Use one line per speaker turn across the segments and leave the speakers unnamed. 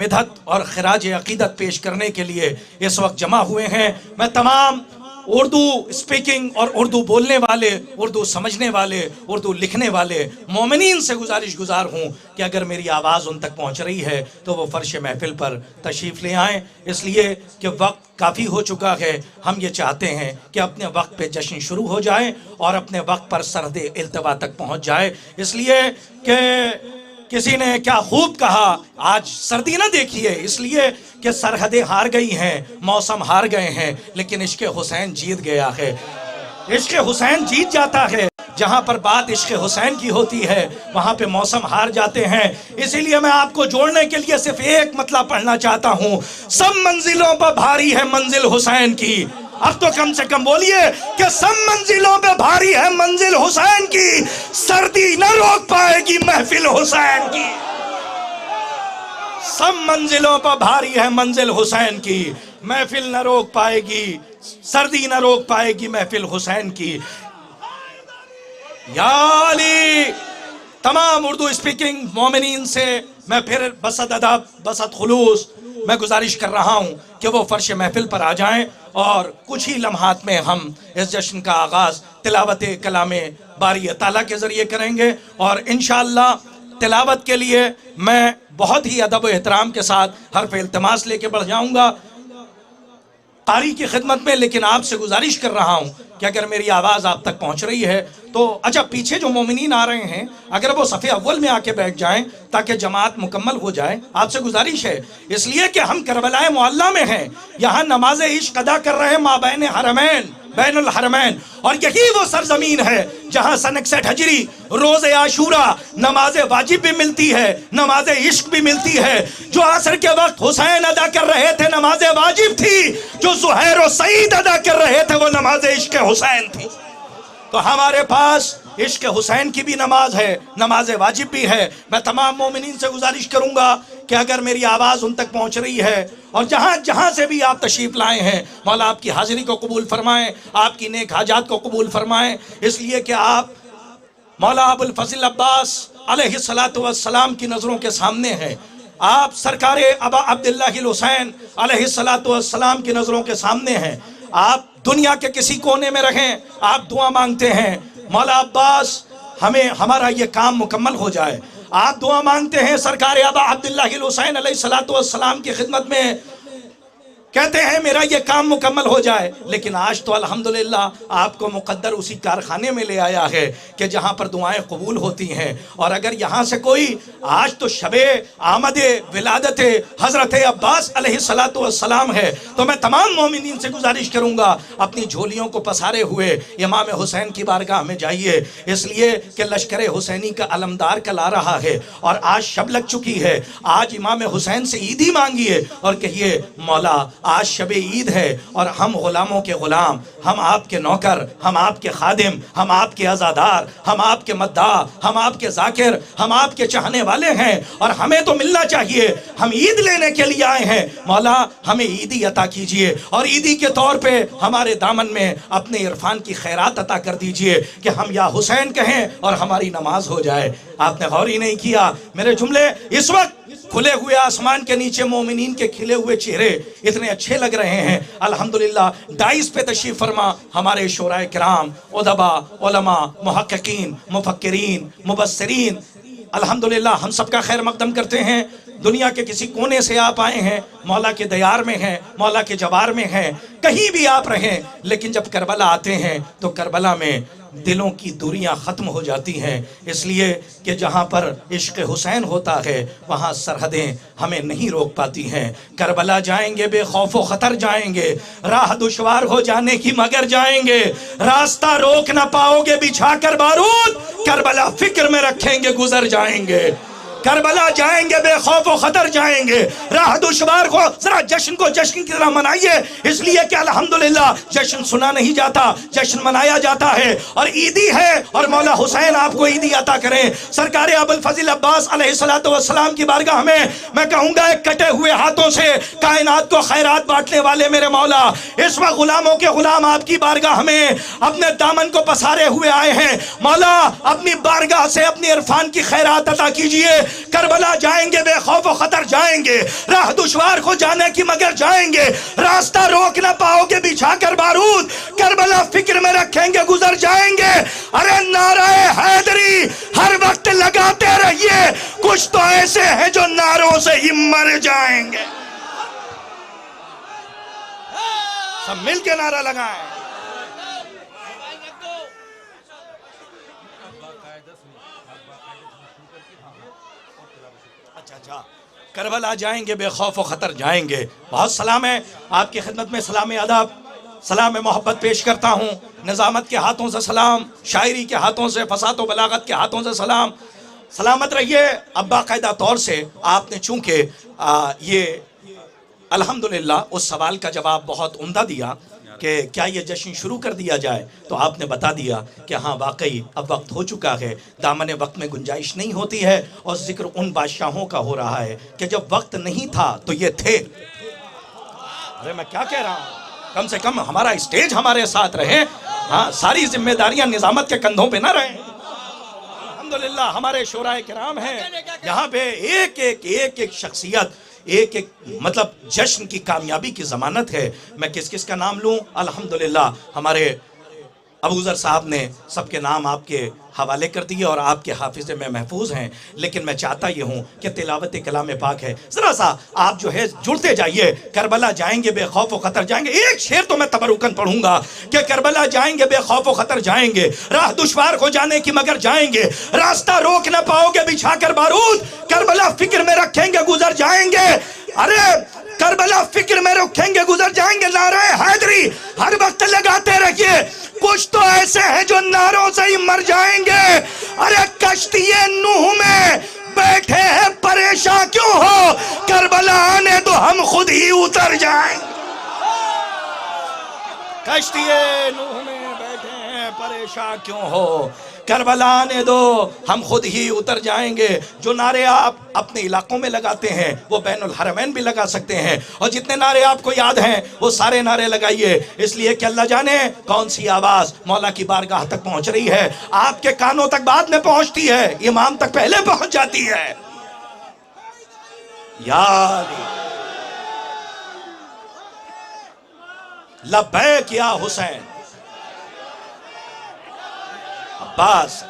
बिदअत और खराज अकीदत पेश करने के लिए इस वक्त जमा हुए हैं। मैं तमाम उर्दू स्पीकिंग और उर्दू बोलने वाले, उर्दू समझने वाले, उर्दू लिखने वाले मोमिनीन से गुजारिश हूँ कि अगर मेरी आवाज़ उन तक पहुँच रही है तो वो फ़र्श महफिल पर तशरीफ़ ले आएँ, इसलिए कि वक्त काफ़ी हो चुका है। हम ये चाहते हैं कि अपने वक्त पे जश्न शुरू हो जाए और अपने वक्त पर सरहद इल्तवा तक पहुँच जाए, इसलिए कि किसी ने क्या खूब कहा, आज सर्दी ना देखिए इसलिए कि सरहदें हार गई हैं, मौसम हार गए हैं, लेकिन इश्क़ हुसैन जीत गया है। इश्क़ हुसैन जीत जाता है। जहाँ पर बात इश्क़ हुसैन की होती है वहाँ पे मौसम हार जाते हैं। इसीलिए मैं आपको जोड़ने के लिए सिर्फ एक मतलब पढ़ना चाहता हूँ, सब मंजिलों पर भारी है मंजिल हुसैन की। अब तो कम से कम बोलिए कि सब मंजिलों पे भारी है मंजिल हुसैन की, सर्दी न रोक पाएगी महफिल हुसैन की। सब मंजिलों पर भारी है मंजिल हुसैन की, महफिल न रोक पाएगी, सर्दी न रोक पाएगी महफिल हुसैन की। या अली, तमाम उर्दू स्पीकिंग मोमिनीन से मैं फिर बसत अदब बसत खुलूस मैं गुजारिश कर रहा हूँ कि वो फर्श महफिल पर आ जाएं और कुछ ही लम्हात में हम इस जश्न का आगाज़ तिलावत कलाम बारी ताला के ज़रिए करेंगे। और इंशाअल्लाह तिलावत के लिए मैं बहुत ही अदब व एहतराम के साथ हर्फ इल्तिमास लेके बढ़ जाऊँगा कारी की खिदमत में, लेकिन आपसे गुजारिश कर रहा हूँ कि अगर मेरी आवाज़ आप तक पहुँच रही है तो अच्छा पीछे जो मोमिनीन आ रहे हैं अगर वो सफ़े अव्वल में आके बैठ जाएं ताकि जमात मुकम्मल हो जाए, आपसे गुजारिश है। इसलिए कि हम करबलाए मुअल्ला में हैं, यहाँ नमाज इश्क अदा कर रहे हैं माबैन हरमैन बैनुल हरमैन, और यही वो सरजमीन है जहाँ सन 61 हिजरी रोज़े आशूरा नमाज वाजिब भी मिलती है, नमाज इश्क भी मिलती है। जो असर के वक्त हुसैन अदा कर रहे थे नमाज वाजिब थी, जो ज़ुहैर और सईद अदा कर रहे थे वो नमाज इश्क हुसैन थी। तो हमारे पास इश्क हुसैन की भी नमाज है, नमाज वाजिब भी है। मैं तमाम मोमिनीन से गुजारिश करूंगा कि अगर मेरी आवाज़ उन तक पहुंच रही है और जहां जहां से भी आप तशरीफ़ लाए हैं, मौला आपकी हाज़िरी को कबूल फरमाएं, आपकी नेक हाजात को कबूल फरमाएं, इसलिए कि आप मौला अबुल फज़ल अब्बास अलैहिस्सलातु वस्सलाम की नज़रों के सामने हैं। आप सरकार अबा अब्दुल्लाहिल हुसैन अलैहिस्सलातु वस्सलाम की नज़रों के सामने हैं। आप दुनिया के किसी कोने में रहें, आप दुआ मांगते हैं मौला अब्बास हमें हमारा ये काम मुकम्मल हो जाए। आप दुआ मांगते हैं सरकार अबा अब्दुल्लाहिल हुसैन अलैहिस्सलातु वस्सलाम की खिदमत में, कहते हैं मेरा ये काम मुकम्मल हो जाए। लेकिन आज तो अल्हम्दुलिल्लाह आपको मुक़द्दर उसी कारखाने में ले आया है कि जहाँ पर दुआएं कबूल होती हैं। और अगर यहाँ से कोई आज तो शबे आमद विलादत हज़रत अब्बास अलैहिस्सलातु वस्सलाम है, तो मैं तमाम मोमिनीन से गुजारिश करूँगा अपनी झोलियों को पसारे हुए इमाम हुसैन की बारगाह में जाइए, इसलिए कि लश्कर हुसैनी का अलमदार कल आ रहा है और आज शब लग चुकी है। आज इमाम हुसैन से ईदी मांगिए और कहिए मौला आज शबे ईद है और हम गुलामों के गुलाम, हम आपके नौकर, हम आपके खादिम, हम आपके आज़ादार, हम आपके मद्दाह, हम आपके जाकिर, हम आपके चाहने वाले हैं और हमें तो मिलना चाहिए। हम ईद लेने के लिए आए हैं, मौला हमें ईदी अता कीजिए और ईदी के तौर पे हमारे दामन में अपने इरफान की खैरात अता कर दीजिए कि हम या हुसैन कहें और हमारी नमाज हो जाए। आपने गौर ही नहीं किया मेरे जुमले इस वक्त खुले हुए आसमान के नीचे मोमिनीन के खिले हुए चेहरे इतने अच्छे लग रहे हैं। अल्हम्दुलिल्लाह डाइस पे तशरीफ़ फरमा हमारे शोराए किराम, उदबा, उलमा, मुहक्किकीन, मुफक्किरीन, मुबस्सिरीन, अल्हम्दुलिल्लाह हम सबका खैर मकदम करते हैं। दुनिया के किसी कोने से आप आए हैं, मौला के दयार में हैं, मौला के जवार में हैं, कहीं भी आप रहें, लेकिन जब करबला आते हैं तो करबला में दिलों की दूरियां ख़त्म हो जाती हैं। इसलिए कि जहाँ पर इश्क़ हुसैन होता है वहाँ सरहदें हमें नहीं रोक पाती हैं। करबला जाएंगे बेखौफ व ख़तर जाएंगे, राह दुश्वार हो जाने की मगर जाएंगे, रास्ता रोक ना पाओगे बिछा कर बारूद, करबला फिक्र में रखेंगे गुजर जाएंगे। करबला जाएंगे बेखौफ व खतर जाएंगे, राह दुश्वार को जरा जश्न को जश्न की तरह मनाइए, इसलिए कि अल्हम्दुलिल्लाह जश्न सुना नहीं जाता, जश्न मनाया जाता है और ईदी है। और मौला हुसैन आपको ईदी अता करें। सरकार अबुल फज़ल अब्बास अलैहिस्सलातु वस्सलाम की बारगाह में मैं कहूँगा एक कटे हुए हाथों से कायनात को खैरात बांटने वाले मेरे मौला, इस वक्त गुलामों के गुलाम आपकी बारगाह में अपने दामन को पसारे हुए आए हैं। मौला अपनी बारगाह से अपनी इरफान की खैरात अता कीजिए करबला जाएंगे बेखौफ व खतर जाएंगे, राह दुश्वार को जाने की मगर जाएंगे, रास्ता रोक ना पाओगे बिछा कर बारूद, करबला फिक्र में रखेंगे गुजर जाएंगे। अरे नाराए हैदरी हर वक्त लगाते रहिए, कुछ तो ऐसे हैं जो नारों से ही मर जाएंगे। सब मिलके नारा लगाएं। अच्छा, करबला जाएंगे बेखौफ व खतर जाएंगे। बहुत सलाम है आपकी खिदमत में, सलाम अदब, सलाम मोहब्बत पेश करता हूँ। निज़ामत के हाथों से सलाम, शायरी के हाथों से, फसाद व बलागत के हाथों से सलाम। सलामत रहिए। अब बाकायदा तौर से आपने चूंकि ये अल्हम्दुलिल्लाह उस सवाल का जवाब बहुत उम्दा दिया कि क्या ये जश्न शुरू कर दिया जाए, तो आपने बता दिया कि हाँ वाकई अब वक्त हो चुका है, दामन वक्त में गुंजाइश नहीं होती है। और जिक्र उन बादशाहों का हो रहा है कि जब वक्त नहीं था तो ये थे। अरे मैं क्या कह रहा हूँ, कम से कम हमारा स्टेज हमारे साथ रहे। हाँ, सारी जिम्मेदारियां निजामत के कंधों पे ना रहें। अल्हम्दुलिल्लाह हमारे शोराए किराम हैं यहाँ पे, एक शख्सियत, एक मतलब जश्न की कामयाबी की जमानत है। मैं किस किस का नाम लूं? अल्हम्दुलिल्लाह हमारे अबूजर साहब ने सबके नाम आपके हवाले कर दिए और आपके हाफिज़े में महफूज हैं। लेकिन मैं चाहता ये हूँ कि तिलावत कलाम पाक है, ज़रा सा आप जो है जुड़ते जाइए। करबला जाएंगे बेखौफ व खतर जाएंगे, एक शेर तो मैं तबरुकन पढ़ूंगा कि करबला जाएंगे बेखौफ व खतर जाएंगे, राह दुश्वार को जाने की मगर जाएंगे, रास्ता रोक न पाओगे बिछा कर बारूद, करबला फिक्र में रखेंगे गुजर जाएंगे। अरे करबला फिक्र में रखेंगे गुजर जाएंगे। नाराए हैदरी हर वक्त लगाते रहिए, कुछ तो ऐसे हैं जो नारों से ही मर जाएंगे। अरे कश्तिए नूह में बैठे हैं परेशान क्यों हो, करबला आने दो हम खुद ही उतर जाएंगे। कश्तिए नूह में बैठे हैं परेशान क्यों हो, करबला आने दो हम खुद ही उतर जाएंगे। जो नारे आप अपने इलाकों में लगाते हैं वो बैनुल हरमैन भी लगा सकते हैं, और जितने नारे आपको याद हैं वो सारे नारे लगाइए, इसलिए कि अल्लाह जाने कौन सी आवाज मौला की बारगाह तक पहुंच रही है। आपके कानों तक बाद में पहुंचती है, इमाम तक पहले पहुंच जाती है। यार लब्बैक या हुसैन अब्बास।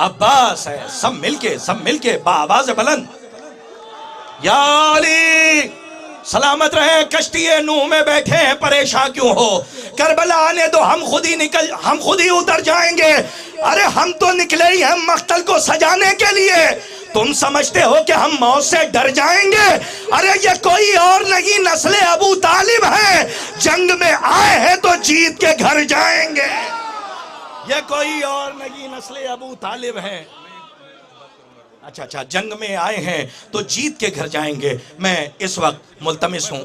अब्बास है, सब मिलके बाआवाज़ बुलंद, या अली सलामत रहे। कश्तिए नूह में बैठे हैं परेशान क्यों हो, करबला आने दो हम खुद ही उतर जाएंगे। अरे हम तो निकले ही हैं मख्तल को सजाने के लिए, तुम समझते हो कि हम मौत से डर जाएंगे? अरे ये कोई और नहीं नस्ले अबू तालिब है, जंग में आए हैं तो जीत के घर जाएंगे। ये कोई और नहीं नस्ले अबू तालिब है। अच्छा, जंग में आए हैं तो जीत के घर जाएंगे। मैं इस वक्त मुल्तमिस हूँ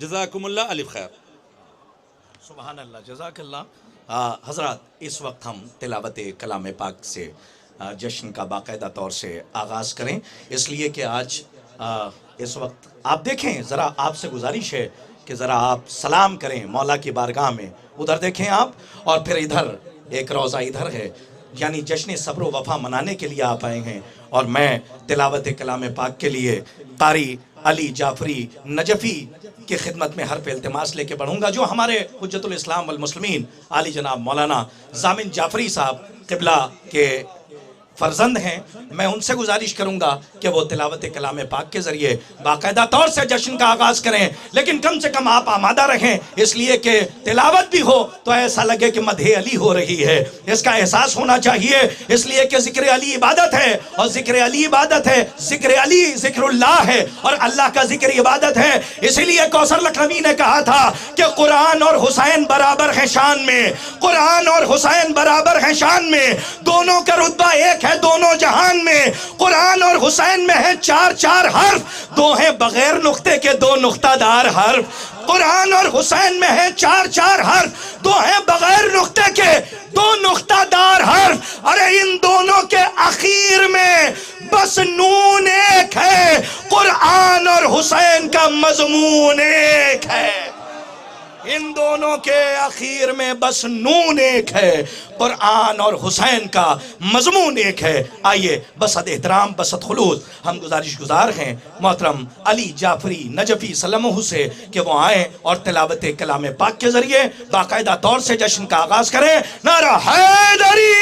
जज़ाकुम अल्लाह अलिफ खैर।
सुभान अल्लाह, जज़ाकल्लाह। हज़रात इस वक्त हम तिलावत कलाम पाक से जश्न का बाकायदा तौर से आगाज़ करें, इसलिए कि आज इस वक्त आप देखें, ज़रा आपसे गुजारिश है कि ज़रा आप सलाम करें मौला की बारगाह में। उधर देखें आप, और फिर इधर एक रोज़ा इधर है, यानी जश्न सब्र व वफ़ा मनाने के लिए आप आए हैं। और मैं तिलावत कलाम पाक के लिए कारी अली जाफरी नजफ़ी की खिदमत में हर पे इल्तिमास लेके बढ़ूंगा, जो हमारे हुज्जतुल इस्लाम वल मुस्लिमीन आली जनाब मौलाना जामिन जाफरी साहब क़िबला के फर्जंद हैं, मैं उनसे गुजारिश करूंगा कि वो तिलावत कलाम पाक के ज़रिए बाकायदा तौर से जश्न का आगाज़ करें, लेकिन कम से कम आप आमादा रहें, इसलिए कि तिलावत भी हो तो ऐसा लगे कि मदहे अली हो रही है, इसका एहसास होना चाहिए। इसलिए कि ज़िक्र अली इबादत है और ज़िक्र अली इबादत है, ज़िक्र अली ज़िक्रुल्लाह है और अल्लाह का ज़िक्र इबादत है। इसीलिए कौसर लखनवी ने कहा था कि कुरान और हुसैन बराबर हैं शान में, कुरान और हुसैन बराबर हैं शान में, दोनों का रुतबा एक है दोनों जहान में। कुरान और हुसैन में है चार चार हर्फ, दो हैं बगैर नुक्ते के दो नुक्तादार हर्फ। कुरान और हुसैन में है चार चार हर्फ, दो हैं बगैर नुक्ते के दो नुक्तादार हर्फ। अरे इन दोनों के आखिर में बस नून एक है, कुरान और हुसैन का मजमून एक है। इन दोनों के आखिर में बस नून एक है, कुरान और हुसैन का मजमून एक है। आइए बसत एहतराम बसत खुलूस हम गुजारिश गुजार हैं मोहतरम अली जाफरी नजफी सल्लल्लाहु से कि वो आए और तिलावत कलाम पाक के जरिए बाकायदा तौर से जश्न का आगाज करें। नारा हैदरी।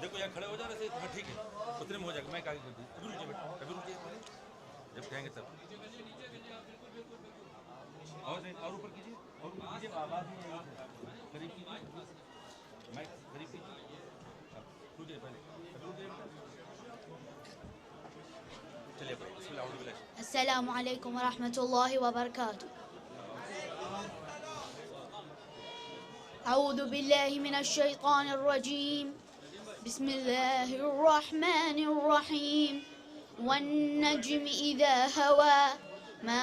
देखो यार खड़े हो जा रहे थे, ठीक है उतने में हो जाएगा, मैं आगे कर दूं। अभी रुकिए बेटा, अभी रुकिए, जब कहेंगे तब और ऊपर कीजिए, और ऊपर कीजिए, आवाज नहीं आएगी, करीब कीजिए, मैं करीब कीजिए, रुकिए पहले, अभी रुकिए बेटा, चलिए भाई बिस्मिल्लाह।
अस्सलामु अलैकुम वरहमतुल्लाहि वबरकातुहू। अऊज़ु बिल्लाहि मिनश शैतानिर रजीम। बिस्मिल्लाहिर रहमानिर रहीम। वन्नज्मि इज़ा हवा मा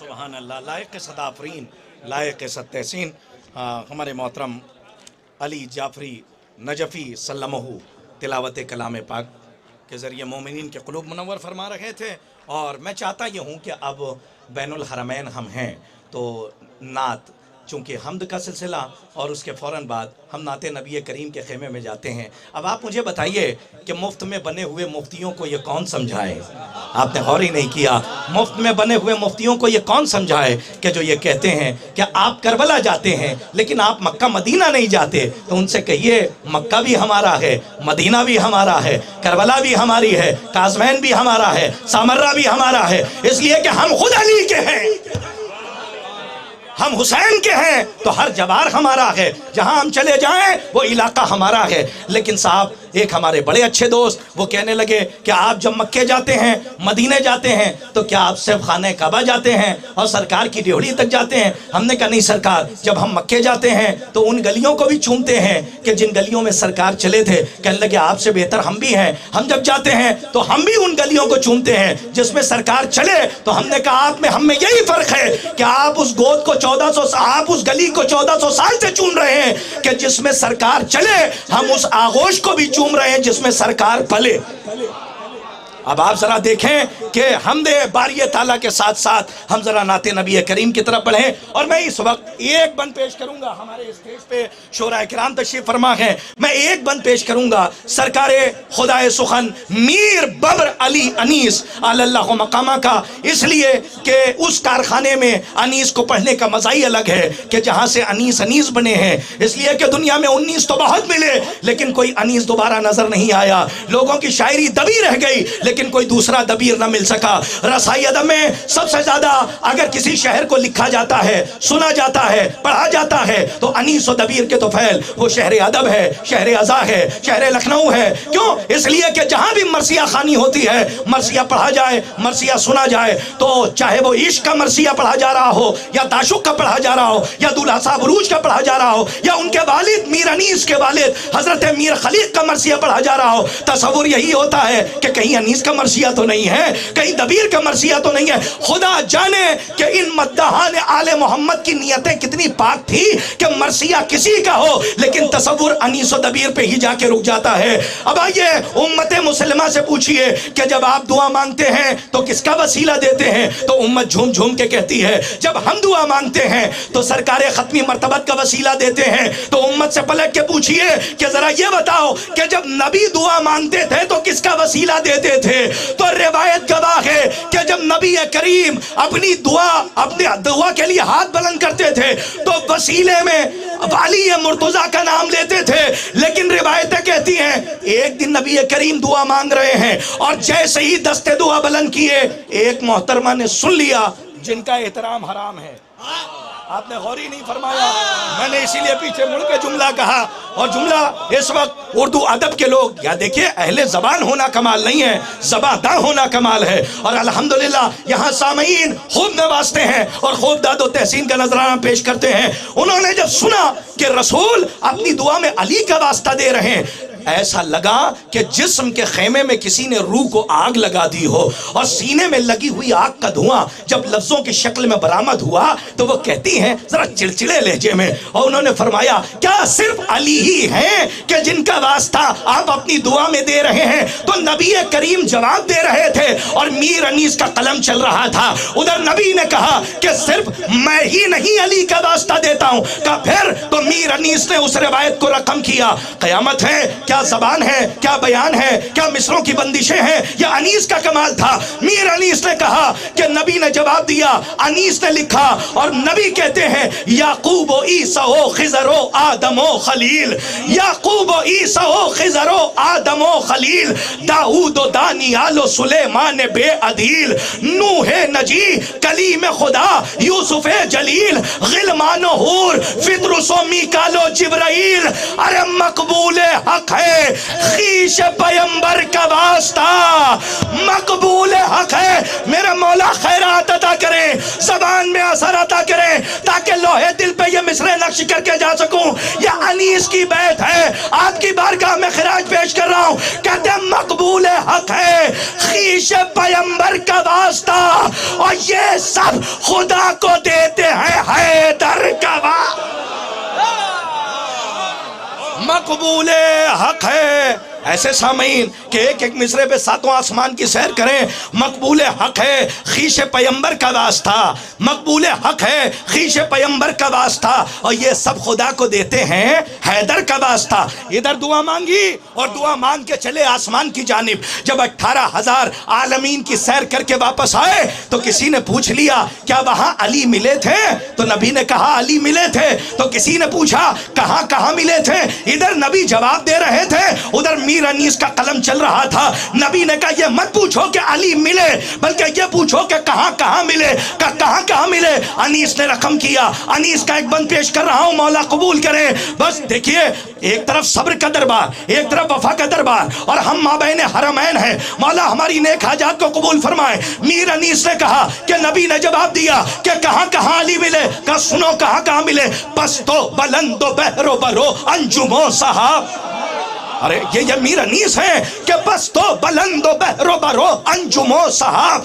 सुभान अल्लाह। लायक सदाफरीन लायक सत्तहसीन हमारे मोहतरम अली जाफरी नजफ़ी सल्लल्लाहु तिलावत कलाम पाक के ज़रिए मोमिनीन के क़ुलूब मुनव्वर फरमा रहे थे। और मैं चाहता ये हूँ कि अब बैनुल हरमैन हम हैं तो नात चूँकि हम्द का सिलसिला और उसके फ़ौरन बाद हम नाते नबी करीम के ख़ेमे में जाते हैं। अब आप मुझे बताइए कि मुफ्त में बने हुए मुफ्तियों को ये कौन समझाए? आपने गौर ही नहीं किया। मुफ्त में बने हुए मुफ्तियों को ये कौन समझाए कि जो ये कहते हैं कि आप करबला जाते हैं लेकिन आप मक्का मदीना नहीं जाते। तो उनसे कहिए मक्का भी हमारा है, मदीना भी हमारा है, करबला भी हमारी है, काज़मैन भी हमारा है, सामर्रा भी हमारा है, इसलिए कि हम खुद अली के हैं, हम हुसैन के हैं तो हर जवार हमारा है, जहां हम चले जाएं वो इलाका हमारा है। लेकिन साहब एक हमारे बड़े अच्छे दोस्त वो कहने लगे कि आप जब मक्के जाते हैं मदीने जाते हैं तो क्या आप सिर्फ खाने काबा जाते हैं और सरकार की ड्योढ़ी तक जाते हैं? हमने कहा नहीं सरकार, जब हम मक्के जाते हैं तो उन गलियों को भी चूमते हैं कि जिन गलियों में सरकार चले थे। कहने लगे आपसे बेहतर हम भी हैं, हम जब जाते हैं तो हम भी उन गलियों को चूमते हैं जिसमें सरकार चले। तो हमने कहा आप में हम में यही फर्क है कि आप उस गोद को 1400 आप उस गली को 1400 साल से चूम रहे हैं कि जिसमें सरकार चले, हम उस आगोश को भी चूम रहे हैं जिसमें सरकार पले। अब आप जरा देखें कि हमदे बारी ताला के साथ साथ हम जरा नाते नबी करीम की तरफ बढ़ें। और मैं इस वक्त एक बंद पेश करूंगा, हमारे स्टेज पे शोरा किराम तशरीफ फरमा है, मैं एक बंद पेश करूंगा सरकारे खुदाए सुखन मीर बब्र अली अनीस अल्लाह मकामा का, इसलिए कि उस कारखाने में अनीस को पढ़ने का मजा ही अलग है कि जहां से अनीस अनीस बने हैं। इसलिए कि दुनिया में 19 तो बहुत मिले लेकिन कोई अनीस दोबारा नजर नहीं आया, लोगों की शायरी दबी रह गई लेकिन कोई दूसरा दबीर ना मिल सका। रसाई अदब में सबसे ज्यादा अगर किसी शहर को लिखा जाता है, सुना जाता है, पढ़ा जाता है तो अनीस और दबीर के तोफैल वो शहर अदब है, शहर अज़ा है, शहर लखनऊ है। क्यों? इसलिए कि जहां भी मरसिया खानी होती है, मरसिया पढ़ा जाए, मरसिया सुना जाए, तो चाहे वो इश्क का मरसिया पढ़ा जा रहा हो, या ताशुक का पढ़ा जा रहा हो, या दूल्हा साहब रूज का पढ़ा जा रहा हो, या उनके वालिद मीर अनीस के वालिद हजरत मीर खलीक का मरसिया पढ़ा जा रहा हो, तसव्वुर यही होता है कि कहीं अनीस का मरसिया तो नहीं है, कहीं दबीर का मरसिया तो नहीं है। खुदा जाने कि इन मद्दाहान आले मोहम्मद की नियतें कितनी पाक थी कि मरसिया किसी का हो लेकिन तसव्वुर अनीस और दबीर पे ही जाके रुक जाता है। अब आइए उम्मत मुसलमा से पूछिए कि जब आप दुआ मांगते हैं तो किसका वसीला देते हैं? तो उम्मत झूम झूम के कहती है। जब हम दुआ मांगते हैं तो सरकार खत्मी मर्तबत का वसीला देते हैं। तो उम्मत से पलट के पूछिए कि जरा ये बताओ कि जब नबी दुआ मांगते थे तो किसका वसीला देते थे? तो रिवायत गवाह है कि जब नबी करीम अपनी दुआ के लिए हाथ बुलंद करते थे तो वसीले में वाली मुर्तजा का नाम लेते थे। लेकिन रिवायतें कहती हैं एक दिन नबी करीम दुआ मांग रहे हैं और जैसे ही दस्ते दुआ बुलंद किए एक मोहतरमा ने सुन लिया जिनका एहतराम हराम है। आपने गौर ही नहीं फरमाया, मैंने इसीलिए पीछे मुड़ के जुमला कहा। और जुमला इस वक्त उर्दू अदब के लोग, या देखिए अहले ज़बान होना कमाल नहीं है, ज़बादां होना कमाल है। और अल्हम्दुलिल्लाह यहाँ सामईन खूब नवाजते हैं और खूब दादो तहसीन का नजराना पेश करते हैं। उन्होंने जब सुना कि रसूल अपनी दुआ में अली का वास्ता दे रहे हैं, ऐसा लगा कि जिस्म के खेमे में किसी ने रूह को आग लगा दी हो। और सीने में लगी हुई आग का धुआं जब लफ्जों की शक्ल में बरामद हुआ तो वो कहती हैं जरा चिड़चिड़े लहजे में, और उन्होंने फरमाया क्या सिर्फ अली ही हैं कि जिनका वास्ता आप अपनी दुआ में दे रहे हैं? तो नबी करीम जवाब दे रहे थे और मीर अनीस का कलम चल रहा था। उधर नबी ने कहा कि सिर्फ मैं ही नहीं अली का वास्ता देता हूं का फिर तो मीर अनीस ने उस रिवायत को रकम किया। कयामत है, क्या जबान है, क्या बयान है, क्या मिसरों की बंदिशें हैं, या अनीस का कमाल था। मीर अनीस ने कहा कि नबी ने जवाब दिया, अनीस ने लिखा, और नबी कहते हैं याकूब ओ ईसा ओ खिजर ओ आदम ओ खलील, याकूब ओ ईसा ओ खिजर ओ आदम ओ खलील, दाऊद ओ दानियाल ओ सुलेमान बे अदील, नूह नजी कलीम खुदा यूसुफ जलील, गिलमान ओ हूर फितरुस ओ मीकाल ओ जिब्राइल। अरे मकबूल हक है खीश पैगंबर का वास्ता, मकबूल हक है। मेरे मौला खैरात अता करें, जबान में असर अता करें ताकि लोहे दिल पे ये मिसरे नक्श करके जा सकूं। या अनीस की बैत है, आपकी बारगाह में खिराज पेश कर रहा हूं। कहते हैं मकबूल हक है खीश पैगंबर का वास्ता, और ये सब खुदा को देते हैं हैदर का वास्ता। मकबूल हक है। ऐसे सामीन कि एक एक मिसरे पे सातों आसमान की सैर करें। मकबूल हक है खीश पैगंबर का वास्ता, मकबूल हक है खीश पैगंबर का वास्ता, और ये सब खुदा को देते हैं हैदर का वास्ता। इधर दुआ मांगी और दुआ मांग के चले आसमान की जानिब। जब 18,000 आलमीन की सैर करके वापस आए तो किसी ने पूछ लिया क्या वहां अली मिले थे? तो नबी ने कहा अली मिले थे। तो किसी ने पूछा कहां कहां मिले थे? इधर नबी जवाब दे रहे थे, उधर मीर अनीस का कलम चल रहा था। नबी ने कहा ये मत पूछो कि अली मिले, बल्कि ये पूछो कि कहां कहां मिले। कहां कहां मिले? अनीस ने रकम किया। अनीस का एक बंद पेश कर रहा हूं, मौला कबूल करे। बस देखिए, एक तरफ सब्र का दरबार, एक तरफ वफा का दरबार, और हम माबैन हरमैन हैं। मौला हमारी नेक हाजात को कबूल फरमाए। मीर अनीस ने कहा कि नबी ने जवाब दिया कि कहां कहां अली मिले। कहा सुनो कहां कहां मिले। पस्तो बलंदो बहरो बरो अंजुमो साहब। अरे ये मीर अनीस है कि बस तो बलंदो बहरो बरो अंजुमो साहब।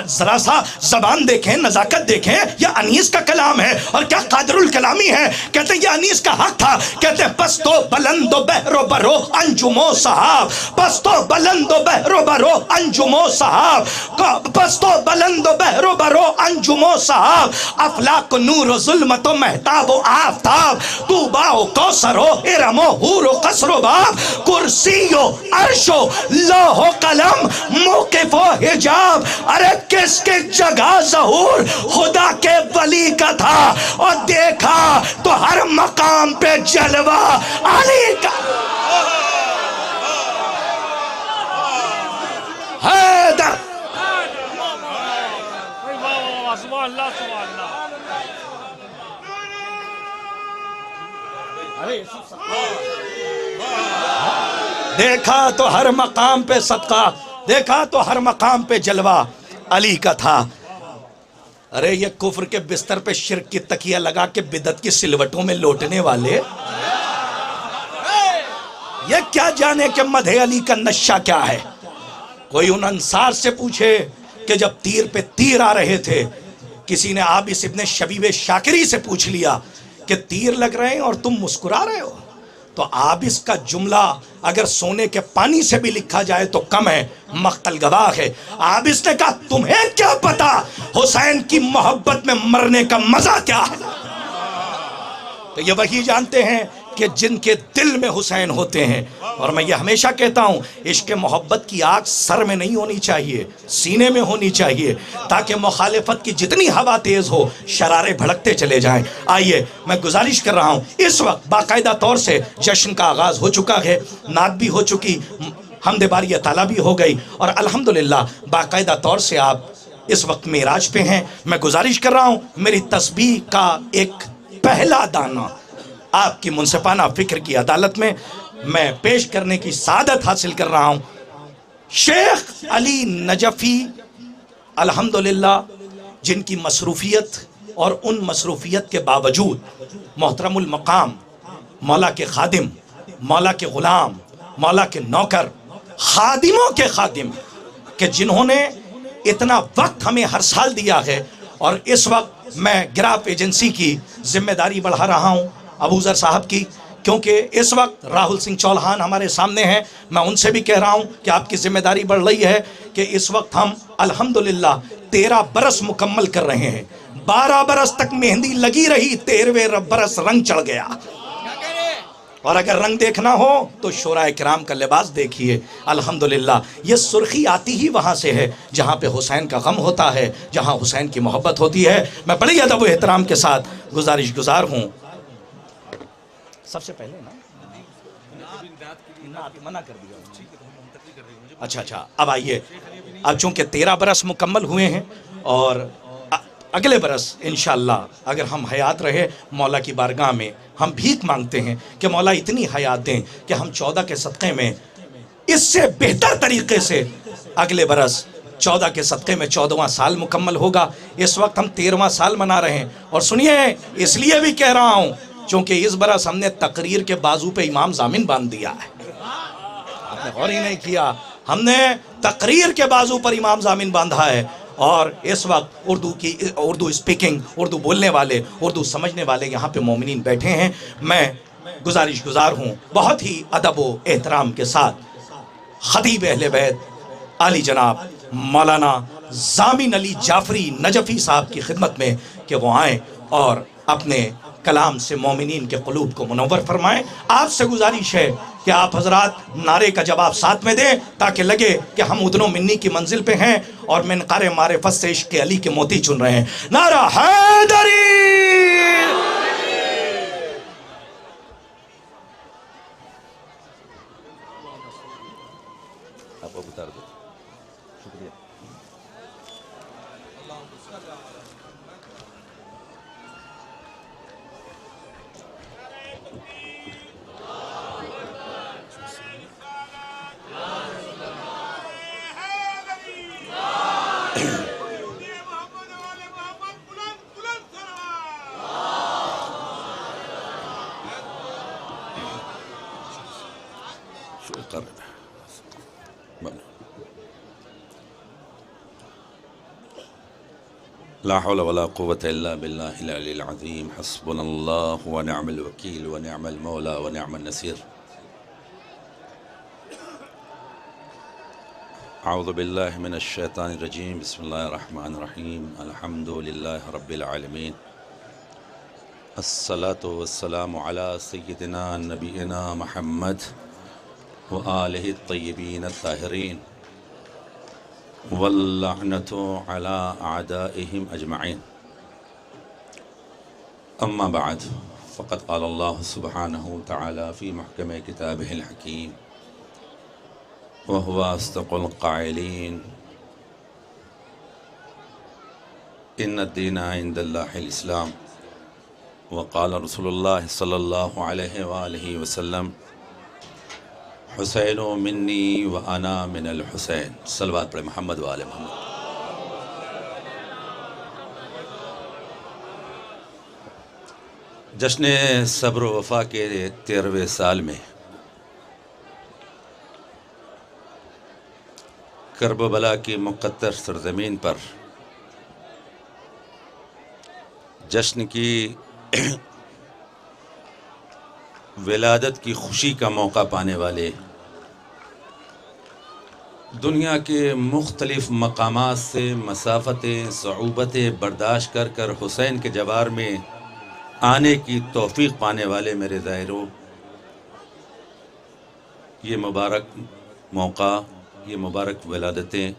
जरा सा जबान देखें, नजाकत देखें, यह अनीस का कलाम है और क्या कादरुल कलामी है। कहते हैं ये अनीस का हक था। कहते हैं बस तो बलंदो बहरो बरो अंजुमो साहब, बस तो बलंदो बहरो बरो अंजुमो साहब, बस तो बलंदो बहरो बरो अंजुमो साहब। अफलाक नूर जुल्मतो महताबो आफ्ताब, तूबाओ कौसरो इरमो हूरो कसरो बाब, कुर्सियो अर्शो लोहो कलम मौकिफो हिजाब। अरे किसके जगह ज़हूर खुदा के वली का था, और देखा तो हर मकाम पे जलवा अली का है। देखा तो हर मकाम पे सदका, देखा तो हर मकाम पे जलवा अली का था। अरे ये कुफ्र के बिस्तर पे शिर्क की तकिया लगा के बिदत की सिलवटों में लौटने वाले, ये क्या जाने कि मधे अली का नशा क्या है। कोई उन अंसार से पूछे कि जब तीर पे तीर आ रहे थे, किसी ने आबिस इब्ने शबीब शाकिरी से पूछ लिया कि तीर लग रहे हैं और तुम मुस्कुरा रहे हो, तो आबिस का जुमला अगर सोने के पानी से भी लिखा जाए तो कम है, मक्तल गवाह है। आबिस ने कहा तुम्हें क्या पता हुसैन की मोहब्बत में मरने का मजा क्या है। तो ये वही जानते हैं कि जिनके दिल में हुसैन होते हैं। और मैं ये हमेशा कहता हूँ, इश्क मोहब्बत की आग सर में नहीं होनी चाहिए, सीने में होनी चाहिए, ताकि मुखालिफत की जितनी हवा तेज़ हो शरारे भड़कते चले जाएं। आइए मैं गुजारिश कर रहा हूँ, इस वक्त बाकायदा तौर से जश्न का आगाज़ हो चुका है, नात भी हो चुकी, हमद बारी ताला भी हो गई, और अल्हम्दुलिल्लाह बाकायदा तौर से आप इस वक्त मेराज पे हैं। मैं गुजारिश कर रहा हूँ, मेरी तस्बीह का एक पहला दाना आपकी मुनसिफाना फिक्र की अदालत में मैं पेश करने की सादत हासिल कर रहा हूं। शेख अली नजफी अल्हम्दुलिल्लाह, जिनकी मसरूफियत और उन मसरूफियत के बावजूद मोहतरमुल मकाम, मौला के खादिम, मौला के गुलाम, मौला के नौकर, खादिमों के खादिम, कि जिन्होंने इतना वक्त हमें हर साल दिया है। और इस वक्त मैं गिराफ एजेंसी की जिम्मेदारी बढ़ा रहा हूं अबूजर साहब की, क्योंकि इस वक्त राहुल सिंह चौहान हमारे सामने हैं। मैं उनसे भी कह रहा हूं कि आपकी जिम्मेदारी बढ़ रही है कि इस वक्त हम अल्हम्दुलिल्लाह 13 बरस मुकम्मल कर रहे हैं। 12 बरस तक मेहंदी लगी रही, 13वें बरस रंग चढ़ गया। और अगर रंग देखना हो तो शोराए किराम का लिबास देखिए। अल्हम्दुलिल्लाह ये सुर्खी आती ही वहाँ से है जहाँ पे हुसैन का गम होता है, जहाँ हुसैन की मोहब्बत होती है। मैं बड़ी अदब व एहतराम के साथ गुजारिश गुजार हूँ। सबसे पहले ना मना कर दिया। अच्छा, अब आइए, अब चूंकि 13 बरस मुकम्मल हुए हैं और अगले बरस इंशाअल्लाह अगर हम हयात रहे, मौला की बारगाह में हम भीख मांगते हैं कि मौला इतनी हयात दें कि हम 14 के सदक़े में इससे बेहतर तरीके से अगले बरस 14 के सदक़े में 14वां साल मुकम्मल होगा। इस वक्त हम 13वां साल मना रहे हैं। और सुनिए, इसलिए भी कह रहा हूँ क्योंकि इस बरस हमने तकरीर के बाजू पे इमाम जामिन बांध दिया है। आपने गौर ही नहीं किया, हमने तकरीर के बाजू पर इमाम जामिन बांधा है। और इस वक्त उर्दू स्पीकिंग, उर्दू बोलने वाले, उर्दू समझने वाले यहाँ पे मोमिनीन बैठे हैं। मैं गुजारिश गुजार हूँ बहुत ही अदब व एहतराम के साथ खतीब अहले बैत आली जनाब मौलाना जामिन अली जाफरी नजफी साहब की खिदमत में कि वो आएँ और अपने कलाम से मोमिनीन के क़ुलूब को मुनव्वर फरमाएं। आपसे गुजारिश है कि आप हजरात नारे का जवाब साथ में दें ताकि लगे कि हम उदनो मिन्नी की मंजिल पे हैं और मिनक़ारे मारिफ़त से इश्क़ के अली के मोती चुन रहे हैं। नारा हैदरी।
आप उतार दो। शुक्रिया। ला हौला वला कुव्वता इल्ला बिल्लाहिल अलील अज़ीम हस्बुनल्लाहु व निअमल वकील व निअमल मौला व निअमन नसीर। अऊज़ु बिल्लाहि मिनश शैतानिर रजीम बिस्मिल्लाहिर रहमानिर रहीम अल्हम्दुलिल्लाहि रब्बिल आलमीन अस्सलातु वस्सलामु अला सय्यिदिना नबीना मुहम्मद व आलिहि तय्यबीन अत्ताहिरीन वल्लअनतु अला अअदाइहिम अजमईन। अम्मा बाद फ़क़द क़ाल अल्लाहु सुब्हानहु तआला फ़ी महकम किताबिहिल हकीम व हुवा अस्दक़ुल क़ाइलीन इन्नद दीना इंदल्लाहिल इस्लाम वक़ाल रसूलुल्लाह सल्लल्लाहु अलैहि वसल्लम हुसैन मिन्नी व अना मिनल हुसैन। सलवात पढ़े मोहम्मद व आले मोहम्मद। जश्न सब्र वफ़ा के 13वें साल में करबला की मुक़द्दर सरज़मीन पर जश्न की विलादत की खुशी का मौका पाने वाले दुनिया के मुख्तलिफ़ मकामात से मसाफ़तें सऊबतें बर्दाश्त कर कर हुसैन के जवार में आने की तौफ़ीक़ पाने वाले मेरे ज़ाहिरों, ये मुबारक मौका, ये मुबारक विलादतें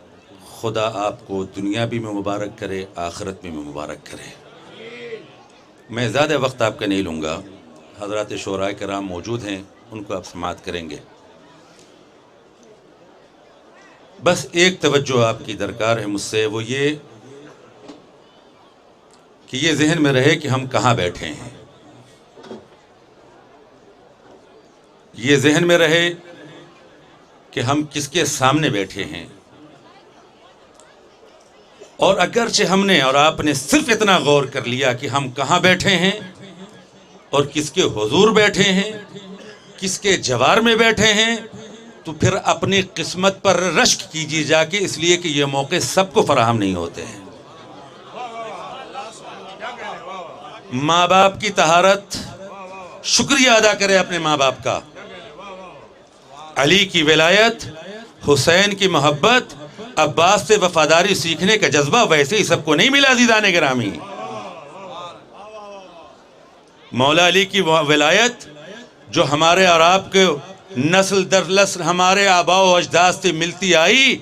खुदा आपको दुनिया भी में मुबारक करे, आखिरत में भी मुबारक करे। मैं ज़्यादा वक्त आपका नहीं लूँगा, हज़रात शोराए कराम मौजूद हैं, उनको आप समाअत करेंगे। बस एक तवज्जो आपकी दरकार है मुझसे, वो ये कि ये जहन में रहे कि हम कहाँ बैठे हैं, ये जहन में रहे कि हम किसके सामने बैठे हैं। और अगरचे हमने और आपने सिर्फ इतना गौर कर लिया कि हम कहाँ बैठे हैं और किसके हुजूर बैठे हैं, किसके जवार में बैठे हैं, तो फिर अपनी किस्मत पर रश्क कीजिए जाके, इसलिए कि ये मौके सबको फराहम नहीं होते हैं। माँ बाप की तहारत, शुक्रिया अदा करें अपने माँ बाप का। अली की विलायत, हुसैन की मोहब्बत, अब्बास से वफादारी सीखने का जज्बा वैसे ही सबको नहीं मिला अज़ीज़ान गिरामी। मौला अली की विलायत जो हमारे और आपके नस्ल दर नस्ल हमारे आबाओ अजदाद से मिलती आई,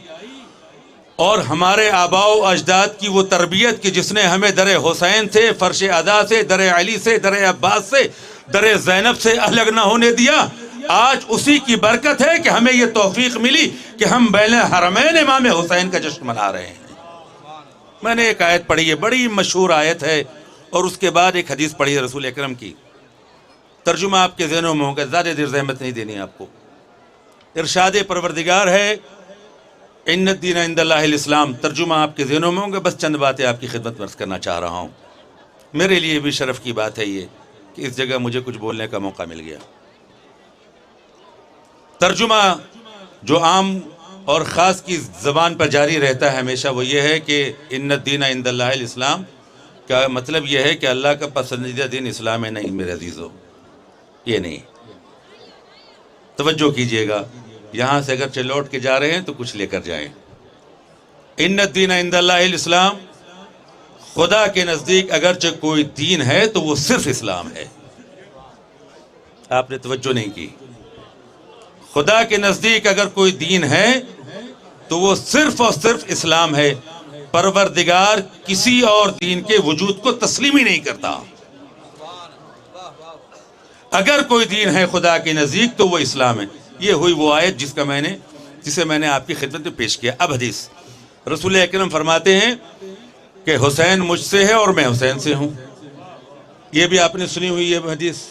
और हमारे आबाओ अजदाद की वो तरबियत कि जिसने हमें दर हुसैन से, फर्श अदा से, दर अली से, दर अब्बास से, दर ज़ैनब से अलग ना होने दिया, आज उसी की बरकत है कि हमें ये तौफीक मिली कि हम बैन हरमैन इमाम हुसैन का जश्न मना रहे हैं। मैंने एक आयत पढ़ी है, बड़ी मशहूर आयत है, और उसके बाद एक हदीस पढ़ी है रसूल अकरम की। तर्जुमा आपके ज़हनों में होगा, ज़्यादा देर ज़हमत नहीं देनी आपको। इरशाद परवरदिगार है इन्न दीन इंदल्लाहिल इस्लाम। तर्जुमा आपके ज़हनों में होंगे, बस चंद बातें आपकी खिदमत में अर्ज़ करना चाह रहा हूँ। मेरे लिए भी शरफ़ की बात है ये कि इस जगह मुझे कुछ बोलने का मौका मिल गया। तर्जुमा जो आम और ख़ास की ज़बान पर जारी रहता है हमेशा, वो ये है कि इन्न दीन इंदल्लाहिल इस्लाम का मतलब यह है कि अल्लाह का पसंदीदा दिन इस्लाम है। नहीं मेरे अजीज़ों, ये नहीं। तवज्जो कीजिएगा, यहाँ से अगर लौट के जा रहे हैं तो कुछ लेकर जाएं। इन्न दीन इंदल्लाहिल इस्लाम, खुदा के नज़दीक अगरचे कोई दीन है तो वो सिर्फ इस्लाम है। आपने तवज्जो नहीं की। खुदा के नज़दीक अगर कोई दीन है तो वो सिर्फ और सिर्फ इस्लाम है। परवरदिगार किसी और दीन के वजूद को तस्लीम ही नहीं करता। अगर कोई दीन है खुदा के नज़दीक तो वो इस्लाम है। ये हुई वो आयत जिसे मैंने आपकी खिदमत में पेश किया। अब हदीस, रसूल अकरम फरमाते हैं कि हुसैन मुझसे है और मैं हुसैन से हूँ। ये भी आपने सुनी हुई है हदीस।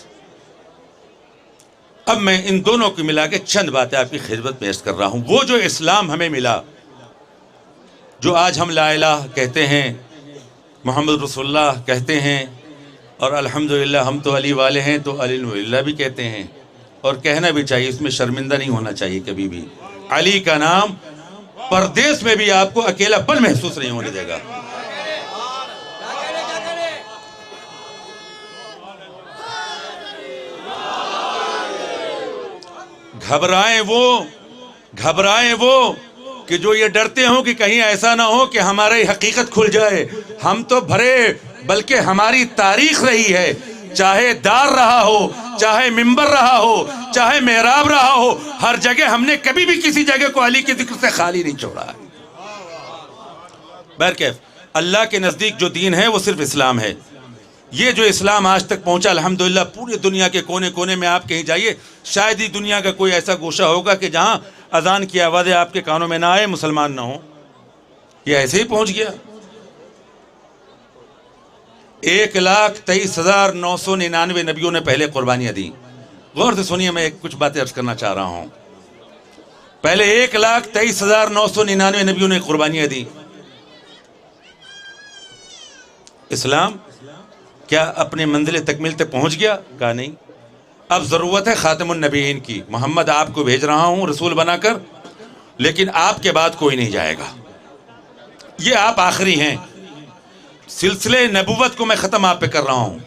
अब मैं इन दोनों को मिला के चंद बातें आपकी खिदमत पेश कर रहा हूँ। वो जो इस्लाम हमें मिला, जो आज हम ला इलाहा कहते हैं, मोहम्मद रसूलुल्लाह कहते हैं, और अल्हम्दुलिल्लाह हम तो अली वाले हैं तो अलील्लाह भी कहते हैं, और कहना भी चाहिए, इसमें शर्मिंदा नहीं होना चाहिए कभी भी। अली का नाम परदेश में भी आपको अकेलापन महसूस नहीं होने देगा। घबराएं वो कि जो ये डरते हो कि कहीं ऐसा ना हो कि हमारी हकीकत खुल जाए। हम तो भरे, बल्कि हमारी तारीख रही है, चाहे दार रहा हो, चाहे मिंबर रहा हो, चाहे मेहराब रहा हो, हर जगह हमने कभी भी किसी जगह को अली के जिक्र से खाली नहीं छोड़ा है। बहरकैफ अल्लाह के नज़दीक जो दीन है वो सिर्फ इस्लाम है। ये जो इस्लाम आज तक पहुंचा अल्हम्दुलिल्लाह, पूरी दुनिया के कोने कोने में आप कहीं जाइए, शायद ही दुनिया का कोई ऐसा गोशा होगा कि जहां अजान की आवाज़ें आपके कानों में ना आए, मुसलमान ना हो। ये ऐसे ही पहुंच गया। 1,23,999 नबियों ने पहले कुर्बानियां दी। गौर से सुनिए, मैं कुछ बातें अर्ज करना चाह रहा हूं। पहले 1,23,999 नबियों ने कुर्बानियां दी। इस्लाम क्या अपने मंजिल तकमील तक पहुंच गया? कहा नहीं। अब जरूरत है खातिमुन नबीयीन की। मोहम्मद आपको भेज रहा हूं रसूल बनाकर, लेकिन आपके बाद कोई नहीं जाएगा। ये आप आखिरी हैं। सिलसिले नबुवत को मैं खत्म आप पे कर रहा हूं।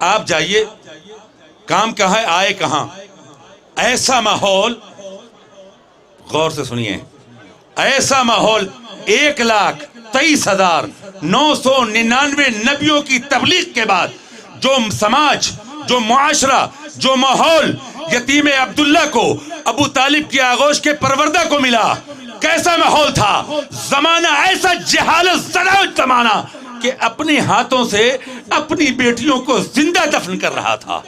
आप जाइए, काम कहाँ है, आए कहां। ऐसा माहौल, गौर से सुनिए, ऐसा माहौल 1,23,999 नबियों की तबलीग के बाद जो समाज, जो मुआशरा, जो माहौल यतीम अब्दुल्ला को अबू तालिब की आगोश के परवरदा को मिला, कैसा माहौल था। जमाना ऐसा जहालत ज़दा जमाना कि अपने हाथों से अपनी बेटियों को जिंदा दफन कर रहा था।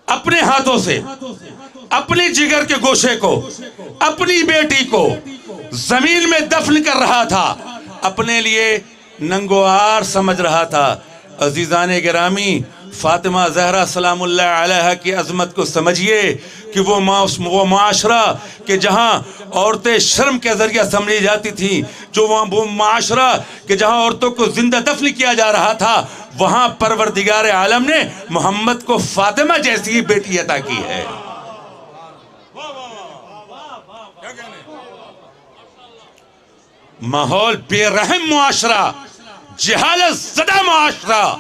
अपने हाथों से अपने जिगर के गोशे को, अपनी बेटी को जमीन में दफन कर रहा था। अपने लिए नंगोआर समझ रहा था। अजीजाने गिरामी, फातिमा ज़हरा सलामुल्लाह अलैहा की अजमत को समझिए कि वो माशरा कि जहाँ औरतें शर्म के जरिए समझी जाती थी, जो वो माशरा कि जहाँ औरतों को जिंदा दफन किया जा रहा था, वहाँ परवरदिगार आलम ने मोहम्मद को फातिमा जैसी ही बेटी अता की है। माहौल बेरहम मुआशरा, जहालत ज़दा मुआशरा,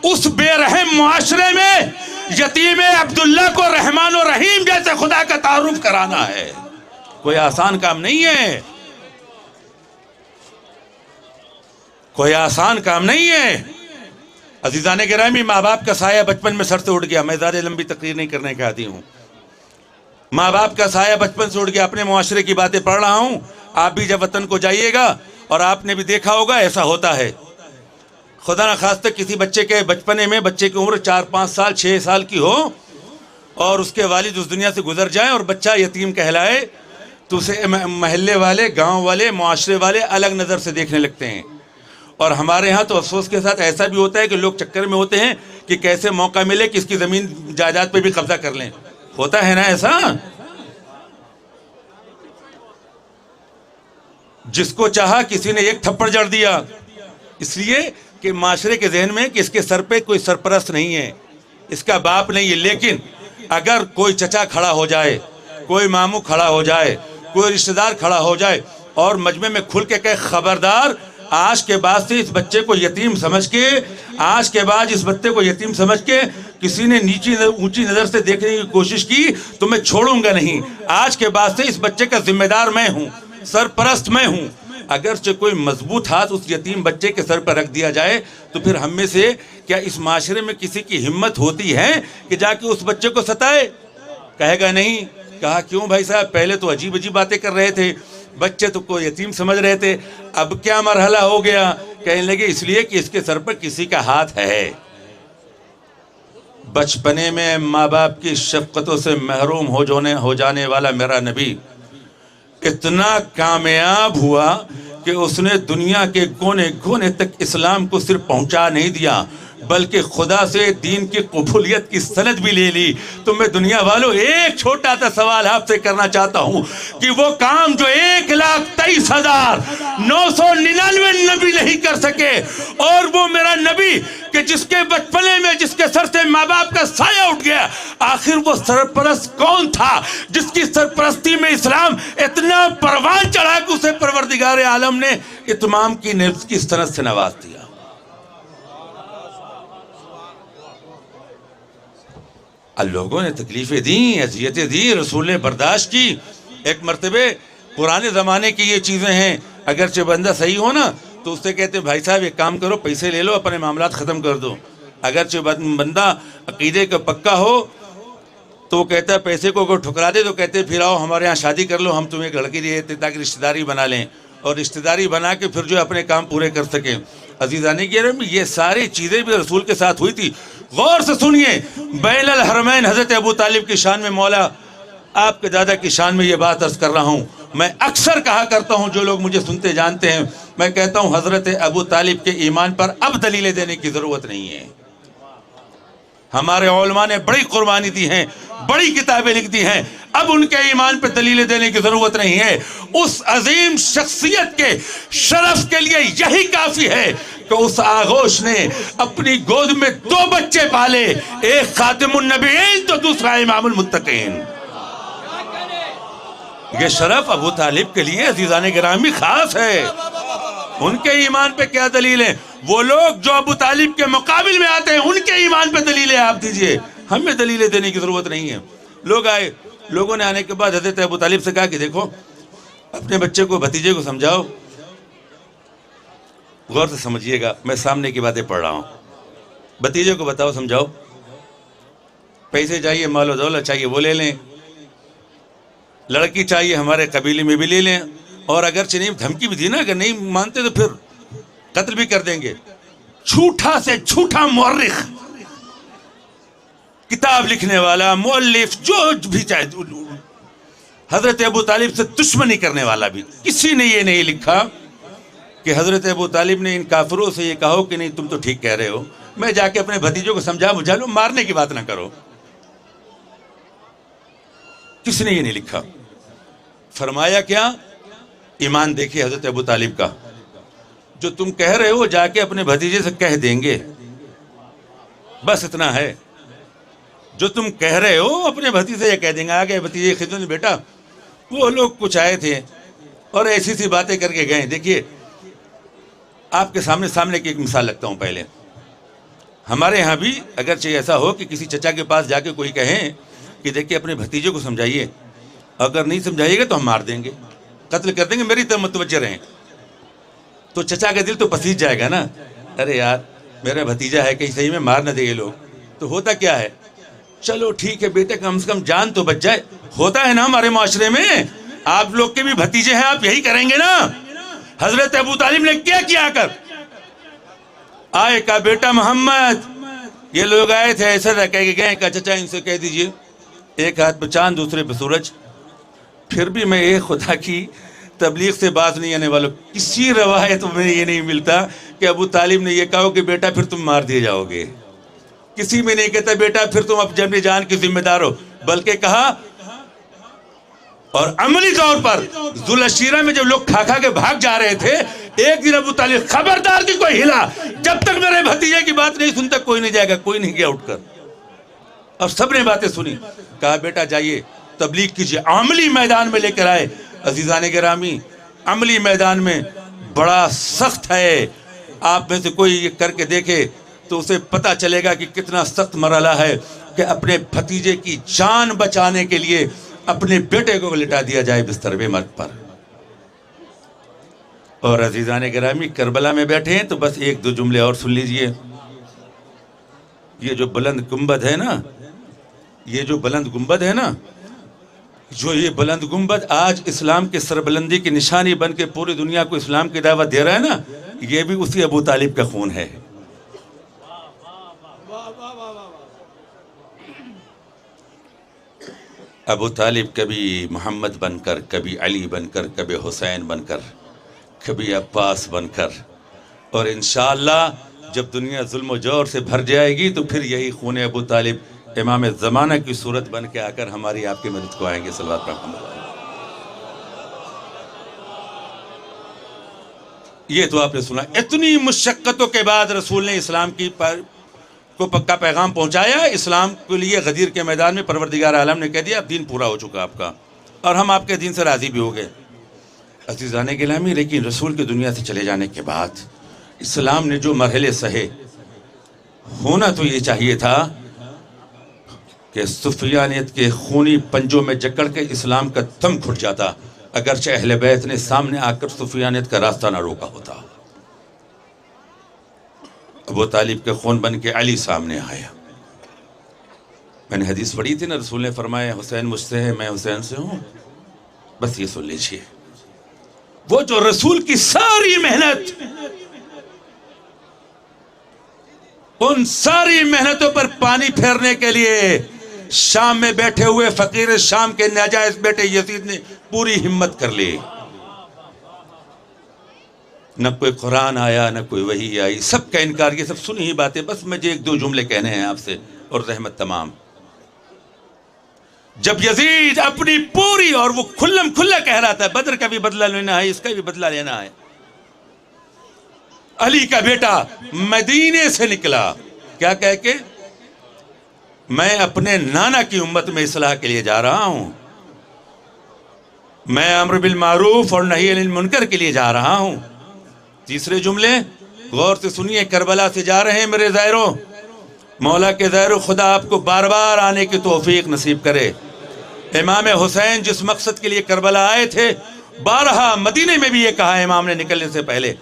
उस बेरहम मुआशरे में यतीम अब्दुल्ला को रहमान और रहीम जैसे खुदा का तारुफ कराना है, कोई आसान काम नहीं है। कोई आसान काम नहीं है। अजीजाने गिरामी, माँ बाप का साया बचपन में सर से उड़ गया। मैं ज़्यादा लंबी तकरीर नहीं करने का आदी हूँ। माँ बाप का साया बचपन से उड़ गया। अपने मुआशरे की बातें पढ़ रहा हूँ। आप भी जब वतन को जाइएगा, और आपने भी देखा होगा ऐसा होता है। खुदा न खास्ते किसी बच्चे के बचपने में, बच्चे की उम्र 4-5 साल 6 साल की हो और उसके वालिद उस दुनिया से गुजर जाए और बच्चा यतीम कहलाए, तो उसे महल्ले वाले, गांव वाले, मुआशरे वाले अलग नज़र से देखने लगते हैं। और हमारे यहाँ तो अफसोस के साथ ऐसा भी होता है कि लोग चक्कर में होते हैं कि कैसे मौका मिले कि इसकी ज़मीन जायदाद पे भी कब्जा कर लें। होता है ना ऐसा। जिसको चाहा किसी ने एक थप्पड़ जड़ दिया, इसलिए कि माशरे के जहन में कि इसके सर पे कोई सरपरस्त नहीं है, इसका बाप नहीं है। लेकिन अगर कोई चचा खड़ा हो जाए, कोई मामू खड़ा हो जाए, कोई रिश्तेदार खड़ा हो जाए और मजमे में खुल के कहे खबरदार, आज के बाद से इस बच्चे को यतीम समझ के, आज के बाद इस बच्चे को यतीम समझ के किसी ने ऊंची नज़र से देखने की कोशिश की तो मैं छोड़ूंगा नहीं। आज के बाद से इस बच्चे का जिम्मेदार मैं हूँ, सरपरस्त मैं हूँ। अगर से कोई मजबूत हाथ उस यतीम बच्चे के सर पर रख दिया जाए तो फिर हम में से क्या इस माशरे में किसी की हिम्मत होती है कि जाके उस बच्चे को सताए? कहेगा नहीं। कहा क्यों भाई साहब, पहले तो अजीब अजीब बातें कर रहे थे, बच्चे तो को यतीम समझ रहे थे, अब क्या मरहला हो गया? कहने लगे इसलिए कि इसके सर पर किसी का हाथ है। बचपने में माँ बाप की शफकतों से महरूम हो जाने वाला मेरा नबी इतना कामयाब हुआ कि उसने दुनिया के कोने कोने तक इस्लाम को सिर्फ पहुंचा नहीं दिया, बल्कि खुदा से दीन की कबूलियत की सनद भी ले ली। तो मैं दुनिया वालों एक छोटा सा सवाल आपसे करना चाहता हूं कि वो काम जो 1,23,999 नबी नहीं कर सके, और वो मेरा नबी कि जिसके बचपने में जिसके सर से माँ बाप का साया उठ गया, आखिर वो सरपरस्त कौन था जिसकी सरपरस्ती में इस्लाम इतना परवान चढ़ा कि उसे परवरदिगार आलम ने इत्माम की नेफ्स की सनद से नवाज दिया। लोगों ने तकलीफें दी, अजियतें दी, रसूल ने बर्दाश्त की। एक मरतबे पुराने ज़माने की ये चीज़ें हैं, अगरचे बंदा सही हो ना तो उससे कहते भाई साहब एक काम करो, पैसे ले लो, अपने मामलात ख़त्म कर दो। अगरचे बंदा अकीदे का पक्का हो तो वो कहता है पैसे को अगर ठुकरा दे तो कहते फिर आओ हमारे यहाँ शादी कर लो, हम तुम्हें एक लड़की दे देते ताकि रिश्तेदारी बना लें, और रिश्तेदारी बना के फिर जो अपने काम पूरे कर सकें। अजीज़ाने की ये सारी चीज़ें भी रसूल के साथ हुई थी। गौर से सुनिए, बैनुल हरमैन हज़रत अबू तालिब की शान में, मौला आपके दादा की शान में ये बात अर्ज़ कर रहा हूँ, मैं अक्सर कहा करता हूं, जो लोग मुझे सुनते जानते हैं, मैं कहता हूं हजरत अबू तालिब के ईमान पर अब दलीलें देने की जरूरत नहीं है। हमारे उलमा ने बड़ी कुर्बानी दी है, बड़ी किताबें लिख दी हैं, अब उनके ईमान पर दलीलें देने की जरूरत नहीं है। उस अजीम शख्सियत के शरफ के लिए यही काफी है कि उस आगोश ने अपनी गोद में 2 बच्चे पाले, एक खातिमुन नबीयीन तो दूसरा इमामुल मुत्तकीन। ये शरफ अबू तालिब के लिए अजीजान गिरामी खास है। उनके ईमान पे क्या दलील है? वो लोग जो अबू तालिब के मुकाबिल में आते हैं, उनके ईमान पे दलीलें आप दीजिए, हमें दलीलें देने की जरूरत नहीं है। लोग आए, लोगों ने आने के बाद हजरत अबू तालिब से कहा कि देखो, अपने बच्चे को, भतीजे को समझाओ। गौर से समझिएगा, मैं सामने की बातें पढ़ रहा हूं। भतीजे को बताओ, समझाओ, पैसे चाहिए, मालो दौलत चाहिए, वो ले लें, लड़की चाहिए हमारे कबीले में भी ले लें, और अगर नहीं धमकी भी दी ना, अगर नहीं मानते तो फिर कत्ल भी कर देंगे। झूठा से झूठा मुअर्रिख, किताब लिखने वाला, मुअल्लिफ, जो भी चाहे, हजरत अबू तालिब से दुश्मनी करने वाला भी, किसी ने ये नहीं लिखा कि हजरत अबू तालिब ने इन काफिरों से ये कहो कि नहीं तुम तो ठीक कह रहे हो, मैं जाके अपने भतीजों को समझा बुझा लूं, मारने की बात ना करो। किसी ने ये नहीं लिखा। फरमाया क्या? ईमान देखिए हजरत अबू तालिब का, जो तुम कह रहे हो जाके अपने भतीजे से कह देंगे, बस इतना है। जो तुम कह रहे हो अपने भतीजे से ये कह देंगे। आगे भतीजे खिदमत में, बेटा वो लोग कुछ आए थे और ऐसी सी बातें करके गए। देखिए आपके सामने की एक मिसाल लगता हूं। पहले हमारे यहाँ भी अगर चाहिए ऐसा हो कि किसी चचा के पास जाके कोई कहें कि देखिए अपने भतीजे को समझाइए, अगर नहीं समझाइएगा तो हम मार देंगे, कत्ल कर देंगे, मेरी तरफ मुतवज्जे रहें, तो चचा का दिल तो पसीज जाएगा ना। अरे यार मेरा भतीजा है, कहीं सही में मार न दे ये लोग। तो होता क्या है, चलो ठीक है बेटे, कम से कम जान तो बच जाए। होता है ना हमारे माशरे में, आप लोग के भी भतीजे हैं, आप यही करेंगे ना। हजरत अबू तालिब ने क्या किया कर आए, का बेटा मोहम्मद, ये लोग आए थे, ऐसा कह के गए, का चचा इनसे कह दीजिए, एक हाथ पे चांद दूसरे पे सूरज। फिर भी मैं एक खुदा की तबलीग से बात नहीं आने वालों, किसी रवायत में ये नहीं मिलता कि अबू तालिब ने ये कहा कि बेटा फिर तुम मार दिए जाओगे। किसी में नहीं कहता बेटा फिर तुम अपनी जान के जिम्मेदार हो, बल्कि कहा, और अमली तौर पर जुलशीरा में जब लोग खा खा के भाग जा रहे थे, एक दिन अबू तालिब खबरदार की कोई हिला, जब तक मेरे भतीजे की बात नहीं सुनता कोई नहीं जाएगा। कोई नहीं गया उठकर, और सबने बातें सुनी। कहा बेटा जाइए तबलीग कीजिए, अमली मैदान में लेकर आए। अजीजान गिरामी, अमली मैदान में बड़ा सख्त है, आप में से कोई ये करके देखे तो उसे पता चलेगा कि कितना सख्त मरहला है कि अपने भतीजे की जान बचाने के लिए अपने बेटे को लिटा दिया जाए बिस्तर पे मर्द पर। और अजीजान गिरामी करबला में बैठे हैं तो बस एक दो जुमले और सुन लीजिए। ये जो बुलंद गुंबद है ना, ये जो बुलंद गुंबद है ना, जो ये बुलंद गुंबद आज इस्लाम के सरबुलंदी की निशानी बन के पूरी दुनिया को इस्लाम की दावत दे रहा है ना, ये भी उसी अबू तालिब का खून है। अबू तालिब कभी मोहम्मद बनकर, कभी अली बनकर, कभी हुसैन बनकर, कभी अब्बास बनकर, और इंशाअल्लाह जब दुनिया जुल्म जौर से भर जाएगी तो फिर यही खून अबू तालिब इमाम ज़माना की सूरत बन के आकर हमारी आपकी मदद को आएंगे। सल्लल्लाहु अलैहि वसल्लम। ये तो आपने सुना, इतनी मुशक्क़तों के बाद रसूल ने इस्लाम की को पक्का पैगाम पहुंचाया। इस्लाम के लिए गदीर के मैदान में परवरदिगार आलम ने कह दिया अब दीन पूरा हो चुका आपका, और हम आपके दीन से राज़ी भी हो गए। अज़ीज़ाने गिरामी, लेकिन रसूल की दुनिया से चले जाने के बाद इस्लाम ने जो मरहले सहे, होना तो ये चाहिए था कि सुफियानियत के खूनी पंजों में जकड़ के इस्लाम का दम घुट जाता, अगरचे अहले बैत ने सामने आकर सुफियानियत का रास्ता ना रोका होता। अबू तालिब के खून बन के अली सामने आया। मैंने हदीस पढ़ी थी ना, रसूल ने फरमाया हुसैन मुझसे है, मैं हुसैन से हूं। बस ये सुन लीजिए, वो जो रसूल की सारी मेहनत, उन सारी मेहनतों पर पानी फेरने के लिए शाम में बैठे हुए फकीर शाम के नाजायज बेटे यजीद ने पूरी हिम्मत कर ली। न कोई कुरान आया, न कोई वही आई, सबका इनकार। ये सब सुनी ही बातें, बस मुझे एक दो जुमले कहने हैं आपसे और रहमत तमाम। जब यजीद अपनी पूरी, और वो खुल्लम खुल्ला कह रहा था बदर का भी बदला लेना है, इसका भी बदला लेना है। अली का बेटा मदीने से निकला, क्या कह के? मैं अपने नाना की उम्मत में इस्लाह के लिए जा रहा हूं, मैं अम्र बिल मारूफ और नही अनिल मुनकर के लिए जा रहा हूं। तीसरे जुमले गौर से सुनिए, करबला से जा रहे हैं मेरे ज़ायरों। मौला के ज़ायरों, खुदा आपको बार बार आने की तौफीक नसीब करे। इमाम हुसैन जिस मकसद के लिए करबला आए थे, बारहा मदीने में भी ये कहा इमाम ने निकलने से पहले।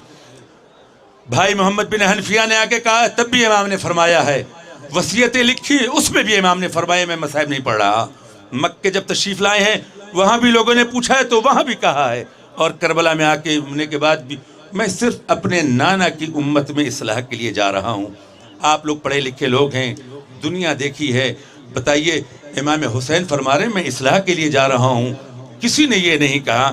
भाई मोहम्मद बिन हनफिया ने आके कहा, तब भी इमाम ने फरमाया है। वसीयतें लिखी, उसमें भी इमाम ने फरमाया, मैं मसाइब नहीं पढ़ रहा। मक्के जब तशरीफ लाए हैं, वहां भी लोगों ने पूछा है तो वहां भी कहा है, और करबला में आके होने के बाद भी, मैं सिर्फ अपने नाना की उम्मत में इस्लाह के लिए जा रहा हूँ। आप लोग पढ़े लिखे लोग हैं, दुनिया देखी है, बताइए इमाम हुसैन फरमा रहे मैं इस्लाह के लिए जा रहा हूँ। किसी ने ये नहीं कहा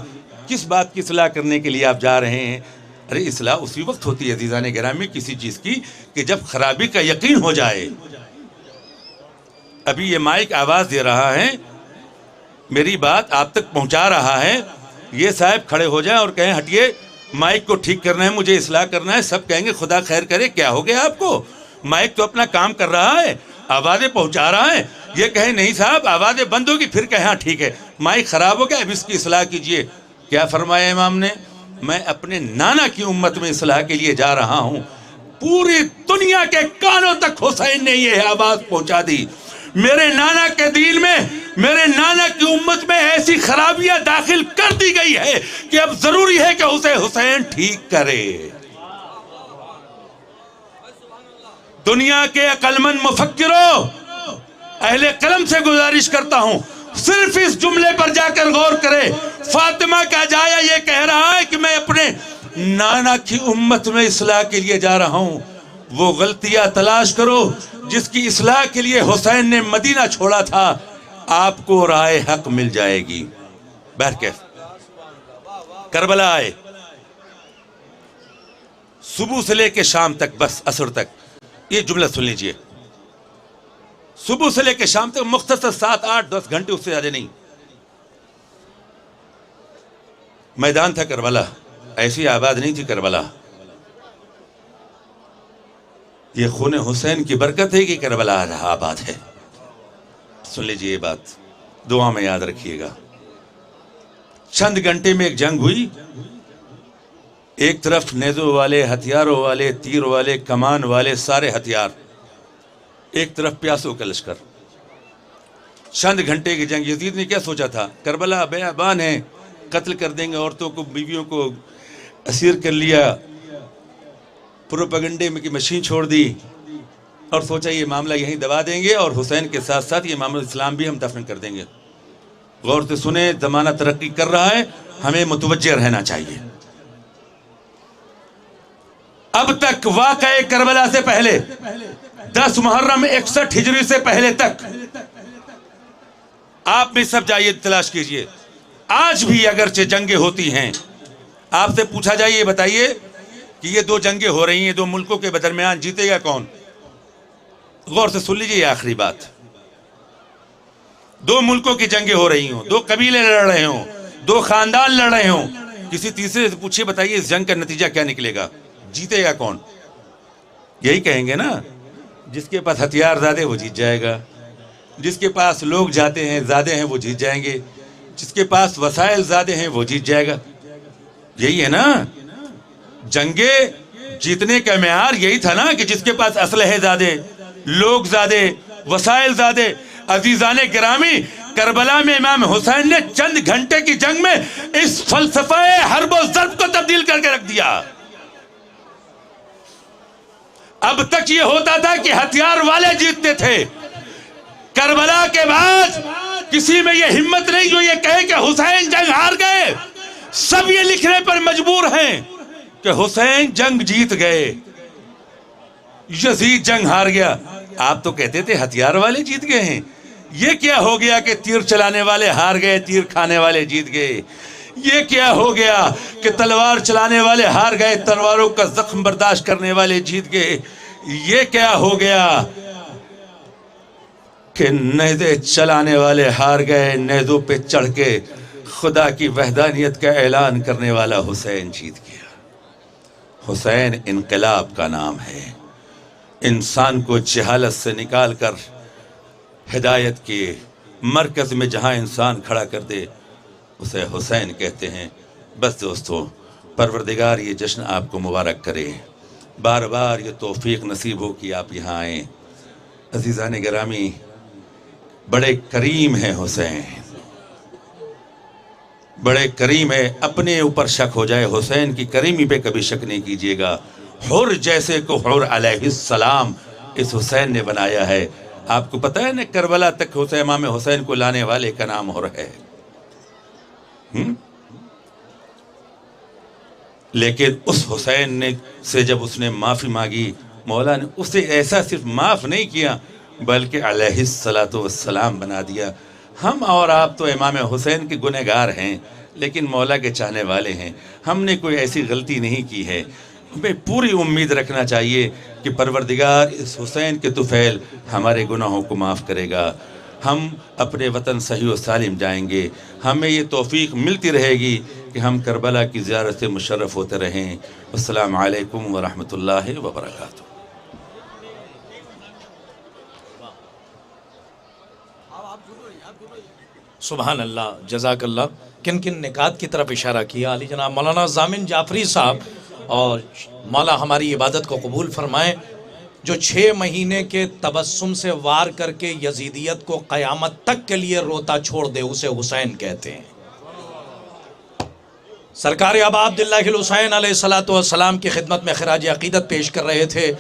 किस बात की इस्लाह करने के लिए आप जा रहे हैं। अरे इस्लाह उसी वक्त होती है अज़ीज़ान गिरामी किसी चीज़ की कि जब खराबी का यकीन हो जाए। अभी ये माइक आवाज़ दे रहा है, मेरी बात आप तक पहुँचा रहा है, ये साहब खड़े हो जाए और कहें हटिए, माइक को ठीक करना है, मुझे इस्लाह करना है, सब कहेंगे खुदा खैर करे, क्या हो गया आपको? माइक तो अपना काम कर रहा है, आवाज़ें पहुँचा रहा है। ये कहे नहीं साहब आवाज़ें बंद होगी, फिर कहें हाँ ठीक है माइक ख़राब हो गया, अब इसकी इस्लाह कीजिए। क्या फरमाया इमाम ने? मैं अपने नाना की उम्मत में इस्लाह के लिए जा रहा हूँ। पूरी दुनिया के कानों तक हुसैन ने ये आवाज़ पहुँचा दी, मेरे नाना के दीन में, मेरे नाना की उम्मत में ऐसी खराबियां दाखिल कर दी गई है कि अब जरूरी है कि उसे हुसैन ठीक करे। दुनिया के अक्लमंद मुफक्किरों, अहले कलम से गुजारिश करता हूं, सिर्फ इस जुमले पर जाकर गौर करें। फातिमा का जाया ये कह रहा है कि मैं अपने नाना की उम्मत में इस्लाह के लिए जा रहा हूं। वो गलतियां तलाश करो जिसकी इस्लाह के लिए हुसैन ने मदीना छोड़ा था, आपको राय हक मिल जाएगी। बहरकैफ करबला आए, सुबह से लेके शाम तक, बस असर तक, ये जुमला सुन लीजिए। सुबह से लेके शाम तक मुख्तसर 7, 8, 10 घंटे, उससे ज्यादा नहीं। मैदान था करबला, ऐसी आबाद नहीं थी करबला। ये खून हुसैन की बरकत है कि करबला आबाद है। सुन लीजिए ये बात, दुआ में याद रखिएगा। चंद घंटे में एक जंग हुई। एक तरफ नेज़ों वाले, हथियारों वाले, तीर वाले, कमान वाले, सारे हथियार, एक तरफ प्यासों का लश्कर। चंद घंटे की जंग। यजीद ने क्या सोचा था? करबला बेअबान है, कत्ल कर देंगे, औरतों को, बीवियों को असीर कर लिया, प्रोपेगेंडे में की मशीन छोड़ दी और सोचा ये मामला यहीं दबा देंगे और हुसैन के साथ साथ ये मामला इस्लाम भी हम दफन कर देंगे। गौर से सुने, ज़माना तरक्की कर रहा है, हमें मुतवज्जे रहना चाहिए। अब तक वाक़ए करबला से पहले 10 मुहर्रम 61 हिजरी से पहले तक आप भी सब जाइए, तलाश कीजिए। आज भी अगरचे जंगें होती हैं, आपसे पूछा जाए ये बताइए कि ये 2 जंगें हो रही हैं, 2 मुल्कों के दरमियान, जीतेगा कौन? गौर से सुन लीजिए आखिरी बात। 2 मुल्कों की जंगें हो रही हों, 2 कबीले लड़ रहे हों, 2 खानदान लड़ रहे हों, किसी तीसरे से पूछिए बताइए इस जंग का नतीजा क्या निकलेगा, जीतेगा कौन? यही कहेंगे ना, जिसके पास हथियार ज्यादा वो जीत जाएगा, जिसके पास लोग जाते हैं ज्यादा हैं वो जीत जाएंगे, जिसके पास वसाइल ज्यादा हैं वो जीत जाएगा। यही है ना, जंगे जीतने का मेयार यही था ना कि जिसके पास असलहे ज्यादा, लोग ज्यादा, वसाइल ज्यादा। अजीजाने गिरामी, करबला में इमाम हुसैन ने चंद घंटे की जंग में इस फलसफे हर्ब और ज़र्ब को तब्दील करके रख दिया। अब तक ये होता था कि हथियार वाले जीतते थे, करबला के बाद किसी में ये हिम्मत नहीं जो ये कहे कि हुसैन जंग हार गए। सब ये लिखने पर मजबूर हैं कि हुसैन जंग जीत गए, यजीद जंग हार गया। आप तो कहते थे हथियार वाले जीत गए हैं, ये क्या हो गया कि तीर चलाने वाले हार गए, तीर खाने वाले जीत गए? ये क्या हो गया कि तलवार चलाने वाले हार गए, तलवारों का जख्म बर्दाश्त करने वाले जीत गए? ये क्या हो गया कि नेज़े चलाने वाले हार गए, नेज़ों पे चढ़ के खुदा की वहदानियत का ऐलान करने वाला हुसैन जीत गया। हुसैन इनकलाब का नाम है। इंसान को जहालत से निकाल कर हिदायत के मरकज़ में जहाँ इंसान खड़ा कर दे उसे हुसैन कहते हैं। बस दोस्तों, परवरदिगार ये जश्न आपको मुबारक करे, बार बार ये तौफीक नसीब हो कि आप यहाँ आएँ। अज़ीज़ान गिरामी, बड़े करीम हैं हुसैन, बड़े करीम है। अपने ऊपर शक हो जाए, हुसैन की करीमी पे कभी शक नहीं कीजिएगा। हुर जैसे को हुर अलैहिस्सलाम इस हुसैन ने बनाया है। आपको पता है ना, करबला तक हुसैन, इमाम हुसैन को लाने वाले का नाम हुर है। लेकिन उस हुसैन ने से जब उसने माफ़ी मांगी, मौला ने उसे ऐसा सिर्फ माफ़ नहीं किया बल्कि अलैहिस्सलातु वस्सलाम बना दिया। हम और आप तो इमाम हुसैन के गुनहगार हैं, लेकिन मौला के चाहने वाले हैं। हमने कोई ऐसी गलती नहीं की है। हमें पूरी उम्मीद रखना चाहिए कि परवरदिगार इस हुसैन के तुफ़ैल हमारे गुनाहों को माफ़ करेगा। हम अपने वतन सही व सालिम जाएंगे। हमें ये तौफीक मिलती रहेगी कि हम करबला की ज़ियारत से मुशर्रफ होते रहें। अस्सलामु अलैकुम व रहमतुल्लाहि व बरकातुहू।
सुभान अल्लाह, जज़ाकल्लाह। किन किन निकात की तरफ इशारा किया अली जनाब मौलाना ज़ामिन जाफरी साहब, और मौला हमारी इबादत को कबूल फरमाएं। जो 6 महीने के तबस्सुम से वार करके यजीदियत को क़यामत तक के लिए रोता छोड़ दे, उसे हुसैन कहते हैं। सरकार अबा अब्दुल्लाह हुसैन अलैहिस्सलातु वस्सलाम की खिदमत में खिराज अक़ीदत पेश कर रहे थे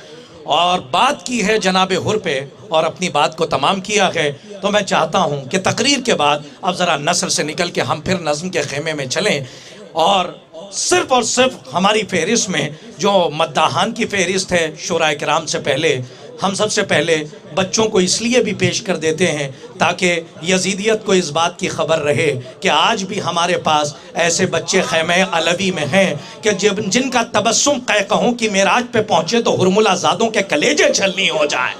और बात की है जनाब हुर पे और अपनी बात को तमाम किया है। तो मैं चाहता हूँ कि तकरीर के बाद अब ज़रा नस्र से निकल के हम फिर नज़्म के खेमे में चलें और सिर्फ हमारी फहरिस्त में जो मद्दाहान की फहरिस्त है शुरा किराम से पहले, हम सबसे पहले बच्चों को इसलिए भी पेश कर देते हैं ताकि यजीदियत को इस बात की खबर रहे कि आज भी हमारे पास ऐसे बच्चे खैमे अलवी में हैं कि जिनका तबस्सुम कहूँ कि मेराज पे पहुँचे तो हुरमुलाज़ादों के कलेजे छलनी हो जाए।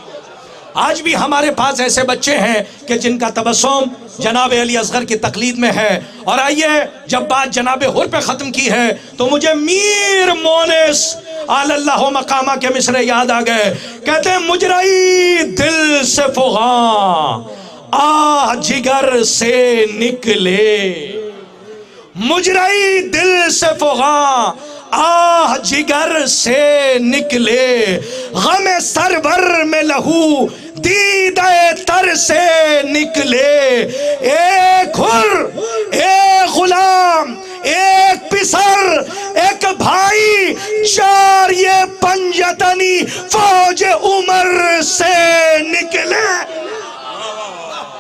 आज भी हमारे पास ऐसे बच्चे हैं कि जिनका तबस्सुम जनाब अली असगर की तकलीद में है। और आइए, जब बात जनाब हुर पे ख़त्म की है तो मुझे मीर मोनिस अल्लाह मकामा के मिसरे याद आ गए। कहते हैं, मुजराई दिल से फुगा आ जिगर से निकले, मुजराई दिल से फुगा आह जिगर से निकले, गमे सरवर में लहू दीदे तर से निकले। एक हुर, एक गुलाम, एक पिसर, एक भाई, 4 ये पंजतनी फौज उमर से निकले।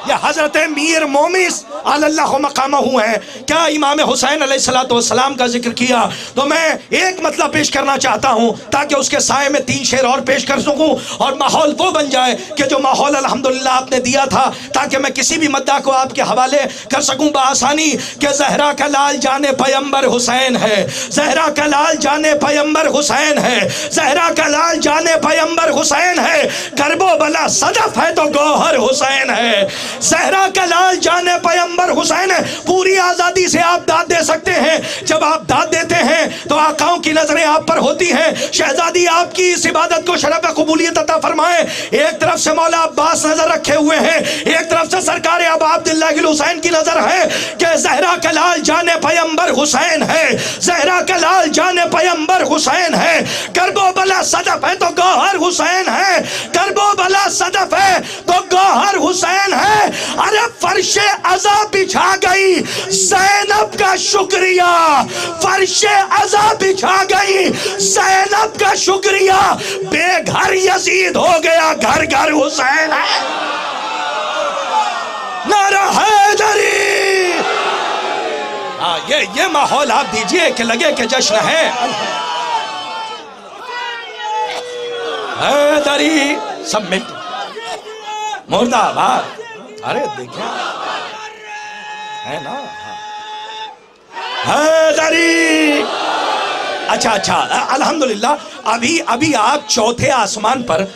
ये हजरत मीर मोमिस अल्लाह मकामहू है। क्या इमाम हुसैन अलैहिस्सलातु वस्सलाम का जिक्र किया तो मैं एक मतलब पेश करना चाहता हूँ ताकि उसके साए में 3 शेर और पेश कर सकूँ और माहौल वो बन जाए कि जो माहौल अल्हम्दुलिल्लाह आपने दिया था ताकि मैं किसी भी मद्दा को आपके हवाले कर सकूँ बआसानी कि ज़हरा का लाल जाने पैगंबर हुसैन है, ज़हरा का लाल जाने पैगंबर हुसैन है, ज़हरा का लाल जाने पैगंबर हुसैन है। करबो बला सदफ है तो गौहर हुसैन है, ज़हरा का लाल जाने पैगंबर हुसैन है। पूरी आज़ादी से आप दाद दे सकते हैं। जब आप दाद देते हैं तो आकाओं की नजरें आप पर होती हैं। शहजादी आपकी इस इबादत को शरफ कबूलियत अता फरमाए। एक तरफ से मौला अब्बास नजर रखे हुए हैं, एक तरफ से सरकार अबा अब्दुल्लाह हुसैन की नजर है कि ज़हरा का लाल जाने पैगंबर हुसैन है, ज़हरा का लाल जाने पैगंबर हुसैन है। करबो बला सदफ है तो गौहर हुसैन है, करबो बला सदफ है तो गौहर हुसैन है। अरे फर्शे अज़ा बिछा गई ज़ैनब का शुक्रिया, फर्शे अज़ा बिछा गई ज़ैनब का शुक्रिया। बेघर यजीद हो गया, घर घर हुसैन है। नारा हैदरी। हाँ, ये माहौल आप दीजिए कि लगे कि जश्न है। हैदरी सब मिल मुर्दाबाद। अरे देखिए है ना, हैदरी। अच्छा अच्छा, अल्हम्दुलिल्लाह। अभी आप चौथे आसमान पर,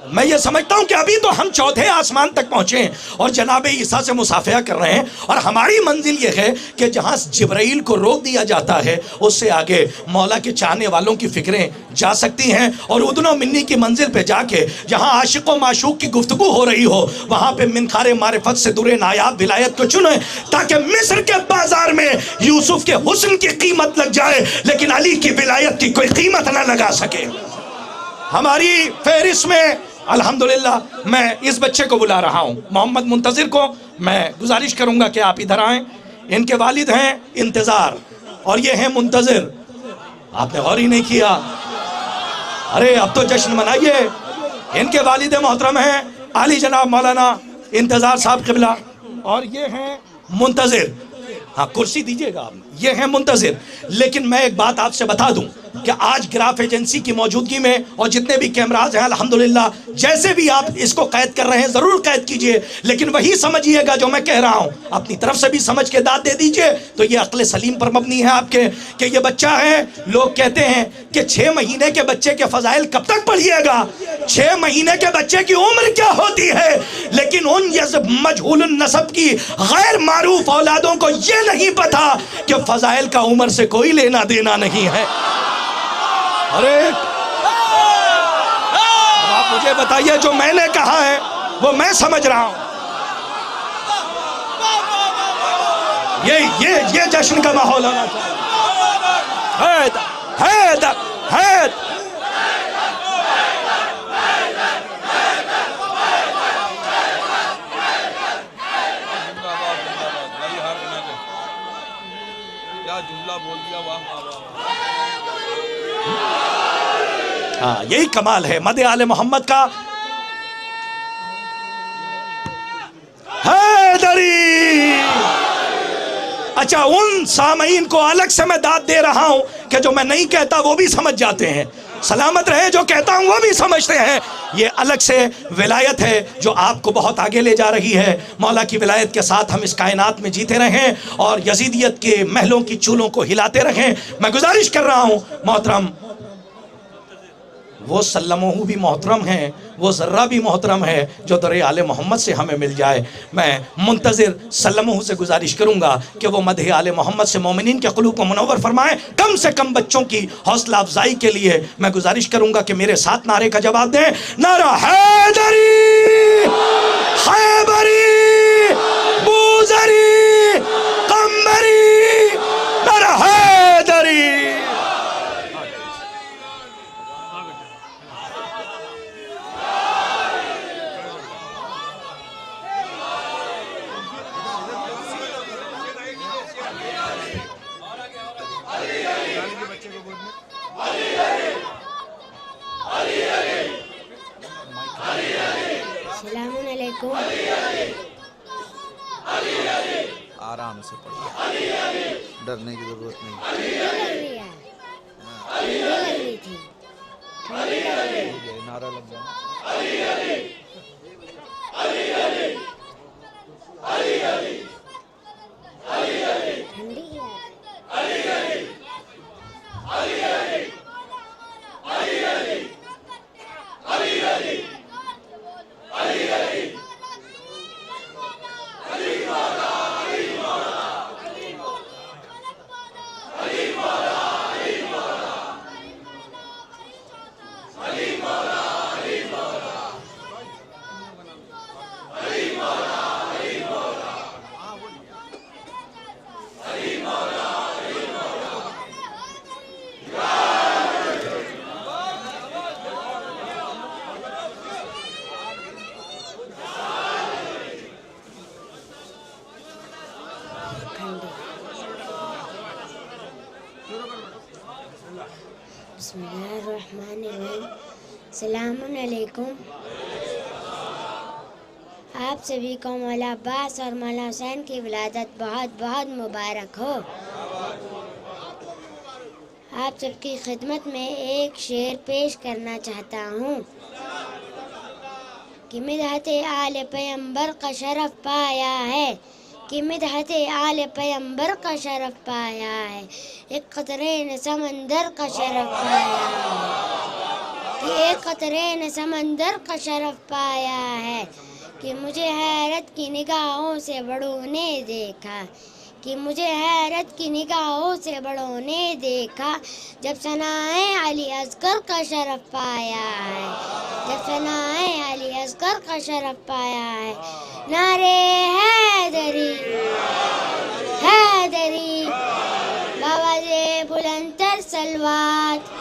मैं ये समझता हूं कि अभी तो हम चौथे आसमान तक पहुंचे हैं और जनाब ईसा से मुसाफिया कर रहे हैं, और हमारी मंजिल ये है कि जहां जिब्राइल को रोक दिया जाता है उससे आगे मौला के चाहने वालों की फिक्रें जा सकती हैं। और उदनो मिन्नी की मंजिल पे जाके जहां आशिक व माशूक की गुफ्तगू हो रही हो, वहां पे मिनखारे मारिफत से दुरे नायाब विलायत को चुने, ताकि मिस्र के बाजार में यूसुफ के हुस्न की कीमत लग जाए लेकिन अली की विलायत की कोई कीमत ना लगा सके। हमारी फहरिस्त में अल्हम्दुलिल्लाह मैं इस बच्चे को बुला रहा हूं, मोहम्मद मुंतजिर को। मैं गुजारिश करूंगा कि आप इधर आएं। इनके वालिद हैं इंतजार और ये हैं मुंतजिर। आपने गौर ही नहीं किया, अरे अब तो जश्न मनाइए। इनके वालिद मोहतरम हैं आली जनाब मौलाना इंतजार साहब क़िबला, और ये हैं मुंतजिर। हाँ कुर्सी दीजिएगा आप। ये हैं मुंतजिर। लेकिन मैं एक बात आपसे बता दूं कि आज ग्राफ एजेंसी की मौजूदगी में और जितने भी कैमराज हैं अल्हम्दुलिल्लाह, जैसे भी आप इसको कैद कर रहे हैं ज़रूर कैद कीजिए, लेकिन वही समझिएगा जो मैं कह रहा हूं, अपनी तरफ से भी समझ के दाद दे दीजिए। तो ये अक्ल सलीम पर मबनी है आपके कि ये बच्चा है। लोग कहते हैं कि 6 महीने के बच्चे के फजाइल कब तक पढ़िएगा, 6 महीने के बच्चे की उम्र क्या होती है। लेकिन उन मजहूल नसब की गैर मारूफ औलादों को ये नहीं पता कि फजाइल का उम्र से कोई लेना देना नहीं है। अरे आप मुझे बताइए, जो मैंने कहा है वो मैं समझ रहा हूं। ये जश्न का माहौल होना चाहिए। हैदर हैदर
क्या जुमला बोल दिया, वाह।
हाँ यही कमाल है मदे आले मोहम्मद का। हैदरी। अच्छा, उन सामईन को अलग से मैं दाद दे रहा हूं कि जो मैं नहीं कहता वो भी समझ जाते हैं। सलामत रहे, जो कहता हूं वो भी समझते हैं। ये अलग से विलायत है जो आपको बहुत आगे ले जा रही है। मौला की विलायत के साथ हम इस कायनात में जीते रहें और यजीदियत के महलों की चूलों को हिलाते रहें। मैं गुजारिश कर रहा हूं मोहतरम, वो सल्लमहू भी मोहतरम है, वो ज़र्रा भी मोहतरम है जो दरे आले मोहम्मद से हमें मिल जाए। मैं मुंतज़िर सल्लमहू से गुजारिश करूँगा कि वो मदहे आले मोहम्मद से मोमिनीन के क़ुलूब को मुनव्वर फरमाएं। कम से कम बच्चों की हौसला अफजाई के लिए मैं गुजारिश करूँगा कि मेरे साथ नारे का जवाब दें। नारा हैदरी, खैबरी, बूज़री, कम्बरी, नारा हैदरी।
आराम से पढ़िए, डरने की जरूरत नहीं। नारा लग जाए।
अस्सलामुन अलैकुम। आप सभी को मौला अब्बास और मौला हुसैन की विलादत बहुत बहुत मुबारक हो। आप सबकी खिदमत में एक शेर पेश करना चाहता हूँ। कि मिदहत आले पैगंबर का शरफ पाया है, कि मिदहत आले पैगंबर का शरफ पाया है, एक कतरे ने समंदर का शरफ पाया है, कि एक कतरे ने समंदर का शरफ पाया है, कि मुझे हैरत की निगाहों से बड़ों ने देखा, कि मुझे हैरत की निगाहों से बड़ों ने देखा, जब सनाए अली असगर का शरफ पाया है, जब सनाए अली असगर का शरफ पाया है। नारे हैदरी हैदरी बावाज़े बुलंदतर सलवात।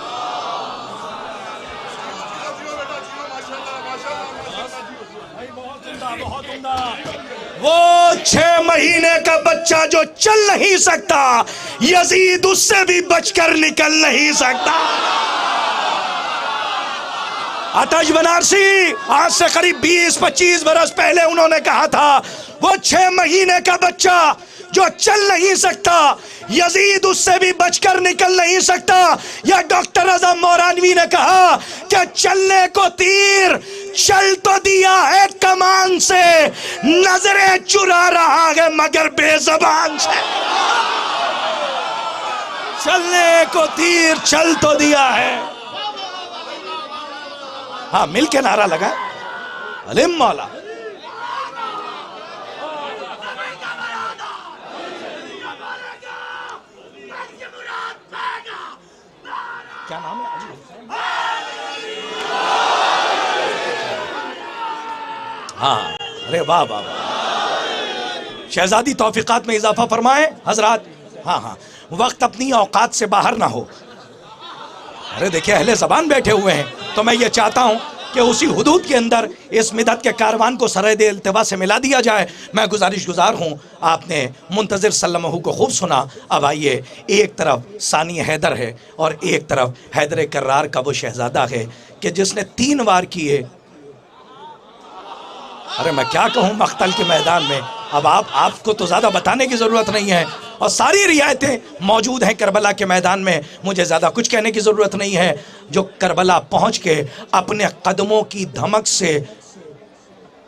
वो 6 महीने का बच्चा जो चल नहीं सकता, यजीद उससे भी बचकर निकल नहीं सकता। आतिश बनारसी आज से करीब 20-25 बरस पहले उन्होंने कहा था, वो 6 महीने का बच्चा जो चल नहीं सकता, यजीद उससे भी बचकर निकल नहीं सकता। या डॉक्टर अज़म मोरानवी ने कहा कि चलने को तीर चल तो दिया है कमान से, नजरें चुरा रहा है मगर बेज़बान से। चलने को तीर चल तो दिया है। हाँ, मिल के नारा लगा, अलिम मौला। क्या नाम है? हाँ, अरे वाह वाह, शहजादी तौफीकात में इजाफा फरमाए हजरात। हाँ हाँ, वक्त अपनी औकात से बाहर ना हो। अरे देखिए, अहले ज़बान बैठे हुए हैं, तो मैं ये चाहता हूँ कि उसी हुदूद के अंदर इस मिदत के कारवान को सरहद इल्तिवा से मिला दिया जाए। मैं गुजारिश गुजार हूँ, आपने मुंतज़िर सल्लमहू को खूब सुना। अब आइए, एक तरफ सानी हैदर है और एक तरफ हैदर कर्रार का वो शहज़ादा है कि जिसने 3 वार किए। अरे मैं क्या कहूँ मख्तल के मैदान में। अब आपको तो ज़्यादा बताने की ज़रूरत नहीं है, और सारी रियायतें मौजूद हैं करबला के मैदान में। मुझे ज़्यादा कुछ कहने की ज़रूरत नहीं है। जो करबला पहुँच के अपने कदमों की धमक से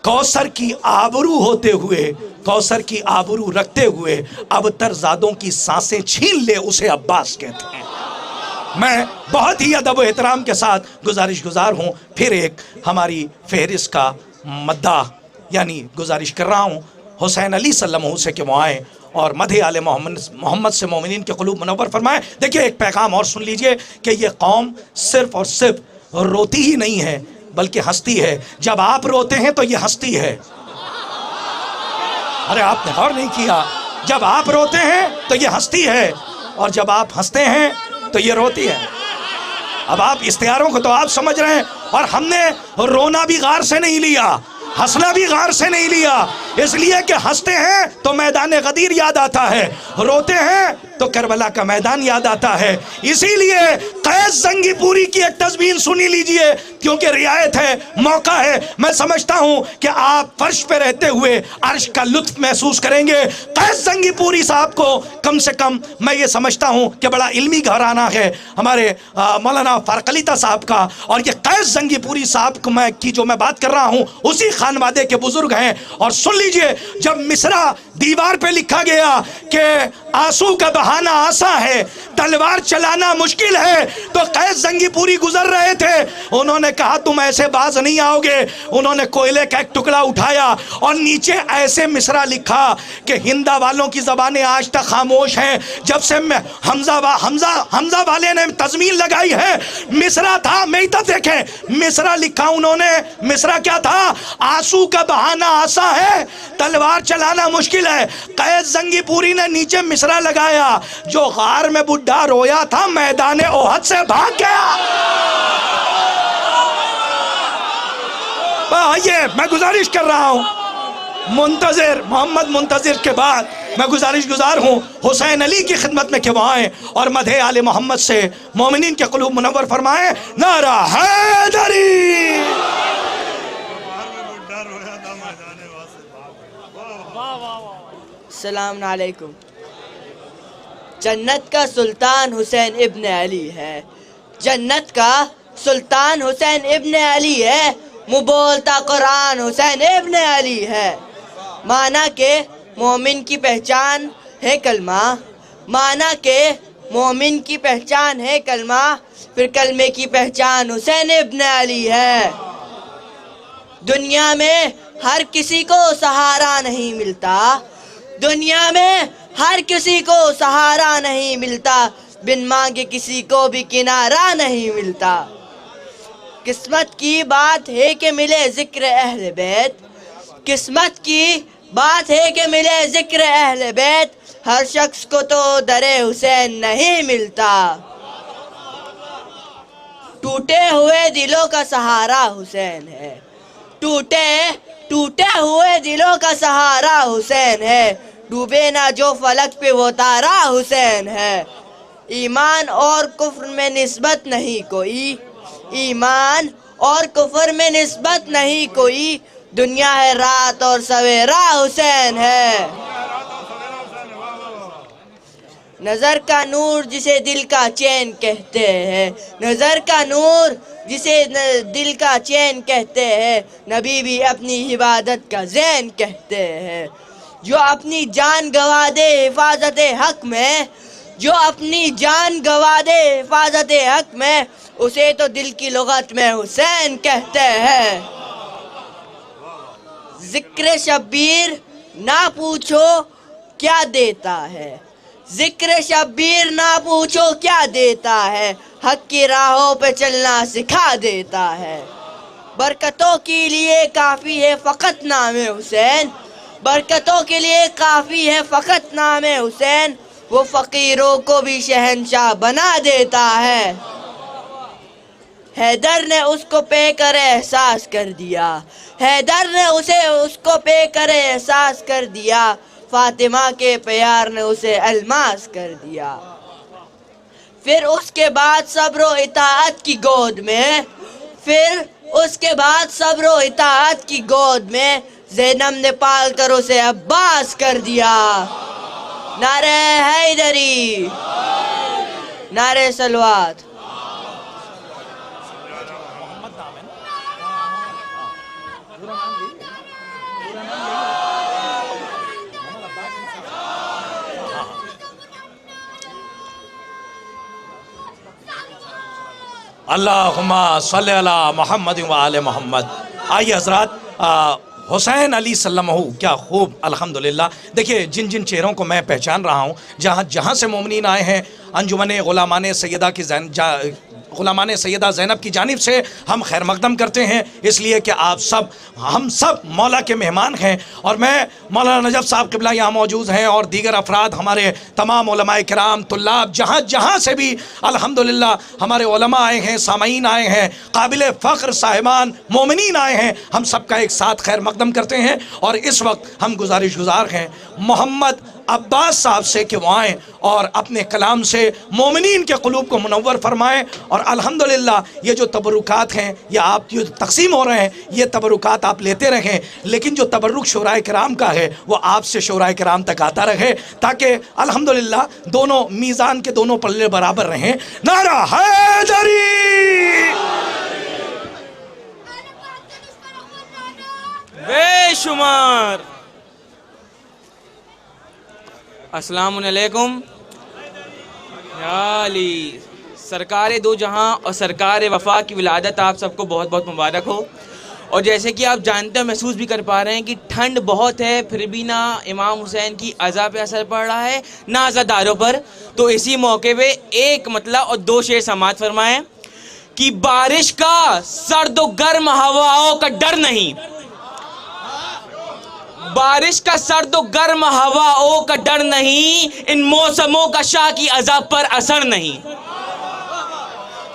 कौसर की आबरू होते हुए, कौसर की आबरू रखते हुए अबतरज़ादों की सांसें छीन ले, उसे अब्बास कहते हैं। मैं बहुत ही अदब व एहतराम के साथ गुजारिश गुजार हूँ, फिर एक हमारी फहरिस्त का मद्दा यानी गुजारिश कर रहा हूँ हुसैन अली सल्लल्लाहु से कि वो आएँ और मदह आले मोहम्मद से मोमिनीन के क़ुलूब मुनव्वर फरमाएं। देखिए, एक पैगाम और सुन लीजिए कि ये कौम सिर्फ़ और सिर्फ रोती ही नहीं है बल्कि हंसती है। जब आप रोते हैं तो ये हंसती है। अरे आपने गौर नहीं किया, जब आप रोते हैं तो ये हंसती है, और जब आप हंसते हैं तो ये रोती है। अब आप इश्तिहारों को तो आप समझ रहे हैं, और हमने रोना भी गार से नहीं लिया, हंसना भी गार से नहीं लिया, इसलिए कि हंसते हैं तो मैदान गदीर याद आता है, रोते हैं तो करबला का मैदान याद आता है। इसीलिए कैस जंगीपुरी की एक तस्वीर सुनी लीजिए, क्योंकि रियायत है, मौका है। मैं समझता हूं कि आप फर्श पे रहते हुए अर्श का लुत्फ महसूस करेंगे। कैस जंगीपुरी साहब को कम से कम मैं ये समझता हूं कि बड़ा इल्मी घराना है हमारे मौलाना फारूक अली साहब का, और ये कैस जंगीपुरी साहब की जो मैं बात कर रहा हूं उसी खानवादे के बुजुर्ग हैं। और सुन लीजिए, जब मिसरा दीवार पे लिखा गया कि आंसू का बहाना आसा है, तलवार चलाना मुश्किल है, तो कैस जंगीपुरी गुजर रहे थे। उन्होंने कहा तुम ऐसे बाज नहीं आओगे। उन्होंने कोयले का एक टुकड़ा उठाया और नीचे ऐसे मिसरा लिखा कि हिंदा वालों की ज़बानें आज तक खामोश हैं, जब से हमजा वाले ने तज़मीन लगाई है। मिसरा था, मैं तब देखें मिसरा लिखा उन्होंने। मिसरा क्या था? आंसू का बहाना आसा है, तलवार चलाना मुश्किल है। कैस जंगीपुरी ने नीचे मिसरा लगाया, जो गार में बुढ़ा रोया था मैदान ओहद से भाग गया। आइए, मैं गुजारिश कर रहा हूं मुंतजिर मोहम्मद मुंतजिर के बाद मैं गुजारिश गुजार हूं हुसैन अली की खिदमत में कि वो आए और मदह आले मोहम्मद से मोमिनीन के क़ुलूब मुनव्वर फरमाएं। नारा हैदरी।
अस्सलाम वालेकुम। जन्नत का सुल्तान हुसैन इब्न अली है, जन्नत का सुल्तान हुसैन इब्न अली है। मुँह बोलता कुरान हुसैन इब्न अली है। माना के मोमिन की पहचान है कलमा, माना के मोमिन की पहचान है कलमा, फिर कलमे की पहचान हुसैन इब्न अली है। दुनिया में हर किसी को सहारा नहीं मिलता, दुनिया में हर किसी को सहारा नहीं मिलता, बिन मांगे किसी को भी किनारा नहीं मिलता। किस्मत की बात है कि मिले जिक्र अहले बैत, किस्मत की बात है कि मिले जिक्र अहले बैत, हर शख्स को तो दरे हुसैन नहीं मिलता। टूटे हुए दिलों का सहारा हुसैन है, टूटे हुए दिलों का सहारा हुसैन है, डूबे ना जो फलक पे वो तारा हुसैन है। ईमान और कुफ्र में निस्बत नहीं कोई, ईमान और कुफ्र में निस्बत नहीं कोई, दुनिया है रात और सवेरा हुसैन है। नजर का नूर जिसे दिल का चैन कहते हैं, नजर का नूर जिसे दिल का चैन कहते हैं, नबी भी अपनी इबादत का ज़ैन कहते हैं। जो अपनी जान गवा दे हिफाजत हक में, जो अपनी जान गवा दे हिफाजत हक में, उसे तो दिल की लुगत में हुसैन कहते हैं। जिक्र शब्बीर ना पूछो क्या देता है, जिक्र शब्बीर ना पूछो क्या देता है, हक की राहों पे चलना सिखा देता है। बरकतों के लिए काफ़ी है फ़कत नाम हुसैन, बरकतों के लिए काफ़ी है फ़कत नाम हुसैन, वो फ़कीरों को भी शहंशाह बना देता है। हैदर ने उसको पे कर एहसास कर दिया, हैदर ने उसको पे कर एहसास कर दिया, फातिमा के प्यार ने उसे अलमास कर दिया। फिर उसके बाद सब्र व इताअत की गोद में, फिर उसके बाद सब्र व इताअत की गोद में, ज़ैनब ने पाल कर उसे अब्बास कर दिया। नारे हैदरी, नारे सलवात।
अल्लाहुम्मा सल्ली अला मुहम्मद व आले मोहम्मद। आइए हज़रात, हुसैन अली सल्लमहु, क्या खूब अल्हम्दुलिल्लाह। देखिए जिन जिन चेहरों को मैं पहचान रहा हूँ, जहाँ जहाँ से मोमिनीन आए हैं, अंजुमन गुलामान सैयदा की गुलामान सैयदा ज़ैनब की जानिब से हम खैर मकदम करते हैं, इसलिए कि आप सब, हम सब मौला के मेहमान हैं। और मैं मौलाना नजफ़ साहब क़िबला यहाँ मौजूद हैं, और दीगर अफराद, हमारे तमाम उलमाए किराम, तुल्लाब, जहाँ जहाँ से भी अल्हम्दुलिल्लाह हमारे उलमा आए हैं, सामईन आए हैं, काबिल फ़ख्र साहिबान मोमिनीन आए हैं, हम सब का एक साथ खैर मकदम करते हैं। और इस वक्त हम गुजारिश हैं मोहम्मद अब्बास साहब से कि वो आएँ और अपने कलाम से मोमिनीन के क़ुलूब को मुनव्वर फरमाएँ। और अल्हम्दुलिल्लाह ये जो तबरुकात हैं, ये आप जो तकसीम हो रहे हैं, ये तबरुकात आप लेते रहें, लेकिन जो तबरुक शोराए किराम का है वो आपसे शोराए किराम तक आता रहे, ताकि अल्हम्दुलिल्लाह दोनों मीज़ान के दोनों पल्ले बराबर रहें। नारा हैदरी,
बेशुमार अस्सलामु अलैकुम। या अली, सरकार दो जहां और सरकार वफा की विलादत आप सबको बहुत बहुत मुबारक हो। और जैसे कि आप जानते हो, महसूस भी कर पा रहे हैं कि ठंड बहुत है, फिर भी ना इमाम हुसैन की अज़ा पे असर पड़ रहा है ना अज़ादारों पर। तो इसी मौके पे एक मतलब और दो शेर समाअत फरमाएं कि बारिश का सर्द व गर्म हवाओं का डर नहीं, बारिश का सर्द व गर्म हवाओं का डर नहीं, इन मौसमों का शाह की अज़ाब पर असर नहीं।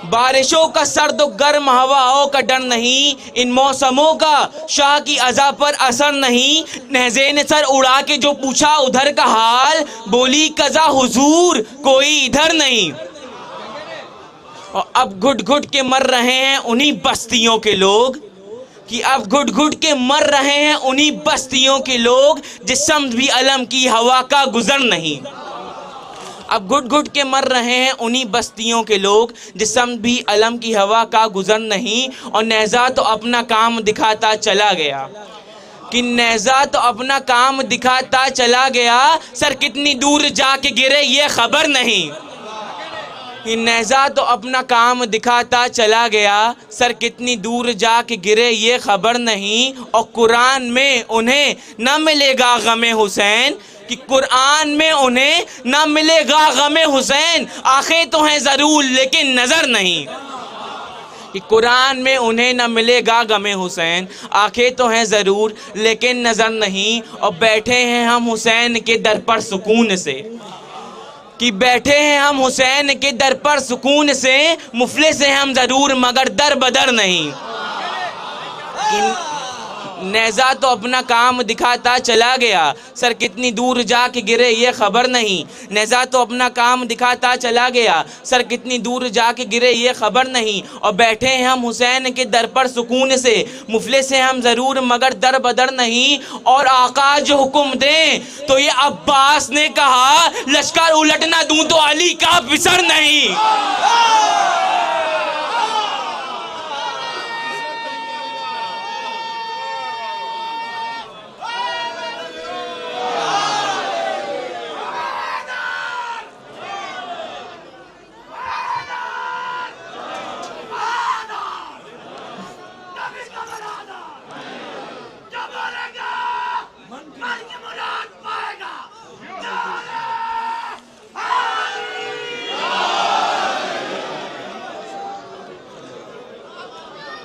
बारिशों का सर्द व गर्म हवाओं का डर नहीं, इन मौसमों का शाह की अज़ाब पर असर नहीं। नहज़े ने सर उड़ा के जो पूछा उधर का हाल, बोली कज़ा हुजूर कोई इधर नहीं। और अब घुट घुट के मर रहे हैं उन्हीं बस्तियों के लोग, कि अब घुट घुट के मर रहे हैं उन्हीं बस्तियों के लोग, जिस्म भी अलम की हवा का गुजर नहीं। अब घुट घुट के मर रहे हैं उन्हीं बस्तियों के लोग जिस्म भी अलम की हवा का गुजर नहीं, और नेज़ा तो अपना काम दिखाता चला गया, कि नेज़ा तो अपना काम दिखाता चला गया, सर कितनी दूर जाके गिरे ये खबर नहीं। कि नेज़ा तो अपना काम दिखाता चला गया, सर कितनी दूर जाके गिरे ये खबर नहीं। और कुरान में उन्हें न मिलेगा गमे हुसैन, कि कुरान में उन्हें न मिलेगा गमे हुसैन, आंखें तो हैं ज़रूर लेकिन नज़र नहीं। कि कुरान में उन्हें न मिलेगा गमे हुसैन, आंखें तो हैं ज़रूर लेकिन नज़र नहीं। और बैठे हैं हम हुसैन के दर पर सुकून से, कि बैठे हैं हम हुसैन के दर पर सुकून से, मुफलिस हैं हम ज़रूर मगर दर बदर नहीं। नेज़ा तो अपना काम दिखाता चला गया, सर कितनी दूर जाके गिरे ये खबर नहीं। नेज़ा तो अपना काम दिखाता चला गया, सर कितनी दूर जाके गिरे ये खबर नहीं। और बैठे हैं हम हुसैन के दर पर सुकून से, मुफलिस हैं हम ज़रूर मगर दर बदर नहीं। और आका जो हुक्म दें तो ये अब्बास ने कहा, लश्कर उलटना दूं तो अली का बिसर नहीं।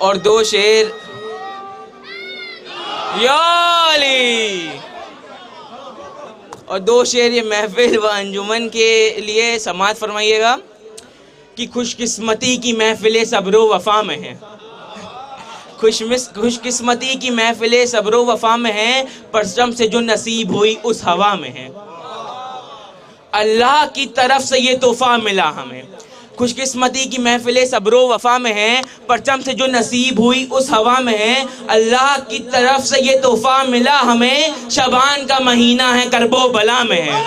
और दो शेर या अली, और दो शेर ये महफिल व अंजुमन के लिए समाअत फरमाइएगा। कि खुशकिस्मती की महफिल सब्रो वफ़ा में है, खुशकिस्मती की महफिल सब्रो वफ़ा में है, परचम से जो नसीब हुई उस हवा में है। अल्लाह की तरफ से ये तोहफा मिला हमें, खुशकिस्मती की महफिल सब्रो वफ़ा में है, परचम से जो नसीब हुई उस हवा में है। अल्लाह की तरफ से ये तोहफा मिला हमें, शबान का महीना है करबो बला में है।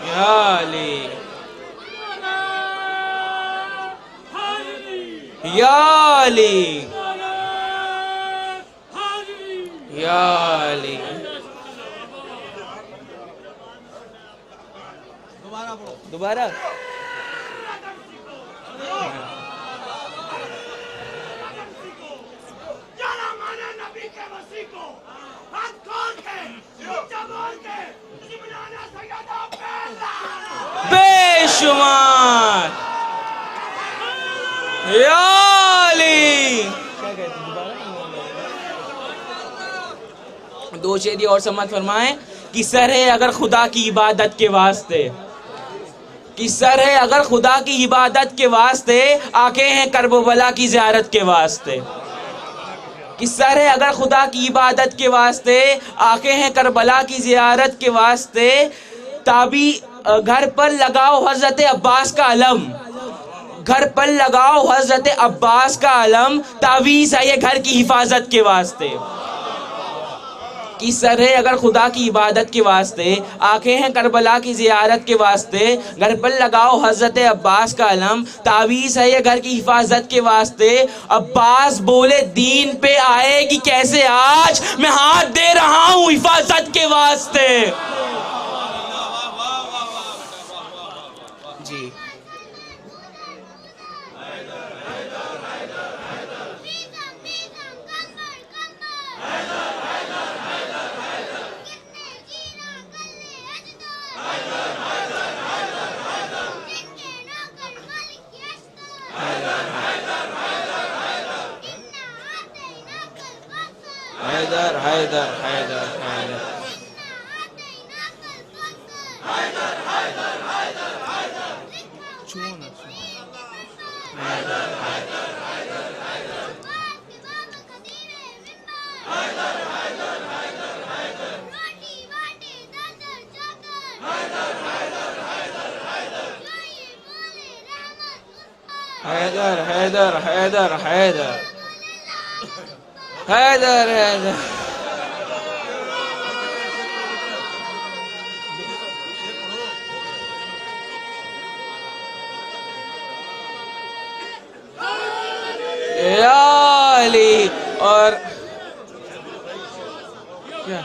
या अली या अली या अली। दोबारा बेशुमार या अली। दो शेर और समझ फरमाएं। कि सर है अगर खुदा की इबादत के वास्ते, कि सर है अगर खुदा की इबादत के वास्ते, आंखें हैं करबला की ज़ियारत के वास्ते। कि सर है अगर खुदा की इबादत के वास्ते, आंखें हैं करबला की ज़ियारत के वास्ते। ताबी घर पर लगाओ हज़रत अब्बास का अलम, घर पर लगाओ हज़रत अब्बास का अलम, तावीज़ है ये घर की हिफाजत के वास्ते। कि सर है अगर खुदा की इबादत के वास्ते, आंखें हैं करबला की ज़ियारत के वास्ते, घर पर लगाओ हज़रत अब्बास का अलम, तावीज़ है ये घर की हिफाजत के वास्ते। अब्बास बोले दीन पे आएगी कैसे आज, मैं हाथ दे रहा हूँ हिफाजत के वास्ते। जी हैदर हैदर हैदर हैदर हैदर हैदर हैदर हैदर। हैदर हैदर या अली। और क्या,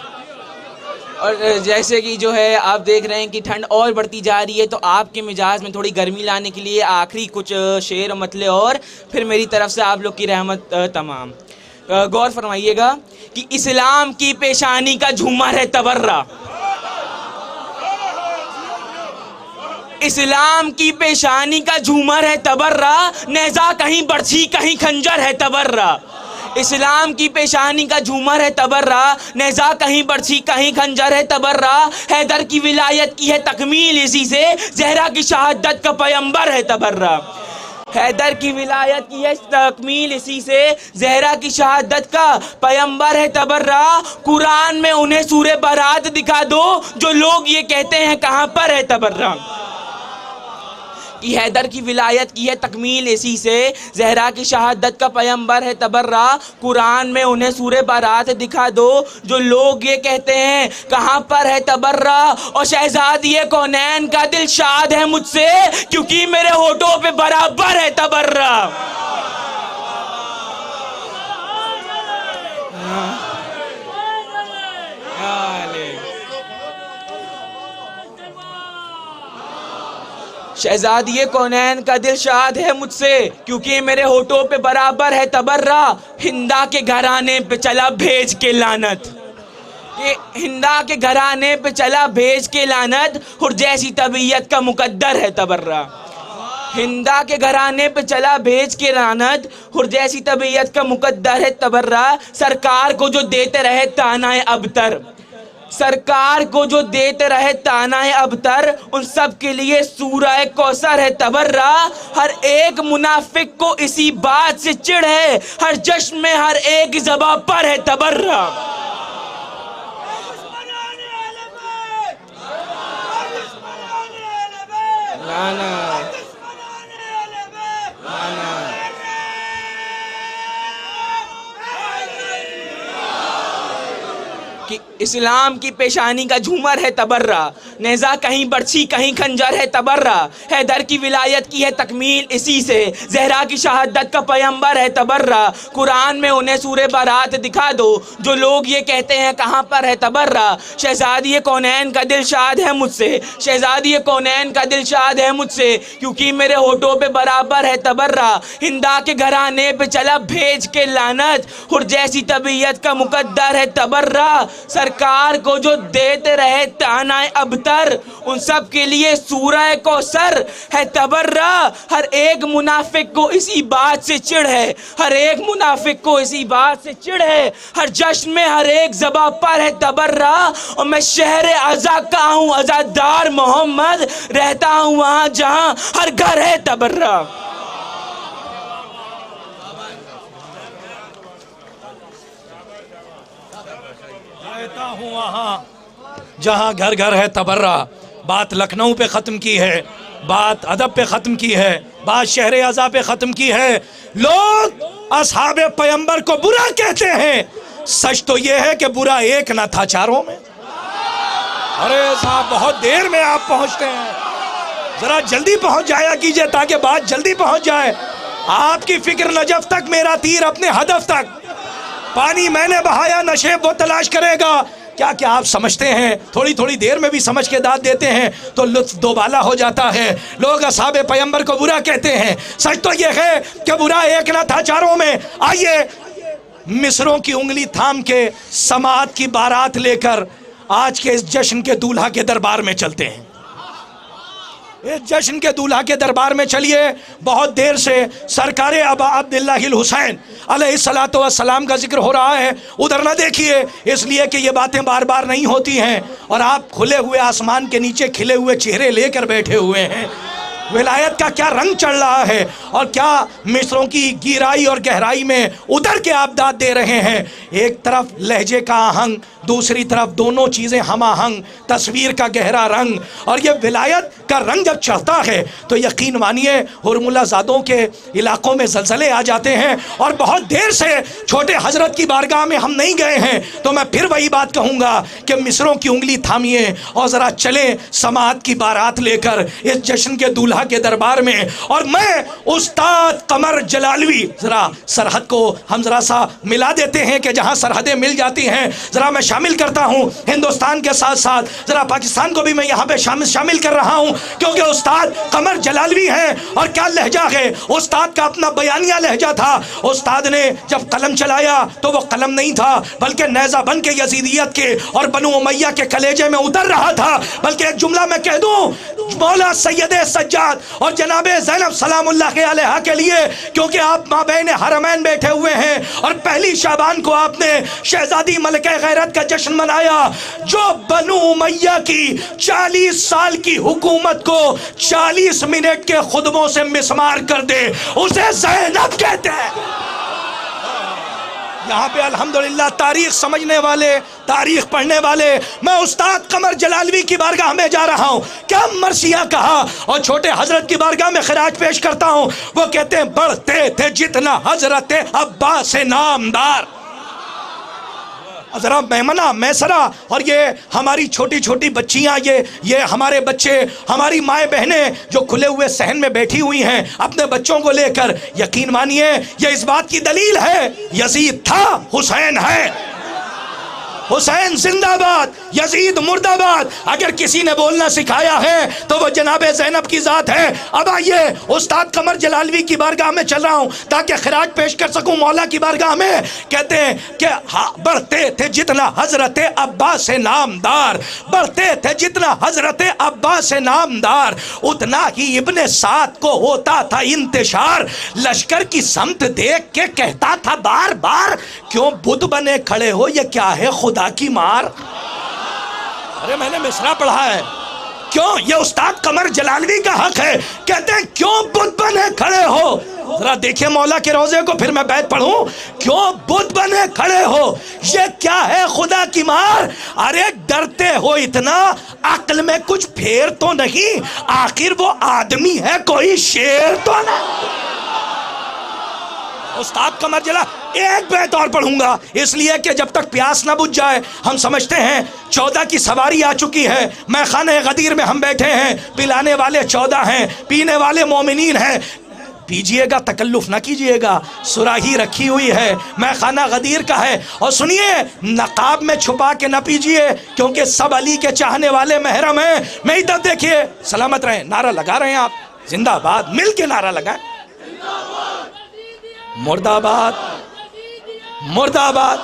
और जैसे कि जो है आप देख रहे हैं कि ठंड और बढ़ती जा रही है, तो आपके मिजाज में थोड़ी गर्मी लाने के लिए आखिरी कुछ शेर और मतले और फिर मेरी तरफ से आप लोग की रहमत तमाम। गौर फरमाइएगा कि इस्लाम की पेशानी का झूमर है तबर्रा, इस्लाम की पेशानी का झूमर है तबर्रा, नेज़ा कहीं बरछी कहीं खंजर है तबर्रा। इस्लाम की पेशानी का झूमर है तबर्रा, नेज़ा कहीं बरछी कहीं खंजर है तबर्रा। हैदर की विलायत की है तकमील इसी से, ज़हरा की शहादत का पैगंबर है तबर्रा। हैदर की विलायत की है तकमील इसी से, ज़हरा की शहादत का पैगंबर है तबर्रा। कुरान में उन्हें सूरे बारात दिखा दो, जो लोग ये कहते हैं कहाँ पर है तबर्रा। कि हैदर की विलायत की है तकमील इसी से, ज़हरा की शहादत का पैगंबर है तबर्रा। कुरान में उन्हें सूरे बारात दिखा दो, जो लोग ये कहते हैं कहाँ पर है तबर्रा। और शहजादी कौनैन का दिल शाद है मुझसे, क्योंकि मेरे होठों पे बराबर है तबर्रा। शहजादी कौनैन का दिल शाद है मुझसे, क्योंकि मेरे होठों पे बराबर है तबर्रा। हिंदा के घराने पे चला भेज के लानत, कि हिंदा के घराने पे चला भेज के लानत, हुर जैसी तबीयत का मुकद्दर है तबर्रा। हिंदा के घराने पे चला भेज के लानत, हुर जैसी तबीयत का मुकद्दर है तबर्रा। सरकार को जो देते रहे ताना अबतर, सरकार को जो देते रहे ताना अबतर, उन सब के लिए सूरह कौसर है तबर्रा। हर एक मुनाफिक को इसी बात से चिढ़ है, हर जश्न में हर एक ज़बां पर है तबर्रा। कि इस्लाम की पेशानी का झूमर है तबर्रा, नेज़ा कहीं बरछी कहीं खंजर है तबर्रा। हैदर की विलायत की है तकमील इसी से, ज़हरा की शहादत का पैगंबर है तबर्रा। कुरान में उन्हें सूरे बारात दिखा दो, जो लोग ये कहते हैं कहाँ पर है तबर्रा। शहजादी कौनैन का दिल शाद है मुझसे, शहजादी कौनैन का दिल शाद है मुझसे, क्योंकि मेरे होठों पे बराबर है तबर्रा। हिंदा के घराने पे चला भेज के लानत, हुर जैसी तबीयत का मुकद्दर है तबर्रा। सरकार को जो देते रहे ताना अबतर, उन सब के लिए सूरह कौसर है तबर्रा। हर एक मुनाफिक को इसी बात से चिढ़ है, हर एक मुनाफिक को इसी बात से चिढ़ है, हर जश्न में हर एक ज़बां पर है तबर्रा। और मैं शहर अज़ा का हूँ अज़ादार मोहम्मद, रहता हूँ वहाँ जहाँ हर घर है तबर्रा।
रहता हूँ वहाँ जहाँ घर घर है तबर्रा। बात लखनऊ पे ख़त्म की है, बात अदब पे ख़त्म की है, बात शहर अज़ा पे ख़त्म की है। लोग असहाबे पैगंबर को बुरा कहते हैं, सच तो ये है कि बुरा एक ना था चारों में। अरे साहब बहुत देर में आप पहुँचते हैं, ज़रा जल्दी पहुँच जाया कीजिए ताकि बात जल्दी पहुँच जाए। आपकी फिक्र नजफ तक, मेरा तीर अपने हदफ तक। पानी मैंने बहाया, नशे वो तलाश करेगा। क्या क्या आप समझते हैं थोड़ी थोड़ी देर में भी समझ के दाद देते हैं तो लुत्फ दोबाला हो जाता है। लोग असहाबे पैगंबर को बुरा कहते हैं, सच तो ये है कि बुरा एक ना था चारों में। आइए मिस्रों की उंगली थाम के समात की बारात लेकर आज के इस जश्न के दूल्हा के दरबार में चलते हैं। इस जश्न के दूल्हा के दरबार में चलिए। बहुत देर से सरकार अबा अब्दुल्लाहिल हुसैन अलैहिस्सलातु वस्सलाम का जिक्र हो रहा है, उधर ना देखिए, इसलिए कि ये बातें बार बार नहीं होती हैं और आप खुले हुए आसमान के नीचे खिले हुए चेहरे लेकर बैठे हुए हैं। विलायत का क्या रंग चढ़ रहा है और क्या मिस्रों की गहराई और गहराई में उधर के आप दाद दे रहे हैं। एक तरफ लहजे का आहंग, दूसरी तरफ दोनों चीज़ें हम आहंग, तस्वीर का गहरा रंग। और ये विलायत का रंग जब चढ़ता है तो यकीन मानिए हुरमुला ज़ादों के इलाकों में ज़लज़ले आ जाते हैं। और बहुत देर से छोटे हजरत की बारगाह में हम नहीं गए हैं, तो मैं फिर वही बात कहूँगा कि मिसरों की उंगली थामिए और ज़रा चलें समाअत की बारात लेकर इस जश्न के दूल्हा के दरबार में। और मैं उस्ताद कमर जलालवी, ज़रा सरहद को हम ज़रा सा मिला देते हैं कि जहाँ सरहदें मिल जाती हैं, ज़रा मैं शामिल करता हूँ हिंदुस्तान के साथ साथ ज़रा पाकिस्तान को भी मैं यहाँ पे शामिल कर रहा हूँ, क्योंकि उस्ताद कमर जलालवी हैं। और क्या लहजा है, उस्ताद का अपना बयानिया लहजा था। उस्ताद ने जब कलम चलाया तो वो कलम नहीं था, बल्कि नेज़ा बन के यजीदियत के और बनु उमैया के कलेजे में उतर रहा था। बल्कि एक जुमला मैं कह दूँ, मौला सैयद सज्जाद और जनाबे ज़ैनब सलामुल्लाह अलैहा के लिए, क्योंकि आप माबैन हरमैन बैठे हुए हैं और पहली शाबान को आपने शहजादी मलके गैरत का जश्न मनाया, जो बनु उमैया की 40 साल की हुकूमत को 40 मिनट के खुतबों से मिसमार कर दे, उसे ज़ैनब कहते हैं। यहाँ पे अल्हम्दुलिल्लाह तारीख समझने वाले, तारीख पढ़ने वाले, मैं उस्ताद कमर जलालवी की बारगाह में जा रहा हूँ, क्या मर्सिया कहा, और छोटे हजरत की बारगाह में खिराज पेश करता हूँ। वो कहते हैं बढ़ते थे जितना हजरत अब्बास नामदार। ज़रा मेमना मैसरा और ये हमारी छोटी छोटी बच्चियाँ, ये हमारे बच्चे, हमारी माएँ बहनें जो खुले हुए सहन में बैठी हुई हैं अपने बच्चों को लेकर, यकीन मानिए ये इस बात की दलील है, यजीद था हुसैन है, हुसैन जिंदाबाद, यजीद मुर्दाबाद। अगर किसी ने बोलना सिखाया है तो वो जनाबे ज़ैनब की ज़ात है। अब आइए उस्ताद कमर जलालवी की बारगाह में चल रहा हूँ ताकि खिराज पेश कर सकूँ मौला की बारगाह में। कहते हैं कि हाँ, बढ़ते थे जितना हजरत अब्बास नामदार, बढ़ते थे जितना हजरत अब्बास नामदार, उतना ही इब्ने साद को होता था इंतशार। लश्कर की समत देख के कहता था बार बार, क्यों बुत बने खड़े हो, ये क्या है खुदा की मार। अरे मैंने मिसरा पढ़ा है, क्यों, ये उस्ताद कमर जलालवी का हक है। कहते हैं क्यों बुत बने खड़े हो, जरा देखिए मौला के रोजे को, फिर मैं बैत पढ़ूं, क्यों बुत बने खड़े हो, ये क्या है खुदा की मार। अरे डरते हो इतना, अक्ल में कुछ फेर तो नहीं, आखिर वो आदमी है कोई शेर तो नहीं। उस्ताद कमर जला एक बैत और पढ़ूंगा, इसलिए कि जब तक प्यास ना बुझ जाए। हम समझते हैं 14 की सवारी आ चुकी है, मैं खाने गदीर में हम बैठे हैं, पिलाने वाले 14 हैं, पीने वाले मोमिनीन हैं। पीजिएगा, तकल्लुफ ना कीजिएगा, सुराही रखी हुई है, मैं खाना गदीर का है। और सुनिए, नकाब में छुपा के ना पीजिए, क्योंकि सब अली के चाहने वाले महरम हैं। मैं इधर देखिए, सलामत रहें, नारा लगा रहे हैं आप, जिंदाबाद, मिल के नारा लगाएं, मुर्दाबाद मुर्दाबाद।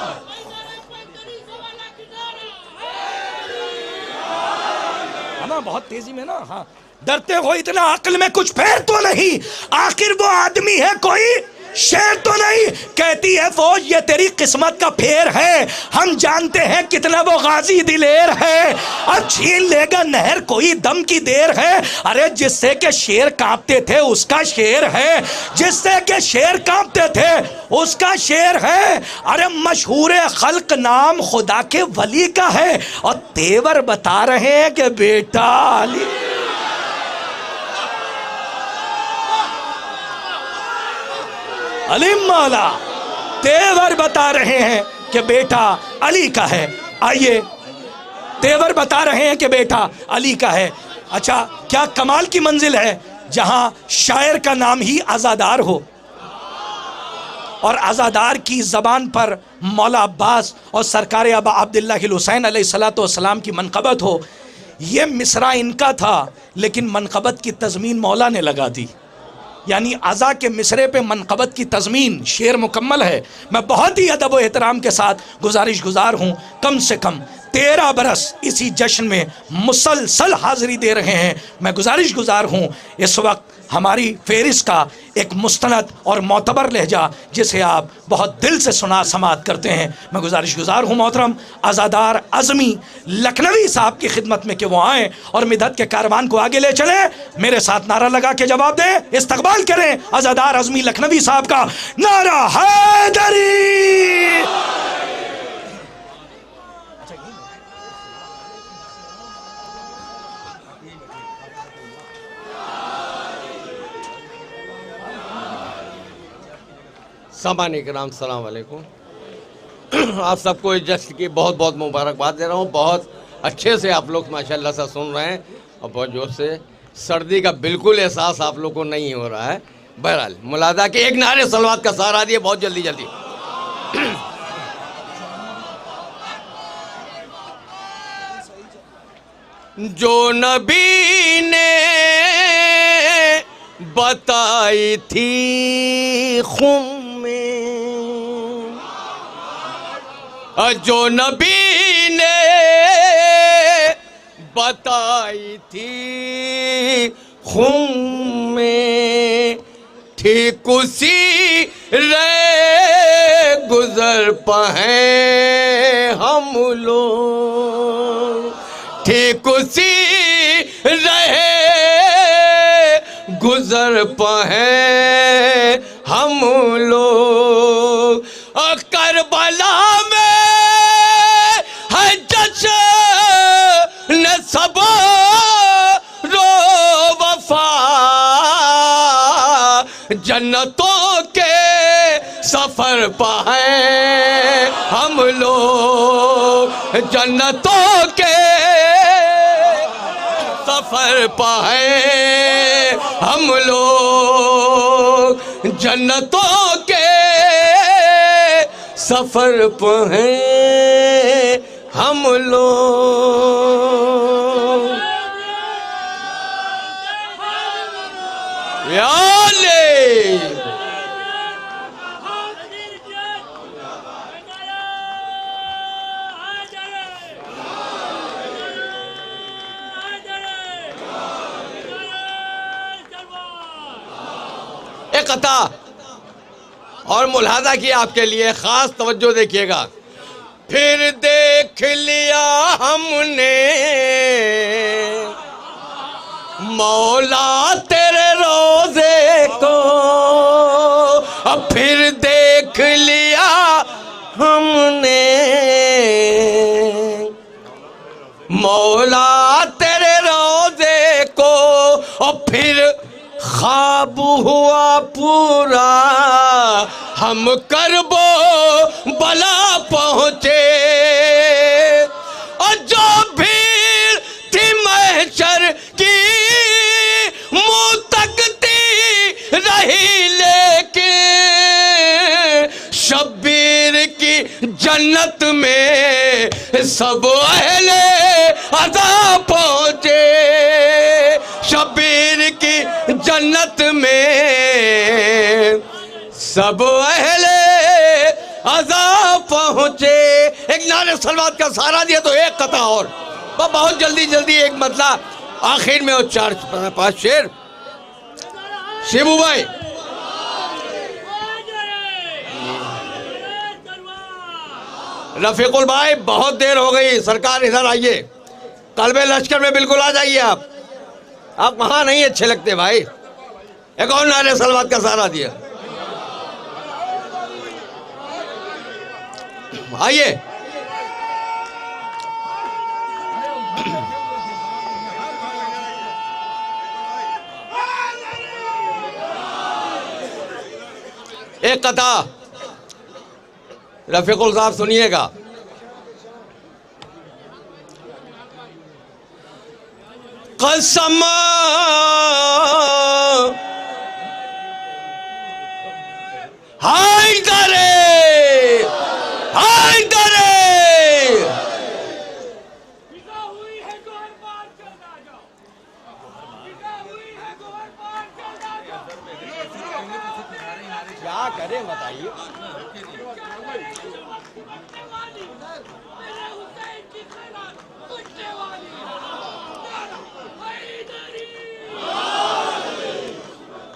है ना, बहुत तेजी में ना, हाँ। डरते हो इतना, अक्ल में कुछ फेर तो नहीं, आखिर वो आदमी है कोई शेर तो नहीं। कहती है फौज ये तेरी किस्मत का फेर है, हम जानते हैं कितना वो गाजी दिलेर है, अब छीन लेगा नहर कोई दम की देर है। अरे जिससे के शेर कांपते थे उसका शेर है, जिससे के शेर कांपते थे उसका शेर है। अरे मशहूर खल्क नाम खुदा के वली का है, और तेवर बता रहे हैं कि बेटा अली। अली मौला तेवर बता रहे हैं कि बेटा अली का है। आइए, तेवर बता रहे हैं कि बेटा अली का है। अच्छा, क्या कमाल की मंजिल है जहां शायर का नाम ही आज़ादार हो और आज़ादार की ज़बान पर मौला अब्बास और सरकार अबा अब्दुल्लाह हुसैन अलैहिस्सलातु वस्सलाम की मनक़बत हो। ये मिसरा इनका था, लेकिन मनक़बत की तज़मीन मौला ने लगा दी, यानी अज़ा के मिसरे पे मनक़बत की तज़मीन, शेर मुकम्मल है। मैं बहुत ही अदब व एहतराम के साथ गुजारिश गुजार हूँ, कम से कम 13 बरस इसी जश्न में मुसलसल हाज़िरी दे रहे हैं। मैं गुजारिश गुजार हूँ, इस वक्त हमारी फेरिस का एक मुस्तनद और मोतबर लहजा जिसे आप बहुत दिल से सुना समात करते हैं, मैं गुजारिश गुजार हूँ मोहतरम आज़ादार अज़मी लखनवी साहब की खिदमत में कि वो आएँ और मिदत के कारवान को आगे ले चलें। मेरे साथ नारा लगा के जवाब दें, इस्तकबाल करें आज़ादार अज़मी लखनवी साहब का। नारा हैदरी।
सामान्य कराम सलाम वालेकुम। आप सबको इस जश्न की बहुत बहुत मुबारकबाद दे रहा हूँ। बहुत अच्छे से आप लोग माशाल्लाह से सुन रहे हैं और बहुत जोर से। सर्दी का बिल्कुल एहसास आप लोग को नहीं हो रहा है। बहरहाल मुलादा के एक नारे सलवात का सहारा दिए बहुत जल्दी जल्दी। जो नबी ने बताई थी खुम में, जो नबी ने बताई थी खुम में, ठीक उसी रे गुजर पाए हम लोग, ठीक उसी रहे गुजर पाए हम लोग। करबला में है जश्न सब रो वफा, जन्नतों के सफर पाए हम लोग, जन्नतों के सफर पाए हम लोग, जन्नतों के सफर पाए हम लोग। याले एक अता और मुलादा की आपके लिए खास तवज्जो देखिएगा। फिर देख लिया हमने मौला तेरे रोजे को, अब फिर देख लिया हमने मौला तेरे रोजे को, और फिर ख्वाब हुआ पूरा हम करबो बला पहुँचे, और जो भीड़ थी महशर की मुँह तकती रही, लेकिन शब्बीर की जन्नत में सब अहले अज़ा पहुँचे, शब्बीर की जन्नत में सब अहले अज़ा पहुँचे। एक नारे सलवात का सहारा दिया तो एक कथा और बहुत जल्दी जल्दी एक मतलब आखिर में वो 4-5 शेर। शिबू भाई रफीकुल भाई बहुत देर हो गई, सरकार इधर आइए, कल्बे लश्कर में बिल्कुल आ जाइए। आप वहां नहीं अच्छे लगते भाई। एक और नारे सलवात का सहारा दिया, आइए। एक कथा रफीकुल साहब सुनिएगा। कसम हैदरे हैदरे क्या करें बताइए।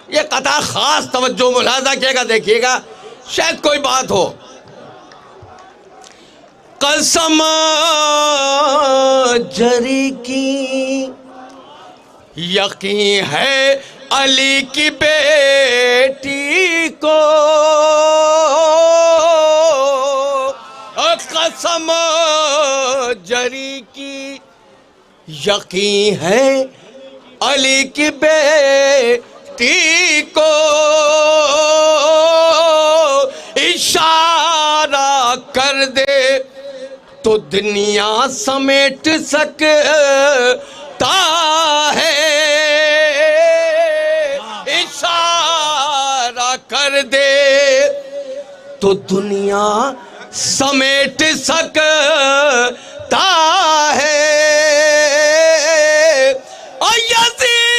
ये कथा खास तवज्जो मुलाजा किएगा, देखिएगा शायद कोई बात हो। कसम जरी की यकीन है अली की बेटी को, कसम जरी की यकीन है अली की बेटी को, दुनिया समेट सकता है, इशारा कर दे तो दुनिया समेट सकता है। और यज़ीद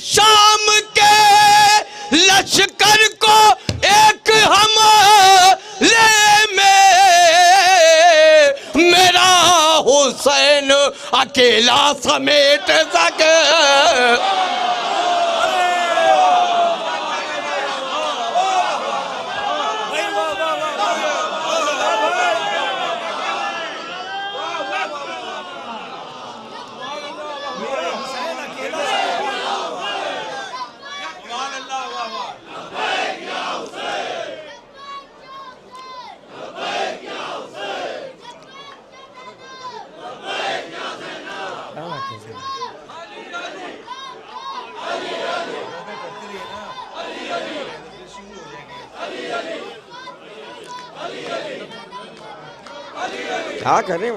शाम के लश्कर को एक हमले में मेरा हुसैन अकेला समेट सके। क्या करें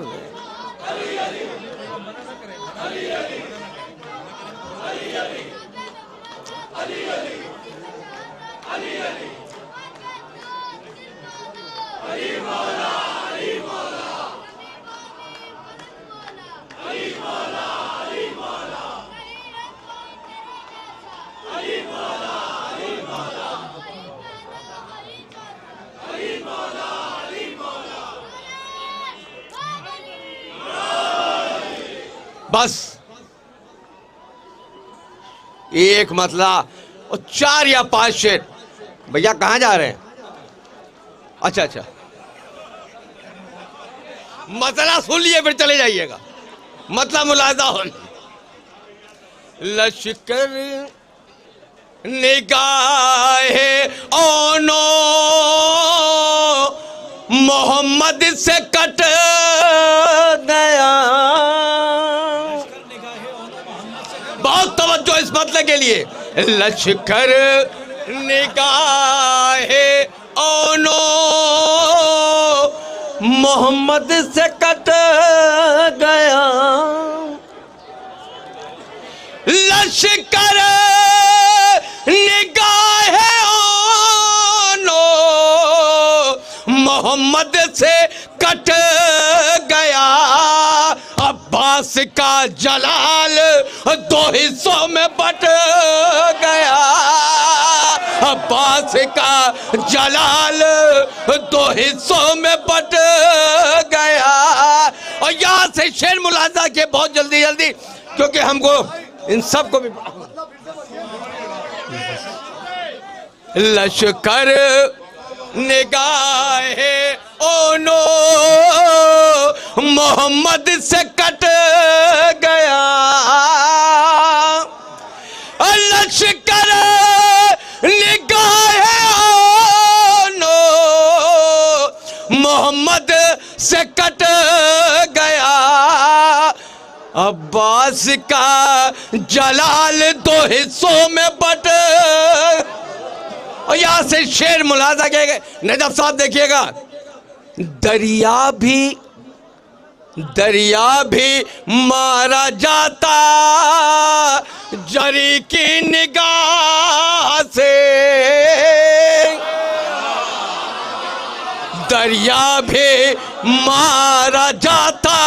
बस एक मतला और 4 या 5 शेर। भैया कहाँ जा रहे हैं? अच्छा अच्छा, मसला सुन लिए फिर चले जाइएगा। मतलब मुलाजा हो। लश्कर निगाहे ओनो मोहम्मद से कट गया। बहुत तवज्जो इस मतले के लिए। लश्कर निगाहे ओनो मोहम्मद से कट गया। लश्कर निगाहे ओनो मोहम्मद से कट गया। अब्बास का जलाल 2 हिस्सों में बट गया। अब्बास का जलाल 2 हिस्सों में बट गया। और यहाँ से शेर मुलाजा के बहुत जल्दी जल्दी, क्योंकि हमको इन सब को भी। लश्कर निगाहे ओनो मोहम्मद से कट गया। लश्कर निगाहे ओनो मोहम्मद से कट गया। अब्बास का जलाल 2 हिस्सों में बट। और यहां से शेर मुलाजा किया। नजफ साहब देखिएगा। दरिया भी मारा जाता जरी की निगाह से। दरिया भी मारा जाता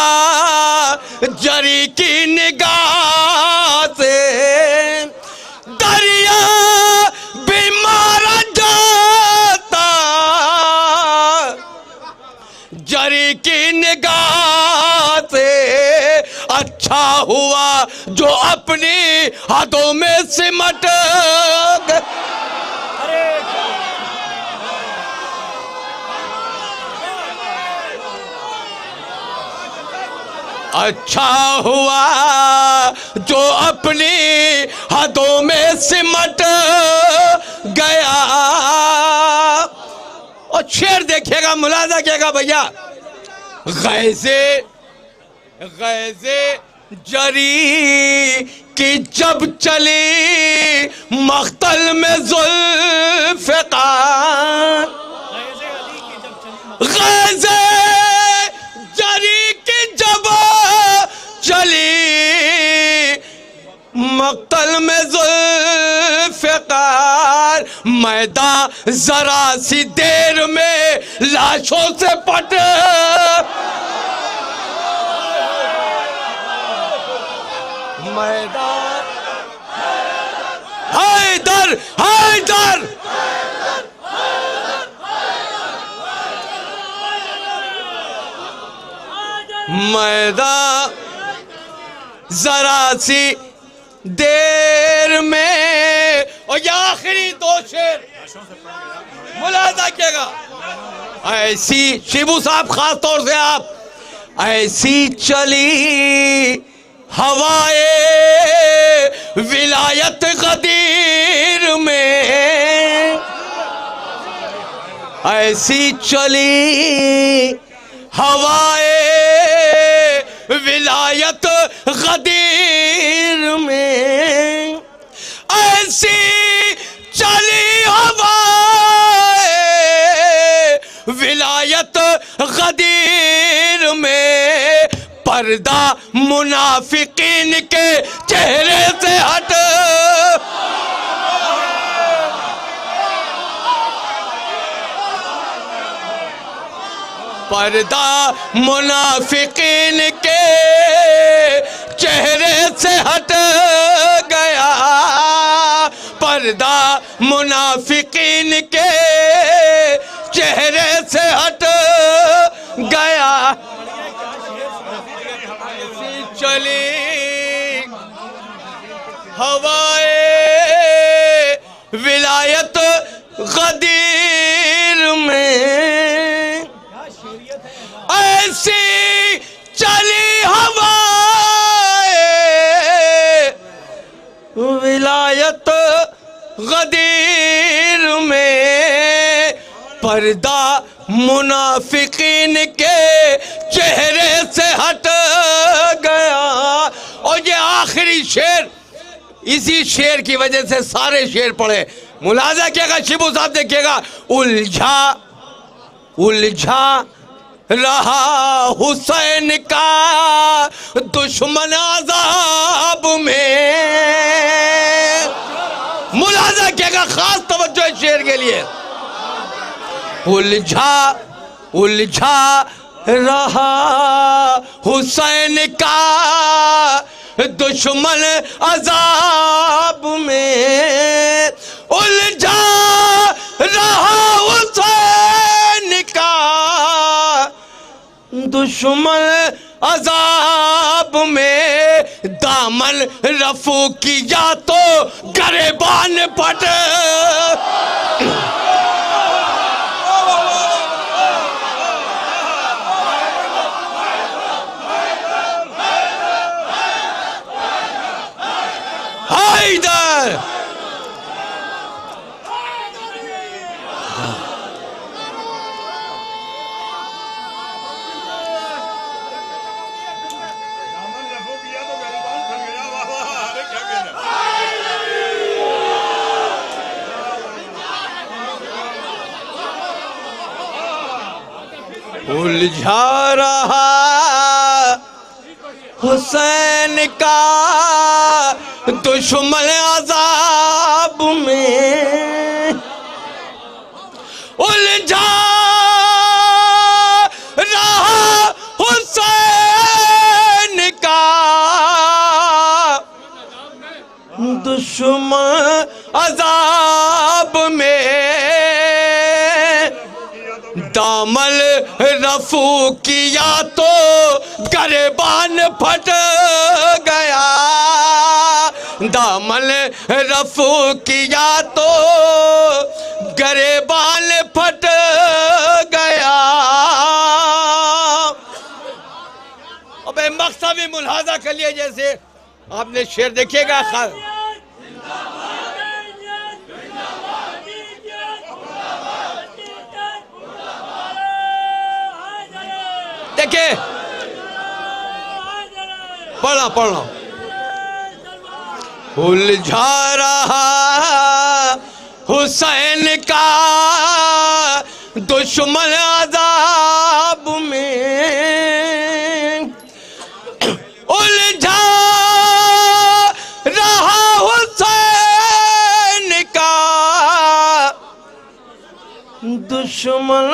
जरी की निगाह से। दरिया भी मारा जाता जरी की निगाह से। अच्छा हुआ जो अपनी हाथों में सिमट गए। अच्छा हुआ जो अपनी हाथों में सिमट गया। और शेर देखिएगा, मुलाजा किएगा भैया। गैज़े जरी की जब चली मख्तल में ज़ुल्फ़िकार। गैज़े मक्तल में जुल्फ़िकार, मैदान जरा सी देर में लाशों से पट। मैदान हैदर हैदर मैदान जरा सी देर में। और ये आखिरी दो शेर मुलाजा किएगा। ऐसी शिबू साहब खास तौर से आप, ऐसी चली हवाए विलायत गदीर में, ऐसी चली हवाए विलायत गदीर में, ऐसी चली हवाए विलायत गदीर में, पर्दा मुनाफिकीन के चेहरे से हट। पर्दा मुनाफिकीन के चेहरे से हट गया, पर्दा मुनाफिकीन के चेहरे से हट गया। चली हवाए विलायत गदीर में, ऐसी चली हवाए विलायत गदीर में, पर्दा मुनाफिकीन के चेहरे से हट गया। और ये आखिरी शेर, इसी शेर की वजह से सारे शेर पढ़े। मुलाजा किएगा शिबू साहब, देखिएगा। उलझा उलझा रहा हुसैन का दुश्मन अज़ाब में। मुलाजा किएगा, खास तवज्जो है शेर के लिए। उलझा उलझा रहा हुसैन का दुश्मन अज़ाब में, उलझा रहा हुसैन का दुश्मन अज़ाब में, दामन रफू किया तो गरेबान पट। हैदर उलझा रहा हुसैन का दुश्मन अज़ाब में, उलझा रहा हुसैन का दुश्मन अज़ाब में, दामन रफू किया तो गरेबान फट गया, दामन रफू किया तो गरेबान फट गया। अबे मकसद भी मुलाजा कर लिया, जैसे आपने शेर देखिएगा। देखिए, पढ़ना पढ़ना। उलझा रहा हुसैन का दुश्मन अज़ाब में, उलझा रहा दुश्मन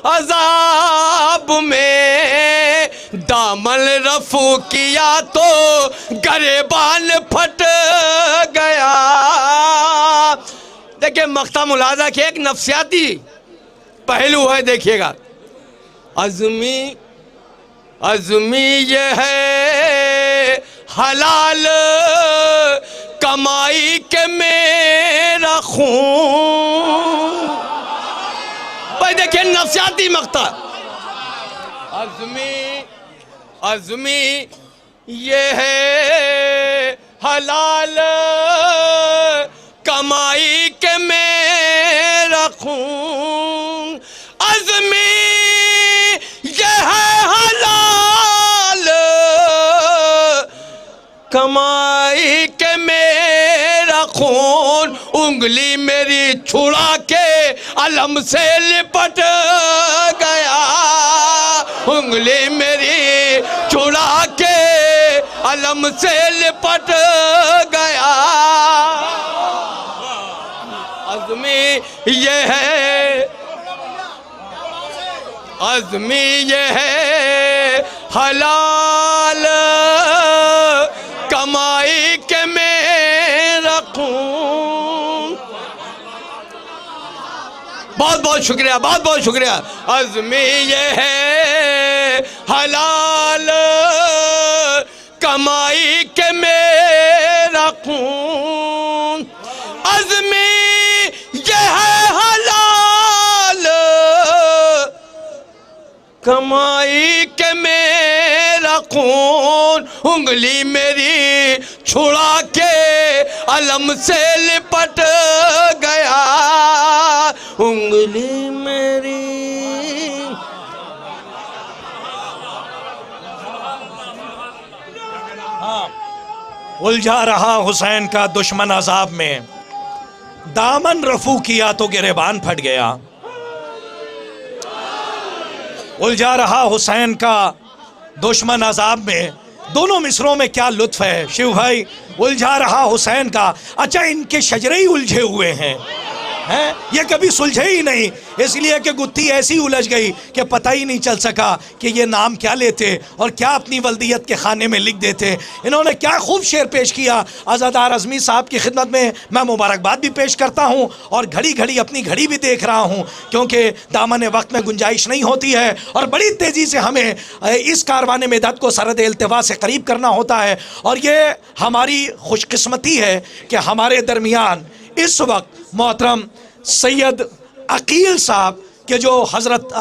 अजाब में, दामन रफू किया तो गरेबान फट गया। देखिए मक्ता मुलाजा के एक नफ्सियाती पहलू है, देखिएगा। अज़मी अज़मी ये है हलाल कमाई के मेरा खून। भाई देखिए नफ्सियाती मक्ता। अज़मी अज़मी ये है हलाल कमाई के मेरा खून। अज़मी ये है हलाल कमाई के मेरा खून। उंगली मेरी छुड़ा के अलम से लिपट गया। उंगली मेरी छुड़ा के अलम से लिपट गया। अज़मी ये है, अज़मी ये है हलाल कमाई के मेरा खून। बहुत बहुत शुक्रिया, बहुत बहुत शुक्रिया। अज़मी ये है हलाल कमाई के मेरा खून। अज़मी ये है हलाल कमाई के मेरा खून। उंगली मेरी छुड़ा के अलम से लिपट गया। उंगली मेरी
उलझा रहा हुसैन का दुश्मन अजाब में, दामन रफू किया तो गिरेबान फट गया। उलझा रहा हुसैन का दुश्मन अजाब में, दोनों मिसरों में क्या लुत्फ है शिव भाई। उलझा रहा हुसैन का, अच्छा इनके शजरे ही उलझे हुए हैं, ये कभी सुलझे ही नहीं, इसलिए कि गुत्थी ऐसी उलझ गई कि पता ही नहीं चल सका कि ये नाम क्या लेते और क्या अपनी वल्दियत के खाने में लिख देते। इन्होंने क्या खूब शेर पेश किया। अज़ादार अज़मी साहब की खिदमत में मैं मुबारकबाद भी पेश करता हूँ और घड़ी घड़ी अपनी घड़ी भी देख रहा हूँ, क्योंकि दामन वक्त में गुंजाइश नहीं होती है और बड़ी तेज़ी से हमें इस कारवान मेदत को सरद इल्तिवा से करीब करना होता है। और ये हमारी खुशकिस्मती है कि हमारे दरमियान इस वक्त मोहतरम सैयद अकील साहब के जो हज़रत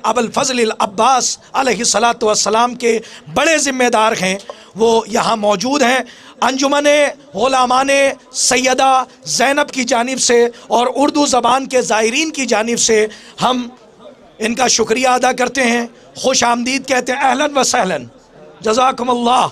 अबुल फ़ज़ल अब्बास अलैहिस्सलातु वस्सलाम के बड़े ज़िम्मेदार हैं, वो यहाँ मौजूद हैं। अंजुमन गुलामान सैयदा ज़ैनब की जानिब से और उर्दू ज़बान के ज़ायरीन की जानिब से हम इनका शुक्रिया अदा करते हैं, खुश आमदीद कहते हैं, अहलन व सहलन, जज़ाकुमुल्लाह।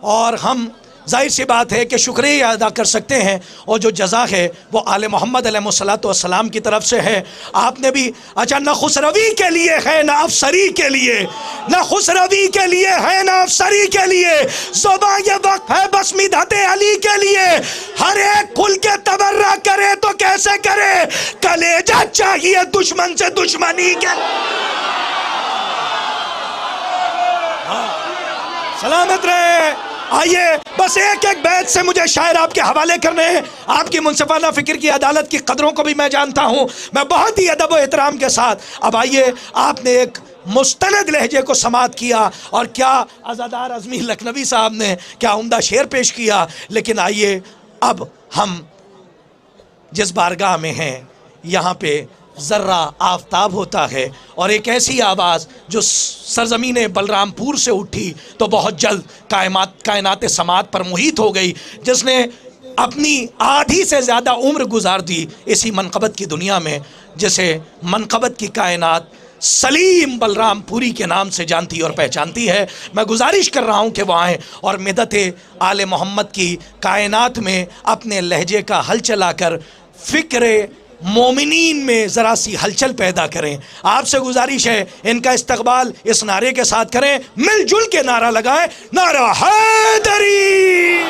और हम जाहिर सी बात है कि शुक्रिया अदा कर सकते हैं और जो जज़ा है वो आले मोहम्मद अलैहिस्सलातु वस्सलाम की तरफ से है। आपने भी अच्छा न खुसरवी के लिए है न अफसरी के लिए, न खुसरवी के लिए है न अफसरी के लिए, ज़ुबान ये वक्त है बस मिदहते अली के लिए। हर एक खुल के तबर्रा करे तो कैसे करे, कलेजा चाहिए दुश्मन से दुश्मनी के। सलामत रहे। आइए बस एक एक बैत से मुझे शायर आपके हवाले करने हैं। आपकी मुनसिफाना फ़िक्र की अदालत की कदरों को भी मैं जानता हूँ, मैं बहुत ही अदब व एहतराम के साथ। अब आइए, आपने एक मुस्तनद लहजे को समात किया और क्या अज़ादार अज़मी लखनवी साहब ने क्या उम्दा शेर पेश किया। लेकिन आइए अब हम जिस बारगाह में हैं यहाँ पे ज़र्रा आफ्ताब होता है और एक ऐसी आवाज़ जो सरज़मीन बलरामपुर से उठी तो बहुत जल्द कायनात समात पर मुहित हो गई, जिसने अपनी आधी से ज़्यादा उम्र गुजार दी इसी मनक़बत की दुनिया में, जिसे मनक़बत की कायनात सलीम बलरामपुरी के नाम से जानती और पहचानती है। मैं गुजारिश कर रहा हूँ कि वह आएँ और मिदत आले मोहम्मद की कायनात में अपने लहजे का हल चलाकर फ़िक्र मोमिनीन में ज़रा सी हलचल पैदा करें। आपसे गुजारिश है इनका इस्तकबाल इस नारे के साथ करें, मिलजुल के नारा लगाएं, नारा हैदरी।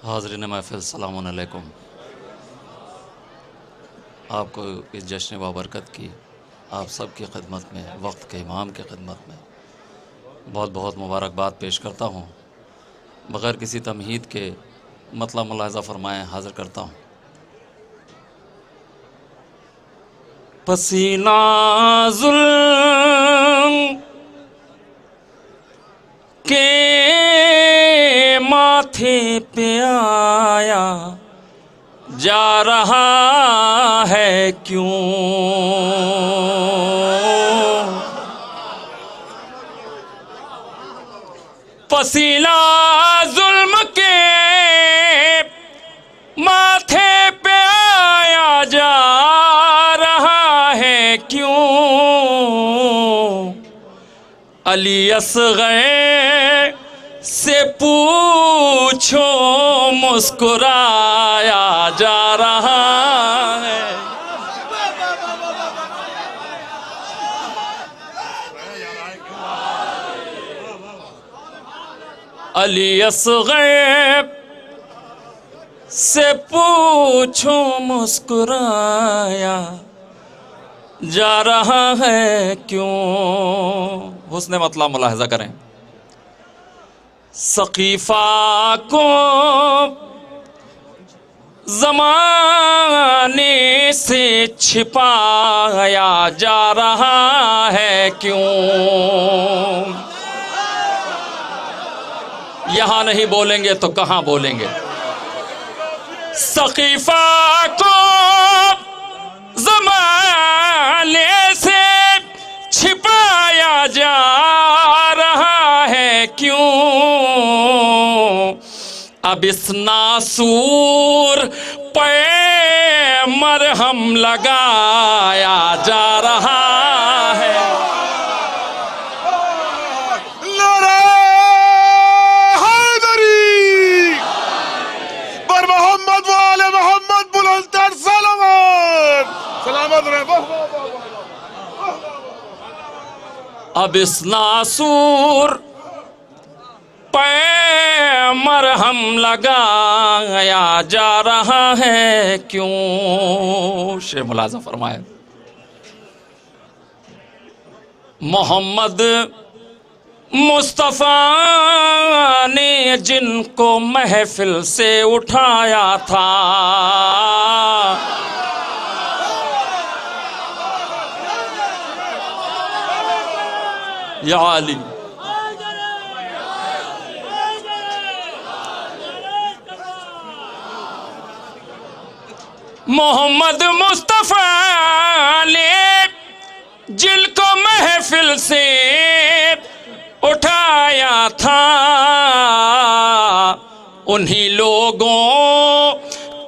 हाज़रीन महफ़िल सलाम अलैकुम। आपको इस जश्न बाबरकत की आप सब की खिदमत में, वक्त के इमाम की खिदमत में बहुत बहुत मुबारकबाद पेश करता हूँ। बग़ैर किसी तमहीद के मतलब मुलाहज़ा फ़रमाएँ हाज़िर करता हूँ। पसीना ज़ुल्म के माथे पे आया जा रहा है क्यों? पसीना जुल्म के माथे पे आया जा रहा है क्यों? अली असग़र से पूछो मुस्कुराया जा रहा है। अली असग़र से पूछो मुस्कुराया जा रहा है क्यों? हुस्न मतलब मुलाहज़ा करें। सकीफ़ा को ज़माने से छिपाया जा रहा है क्यों? यहाँ नहीं बोलेंगे तो कहाँ बोलेंगे? सकीफ़ा को ज़माने से छिपाया जा रहा है क्यों? अब इस नासूर पे मरहम लगाया जा रहा है।
नारे हैदरी पर मोहम्मद वाले मोहम्मद बुलंदतर सलामत सलामत रहे।
अब इस नासूर पे मरहम लगाया जा रहा है क्यों? शेर मुलाज़ा फरमाए। मोहम्मद मुस्तफ़ा ने जिनको महफिल से उठाया था, या अली मोहम्मद मुस्तफ़ा ने जिनको महफिल से उठाया था, उन्हीं लोगों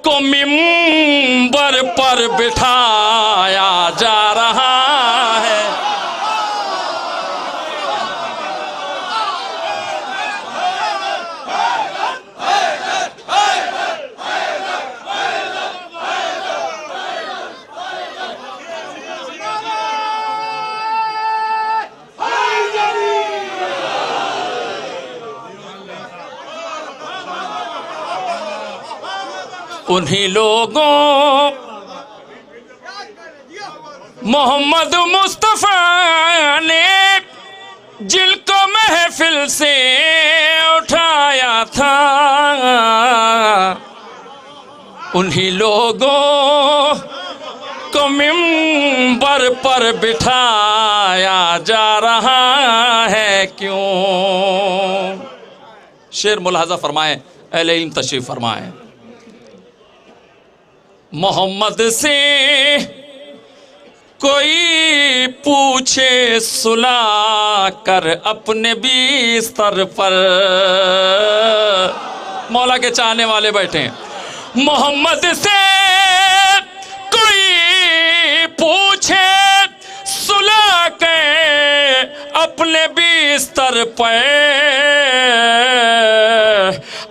को मिंबर पर बिठाया जा रहा है। उन्हीं लोगों मोहम्मद मुस्तफ़ा ने जिनको महफिल से उठाया था, उन्हीं लोगों को मिंबर पर बिठाया जा रहा है क्यों? शेर मुलाहज़ा फरमाएं, अहले इल्म तशरीफ़ फरमाएं। मोहम्मद से कोई पूछे सुला कर अपने बिस्तर पर, मौला के चाहने वाले बैठे हैं। मोहम्मद से कोई पूछे सुला के अपने बिस्तर पर,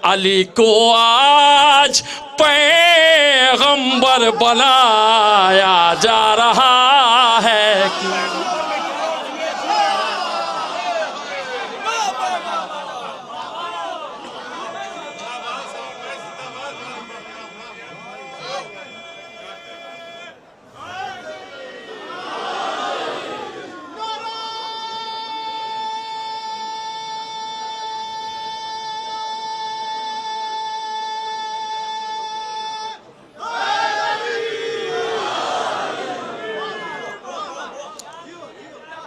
अली को आज पैगंबर बनाया जा रहा है कि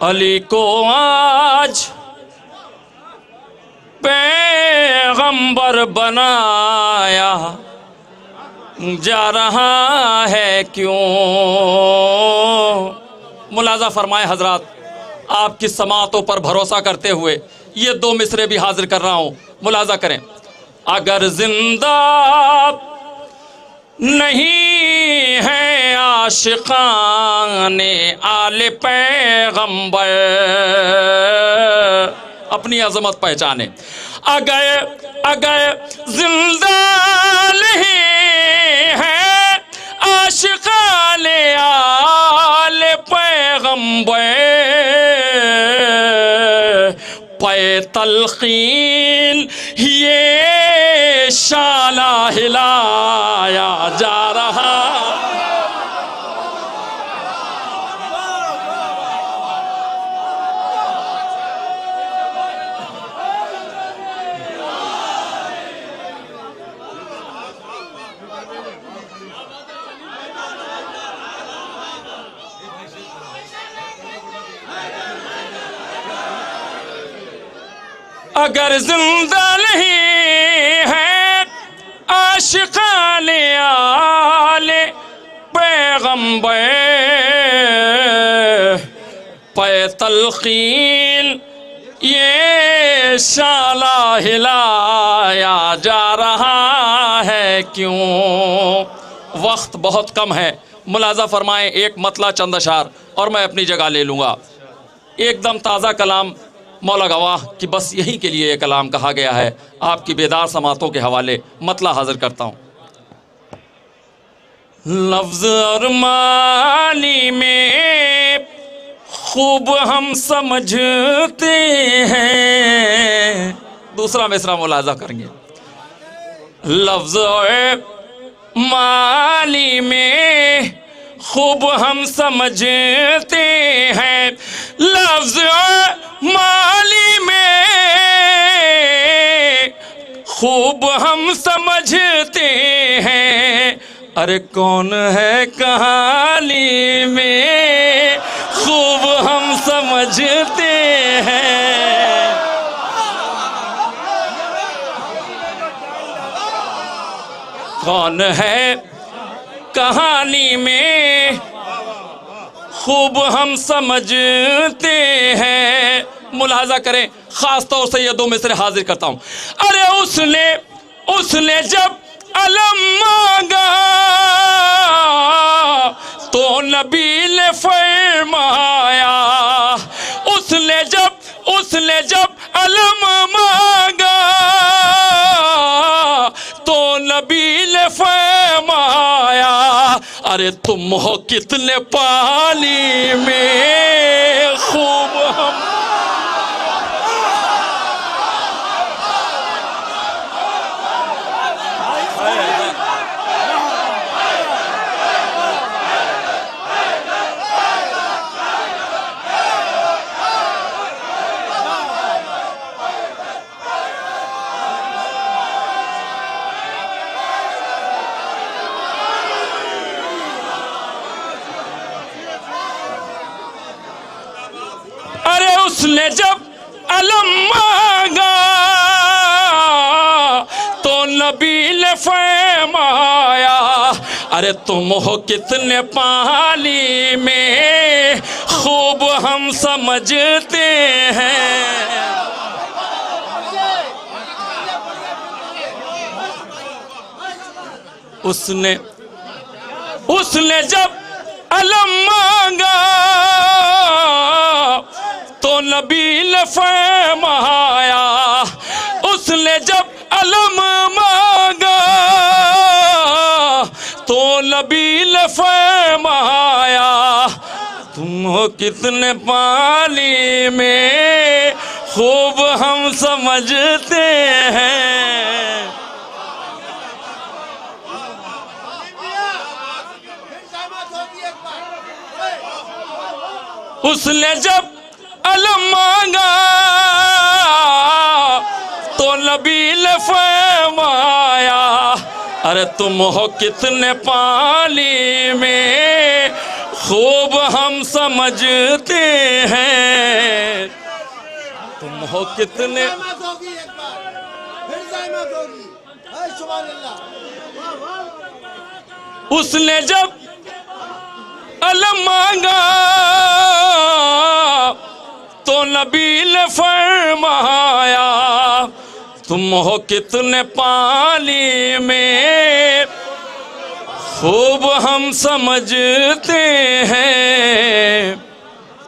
अली को आज पैगंबर बनाया जा रहा है क्यों। मुलाजा फरमाए हजरात, आपकी समातों पर भरोसा करते हुए ये दो मिसरे भी हाजिर कर रहा हूँ, मुलाजा करें। अगर जिंदा नहीं है आशिकाने आले पैगंबर, अपनी अजमत पहचाने। अगर जिंदा नहीं है आशिकाने आले पैगंबर, पे तलकीन ये शाला हिलाया जा रहा। अगर जिंदा नहीं है आशिकाने आले पैगंबर, पे तलकीन ये शाला हिलाया जा रहा है क्यों। वक्त बहुत कम है, मुलाजा फरमाएं एक मतला चंद अशार और मैं अपनी जगह ले लूँगा। एकदम ताज़ा कलाम, मौला गवाह कि बस यही के लिए ये कलाम कहा गया है। आपकी बेदार समातों के हवाले मतला हाजिर करता हूँ। लफ्ज़ और मानी में खूब हम समझते हैं, दूसरा मिसरा मुलाजा करेंगे। लफ्ज़ और मानी में खूब हम समझते हैं, लफ्ज़ और माली में खूब हम समझते हैं। अरे कौन है कहानी में खूब हम समझते हैं। कौन है कहानी में खूब हम समझते हैं। मुलाजा करें, खास तौर से ये दो मिसरे हाजिर करता हूं। अरे उसने जब अलम मांगा तो नबी ने फरमाया, उसने जब अलम मांगा तो नबी ने फरमाया, अरे तुम हो कितने पानी में खूब हम। उसने जब अलम मांगा तो नबी ने फरमाया, अरे तुम हो कितने पानी में खूब हम समझते हैं। उसने जब अलम मांगा तो नबी ने फरमाया, उसने जब अलम मांगा तो नबी ने फरमाया, तुम हो कितने पानी में खूब हम समझते हैं। उसने जब अलम मांगा तो नबी ने फरमाया, अरे तुम हो कितने पानी में खूब हम समझते हैं तुम हो कितने। उसने जब अलम मांगा तो नबी ने फरमाया तुम हो कितने पानी में, खूब हम समझते हैं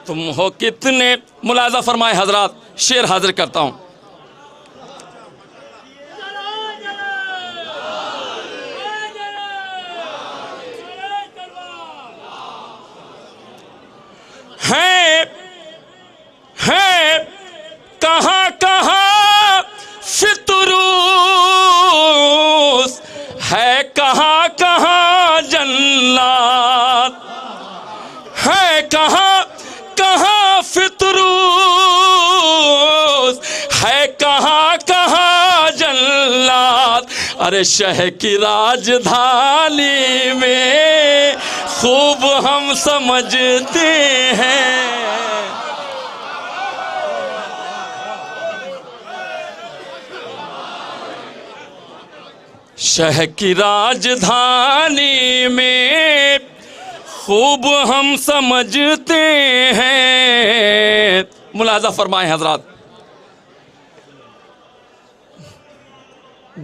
तुम हो कितने। मुलाजा फरमाए हजरात, शेर हाजिर करता हूं। है कहाँ कहाँ फितरूस, है कहाँ कहाँ जन्नत, है कहाँ कहाँ फितरूस, है कहाँ कहाँ जन्नत। अरे शह की राजधानी में खूब हम समझते हैं। शह की राजधानी में खूब हम समझते हैं। मुलाजा फरमाए हजरात,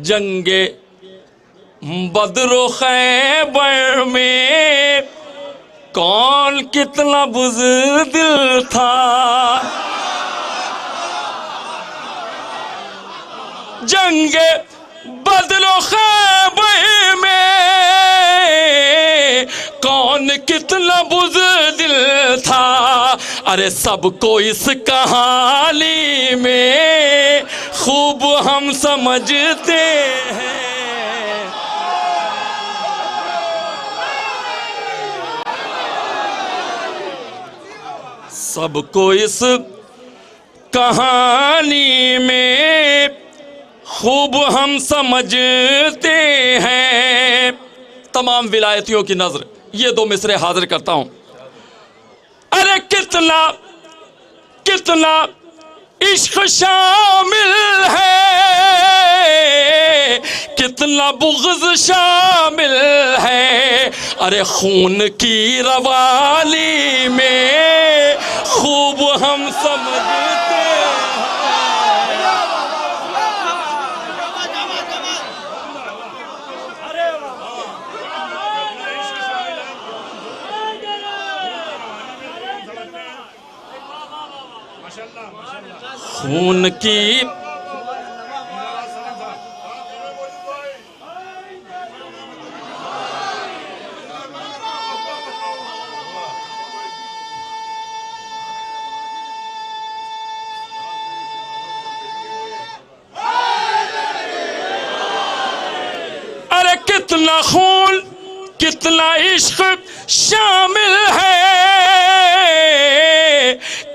जंगे बद्र खैबर में कौन कितना बुज़दिल था, जंगे बद्र खैबर में कौन कितना बुज़दिल था। अरे सबको इस कहानी में खूब हम समझते हैं। सबको इस कहानी में खूब हम समझते हैं। तमाम विलायतियों की नजर ये दो मिसरे हाजिर करता हूं। अरे कितना कितना इश्क शामिल है, कितना बुग़्ज़ शामिल है। अरे खून की रवानी में खूब हम समझते हैं। खून की अरे कितना खून कितना इश्क शामिल है,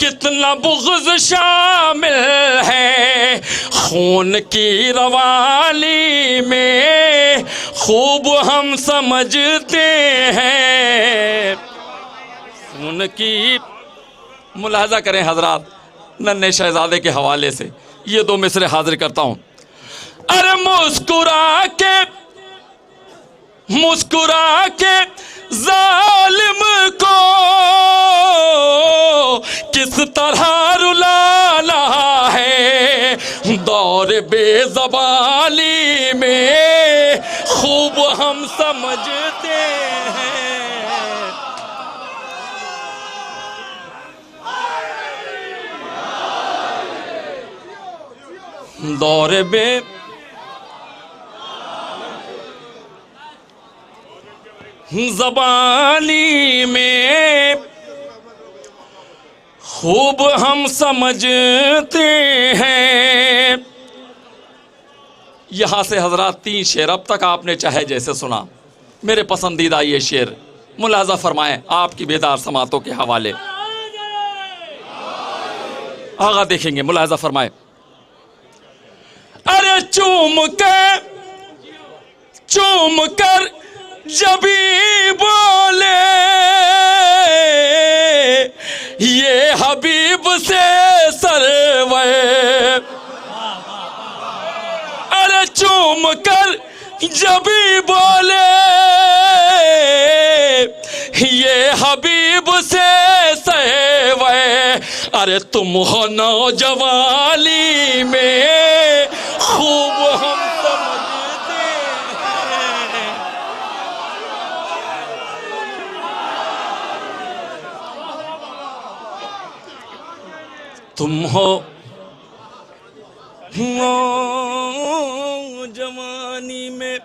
कितना बुग़्ज़ शामिल है। खून की रवानी में खूब हम समझते हैं। खून की मुलाहज़ा करें हजरात, नन्हे शहजादे के हवाले से ये दो मिसरे हाजिर करता हूँ। अरे मुस्कुरा के जालिम को किस तरह रुलाना है, दौर बेज़बानी में खूब हम समझते हैं। दौर बे ज़बानी में खूब हम समझते हैं। यहाँ से हजरात 3 शेर अब तक आपने चाहे जैसे सुना, मेरे पसंदीदा ये शेर मुलाजा फरमाएं आपकी बेदार समातों के हवाले। आगा देखेंगे, मुलाजा फरमाएं। अरे चूम कर जबी बोले
ये हबीब से सरवे, अरे चूम कर जब भी बोले ये हबीब से सहवे, अरे तुम हो नौजवानी में खूब हम समझते हैं। तुम हो जवानी में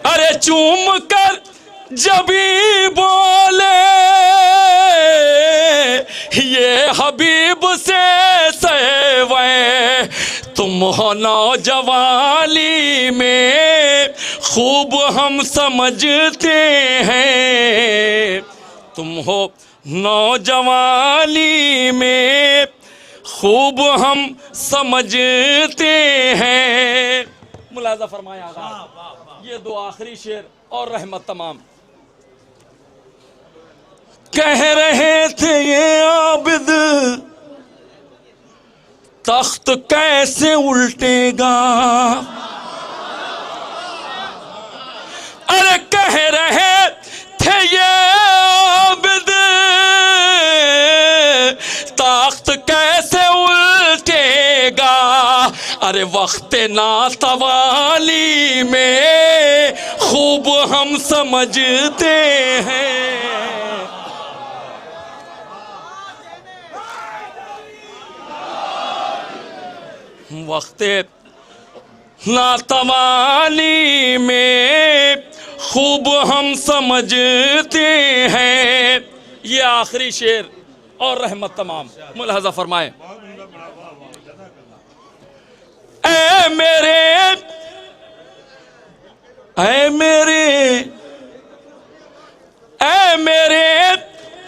अरे चूम कर जब भी बोले ये हबीब से सहवे, तुम हो नौजवानी में खूब हम समझते हैं। तुम हो नौजवानी में खूब हम समझते हैं। मुलाजा फरमाया आगा, ये दो आखिरी शेर और रहमत तमाम। कह रहे थे ये आबिद तख्त कैसे उल्टेगा, अरे कह रहे थे ये आबिद तख्त कैसे उल्टेगा, अरे वक्त नातवाली में खूब हम समझते हैं। वक्त नातवाली में खूब हम समझते हैं। ये आखिरी शेर और रहमत तमाम। मुलाहजा फरमाए, ऐ मेरे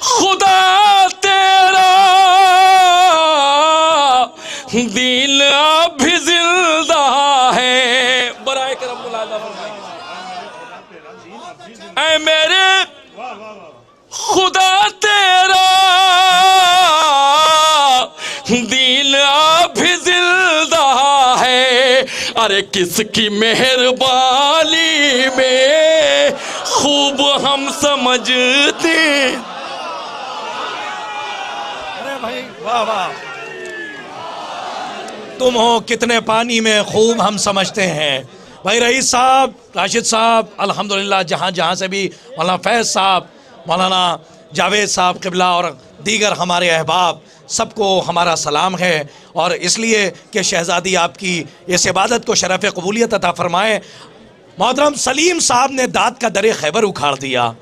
खुदा तेरा दीन अब भी जिंदा है। बराए करम मुलाहजा फरमाए, ऐ मेरे खुदा तेरा दीन अब भी जिंदा है, अरे किसकी मेहरबानी में खूब हम समझते।
अरे भाई वाह वाह, तुम हो कितने पानी में खूब हम समझते हैं। भाई रईस साहब, राशिद साहब, अल्हम्दुलिल्लाह जहाँ जहाँ से भी, मौलाना फैज़ साहब, मौलाना जावेद साहब क़िबला और दीगर हमारे अहबाब, सबको हमारा सलाम है। और इसलिए कि शहज़ादी आपकी इस इबादत को शरफ़ कबूलियत अता फ़रमाए। मोहतरम सलीम साहब ने दाद का दर खैबर उखाड़ दिया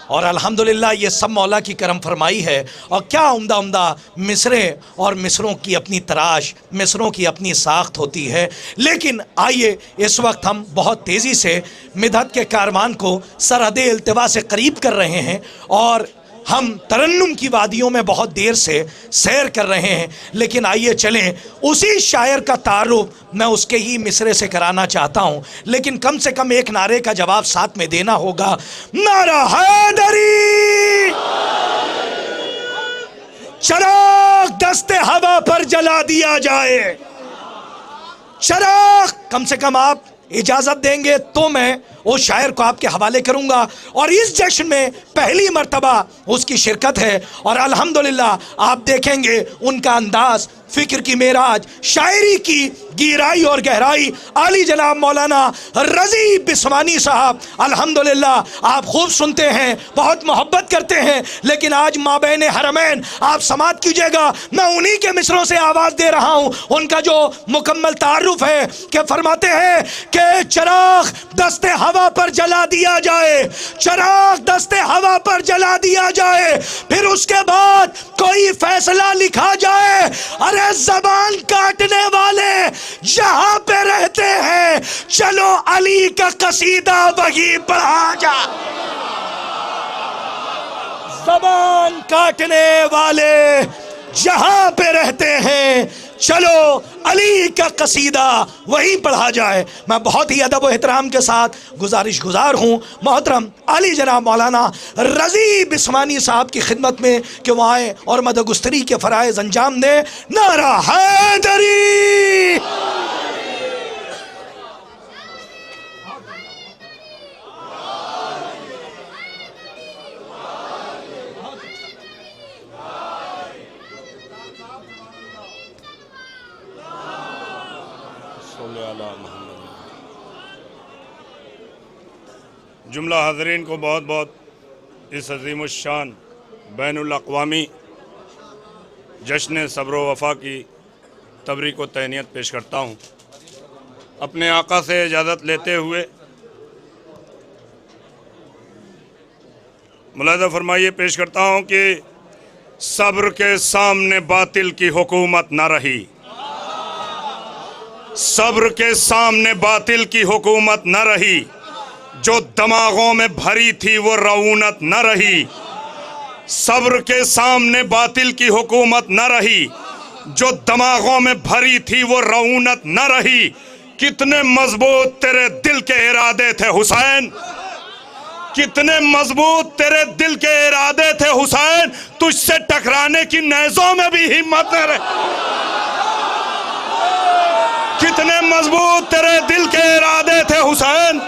और अल्हम्दुलिल्लाह ये सब मौला की करम फरमाई है। और क्या उम्दा उम्दा मिसरे और मिसरों की अपनी तराश, मिसरों की अपनी साख्त होती है। लेकिन आइए इस वक्त हम बहुत तेज़ी से मिदहत के कारवान को सरहद इल्तिवा से करीब कर रहे हैं और हम तरन्नुम की वादियों में बहुत देर से सैर कर रहे हैं। लेकिन आइए चलें, उसी शायर का तारुफ मैं उसके ही मिसरे से कराना चाहता हूँ, लेकिन कम से कम एक नारे का जवाब साथ में देना होगा। नारा हैदरी, चिराग दस्ते हवा पर जला दिया जाए। चिराग, कम से कम आप इजाजत देंगे तो मैं उस शायर को आपके हवाले करूंगा। और इस जश्न में पहली मर्तबा उसकी शिरकत है और अल्हम्दुलिल्लाह आप देखेंगे उनका अंदाज, फिक्र की मेराज, शायरी की गहराई और गहराई। आली जनाब मौलाना रज़ी बिस्वानी साहब, अल्हम्दुलिल्लाह आप खूब सुनते हैं, बहुत मोहब्बत करते हैं, लेकिन आज माबैन हरमैन आप समात कीजिएगा। मैं उन्हीं के मिसरों से आवाज़ दे रहा हूँ। उनका जो मुकम्मल तारुफ है कि फरमाते हैं कि चिराग दस्ते हवा पर जला दिया जाए, चिराग दस्ते हवा पर जला दिया जाए, फिर उसके बाद कोई फैसला लिखा जाए। अरे ज़बान काटने वाले जहां पे रहते हैं, चलो अली का कसीदा वही पढ़ा जा। ज़बान काटने वाले जहां पे रहते हैं, चलो अली का कसीदा वही पढ़ा जाए। मैं बहुत ही अदब व एहतराम के साथ गुजारिश हूँ मोहतरम अली जनाब मौलाना रज़ी बिस्मानी साहब की खिदमत में कि वो आए और मदगुस्तरी के फ़राइज़ अंजाम दें। नारा हैदरी।
जुमला हाज़रीन को बहुत बहुत इस अज़ीम शान बैनुल अक़वामी जश्न सब्र व वफ़ा की तबरीक व तहनीत पेश करता हूँ। अपने आका से इजाज़त लेते हुए मुलाज़ा फरमाइए पेश करता हूँ कि सब्र के सामने बातिल की हुकूमत न रही, सब्र के सामने बातिल की हुकूमत न रही, जो दिमागों में भरी थी वो रऊनत न रही। सब्र के सामने बातिल की हुकूमत न रही, जो दिमागों में भरी थी वो रऊनत न रही। कितने मजबूत तेरे दिल के इरादे थे हुसैन, कितने मजबूत तेरे दिल के इरादे थे हुसैन, तुझसे टकराने की नेज़ों में भी हिम्मत न रही। कितने मजबूत तेरे दिल के इरादे थे हुसैन,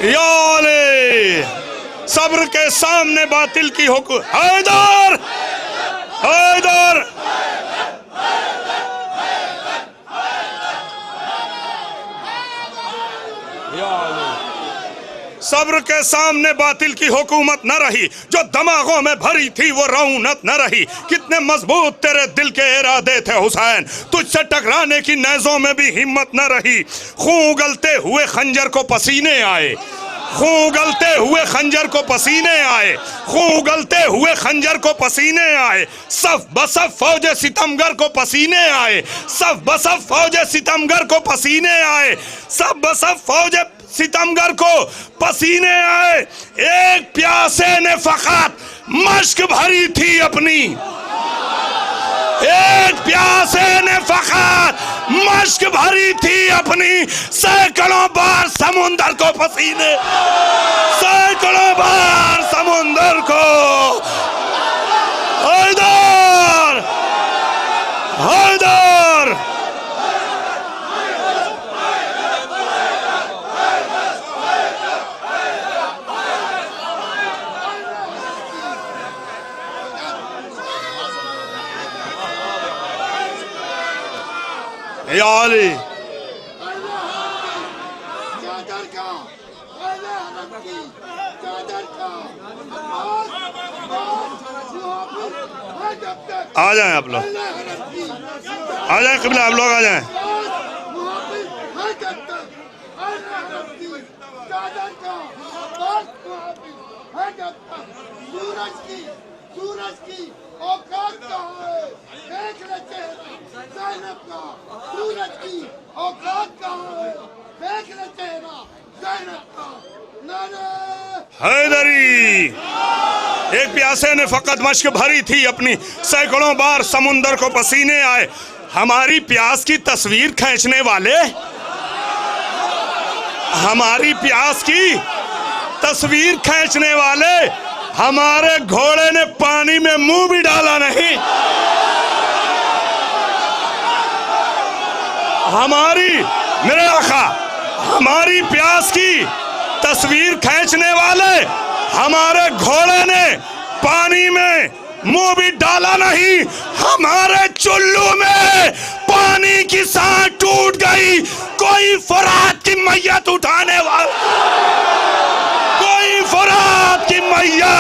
या अली सब्र के सामने बातिल की हुकूमत। हैदर हैदर सब्र के सामने बातिल की हुकूमत न रही, जो दिमागों में भरी थी वो रऊनत न रही। कितने मजबूत तेरे दिल के इरादे थे हुसैन, तुझसे टकराने की नेज़ों में भी हिम्मत न रही। खून उगलते हुए खंजर को पसीने आए, खून उगलते हुए खंजर को पसीने आए, खून उगलते हुए खंजर को पसीने आए। सफ बसफ फौज सितमगर को पसीने आए, सफ बसफ फौज सितमगर को पसीने आए, सब बसफ फौज सितमगर को पसीने आए। एक प्यासे ने फकत मश्क भरी थी अपनी, एक प्यासे ने फकत मश्क भरी थी अपनी। सैकड़ों बार समुंदर को पसीने, सैकड़ों बार समुंदर को। हैदर हैदर या अली आ जाएं आप लोग, आ जाएं क़िबला, आप लोग आ जाएं। सूरज की औकात कहाँ है, देख ले चेहरा ज़ैनब का। सूरज की औकात कहाँ है, देख ले चेहरा ज़ैनब का। हैदरी एक प्यासे ने फकत मश्क भरी थी अपनी, सैकड़ों बार समुंदर को पसीने आए। हमारी प्यास की तस्वीर खींचने वाले, हमारी प्यास की तस्वीर खींचने वाले, हमारे घोड़े ने पानी में मुंह भी डाला नहीं। हमारी मेरे आका हमारी प्यास की तस्वीर खींचने वाले, हमारे घोड़े ने पानी में मुंह भी डाला नहीं। हमारे चुल्लू में पानी की सांस टूट गई, कोई फरात की मैयत उठाने वाला, कोई फरात की मैया।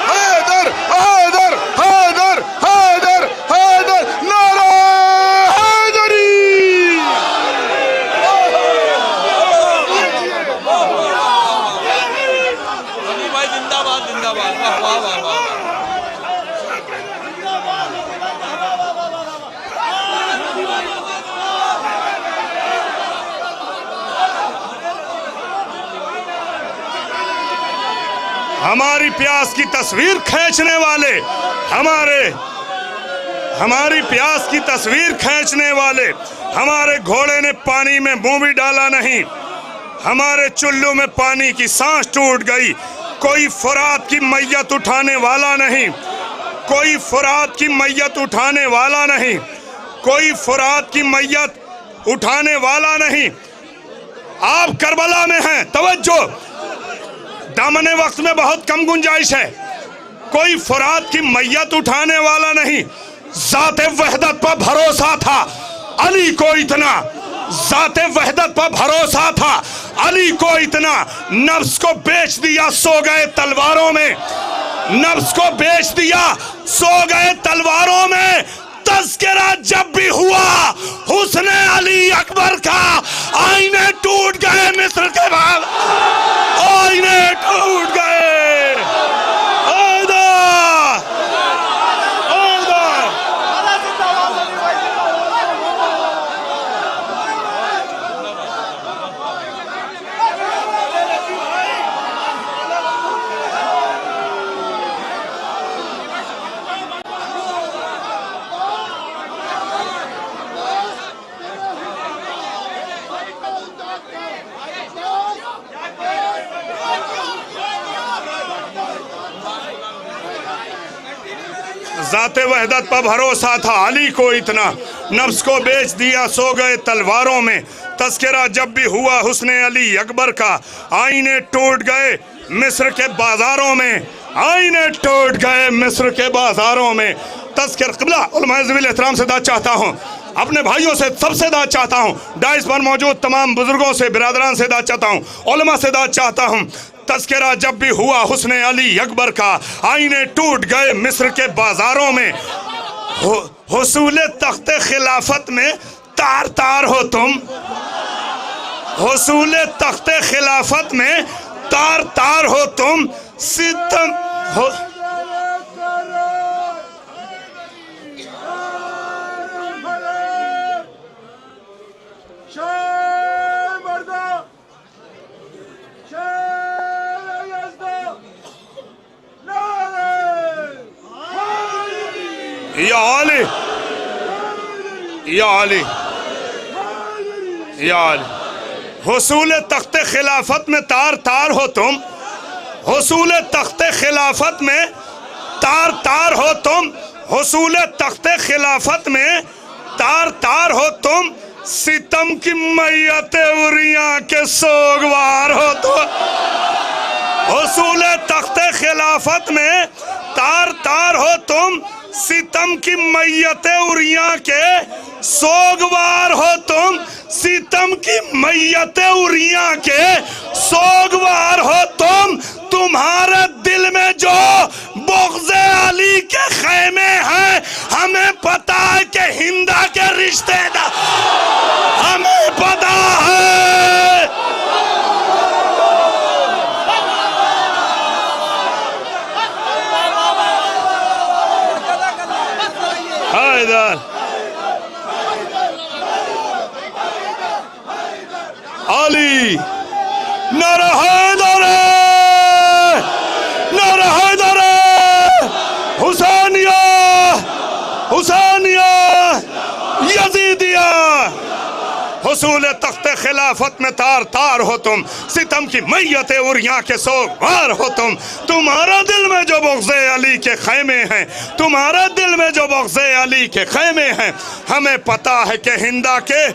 हैदर हैदर हैदर हैदर हैदर नारा हैदरी।
भाई जिंदाबाद जिंदाबाद, वाह वाह वाह वाह।
हमारी प्यास की तस्वीर खींचने वाले, हमारी प्यास की तस्वीर खींचने वाले, हमारे घोड़े ने पानी में मुंह भी डाला नहीं, हमारे चुल्लू में पानी की सांस टूट गई। कोई फुरात की मैयत उठाने वाला नहीं, कोई फुरात की मैयत उठाने वाला नहीं, कोई फुरात की मैयत उठाने वाला नहीं। आप करबला में हैं, तवज्जो, दामने वक्त में बहुत कम गुंजाइश है। कोई फुरात की मैयत उठाने वाला नहीं। ज़ाते वहदत पर भरोसा था अली को इतना, ज़ाते वहदत पर भरोसा था अली को इतना। नफ्स को बेच दिया सो गए तलवारों में, नफ्स को बेच दिया सो गए तलवारों में। तज़किरा जब भी हुआ हुस्ने अली अकबर का, आईने टूट गए मिस्र के बाद, आईने टूट गए। ज़ाते वहदत पर भरोसा था अली को इतना, नफ्स को बेच दिया सो गए तलवारों में। तज़किरा जब भी हुआ हुस्ने अली अकबर का, आईने टूट गए मिस्र के बाजारों में, आईने टूट गए मिस्र के बाजारों में। तज़किरा क़िबला उलमाए ज़वील एहतराम से दाद चाहता हूँ, अपने भाइयों से सबसे दाद चाहता हूँ, डाइस पर मौजूद तमाम बुजुर्गों से, बिरादरान से दाद चाहता हूँ, उलमा से दाद चाहता हूँ। तज़किरा जब भी हुआ हुस्ने अली अकबर का, आईने टूट गए मिस्र के बाजारों में। हुसूले तख्ते खिलाफत में तार तार हो तुम, हुसूले तख्ते खिलाफत में तार तार हो तुम। सितम हो या अली, या अली, या अली। हुसूले तख्ते खिलाफत में तार तार हो तुम, हुसूले तख्ते खिलाफत में तार तार हो तुम, हुसूले तख्ते खिलाफत में तार तार हो तुम। सितम की मैयत उरिया के सोगवार हो तुम, हुसूले तख्ते खिलाफत में तार तार हो तुम। सितम की मैयत उरिया के सोगवार हो तुम, सितम की मैयत उरिया के सोगवार हो तुम। तुम्हारे दिल में जो बुग़्ज़े अली के खैमे हैं, हमें पता है कि हिंदा के रिश्तेदार, हमें पता है। हैदर अली, नारा हैदर, नारा हैदर, हुसैनिया, हुसैनिया, यजीदिया। हुसूले तख्ते खिलाफत में तार तार हो तुम, सितम की मैयत उरिया के सोगवार हो तुम। तुम्हारा दिल में जो बुग़्ज़े अली के खैमे हैं, तुम्हारा दिल में जो बुग़्ज़े अली के खैमे हैं, हमें पता है कि हिंदा के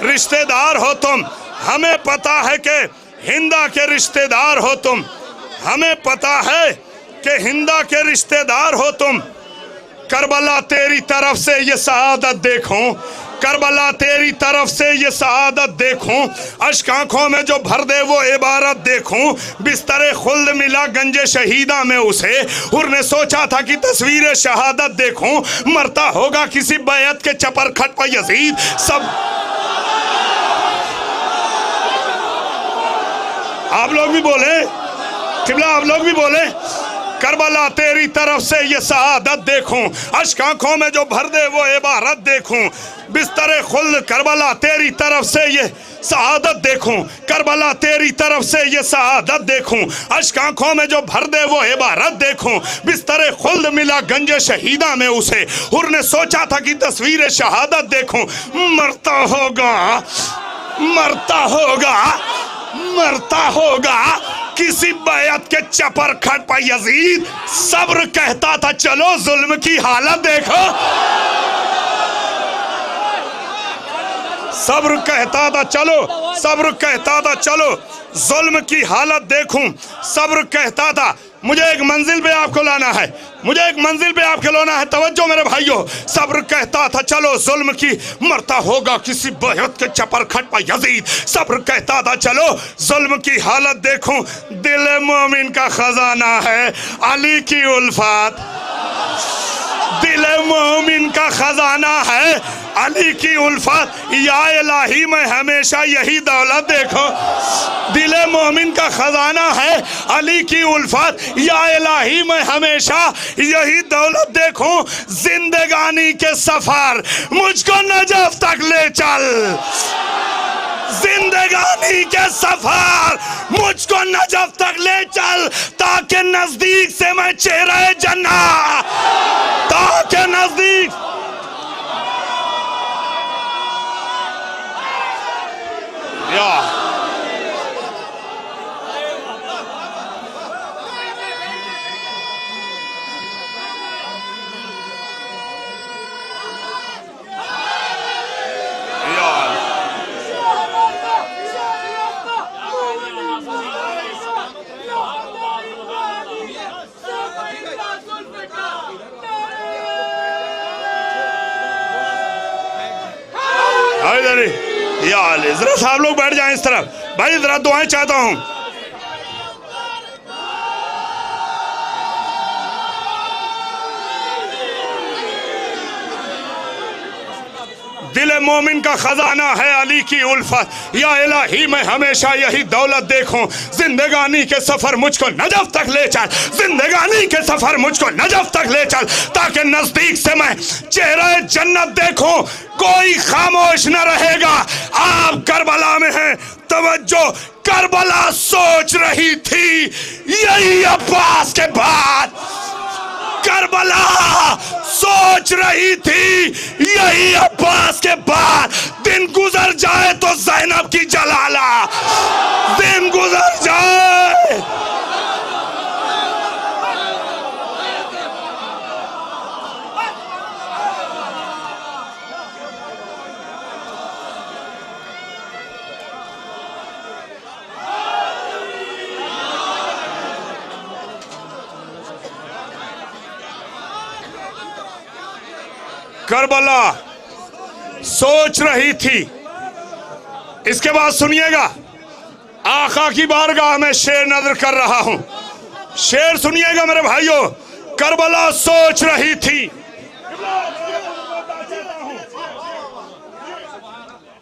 रिश्तेदार हो तुम, हमें पता है कि हिंदा के रिश्तेदार हो तुम, हमें पता है कि हिंदा के रिश्तेदार हो तुम। करबला तेरी तरफ से ये सआदत देखूं, करबला तेरी तरफ से ये सआदत देखूं, अश्क आंखों में जो भर दे वो इबारत देखूं। बिस्तरे खुल्द मिला गंजे शहीदा में उसे, हुर ने सोचा था कि तस्वीर शहादत देखूं। मरता होगा किसी बैत के चपर खट पर यजीद। सब आप लोग भी बोले, क़िबला आप लोग भी बोले। करबला तेरी तरफ से ये शहादत देखूं, अश्क आंखों में जो भर दे वो इबारत देखूं, बिस्तर खुल्द करबला तेरी तरफ से ये शहादत देखूं, करबला तेरी तरफ से ये शहादत देखूं, अश्क आंखों में जो भर दे वो इबारत देखूं, बिस्तर खुल्द मिला गंज शहीदा में उसे, हुर ने सोचा था कि तस्वीर शहादत देखूं, मरता होगा मरता होगा मरता होगा किसी बैत के चपर खट पर यजीद, सब्र कहता था चलो जुल्म की हालत देखो, सब्र कहता था चलो, सब्र कहता था चलो जुल्म की हालत देखूं, सब्र कहता था मुझे एक मंजिल पे आपको लाना है, मुझे एक मंजिल पे आपको लाना है, तवज्जो मेरे भाइयों, सब्र कहता था चलो जुल्म की, मरता होगा किसी बेहद के चपर खट पर यजीद, सब्र कहता था चलो जुल्म की हालत देखूं, दिल मोमिन का खजाना है अली की उल्फत, दिल मोमिन का खजाना है अली की उल्फत, या इलाही मैं हमेशा यही दौलत देखो, दिल मोमिन का खजाना है अली की उल्फत, या इलाही मैं हमेशा यही दौलत देखूं, जिंदगानी के सफर मुझको नजफ तक ले चल, जिंदगानी के सफर मुझको नजफ तक ले चल, ताकि नजदीक से मैं चेहरे जन्नत, ताकि नजदीक या जरा साहब लोग बैठ जाएं इस तरफ, भाई जरा दुआएं चाहता हूं। दिल मोमिन का खजाना है अली की उल्फत, या इलाही मैं हमेशा यही दौलत देखूं, जिंदगानी के सफर मुझको नजफ तक ले चल, जिंदगानी के सफर मुझको नजफ तक ले चल, ताकि नजदीक से मैं चेहरे जन्नत देखूं, कोई खामोश न रहेगा। आप करबला में हैं, तवज्जो, करबला सोच रही थी यही अब्बास के बाद, करबला सोच रही थी यही अब्बास के बाद, दिन गुजर जाए तो ज़ैनब की जलाला, दिन गुजर जाए करबला सोच रही थी। इसके बाद सुनिएगा, आका की बारगाह में शेर नजर कर रहा हूं, शेर सुनिएगा मेरे भाइयों। करबला सोच रही थी,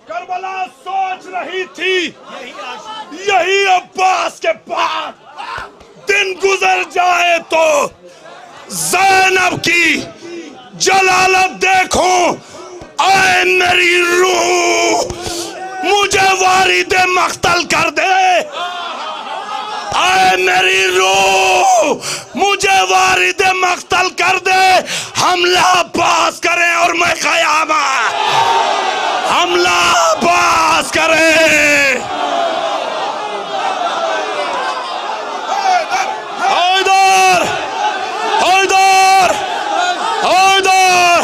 करबला सोच रही थी यही अब्बास के बाद, दिन गुजर जाए तो ज़ैनब की जलालत देखूं, आए मेरी रूह मुझे वारिदे मख्तल कर दे, आए मेरी रूह मुझे वारिदे मख्तल कर दे, हमला पास करें और मैं क़यामत, हमला पास करें। हैदर हैदर हैदर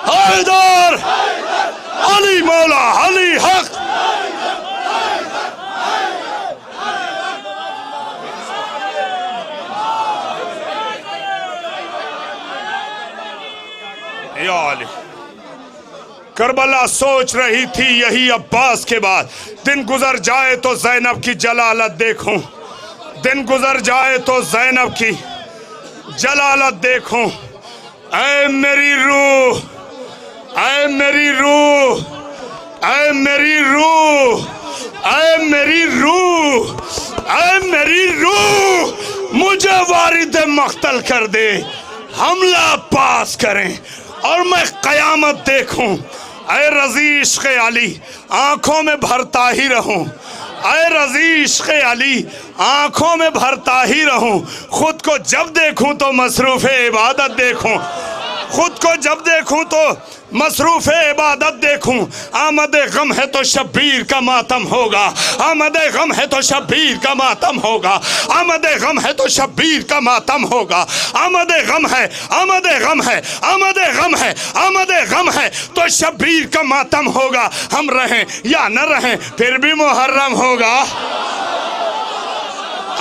हैदर अली मौला अली हक, या अली। करबला सोच रही थी यही अब्बास के बाद, दिन गुजर जाए तो ज़ैनब की जलालत देखूं, दिन गुजर जाए तो ज़ैनब की जलालत देखूं, ऐ मेरी रूह, ऐ मेरी रूह, ऐ मेरी रूह, ऐ मेरी रूह, ऐ मेरी रूह मुझे वारिद मख्तल कर दे, हमला पास करें और मैं कयामत देखूं। ऐ रज़ी इश्क़ अली आंखों में भरता ही रहूं, ऐ रज़ी इश्क़ अली आंखों में भरता ही रहूं। खुद को जब देखूं तो मसरूफ़ इबादत देखूं, खुद को जब देखूं तो मसरूफ़ इबादत देखूं। आमद गम है तो शब्बीर का मातम होगा, आमद गम है तो शब्बीर का मातम होगा, आमद गम है तो शब्बीर का मातम होगा। आमद गम है, आमद गम है, आमद गम है, आमद गम है तो शब्बीर का मातम होगा। हम रहें या न रहें फिर भी मुहर्रम होगा।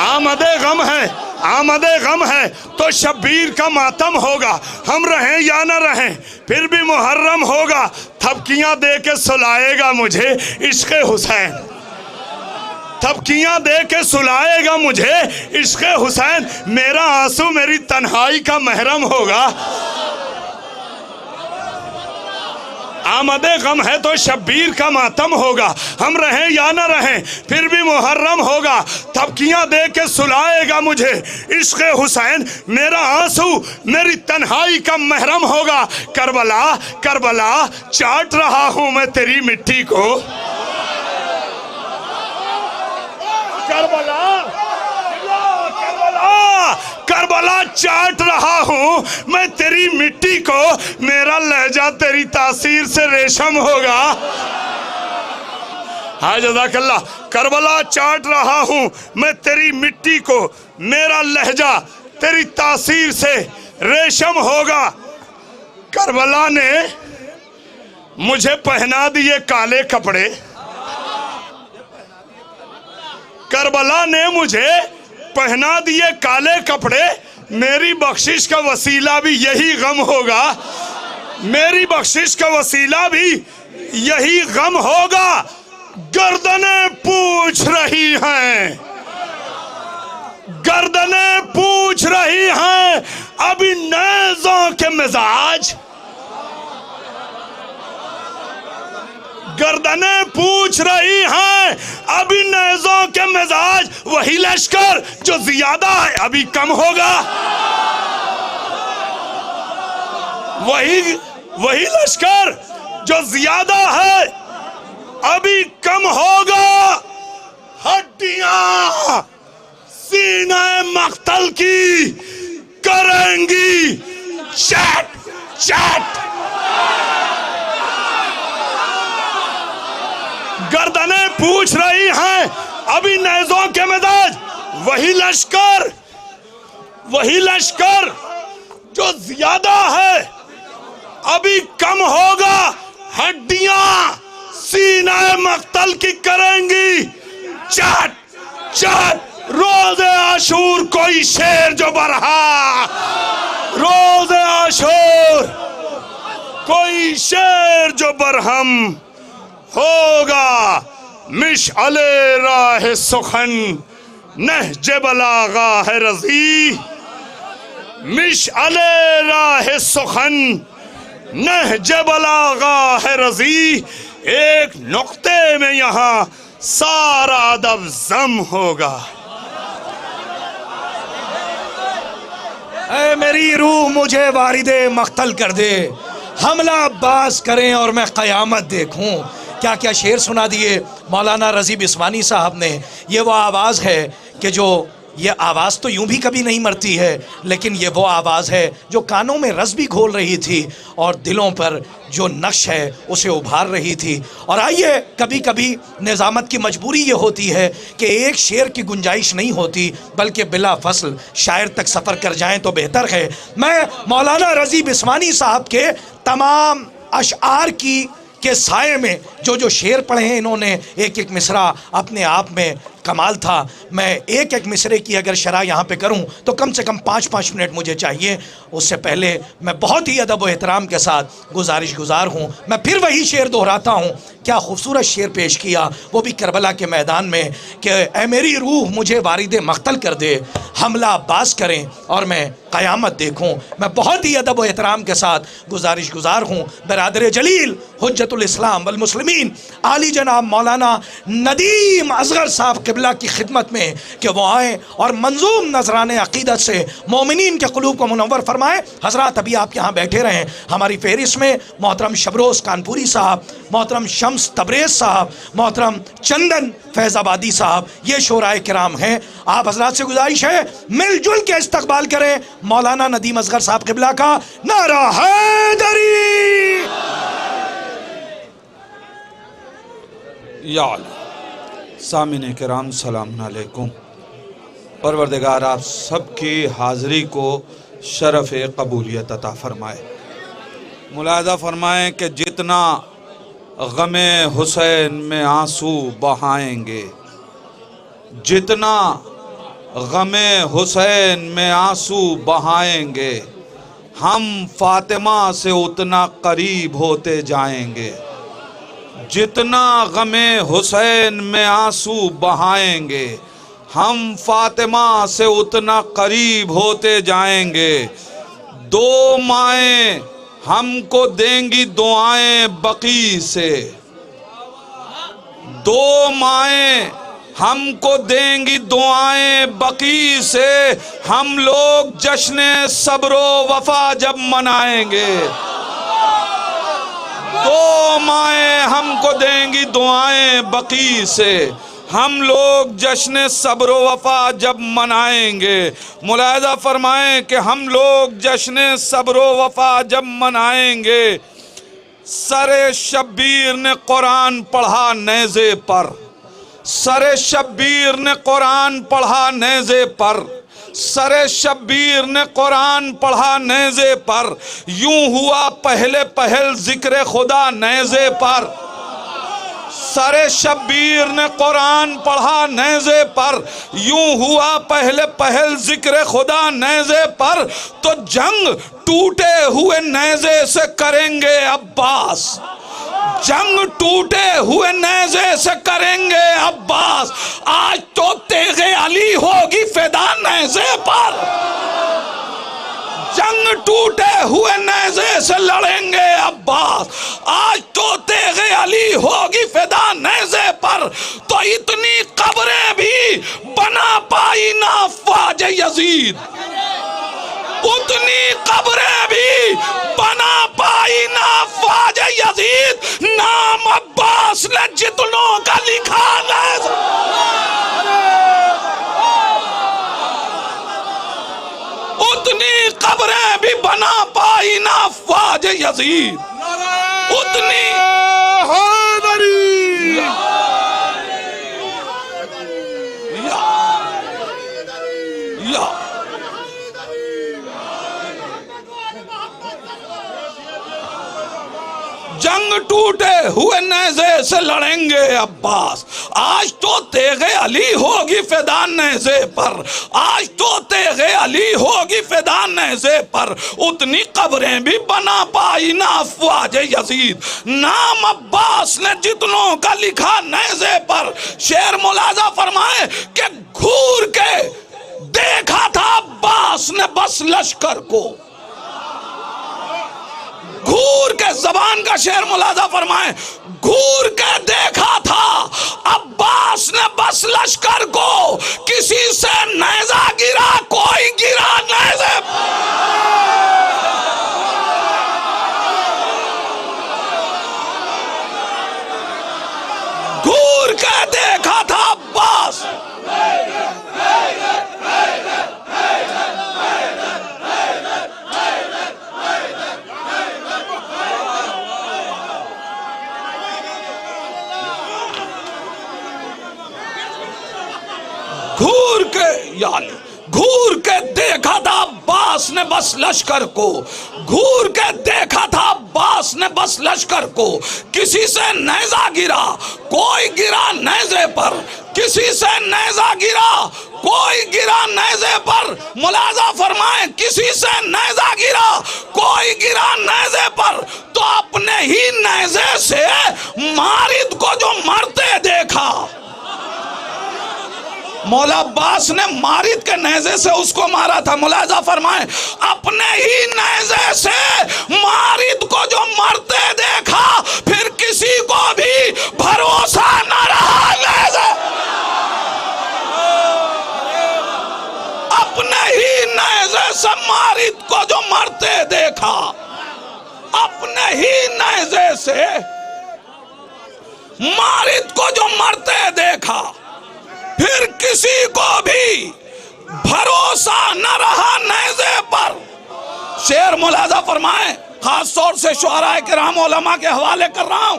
आमद गम है, आमद गम है तो शब्बीर का मातम होगा। हम रहें या न रहें फिर भी मुहर्रम होगा। थपकियां दे के सुलाएगा मुझे इश्क़ हुसैन, थपकियां दे के सुलाएगा मुझे इश्क़ हुसैन। मेरा आंसू मेरी तन्हाई का महरम होगा। आमदे गम है तो शब्बीर का मातम होगा। हम रहें या न रहें फिर भी मुहर्रम होगा। थपकियां दे के सुलाएगा मुझे इश्क़ हुसैन। मेरा आंसू मेरी तन्हाई का महरम होगा। करबला करबला चाट रहा हूं मैं तेरी मिट्टी को, करबला करबला चाट रहा हूं मैं तेरी मिट्टी को। मेरा लहजा तेरी तासीर से रेशम होगा। हाँ जज़ाकल्लाह। करबला चाट रहा हूं मैं तेरी मिट्टी को, मेरा लहजा तेरी तासीर से रेशम होगा। करबला ने मुझे पहना दिए काले कपड़े, करबला ने मुझे पहना दिए काले कपड़े। मेरी बख्शिश का वसीला भी यही गम होगा, मेरी बख्शिश का वसीला भी यही गम होगा। गर्दनें पूछ रही हैं, गर्दनें पूछ रही हैं अभी नेज़ों के मिजाज, गर्दनें पूछ रही हैं अभी नेज़ों के मिजाज। वही लश्कर जो ज्यादा है अभी कम होगा, वही लश्कर जो ज्यादा है अभी कम होगा। हड्डियां सीने मख्तल की करेंगी चैट चैट, गर्दनें पूछ रही हैं अभी नेज़ों के मिजाज। वही लश्कर जो ज्यादा है अभी कम होगा। हड्डियां सीना मख्तल की करेंगी चाट चाट। रोज़े आशूर कोई शेर जो बरहा, रोज़े आशूर कोई शेर जो बरहम होगा। मिशअले राह सुखन नहजे बलागा है रज़ी, मिशअले राह सुखन नहजे बलागा है रज़ी। एक नुक्ते में यहाँ सारा अदब ज़म होगा।
ऐ मेरी रूह मुझे वारिदे मख्तल कर दे, हमला अब्बास करें और मैं क़यामत देखूं। क्या क्या शेर सुना दिए मौलाना रज़ी बिस्वानी साहब ने। ये वो आवाज़ है कि जो ये आवाज़ तो यूं भी कभी नहीं मरती है, लेकिन ये वो आवाज़ है जो कानों में रस भी घोल रही थी और दिलों पर जो नक्श है उसे उभार रही थी। और आइए, कभी कभी निज़ामत की मजबूरी ये होती है कि एक शेर की गुंजाइश नहीं होती, बल्कि बिला फसल शायर तक सफ़र कर जाएं तो बेहतर है। मैं मौलाना रज़ी बिस्वानी साहब के तमाम अशआर के साये में जो शेर पढ़े हैं इन्होंने, एक एक मिसरा अपने आप में कमाल था। मैं एक एक मिसरे की अगर शरह यहाँ पे करूँ तो कम से कम 5-5 मिनट मुझे चाहिए। उससे पहले मैं बहुत ही अदब व एहतराम के साथ गुज़ार हूँ, मैं फिर वही शेर दोहराता हूँ। क्या खूबसूरत शेर पेश किया, वो भी करबला के मैदान में कि ऐ मेरी रूह मुझे वारिदे मख्तल कर दे, हमला अब्बास करें और मैं क़यामत देखूँ। मैं बहुत ही अदब व एहतराम के साथ गुज़ार हूँ बरादर जलील हुज्जतुल इस्लाम वल मुस्लिमीन आली जनाब मौलाना नदीम असगर साहब के क़िबला की खिदमत में कि वो आए और मंजूम नजराने अक़ीदत से मोमिनीन के क़ुलूब को मुनव्वर फरमाएँ। हज़रात अभी आप यहाँ बैठे रहें। हमारी फहरिस्त में मोहतरम शबरोज़ कानपुरी साहब, मोहतरम शम्स तबरेज़ साहब, मोहतरम चंदन फैज़ाबादी साहब, ये शोराए किराम हैं। आप हज़रात से गुजारिश है मिलजुल के इस्तकबाल करें मौलाना नदीम असगर साहब क़िबला का। नारा हैदरी।
या सामिन किराम सलाम अलैकुम। परवरदिगार आप सबकी हाज़िरी को शरफ़ कबूलियत अता फ़रमाए। मुलाहज़ा फ़रमाएँ कि जितना ग़मे हुसैन में आंसू बहाएंगे, जितना ग़मे हुसैन में आंसू बहाएंगे, हम फ़ातिमा से उतना करीब होते जाएंगे। जितना ग़मे हुसैन में आंसू बहाएंगे, हम फ़ातिमा से उतना करीब होते जाएंगे। दो माएँ हमको देंगी दुआएं बकी से, दो माएँ हमको देंगी दुआएं बकी से, हम लोग जश्न सब्रो वफा जब मनाएंगे। दो माएँ हमको देंगी दुआएं बकी से, हम लोग जश्न सब्रो वफा जब मनाएंगे। मुलाहिज़ा फरमाएं कि हम लोग जश्न सब्रो वफा जब मनाएंगे। सरे शब्बीर ने कुरान पढ़ा नेज़े पर, सरे शब्बीर ने कुरान पढ़ा नेज़े पर, सरे शब्बीर ने कुरान पढ़ा नेज़े पर, यूं हुआ पहले पहल जिक्र खुदा नेज़े पर। सरे शब्बीर ने कुरान पढ़ा नेज़े पर, यूं हुआ पहले पहल जिक्र खुदा नेज़े पर, तो जंग टूटे हुए नेज़े से करेंगे अब्बास, जंग टूटे हुए नेज़े से करेंगे अब्बास। आज तो तेगे अली होगी फिदा नेज़े पर, जंग टूटे हुए नेज़े से लड़ेंगे अब्बास। आज तो तेगे अली होगी फिदा नेज़े पर, तो इतनी कब्रें भी बना पाई ना अफ़वाज यजीद, उतनी कब्रें भी बना पाई ना अफ़वाज यजीद। नाम अब्बास ने जितनों का लिखा नेज़े, उतनी कब्रें भी बना पाई ना अफ़वाज यजीद, उतनी जंग टूटे हुए नेज़े से लड़ेंगे अब्बास। आज तो तेगे अली होगी फिदा नेज़े पर, आज तो तेगे अली होगी फिदा नेज़े पर, उतनी कब्रें भी बना पाई ना अफ़वाज यजीद। नाम अब्बास ने जितनों का लिखा नेज़े पर। शेर मुलाजा फरमाए कि घूर के देखा था अब्बास ने बस लश्कर को, घूर के, जबान का शेर मुलाजा फरमाए, घूर के देखा था अब्बास ने बस लश्कर को, किसी से नेज़ा गिरा कोई गिरा नेज़े, घूर के देखा था अब्बास। घूर के देखा था अब्बास ने बस लश्कर को, घूर के देखा था अब्बास ने बस लश्कर को, किसी से नेज़ा गिरा कोई गिरा नेज़े पर, किसी से नेज़ा गिरा कोई गिरा नेज़े पर। मुलाजा फरमाए किसी से नेज़ा गिरा कोई गिरा नेज़े पर, तो अपने ही नेज़े से मारिद को जो मरते देखा, मौला अब्बास ने मारिद के नेज़े से उसको मारा था। मुलाजा फरमाए अपने ही नेज़े से मारिद को जो मरते देखा, फिर किसी को भी भरोसा न रहा नेज़े, मारिद को जो मरते देखा अपने ही नेज़े से, मारिद को जो मरते देखा फिर किसी को भी भरोसा न रहा नेज़े पर। शेर मुलाजा फरमाए, खास तौर से शुअरा किराम उलमा के हवाले कर रहा हूं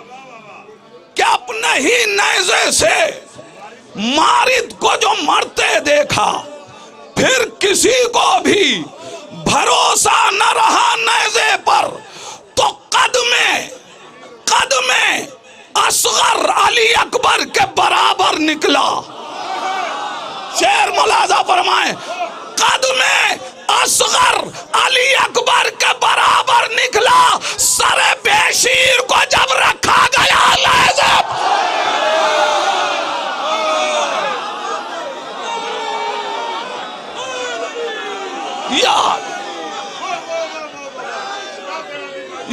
कि अपने ही नेज़े से मारिद को जो मरते देखा फिर किसी को भी भरोसा न रहा नेज़े पर, तो कद में असगर अली अकबर के बराबर निकला। शेर मुलाजा फरमाए, कद में असगर अली अकबर के बराबर निकला, सरे बेशीर को जब रखा गया नेज़े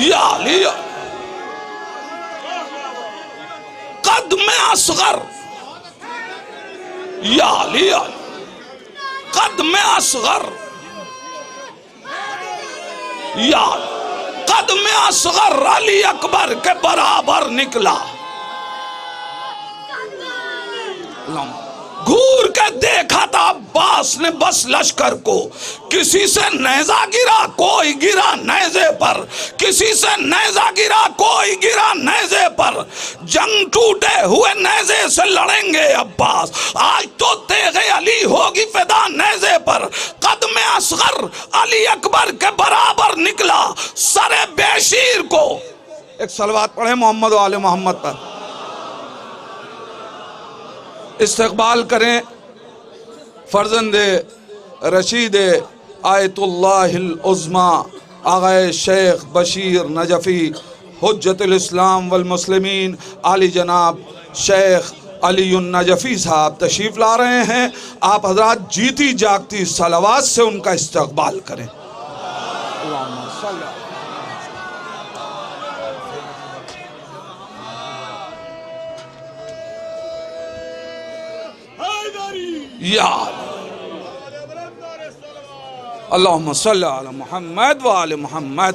या कद में असगर या लिया, कद में असगर या कद में असगर अली अकबर के बराबर निकला। घूर के देखा था अब्बास ने बस लश्कर को, किसी से नेज़ा गिरा कोई गिरा नेज़े पर, किसी से नेज़ा गिरा कोई गिरा नेज़े पर, जंग टूटे हुए नेज़े से लड़ेंगे अब्बास, आज तो तेगे अली होगी फिदा नेज़े पर, कद में असगर अली अकबर के बराबर निकला, सरे बेशीर को। एक सलवात पढ़े मोहम्मद वाले मोहम्मद पर, इस्तकबाल करें फर्जंदे रशीद आयतुल्लाहिल उज़्मा आग़ाए शेख बशीर नजफ़ी हुज्जतुल इस्लाम वल मुस्लिमीन आली जनाब शेख अलीउन नजफ़ी साहब तशरीफ़ ला रहे हैं। आप हज़रात जीती जागती सलावात से उनका इस्तकबाल करें। या अल्लाहुम्मा सल्ली अला मुहम्मद व आले मुहम्मद।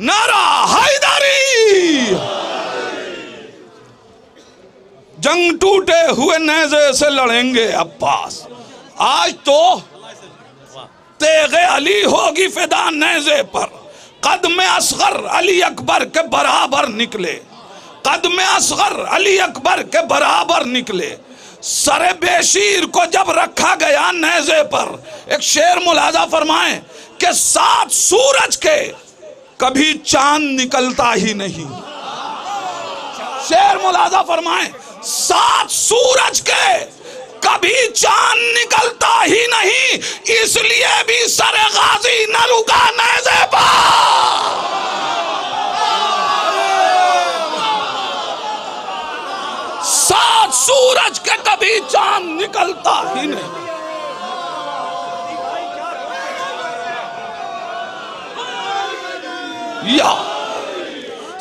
नारा हैदरी। जंग टूटे हुए नेज़े से लड़ेंगे अब्बास, आज तो तेगे अली होगी फिदा नेज़े पर, कद में असगर अली अकबर के बराबर निकले, कद में असगर अली अकबर के बराबर निकले, सरे बेशीर को जब रखा गया नेज़े पर। एक शेर मुलाजा फरमाएं कि 7 सूरज के कभी चांद निकलता ही नहीं। शेर मुलाजा फरमाएं, 7 सूरज के कभी चांद निकलता ही नहीं, इसलिए भी सरे गाजी न रुका नेज़े पर। 7 सूरज के कभी चांद निकलता ही नहीं। या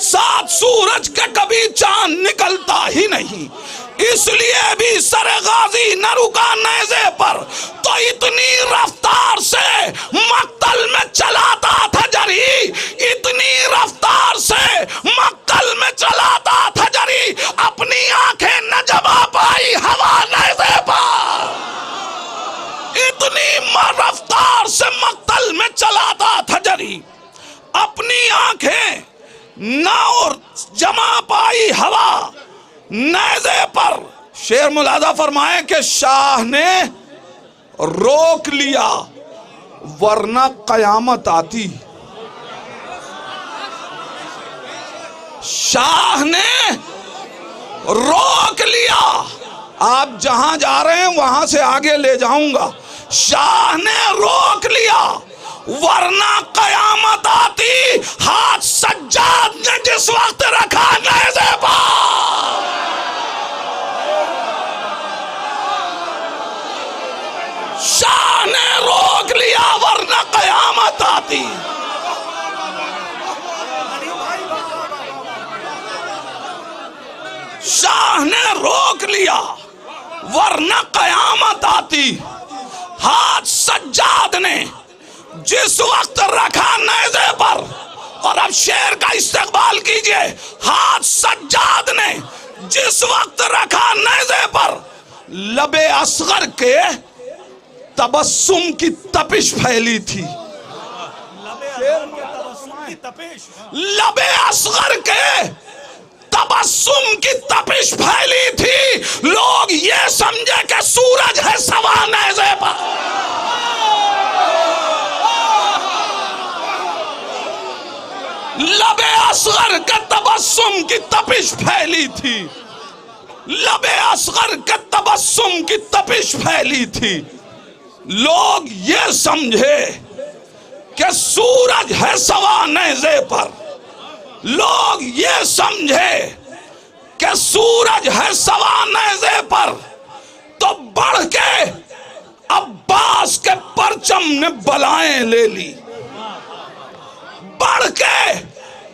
7 सूरज के कभी चांद निकलता ही नहीं, इसलिए भी सरे गाजी न रुका नेज़े पर, तो इतनी रफ्तार से मक्तल में चलाता था जरी, इतनी रफ्तार से मक्तल में चलाता था जरी, अपनी आंखें न जमा पाई हवा नेज़े पर। इतनी रफ्तार से मक्तल में चलाता था जरी, अपनी आंखें न और जमा पाई हवा नेज़े पर। शेर मुलाजा फरमाए कि शाह ने रोक लिया वरना कयामत आती। शाह ने रोक लिया, आप जहां जा रहे हैं वहां से आगे ले जाऊंगा। शाह ने रोक लिया वरना कयामत आती। हाथ सज्जाद ने जिस वक्त रखा नेज़े पर, शाह ने रोक लिया वरना कयामत आती। शाह ने रोक लिया वरना कयामत आती। हाथ जिस वक्त रखा नेज़े पर, और अब शेर का इस्तेमाल कीजिए, हाथ सज्जाद ने जिस वक्त रखा नेज़े पर, लबे असगर के तबस्सुम की तपिश फैली थी। लबे असगर के तबस्सुम की तपिश फैली थी। लोग ये समझे कि सूरज है सवा नेज़े पर। लबे असगर के तबस्सुम की तपिश फैली थी। लबे असगर के तबस्सुम की तपिश फैली थी। लोग ये समझे कि सूरज है सवा नेज़े पर। लोग ये समझे कि सूरज है सवा नेज़े पर, तो बढ़ के अब्बास के परचम ने बलाएं ले ली। बढ़ के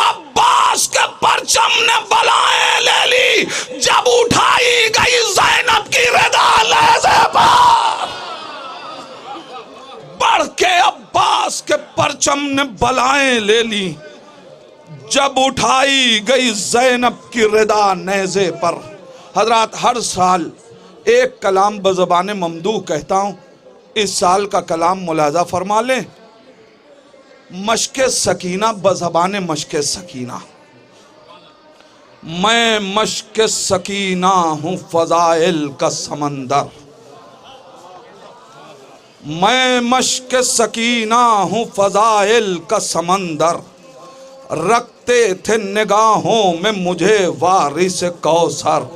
अब्बास के परचम ने बलाएं ले ली। जब उठाई गई ज़ैनब की रिदा नेज़े पर, बढ़ के अब्बास के परचम ने बलाएं ले ली। जब उठाई गई ज़ैनब की रिदा नेज़े पर। हजरात, हर साल एक कलाम बज़बान ममदूह कहता हूँ। इस साल का कलाम मुलाज़ा फरमा लें, मश्के सकीना बज़बान मश्के सकीना। मैं मश्के सकीना हूँ फ़ज़ाइल का समंदर। मैं मश्के सकीना हूँ फ़ज़ाइल का समंदर। रखते थे निगाहों में मुझे वारिस कौसर।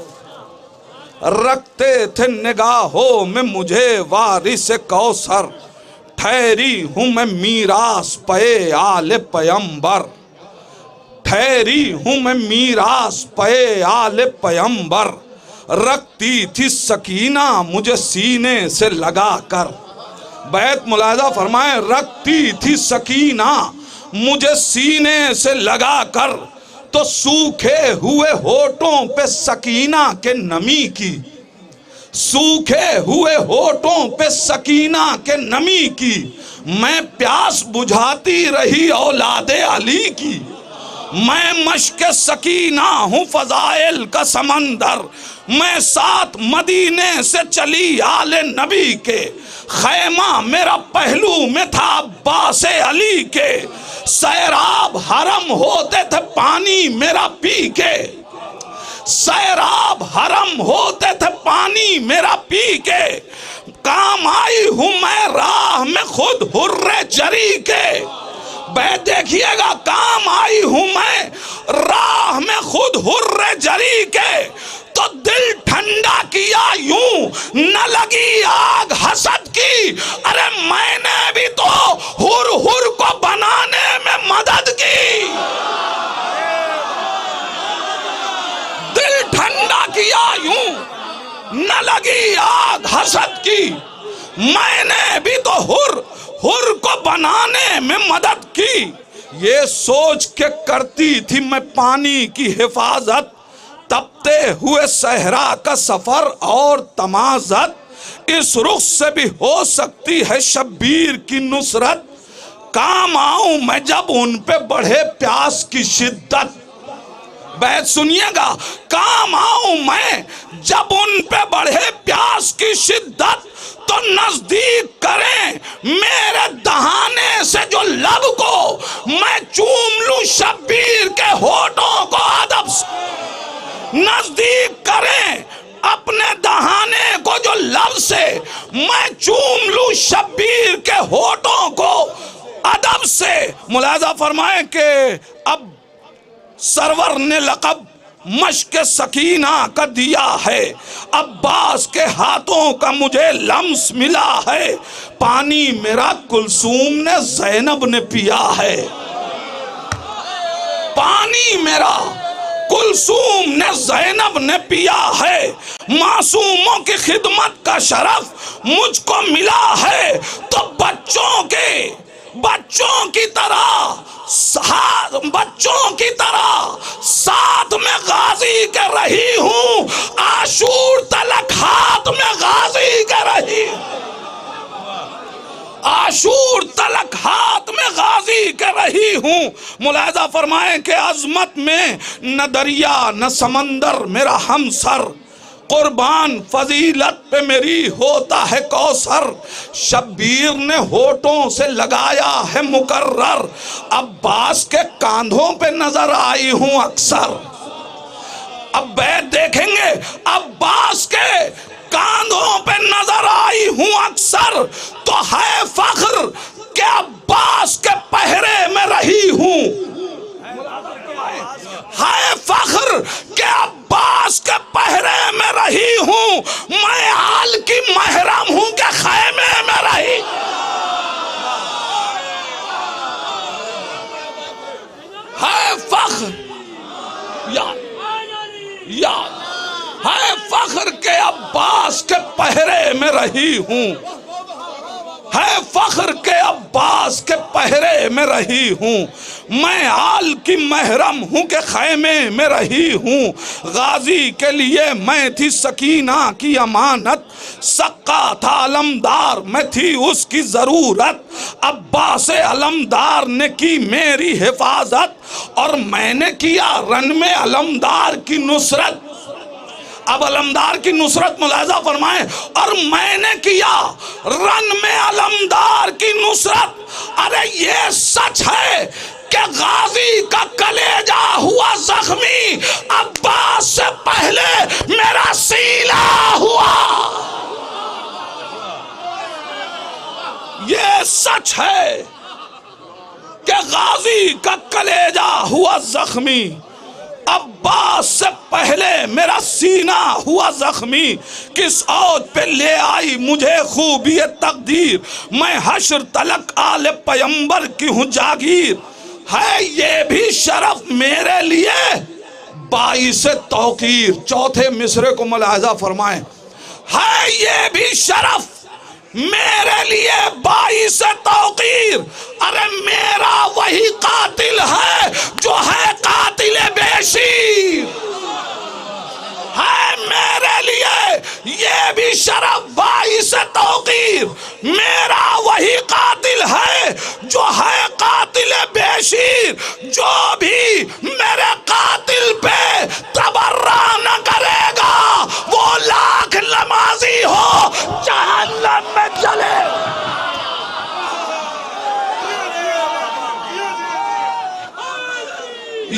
रखते थे निगाहों में मुझे वारिस कौसर। ठहरी हूँ मैं मीरास पे आले पैगंबर। ठहरी हूँ मैं मीरास पे आले पैगंबर। रखती थी सकीना मुझे सीने से लगा कर। बैत मुलाज़ा फरमाए, रखती थी सकीना मुझे सीने से लगा कर, तो सूखे हुए होठों पे सकीना के नमी की। सूखे हुए होठों पे सकीना के नमी की। मैं प्यास बुझाती रही औलादे अली की। मैं मश्के सकीना हूँ फ़ज़ाइल का समंदर। मैं साथ मदीने से चली आले नबी के। खैमा मेरा पहलू में था अब्बास अली के। सैराब हरम होते थे पानी मेरा पी के। सैराब हरम होते थे पानी मेरा पी के। काम आई हूँ मैं राह में खुद हुर्रे जरी के। बैठ देखिएगा, काम आई हूँ मैं राह में खुद हुर्रे जरी के। तो दिल ठंडा किया यूं न लगी आग हसद की। अरे मैंने भी तो हुर हुर को बनाने में मदद की। दिल ठंडा किया यूं न लगी आग हसद की। मैंने भी तो हुर हुर को बनाने में मदद की। ये सोच के करती थी मैं पानी की हिफाजत। तपते हुए सहरा का सफर और तमाज़त। इस रुख से भी हो सकती है शब्बीर की नुसरत। काम आऊं मैं जब उन पे बढ़े प्यास की शिद्दत। बैत सुनिएगा, काम आऊं मैं जब उन पे बढ़े प्यास की शिद्दत। तो नजदीक करें मेरे दहाने से जो लब को। मैं चूम लूं शब्बीर के होठों को अदब से। नजदीक करें अपने दहाने को जो लब से। मैं चूम लूं शब्बीर के होठों को अदब से। मुलाज़ा फरमाए कि अब सरवर ने लक़ब मश्क सकीना का दिया है। अब्बास के हाथों का मुझे लम्स मिला है। पानी मेरा कुलसूम ने ज़ैनब ने पिया है। पानी मेरा कुलसूम ने ज़ैनब ने पिया है। मासूमों की खिदमत का शरफ मुझको मिला है। तो बच्चों की तरह साथ में गाजी के रही हूँ। आशूर तलक हाथ में गाजी के रही। आशूर तलक हाथ में गाजी के रही हूँ। मुलाहिजा फरमाएं कि अजमत में न दरिया न समंदर मेरा हमसर, कुर्बान फजीलत पे मेरी होता है कौसर। शब्बीर ने होठों से लगाया है मुकर्रर, अब्बास के कांधों पे नजर आई हूँ अक्सर। अब बैत देखेंगे, अब्बास के कांधों पे नजर आई हूं अक्सर, तो है फख्र के अब्बास के पहरे में रही हूं। है फख्र के अब्बास के पहरे में रही हूं, मैं आल की महरम हूं के खैमे में रही। है फख्र याद है फख्र के अब्बास के पहरे में रही हूँ, है फख्र के अब्बास के पहरे में रही हूँ, मैं आल की महरम हूँ के खैमे में रही हूँ। गाजी के लिए मैं थी सकीना की अमानत, सक्का था अलमदार मैं थी उसकी ज़रूरत। अब्बास अलमदार ने की मेरी हिफाजत, और मैंने किया रन में अलमदार की नुसरत। अब अलमदार की नुसरत मुलाहिजा फरमाएं, और मैंने किया रन में अलमदार की नुसरत। अरे ये सच है कि गाजी का कलेजा हुआ जख्मी, अब्बास से पहले मेरा सीना हुआ। ये सच है कि गाजी का कलेजा हुआ जख्मी, अब्बास से पहले मेरा सीना हुआ जख्मी। किस औद पे ले आई मुझे खूबी तकदीर, मैं हश्र तलक आले पैगंबर की हूँ जागीर। है ये भी शरफ मेरे लिए बाइस तौकीर। चौथे मिसरे को मुलाहिजा फरमाएं, है ये भी शरफ मेरे लिए बाइस तौकीर। अरे मेरा वही कातिल है जो है कातिल बेशीर। है मेरे लिए ये भी शरफ बाइस तौकीर, मेरा वही कातिल है जो है कातिल बेशीर। जो भी मेरे कातिल पे तबर्रा न करेगा वो लाख नमाजी हो जहन्नम में चले।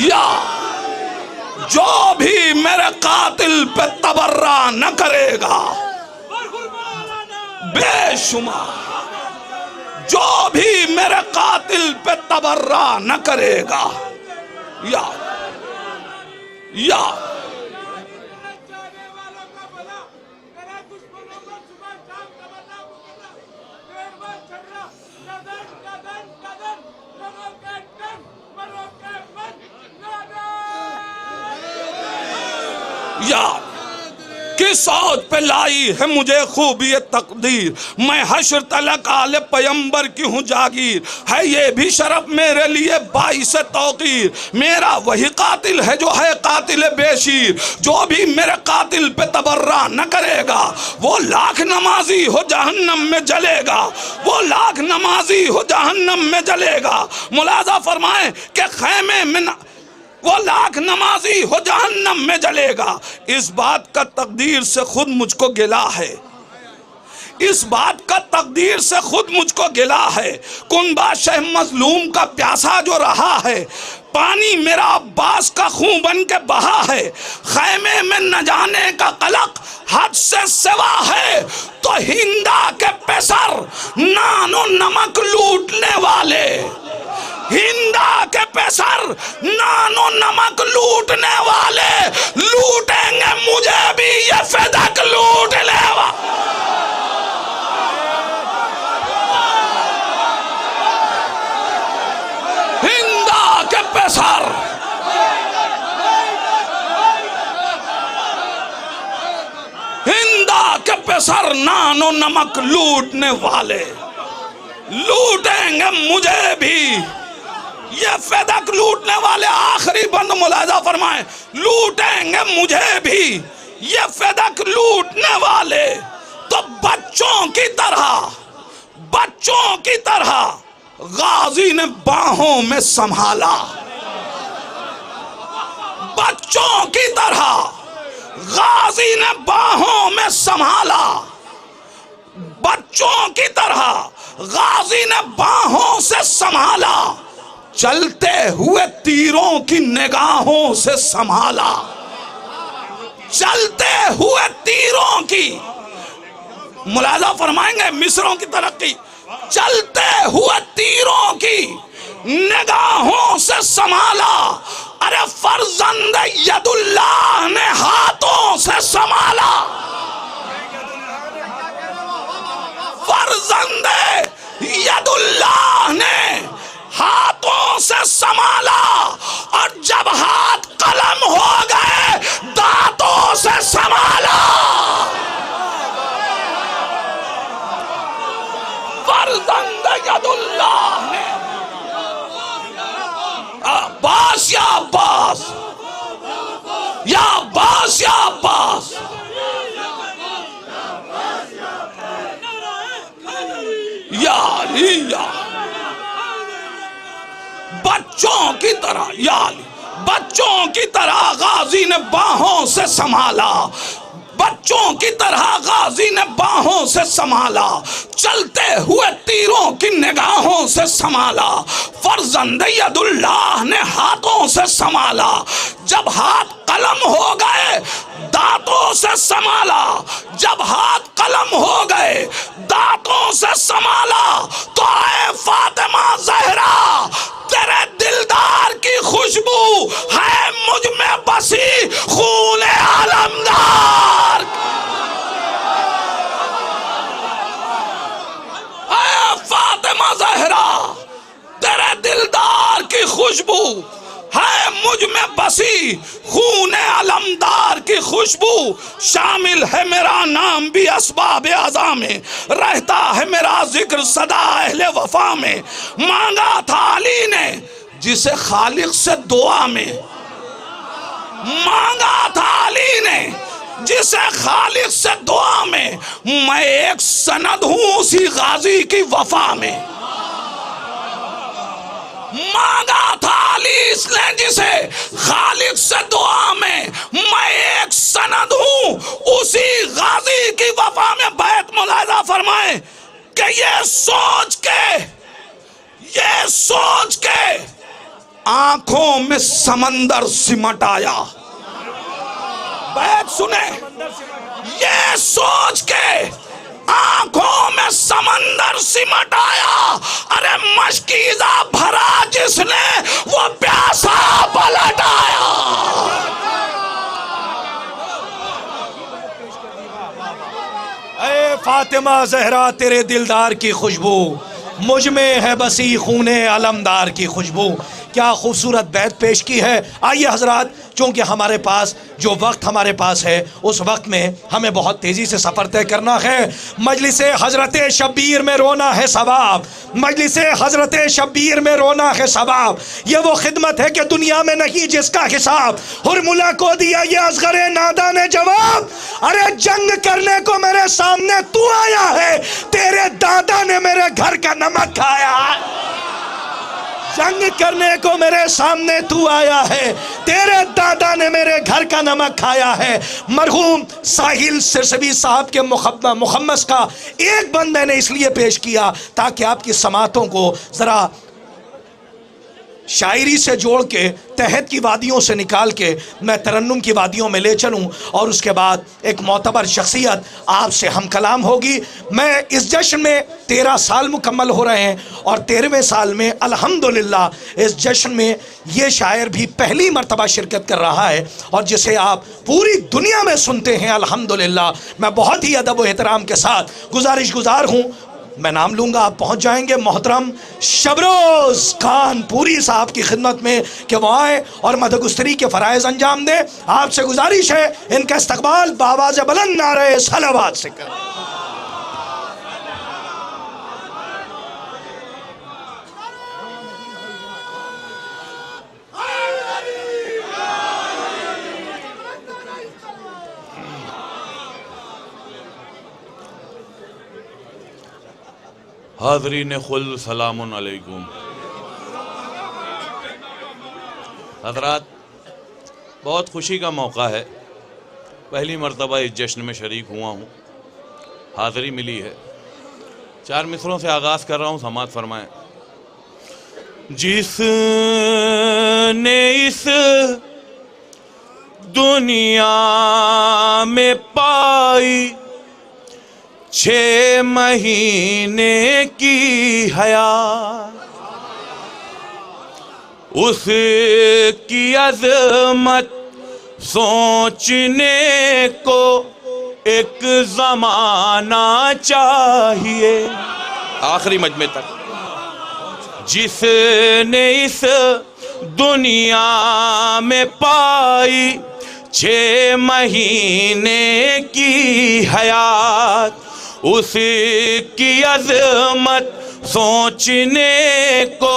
या जो भी मेरे कातिल पे तबर्रा न करेगा, बेशुमार जो भी मेरे कातिल पे तबर्रा न करेगा, या किस औद पे लाई है मुझे खूबी तकदीर, मैं हश्र तलक आले पैगंबर की हूँ जागीर। है ये भी शरफ मेरे लिए बाइस तौकीर, मेरा वही कातिल है जो है कातिल बेशीर। जो भी मेरे कातिल पे तबर्रा न करेगा वो लाख नमाजी हो जहन्नम में जलेगा, वो लाख नमाजी हो जहन्नम में जलेगा। मुलाजा फरमाएं कि खैमे में वो लाख नमाजी हो जहन्नम में जलेगा। इस बात का तकदीर से खुद मुझको गिला है, इस बात का तकदीर से खुद मुझको गिला है। कुनबा शह मजलूम का प्यासा जो रहा है, पानी मेरा अब्बास का खून बन के बहा है। खैमे में न जाने का कलक हद से सिवा है, तो हिंदा के पेसर नानो नमक लूटने वाले, हिंदा के पेसर नानो नमक लूटने वाले लूटेंगे मुझे भी ये फेदक लूट लेवा। हिंदा के पेसर हिंदा के पेसर नानो नमक लूटने वाले लूटेंगे मुझे भी ये फेदक लूटने वाले। आखिरी बंद मुलाहिजा फरमाएं, लूटेंगे मुझे भी ये फेदक लूटने वाले। तो बच्चों की तरह बच्चों की तरह गाजी ने बाहों में संभाला, बच्चों की तरह गाजी ने बाहों में संभाला, बच्चों की तरह गाजी ने बाहों से संभाला, चलते हुए तीरों की निगाहों से संभाला, चलते हुए तीरों की, मुलाजा फरमाएंगे मिस्रों की तरक्की, चलते हुए तीरों की निगाहों से संभाला। अरे फर्जंद यदुल्लाह ने हाथों से संभाला, फर्जंद यदुल्लाह ने हाथों से संभाला, और जब हाथ कलम हो गए दांतों से संभाला। फर्जंद यदुल्लाह ने अब्बास या अब्बास या अब्बास या अब्बास, या अली या बच्चों की तरह, या अली बच्चों की तरह गाजी ने बाहों से संभाला, बच्चों की तरह गाजी ने बाहों से संभाला, चलते हुए तीरों की निगाहों से संभाला। फर्जंद यदुल्लाह ने हाथों से संभाला, जब हाथ कलम हो गए दांतों से संभाला, जब हाथ कलम हो गए दांतों से संभाला। तो आए फातिमा ज़हरा, तेरे दिलदार की खुशबू है मुझ में बसी खून आलमदार। आए फातिमा ज़हरा, तेरे दिलदार की खुशबू है मुझ में बसी खून अलमदार की खुशबू, शामिल है मेरा नाम भी अस्बाब आज़ा में, रहता है मेरा जिक्र सदा अहले वफा में। मांगा था अली ने जिसे खालिक से दुआ में, मांगा था अली ने जिसे खालिक से दुआ में, मैं एक सनद हूं उसी गाजी की वफा में। मांगा था अली इसने जिसे खालिक से दुआ में, मैं एक सनद हूं उसी गाजी की वफा में। बैत मुलाजा फरमाए कि ये सोच के आंखों में समंदर सिमट आया। बैत सुने, ये सोच के आंखों में समंदर सिमट आया। अरे मशकीज़ा भरा जिसने वो प्यासा पलट आया।
ऐ फातिमा ज़हरा, तेरे दिलदार की खुशबू मुझ में है बसी खूने अलमदार की खुशबू। क्या खूबसूरत बैत पेश की है। आइए हजरात, चूँकि हमारे पास जो वक्त हमारे पास है उस वक्त में हमें बहुत तेज़ी से सफ़र तय करना है। मजलिस हज़रत शब्बीर में रोना है सवाब, मजलिस हज़रत शब्बीर में रोना है सवाब। ये वो खिदमत है कि दुनिया में नहीं जिसका हिसाब। हुरमुला को दिया ये असगरे नादा ने जवाब, अरे जंग करने को मेरे सामने तू आया है, तेरे दादा ने मेरे घर का नमक खाया। जंग करने को मेरे सामने तू आया है, तेरे दादा ने मेरे घर का नमक खाया है। मरहूम साहिल सिरसवी साहब के मुखम्मस का एक बंद मैंने इसलिए पेश किया ताकि आपकी समातों को ज़रा शायरी से जोड़ के तहत की वादियों से निकाल के मैं तरन्नुम की वादियों में ले चलूँ, और उसके बाद एक मोतबर शख्सियत आपसे हम कलाम होगी। मैं इस जश्न में 13 साल मुकम्मल हो रहे हैं, और 13वें साल में अल्हम्दुलिल्लाह इस जश्न में ये शायर भी पहली मर्तबा शिरकत कर रहा है, और जिसे आप पूरी दुनिया में सुनते हैं अल्हम्दुलिल्लाह। मैं बहुत ही अदब व एहतराम के साथ गुजारिश हूँ, मैं नाम लूँगा आप पहुँच जाएंगे, मोहतरम शबरोज़ खान पूरी साहब की खिदमत में कि वो आए और मदगुस्तरी के फ़राइज़ अंजाम दें। आपसे गुजारिश है इनका इस्तकबाल बावाज़ बुलंद नारे सलावत से करें।
हाज़रीन खुल सलामुन अलैकुम। हज़रात, बहुत खुशी का मौका है, पहली मर्तबा इस जश्न में शरीक हुआ हूँ, हाज़री मिली है। 4 मिसरों से आगाज़ कर रहा हूँ, समाअत फरमाएं। जिसने इस दुनिया में पाई 6 महीने की हयात, उसकी अज़मत सोचने को एक ज़माना चाहिए। आखिरी मजमे तक। जिसने इस दुनिया में पाई 6 महीने की हयात, उसकी अज़मत सोचने को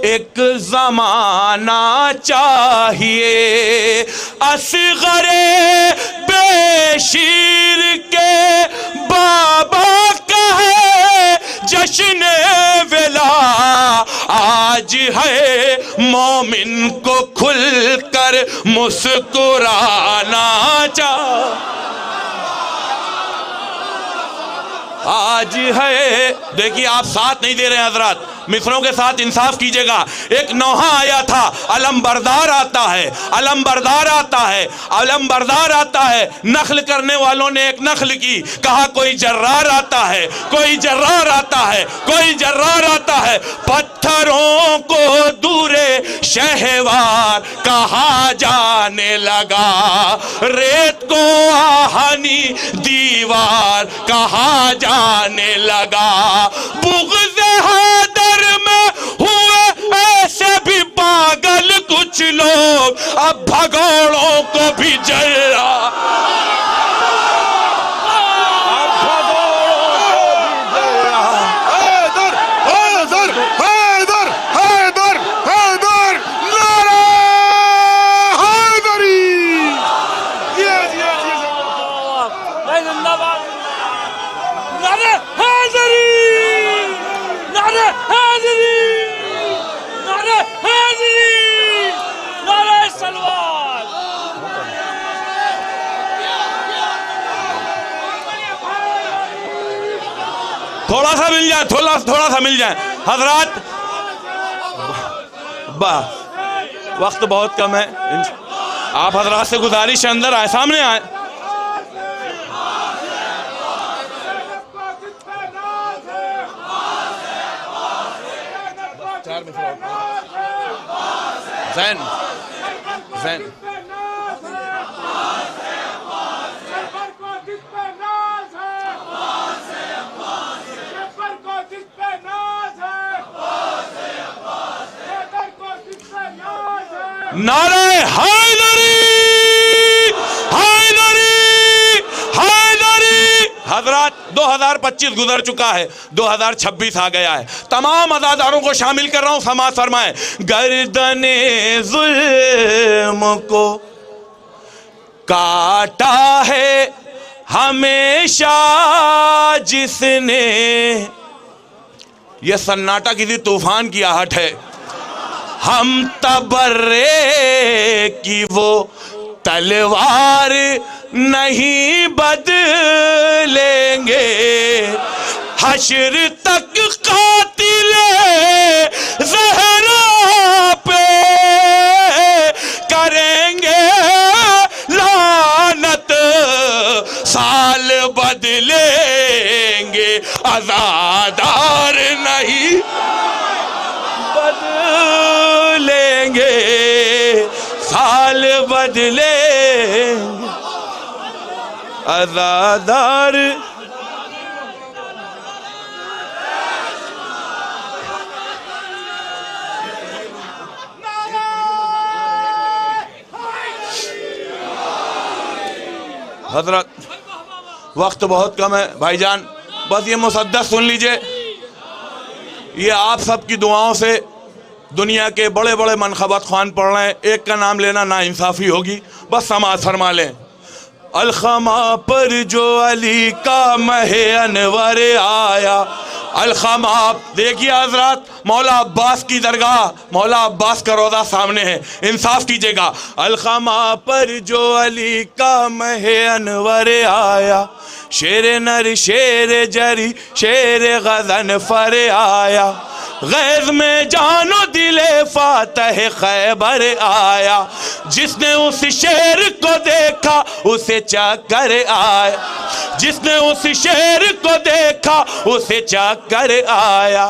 एक ज़माना चाहिए। असग़रे बेशीर के बाबा का है जश्न वेला, आज है मोमिन को खुलकर मुस्कुराना चाहिए। आज है, देखिए आप साथ नहीं दे रहे हैं हजरात, मिसरों के साथ इंसाफ कीजिएगा। एक नौहा आया था, अलम बरदार आता है, अलम बरदार आता है, अलम बरदार आता है। नखल करने वालों ने एक नखल की, कहा कोई जर्रार आता है, कोई जर्रार आता है, कोई जर्रार आता है। पत्थरों को दूरे शहवार कहा जाने लगा, रेत को आहनी दीवार कहा जाने लगा। बुग़्ज़ हैदर में हुए ऐसे भी पागल कुछ लोग, अब भगोड़ों को भी जला, थोड़ा सा मिल जाए, थोड़ा सा मिल जाए हजरात। वक्त बहुत कम है, आप हजरात से गुजारिश है अंदर आए, सामने आए। ज़ैन ज़ैन नारे हैदरी हैदरी हैदरी। हजरात 2025 गुजर चुका है, 2026 आ गया है। तमाम अज़ादारों को शामिल कर रहा हूं, समाअत फरमाएं। गर्दने जुल्म को काटा है हमेशा जिसने, यह सन्नाटा किसी तूफान की आहट है। हम तबर्रे की वो तलवार नहीं बदलेंगे, हश्र तक कातिले ज़हरा पे करेंगे लानत, साल बदलेंगे आज़ादार नहीं बदलेंगे, साल बदलेंगे आज़ादार। हजरत वक्त बहुत कम है भाईजान, बस ये मुसद्दस सुन लीजिए। ये आप सबकी दुआओं से दुनिया के बड़े बड़े मनखबत ख्वान पढ़ रहे हैं, एक का नाम लेना ना इंसाफ़ी होगी, बस समाअत फरमा लें। अलखमा पर जो अली का महे अनवर आया,
अलखाम आप देखिए हजरात, मौला अब्बास की दरगाह, मौला अब्बास का रोज़ा सामने है, इंसाफ कीजिएगा। अलखामा पर जो अली का महे अनवर आया, शेर नर शेर जरी शेर गजन फर आया, गैज में जानो दिले फातह खैबर आया, जिसने उस शेर को देखा उसे चक्कर आया, जिसने उस शेर को देखा उसे चक्कर आया,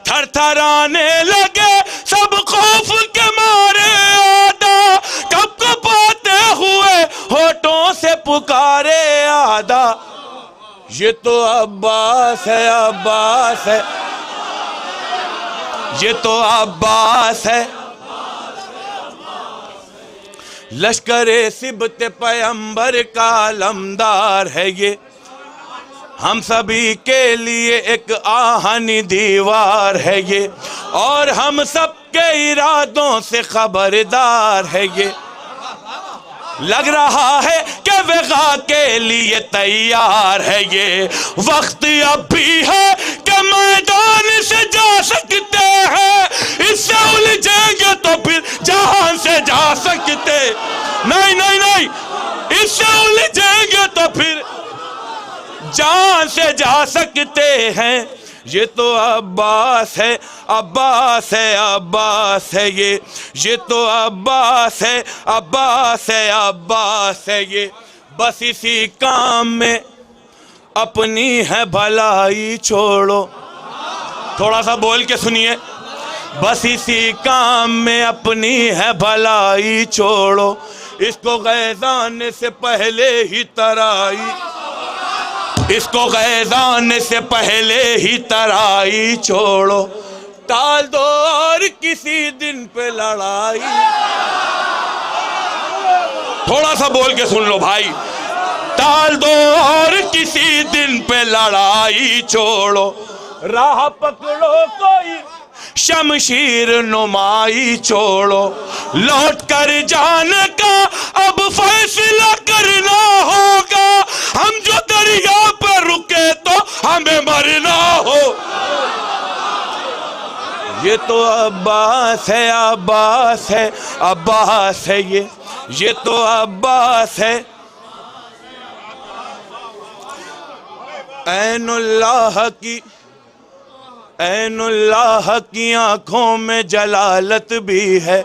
थर थराने लगे सब खौफ के मारे, आदा कब को पाते हुए होठों से पुकारे आदा, ये तो अब्बास है, अब्बास है, ये तो अब्बास है। लश्करे सिबते पैगंबर का अलमदार है ये, हम सभी के लिए एक आहनी दीवार है ये, और हम सबके इरादों से खबरदार है ये। लग रहा है कि वक़ा के लिए तैयार है ये, वक्त अब भी है कि मैदान से जा सकते हैं, इससे उलझेंगे तो फिर जहां से जा सकते नहीं, नहीं नहीं, इससे उलझेंगे तो फिर जान से जा सकते हैं। ये तो अब्बास है, अब्बास है, अब्बास है ये तो अब्बास है, अब्बास है, अब्बास है ये। बस इसी काम में अपनी है भलाई छोड़ो, थोड़ा सा बोल के सुनिए। बस इसी काम में अपनी है भलाई छोड़ो, इसको गैज़ान से पहले ही तराई, इसको गैज़ान से पहले ही तराई छोड़ो, टाल दो और किसी दिन पे लड़ाई। थोड़ा सा बोल के सुन लो भाई, टाल दो और किसी दिन पे लड़ाई छोड़ो, राह पकड़ो कोई शमशीर नुमाई छोड़ो, लौट कर जाने का अब फैसला करना होगा, हम जो दरिया पर रुके तो हमें मरना हो। ये तो अब्बास है, अब्बास है, अब्बास है ये तो अब्बास है। ऐनुल्लाह की आंखों में जलालत भी है,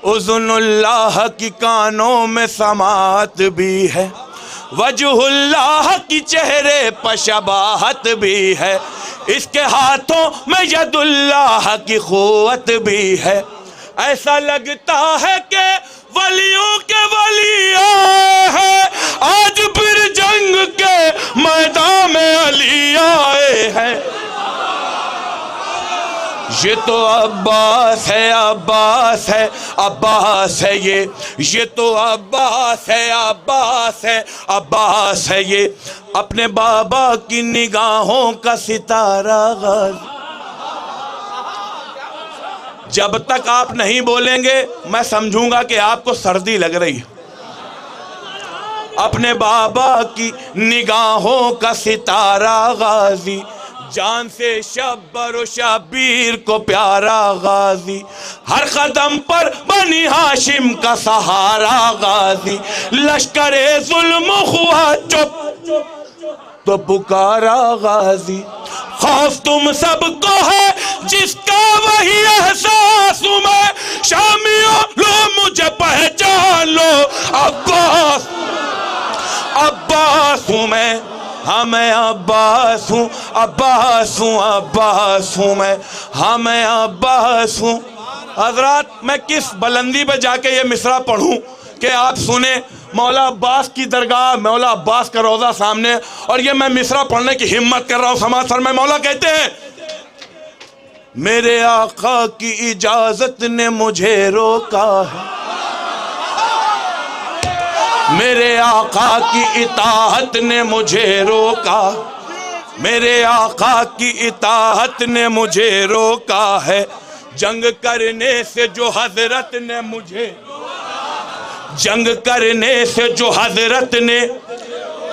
उज़्नुल्लाह की कानों में समात भी है, वजहुल्लाह की चेहरे पर शबाहत भी है, इसके हाथों में यदुल्लाह की क़ुव्वत भी है। ऐसा लगता है कि वलियों के वली आए हैं, आज फिर जंग के मैदान में अली आए हैं। ये तो अब्बास है, अब्बास है, अब्बास है ये तो अब्बास है, अब्बास है, अब्बास है ये। अपने बाबा की निगाहों का सितारा गाज़ी, जब तक आप नहीं बोलेंगे मैं समझूंगा कि आपको सर्दी लग रही है। अपने बाबा की निगाहों का सितारा गाज़ी, जान से शब्बर व शब्बीर को प्यारा गाज़ी, हर कदम पर बनी हाशिम का सहारा गाज़ी, लश्करे जुल्म हुआ चुप तो पुकारा गाज़ी, खौफ तुम सबको है जिसका वही एहसास हूँ मैं, शामियों लो मुझे पहचान लो, अब्बास अब्बास हूँ मैं, हाँ मैं अब्बास हूँ, अब्बास हूँ, अब्बास हूँ मैं, हाँ मैं अब्बास हूँ। हजरात मैं किस बुलंदी पे जाके ये मिसरा पढ़ूं कि आप सुने, मौला अब्बास की दरगाह, मौला अब्बास का रोज़ा सामने, और ये मैं मिसरा पढ़ने की हिम्मत कर रहा हूँ। समाज सर में मौला कहते हैं, मेरे आका की इजाजत ने मुझे रोका है, मेरे आका की इताहत ने मुझे रोका, मेरे आका की इताहत ने मुझे रोका है, जंग करने से जो हजरत ने मुझे, जंग करने से जो हजरत ने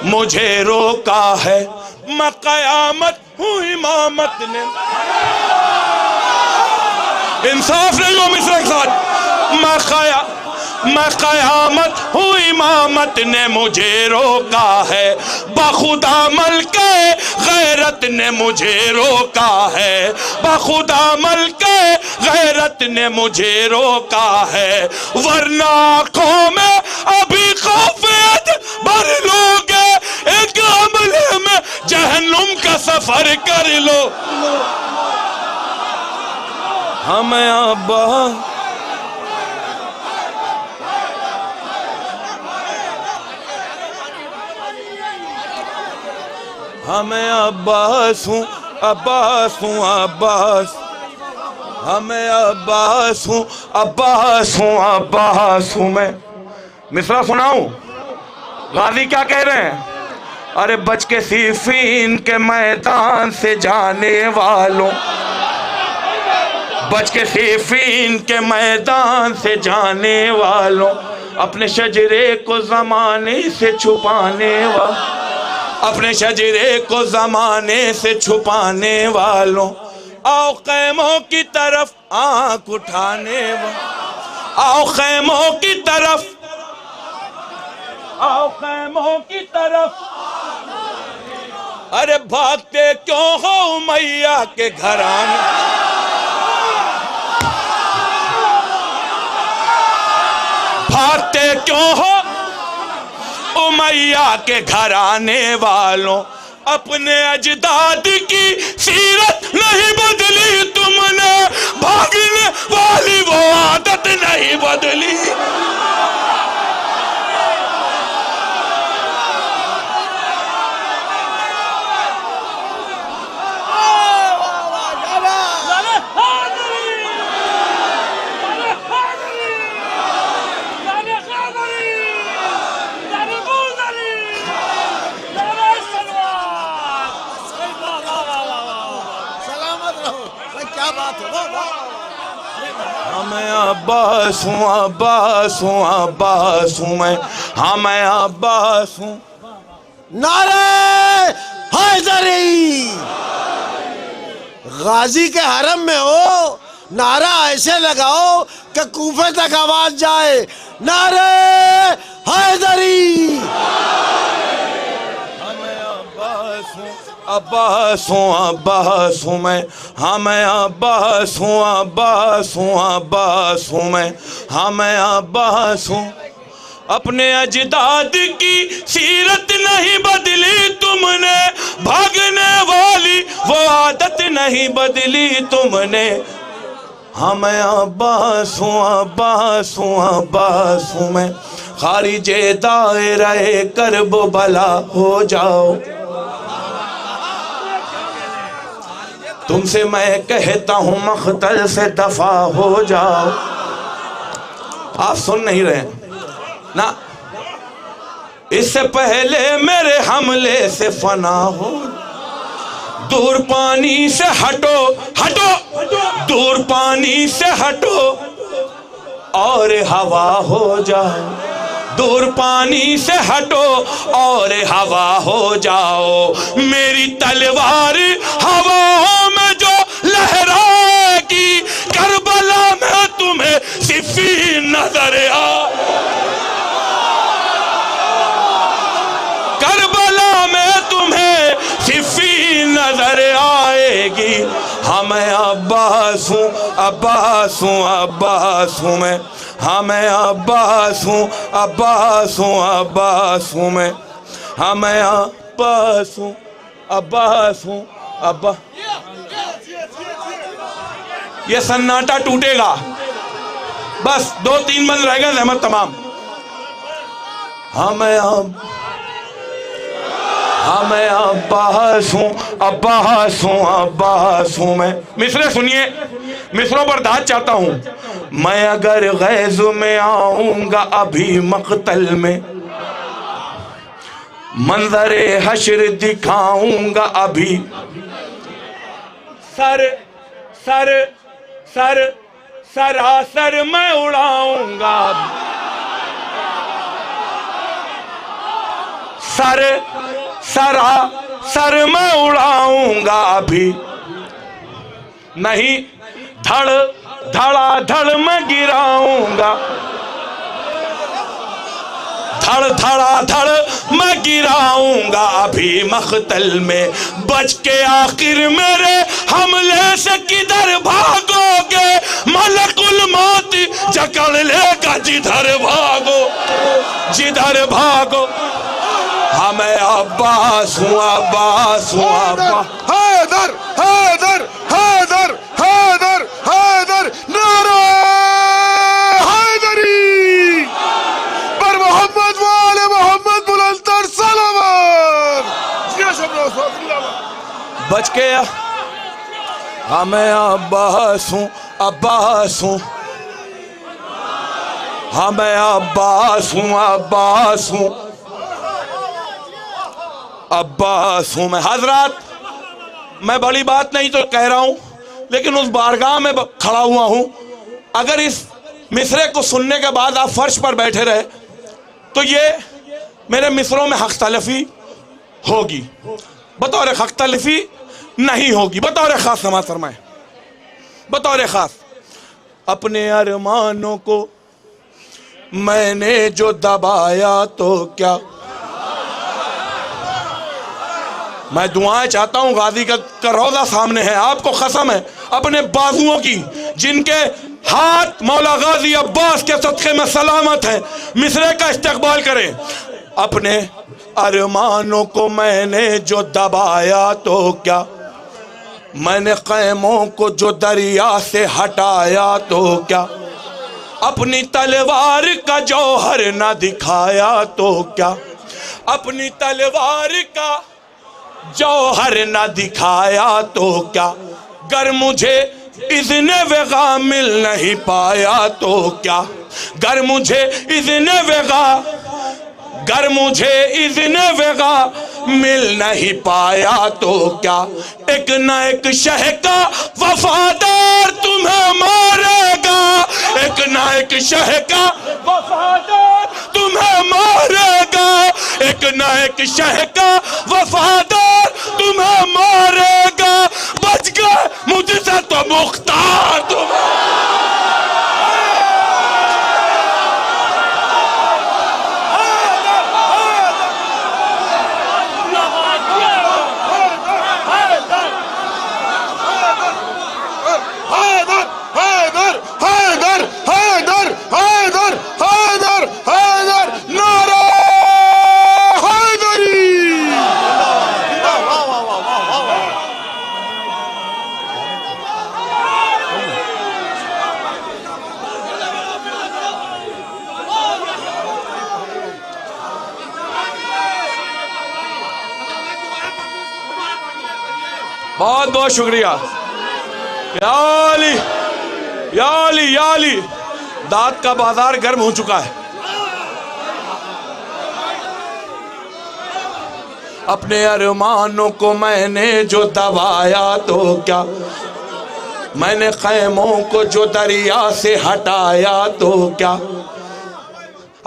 मुझे रोका है,
मैं कयामत हूँ इमामत ने, इंसाफ नहीं हो मिस्र के साथ, मैं कयामत हूँ इमामत ने मुझे रोका है, बखुदा मलके गैरत ने मुझे रोका है, बखुदा मलके गैरत ने मुझे रोका है, वरना आँखों में अभी खौफियत भर लोगे, एक हमले में जहन्नुम का सफर कर लो। हमें अब्बा हमें अब्बास हूँ, अब्बास हूँ, अब्बास, हमें अब्बास हूँ, अब्बास हूँ, अब्बास हूँ मैं। मिसरा सुनाऊं? गाजी क्या कह रहे हैं? अरे बच के सिफीन के मैदान से जाने वालों, बच के सिफीन के मैदान से जाने वालों, अपने शजरे को ज़माने से छुपाने वालों, अपने शजरे को ज़माने से छुपाने वालों, आओ खैमों की तरफ आँख उठाने वालों, आओ खैमों की तरफ, आओ खैमों की तरफ, अरे भागते क्यों हो मैया के घराने, भागते क्यों हो उमैया के घराने वालों, अपने अजदाद की सीरत नहीं बदली तुमने, भागने वाली वो आदत नहीं बदली। मैं अब्बास हूँ, अब्बास हूँ, अब्बास हूँ मैं, हाँ मैं अब्बास हूँ।
नारे हैदरी, गाजी के हरम में हो, नारा ऐसे लगाओ कि कूफे तक आवाज जाए, नारे हैदरी।
अब्बास हूँ, अब्बास हूँ मैं, हाँ मैं अब्बास हूँ, अब्बास हूँ, अब्बास हूँ मैं, हाँ मैं अब्बास हूँ। अपने अजदाद की सीरत नहीं बदली तुमने, भागने वाली वो आदत नहीं बदली तुमने, हाँ मैं अब्बास हूँ, अब्बास हूँ, अब्बास हूँ मैं। खारिजे दायरे करब बला हो जाओ, तुमसे मैं कहता हूँ मख्तल से दफा हो जाओ। आप सुन नहीं रहे ना? इससे पहले मेरे हमले से फना हो, दूर पानी से हटो, हटो, दूर पानी से हटो और हवा हो जाओ, दूर पानी से हटो और हवा हो जाओ। मेरी तलवार हवाओं में जो लहराएगी, करबला में तुम्हें सिफीन नजर आए, करबला में तुम्हें सिफीन नजर आएगी। हाँ मैं अब्बास हूँ, अब्बास हूँ, अब्बास हूँ मैं, हाँ मैं अब्बास हूँ, अब्बास हूँ, अब्बास हूँ मैं, हाँ मैं अब्बास हूँ, अब्बास हूँ, अब्बा। ये सन्नाटा टूटेगा, बस 2-3 बंद रह गए, रहमत तमाम। हाँ मैं अब्बास हूँ, अब्बास हूँ, अब्बास हूँ मैं। मिसरे सुनिए, मिसरों पर दाद चाहता हूँ। मैं अगर गैज़ में आऊँगा अभी मक़तल में, मंजरे हश्र दिखाऊँगा अभी, सर सर सर सरासर मैं उड़ाऊँगा, सर सर मैं उड़ाऊंगा अभी नहीं, धड़ धड़ाधड़ मैं गिराऊंगा, धड़ धड़ाधड़ मैं गिराऊंगा अभी मख्तल में, बच के आखिर मेरे हमले से किधर भागोगे, मलकुल मौत जकड़ लेगा जिधर भागो, जिधर भागो। हाँ मैं अब्बास हूँ, अब्बास हूँ, अब्बास।
हैदर हैदर हैदर हैदर हैदर, नारा हैदरी पर मोहम्मद वाले मोहम्मद बुलंदर सलावत।
बच के हाँ मैं अब्बास हूँ, अब्बास हूँ, हाँ मैं अब्बास हूँ, अब्बास हूँ, अब्बास हूँ मैं। हजरात, मैं बड़ी बात नहीं तो कह रहा हूँ, लेकिन उस बारगाह में खड़ा हुआ हूँ। अगर इस मिसरे को सुनने के बाद आप फर्श पर बैठे रहे तो ये मेरे मिसरों में हक तलफी होगी, बतौर हक तलफी नहीं होगी, बतौर खास समाज फरमाए, बतौर खास। अपने अरमानों को मैंने जो दबाया तो क्या, मैं दुआएं चाहता हूं, गाजी का रोजा सामने है, आपको कसम है अपने बाजुओं की, जिनके हाथ मौला गाजी अब्बास के सदक़े में सलामत है, मिसरे का इस्तकबाल करें। अपने अरमानों को मैंने जो दबाया तो क्या, मैंने क़ैमों को जो दरिया से हटाया तो क्या, अपनी तलवार का जौहर न दिखाया तो क्या, अपनी तलवार का जौहर न दिखाया तो क्या, गर मुझे इज़्ने वेगा मिल नहीं पाया तो क्या, गर मुझे इज़्ने वेगा, गर मुझे इज़्ने वेगा मिल नहीं पाया तो क्या, एक न एक शह का वफादार तुम्हें मारेगा, एक न एक शह का वफादार तुम्हें मारेगा, एक न एक शह का वफादार तुम्हें मारेगा, बच गए मुझसे तो मुख्तार तुम्हें। बहुत बहुत शुक्रिया। या अली, या अली, या अली। दाद का बाजार गर्म हो चुका है। अपने अरमानों को मैंने जो दबाया तो क्या, मैंने ख़ैमों को जो दरिया से हटाया तो क्या,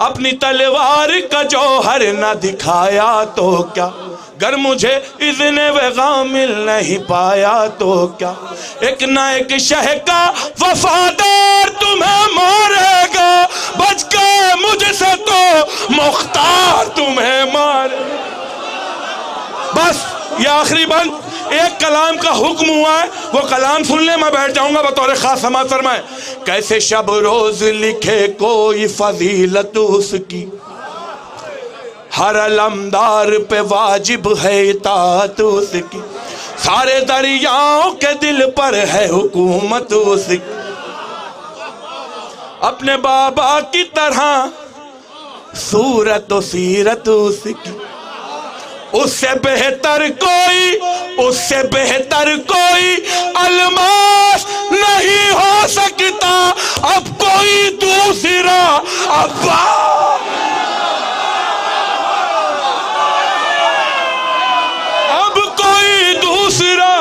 अपनी तलवार का जौहर न दिखाया तो क्या, गर मुझे इज़्ने वेगा मिल नहीं पाया तो क्या, एक न एक शह का वफादार तुम्हें मारेगा, बच गए मुझसे तो मुख्तार तुम्हें मारे। बस ये आखिरी बंद, एक कलाम का हुक्म हुआ है, वो कलाम सुनने मैं बैठ जाऊंगा बतौर खास समाज फरमाए। कैसे शब रोज लिखे कोई फजीलत उसकी, हर अलमदार पे वाजिब है इताअत उसकी, सारे दरियाओं के दिल पर है हुकूमत उसकी, अपने बाबा की तरह सूरत और सीरत उसकी, उससे बेहतर कोई, उससे बेहतर कोई अलमास नहीं हो सकता अब कोई दूसरा अब्बा। अब कोई दूसरा।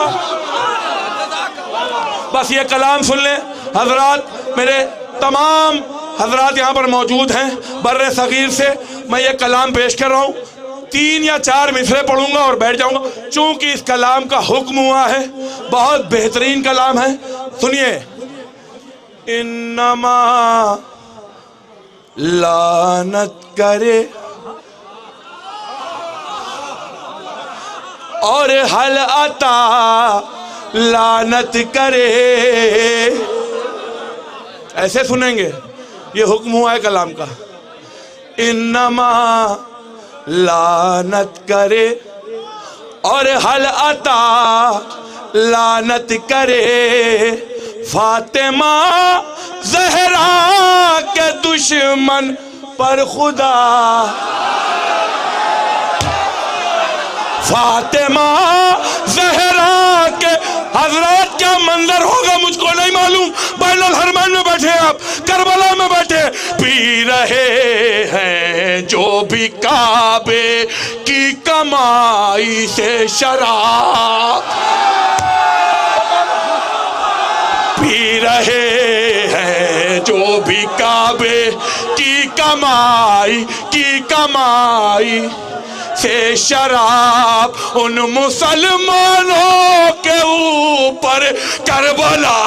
बस ये कलाम सुन लें हजरात, मेरे तमाम हजरात यहाँ पर मौजूद हैं बर्रे सगीर से, मैं ये कलाम पेश कर रहा हूँ। 3 या 4 मिसरे पढ़ूंगा और बैठ जाऊंगा, चूंकि इस कलाम का हुक्म हुआ है, बहुत बेहतरीन कलाम है। सुनिए, इन्नमा लानत करे और हल अता लानत करे। ऐसे सुनेंगे, ये हुक्म हुआ है कलाम का। इन्नमा लानत करे और हल अता लानत करे। फातिमा ज़हरा के दुश्मन पर खुदा, फातिमा ज़हरा के। हजरत क्या मंजर होगा मुझको नहीं मालूम। बैनुल हरमैन में बैठे, आप करबला में बैठे, पी रहे हैं जो भी काबे की कमाई से शराब, पी रहे हैं जो भी काबे की कमाई से शराब। उन मुसलमानों के ऊपर करबला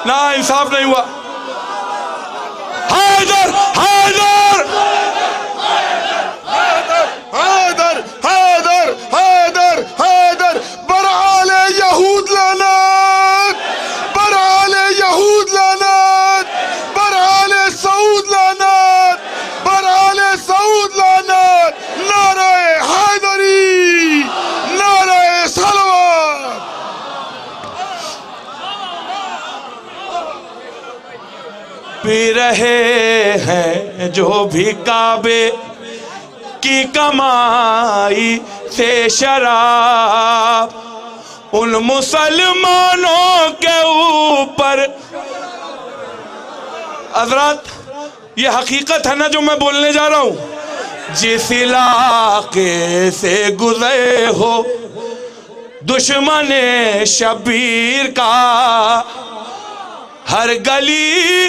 ना इंसाफ नहीं हुआ। हैदर हैदर
हैदर हैदर हैदर हैदर बरआले यहूद लानत, बरआले यहूद लानत, बरआले सऊद लानत, बरआले सऊद लानत। नाराए हैदरी, नाराए सलवात।
पी रहे हैं जो भी काबे की कमाई से शराब। उन मुसलमानों के ऊपर। हज़रात, ये हकीकत है ना जो मैं बोलने जा रहा हूँ। जिस इलाके से गुजरे हो दुश्मन शबीर का, हर गली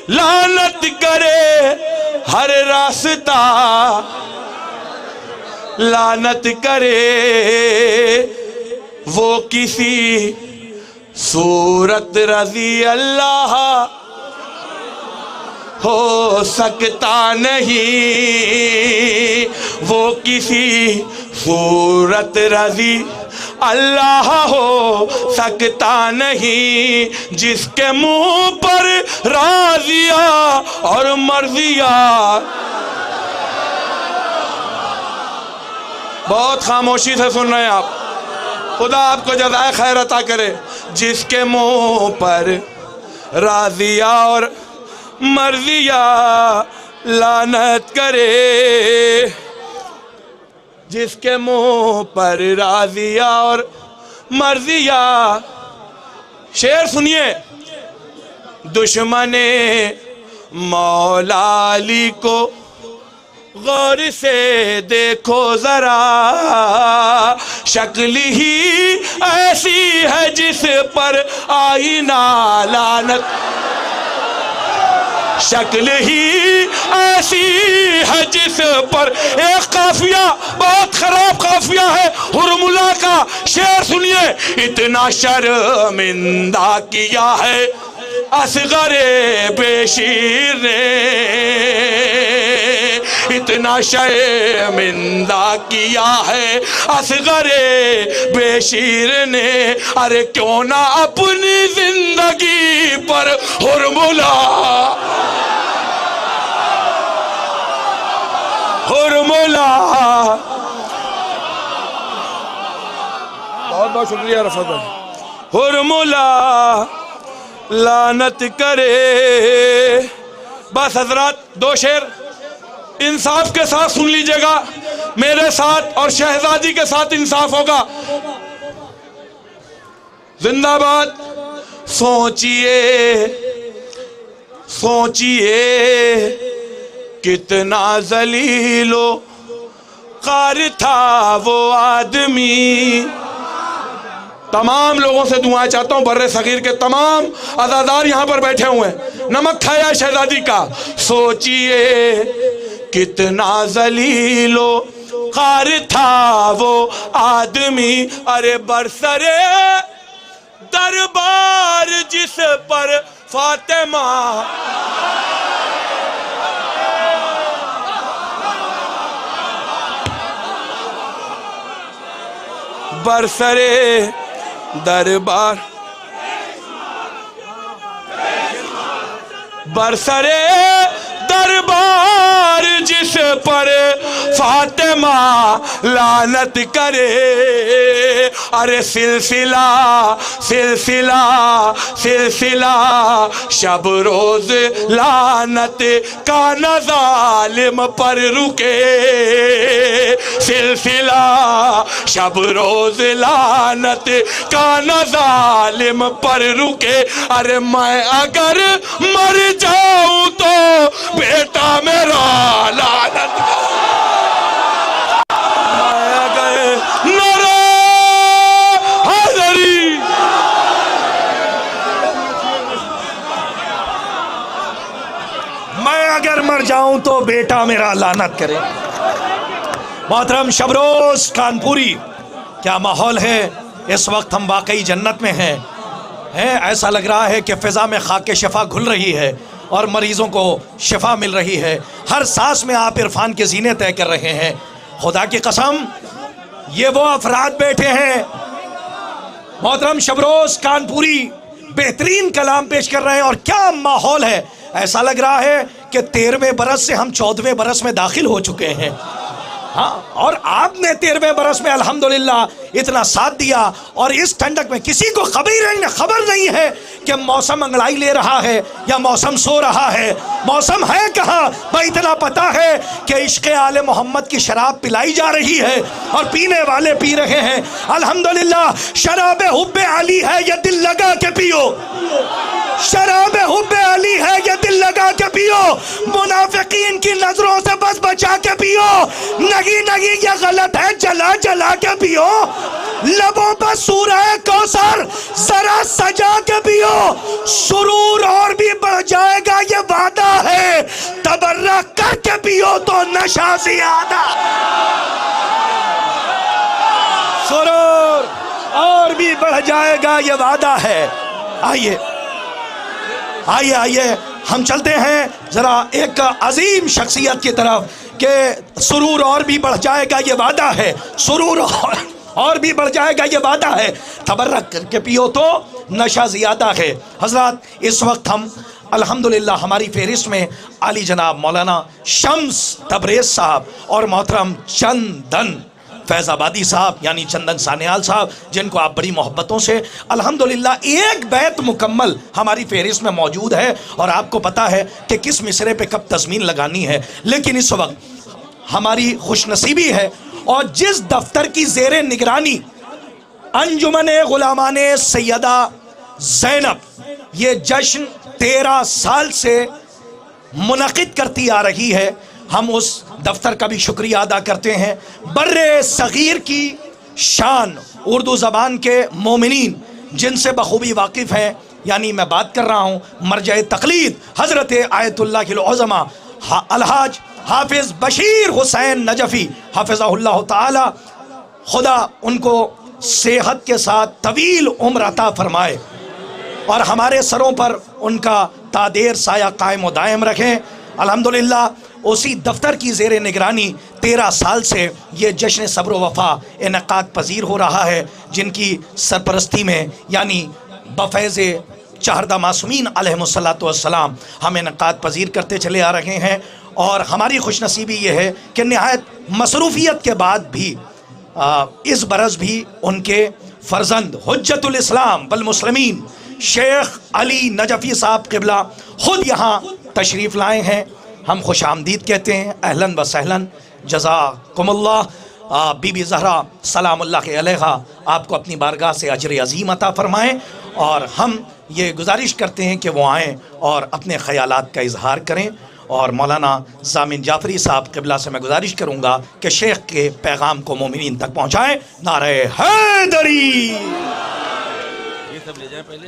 लानत करे, हर रास्ता लानत करे। वो किसी सूरत रज़ी अल्लाह हो सकता नहीं, वो किसी सूरत रज़ी अल्लाह हो सकता नहीं। जिसके मुंह पर राज़िया और मर्जिया। बहुत खामोशी से सुन रहे हैं आप, खुदा आपको जज़ाए खैर अता करे। जिसके मुंह पर राज़िया और मर्जिया लानत करे, जिसके मुंह पर राज़िया और मर्जिया। शेर सुनिए, दुश्मने मौला अली को गौर से देखो जरा, शक्ल ही ऐसी है जिस पर आई ना लानत, शक्ल ही ऐसी है जिस पर। एक काफिया, बहुत खराब काफिया है हुरमुला का। शेर सुनिए, इतना शर्मिंदा किया है असगरे बेशीर ने, इतना शर्मिंदा किया है असगरे बेशीर ने। अरे क्यों ना अपनी जिंदगी पर हुरमुला, हुरमुला। बहुत बहुत शुक्रिया रफ़त भाई। हुरमुला लानत करे। बस हजरात, 2 शेर इंसाफ के साथ सुन लीजिएगा। मेरे साथ और शहजादी के साथ इंसाफ होगा। जिंदाबाद। सोचिए सोचिए कितना जलीलो कार था वो आदमी, तमाम लोगों से दुआएं चाहता हूँ, बर्रे सगीर के तमाम अज़ादार यहाँ पर बैठे हुए हैं। नमक खाया शहजादी का, सोचिए कितना जलीलो कार था वो आदमी, अरे बरसरे दरबार जिस पर फातिमा बरसरे दरबार बरसरे दरबार जिस पर फातिमा लानत करे, अरे सिलसिला सिलसिला सिलसिला शब रोज लानत का न जालिम पर रुके, सिलसिला शब रोज लानत का न जालिम पर रुके। अरे मैं अगर मर जाऊं तो बेटा मेरा लानत मैं अगर नरे हाज़री
मैं अगर मर जाऊं तो बेटा मेरा लानत करे। मोहतरम शबरोज कानपुरी, क्या माहौल है इस वक्त, हम वाकई जन्नत में हैं। ऐसा लग रहा है कि फ़िज़ा में खाके शिफा घुल रही है और मरीज़ों को शिफा मिल रही है। हर सांस में आप इरफान के ज़ीने तय कर रहे हैं। खुदा की कसम, ये वो अफराद बैठे हैं। मोहतरम शबरोज कानपुरी बेहतरीन कलाम पेश कर रहे हैं और क्या माहौल है। ऐसा लग रहा है कि 13वें बरस से हम 14वें बरस में दाखिल हो चुके हैं। हाँ, और आपने 13वें बरस में अल्हम्दुलिल्लाह इतना साथ दिया और इस ठंडक में किसी को खबर नहीं है कि मौसम अंगड़ाई ले रहा है या मौसम सो रहा है। मौसम है कहाँ भाई, इतना पता है कि इश्क़े आले मोहम्मद की शराब पिलाई जा रही है और पीने वाले पी रहे हैं। अल्हम्दुलिल्लाह शराब हुब्बे अली है, ये दिल लगा के पियो। शराब हुब्बे अली है, ये दिल लगा के पियो। मुनाफिकीन की नजरों से बस बचा के पियो। नहीं नहीं ये गलत है, जला जला के पियो। लबों पर सूरह कौसर जरा सजा के पियो। सुरूर और भी बढ़ जाएगा, ये वादा है। तबर्रा करके पियो तो नशा ज्यादा। सुरूर और भी बढ़ जाएगा, ये वादा है। आइए आइए आइए हम चलते हैं जरा एक अजीम शख्सियत की तरफ कि सुरूर और भी बढ़ जाएगा, ये वादा है। सुरूर और भी बढ़ जाएगा, ये वादा है। तबर्रक करके पियो तो नशा ज़्यादा है। हजरत, इस वक्त हम अल्हम्दुलिल्लाह हमारी फहरिस्त में आली जनाब मौलाना शम्स तबरेज़ साहब और मोहतरम चंदन फैज़ाबादी साहब यानी चंदन सान्याल साहब, जिनको आप बड़ी मोहब्बतों से अल्हम्दुलिल्लाह एक बैत मुकम्मल हमारी फहरिस्त में मौजूद है और आपको पता है कि किस मिसरे पे कब तज़मीन लगानी है। लेकिन इस वक्त हमारी खुशनसीबी है और जिस दफ्तर की ज़ेरे निगरानी अंजुमन गुलामाने सैयदा ज़ैनब ये जश्न 13 साल से मुनक़िद करती आ रही है, हम उस दफ्तर का भी शुक्रिया अदा करते हैं। बर्रे सगीर की शान उर्दू ज़बान के मोमिनीन जिनसे बखूबी वाकिफ़ हैं, यानी मैं बात कर रहा हूँ मरजाए तक़लीद हज़रत आयतुल्लाह के उज़मा अलहाज हाफिज़ बशीर हुसैन नजफ़ी हाफ़िज़हुल्लाह ताला, खुदा उनको सेहत के साथ तवील उम्र अता फरमाए और हमारे सरों पर उनका तादेर साया कायम व दायम रखें। अल्हम्दुलिल्लाह उसी दफ्तर की ज़ेरे निगरानी 13 साल से ये जश्न सब्र वफ़ा इनक़ाद पज़ीर हो रहा है, जिनकी सरपरस्ती में यानी बफ़ैज़ चहरदा मासूमीन अलैहिमुस्सलातु वस्सलाम हम इनक़ाद पज़ीर करते चले आ रहे हैं। और हमारी खुशनसीबी ये है कि नहायत मसरूफ़ियत के बाद भी इस बरस भी उनके फ़र्जंद हुज्जतुल इस्लाम वल मुस्लिमीन शेख अली नजफ़ी साहब क़िबला ख़ुद यहाँ तशरीफ़ लाए हैं। हम खुश आमदीद कहते हैं, अहलन व सहलन, जज़ाकुमुल्लाह। बीबी ज़हरा सलामुल्लाह अलैहा आपको अपनी बारगाह से अजर अज़ीम अता फ़रमाएँ और हम ये गुजारिश करते हैं कि वो आएँ और अपने ख़यालात का इजहार करें। और मौलाना ज़ामिन जाफ़री साहब क़िबला से मैं गुजारिश करूँगा कि शेख के पैगाम को मोमिनीन तक पहुँचाएँ। नारे हैदरी।
सब ले जाएं पहले।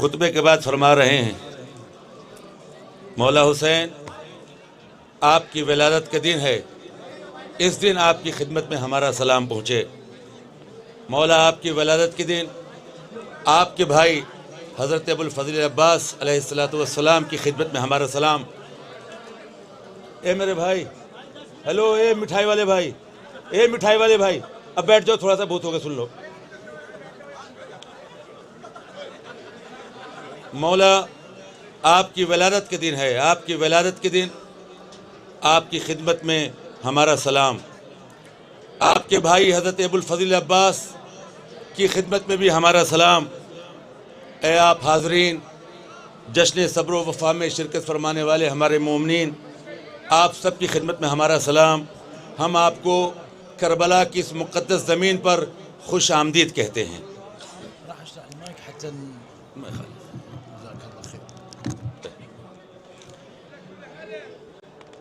खुतबे के बाद फरमा रहे हैं, मौला हुसैन आपकी विलादत का दिन है, इस दिन आपकी खिदमत में हमारा सलाम पहुँचे। मौला आपकी विलादत के दिन आपके भाई हज़रत अबुल फ़ज़ल अब्बास अलैहिस्सलातु वस्सलाम की खिदमत में हमारा सलाम। ए मेरे भाई, हेलो, ए मिठाई वाले भाई, ए मिठाई वाले भाई, अब बैठ जाओ, थोड़ा सा बहुत हो गया, सुन लो। मौला आपकी विलादत के दिन है, आपकी विलादत के दिन आपकी खिदमत में हमारा सलाम। आपके भाई हज़रत अबुल फ़ज़ल अब्बास की खिदमत में भी हमारा सलाम। ए आप हाज़रीन, जश्न सब्र व वफ़ा में शिरकत फरमाने वाले हमारे मोमिनीन, आप सब की खिदमत में हमारा सलाम। हम आपको करबला की इस मुक़द्दस ज़मीन पर खुश आमदीद कहते हैं।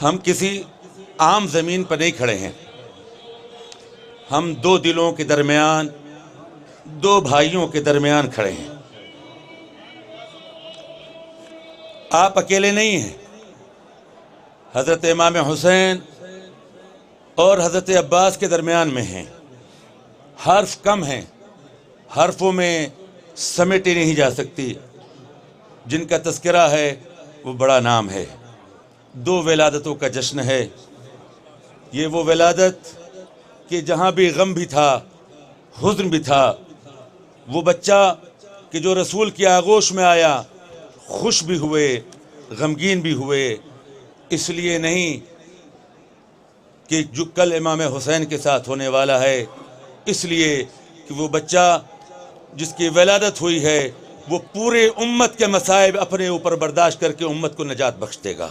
हम किसी आम ज़मीन पर नहीं खड़े हैं, हम दो दिलों के दरमियान, दो भाइयों के दरमियान खड़े हैं। आप अकेले नहीं हैं, हज़रत इमाम हुसैन और हज़रत अब्बास के दरमियान में हैं। हर्फ कम हैं, हर्फों में समेटी नहीं जा सकती। जिनका तज़किरा है वो बड़ा नाम है। दो विलादतों का जश्न है। ये वो विलादत कि जहाँ भी गम भी था, हुज़्न भी था। वो बच्चा कि जो रसूल की आगोश में आया, खुश भी हुए, गमगीन भी हुए, इसलिए नहीं कि जो कल इमाम हुसैन के साथ होने वाला है, इसलिए कि वो बच्चा जिसकी विलादत हुई है वो पूरे उम्मत के मसाइब अपने ऊपर बर्दाश्त करके उम्मत को नजात बख्श देगा।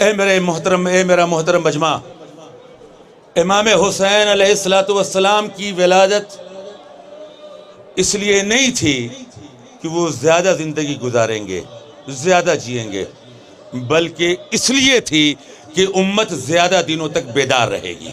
ए मेरा मोहतरम मजमा, इमाम हुसैन अलैहिस्सलाम की विलादत इसलिए नहीं थी कि वो ज़्यादा ज़िंदगी गुजारेंगे, ज़्यादा जिएंगे, बल्कि इसलिए थी कि उम्मत ज़्यादा दिनों तक बेदार रहेगी।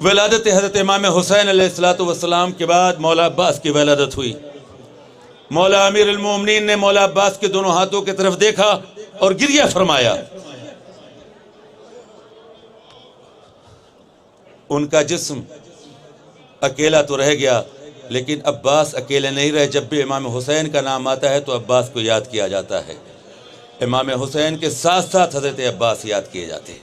विलादत हज़रत इमाम हुसैन अलैहिस्सलाम के बाद मौला अब्बास की विलादत हुई। मौला अमीर अल-मोमिनीन ने मौला अब्बास के दोनों हाथों की तरफ देखा और गिरिया फरमाया। उनका जिस्म अकेला तो रह गया, लेकिन अब्बास अकेले नहीं रहे। जब भी इमाम हुसैन का नाम आता है तो अब्बास को याद किया जाता है। इमाम हुसैन के साथ साथ हज़रत अब्बास याद किए जाते हैं।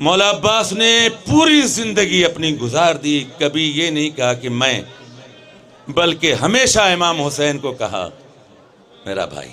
मौला अब्बास ने पूरी जिंदगी अपनी गुजार दी, कभी ये नहीं कहा कि मैं, बल्कि हमेशा इमाम हुसैन को कहा मेरा भाई।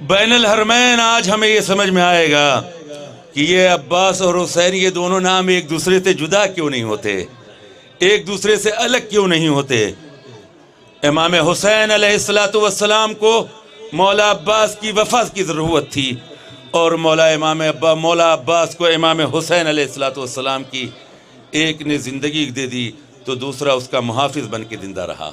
बैन अल हरमैन आज हमें ये समझ में आएगा कि ये अब्बास और हुसैन, ये दोनों नाम एक दूसरे से जुदा क्यों नहीं होते, एक दूसरे से अलग क्यों नहीं होते। इमाम हुसैन अलैहिस्सलाम को मौला अब्बास की वफा की ज़रूरत थी और मौला अब्बास को इमाम हुसैन अलैहिस्सलाम की एक ने ज़िंदगी दे दी तो दूसरा उसका मुहाफिज बन के जिंदा रहा।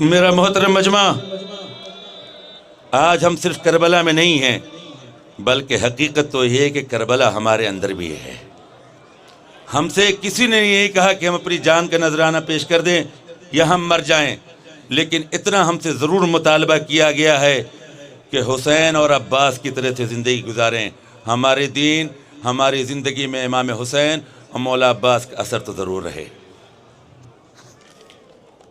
मेरा मोहतरम मजमा, आज हम सिर्फ करबला में नहीं हैं, बल्कि हकीकत तो ये है कि करबला हमारे अंदर भी है। हमसे किसी ने यही कहा कि हम अपनी जान का नजराना पेश कर दें या हम मर जाएं, लेकिन इतना हमसे ज़रूर मुतालबा किया गया है कि हुसैन और अब्बास की तरह से ज़िंदगी गुजारें। हमारे दीन, हमारी ज़िंदगी में इमाम हुसैन और मौला अब्बास का असर तो ज़रूर रहे।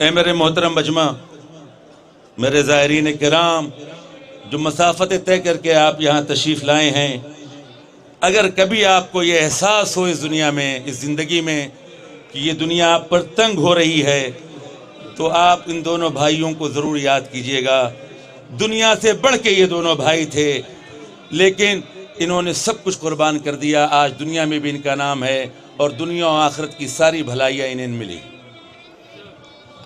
ए मेरे मोहतरम मजमा, मेरे ज़ायरीन किराम, जो मसाफ़त तय करके आप यहाँ तशरीफ़ लाए हैं, अगर कभी आपको ये एहसास हो इस दुनिया में, इस ज़िंदगी में, कि ये दुनिया आप पर तंग हो रही है, तो आप इन दोनों भाइयों को ज़रूर याद कीजिएगा। दुनिया से बढ़ के ये दोनों भाई थे, लेकिन इन्होंने सब कुछ कुर्बान कर दिया। आज दुनिया में भी इनका नाम है और दुनिया और आखिरत की सारी भलाइयाँ इन्हें मिली।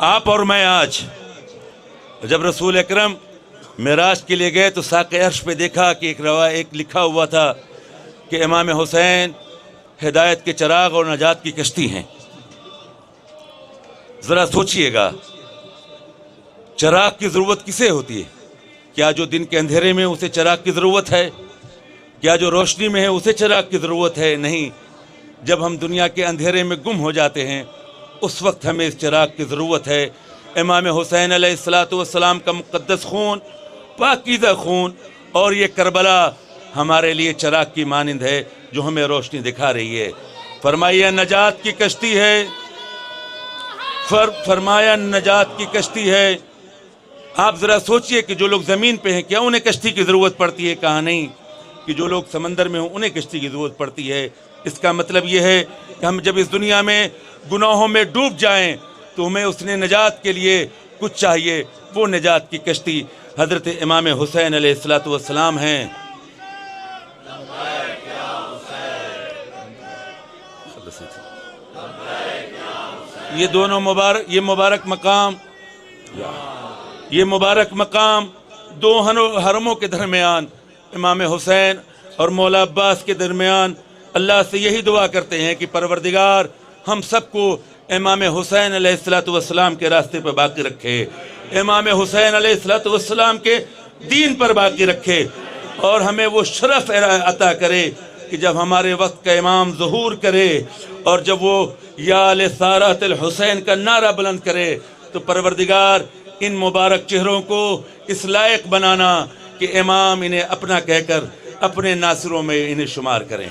आप और मैं आज जब रसूल अकरम मिराज के लिए गए तो साक़े अर्श पे देखा कि एक लिखा हुआ था कि इमाम हुसैन हिदायत के चिराग और नजात की कश्ती हैं। ज़रा सोचिएगा, चिराग की ज़रूरत किसे होती है? क्या जो दिन के अंधेरे में उसे चिराग की ज़रूरत है? क्या जो रोशनी में है उसे चिराग की ज़रूरत है? नहीं। जब हम दुनिया के अंधेरे में गुम हो जाते हैं उस वक्त हमें इस चिराग की ज़रूरत है। इमाम हुसैन अलैहिस्सलातु वस्सलाम का मुक़द्दस खून, पाकीज़ा खून, और ये करबला हमारे लिए चिराग की मानिंद है जो हमें रोशनी दिखा रही है। फरमाया नजात की कश्ती है, फरमाया नजात की कश्ती है। आप ज़रा सोचिए कि जो लोग ज़मीन पे हैं क्या उन्हें कश्ती की ज़रूरत पड़ती है? कहा नहीं कि जो लोग समंदर में हों उन्हें कश्ती की ज़रूरत पड़ती है। इसका मतलब ये है कि हम जब इस दुनिया में गुनाहों में डूब जाएं तो हमें उसने नजात के लिए कुछ चाहिए, वो नजात की कश्ती हज़रत इमाम हुसैन अलैहिस्सलातु वस्सलाम हैं। ये दोनों मुबारक मकाम दो हरमों के दरमियान, इमाम हुसैन और मौला अब्बास के दरमियान, अल्लाह से यही दुआ करते हैं कि परवरदिगार हम सबको इमाम हुसैन अलैहिस्सलातु वस्सलाम के रास्ते पर बाकी रखे, इमाम हुसैन अलैहिस्सलातु वस्सलाम के दीन पर बाकी रखे, और हमें वो शरफ अता करे कि जब हमारे वक्त का इमाम ज़ुहूर करे और जब वो या लिसारातिल हुसैन का नारा बुलंद करे तो परवरदिगार इन मुबारक चेहरों को इस लायक बनाना कि इमाम इन्हें अपना कहकर अपने नासिरों में इन्हें शुमार करें।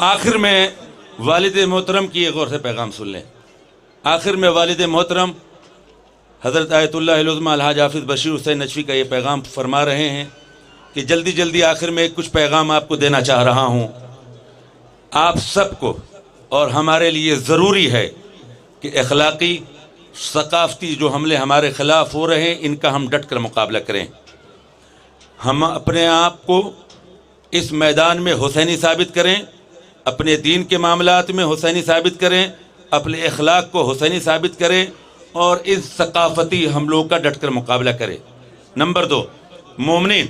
आखिर में वालिद मोहतरम की एक गौर से पैगाम सुन लें। आखिर में वालिद मोहतरम हज़रत आयतुल्लाह उज़्मा अलहाज हाफिज़ बशीर हुसैन नजफ़ी का ये पैगाम फरमा रहे हैं कि जल्दी जल्दी आखिर में कुछ पैगाम आपको देना चाह रहा हूँ। आप सबको और हमारे लिए ज़रूरी है कि अखलाक़ी सकाफ़ती जो हमले हमारे ख़िलाफ़ हो रहे हैं इनका हम डट कर मुकाबला करें। हम अपने आप को इस मैदान में हुसैनी साबित करें, अपने दीन के मामलात में हुसैनी साबित करें, अपने अखलाक को हुसैनी साबित करें और इस सकाफ़ती हमलों का डट कर मुकाबला करें। नंबर 2, मोमिनीन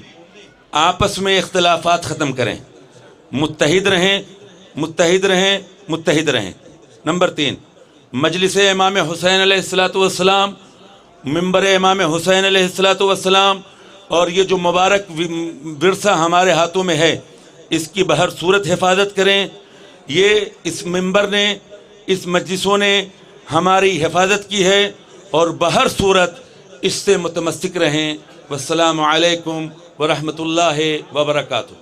आपस में इख्तिलाफ़ात ख़त्म करें, मुत्तहिद रहें, मुत्तहिद रहें, मुत्तहिद रहें। नंबर 3, मजलिस इमाम हुसैन अलैहिस्सलातु वस्सलाम, मिंबर इमाम हुसैन अलैहिस्सलातु वस्सलाम और ये जो मुबारक विरसा हमारे हाथों में है इसकी बहर सूरत हिफाजत करें। ये इस मिंबर ने, इस मजलिसों ने हमारी हिफाजत की है और बहर सूरत इससे मुतमस्सिक रहें। वस्सलामु अलैकुम व रहमतुल्लाहि व बरकातुहू।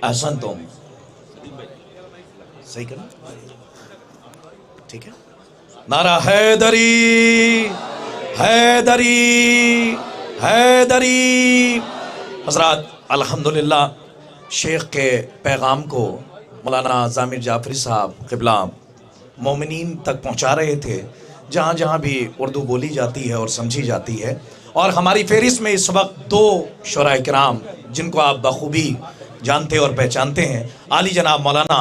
एहसन तुम सही कर, ठीक है। नारा हैदरी हैदरी हैदरी। हज़रात अल्हम्दुलिल्लाह शेख के पैगाम को मौलाना ज़ामिर जाफरी साहब क़िबला मोमिनीन तक पहुंचा रहे थे, जहाँ जहाँ भी उर्दू बोली जाती है और समझी जाती है। और हमारी फहरिस्त में इस वक्त 2 शुराए किराम जिनको आप बखूबी जानते और पहचानते हैं, आली जनाब मौलाना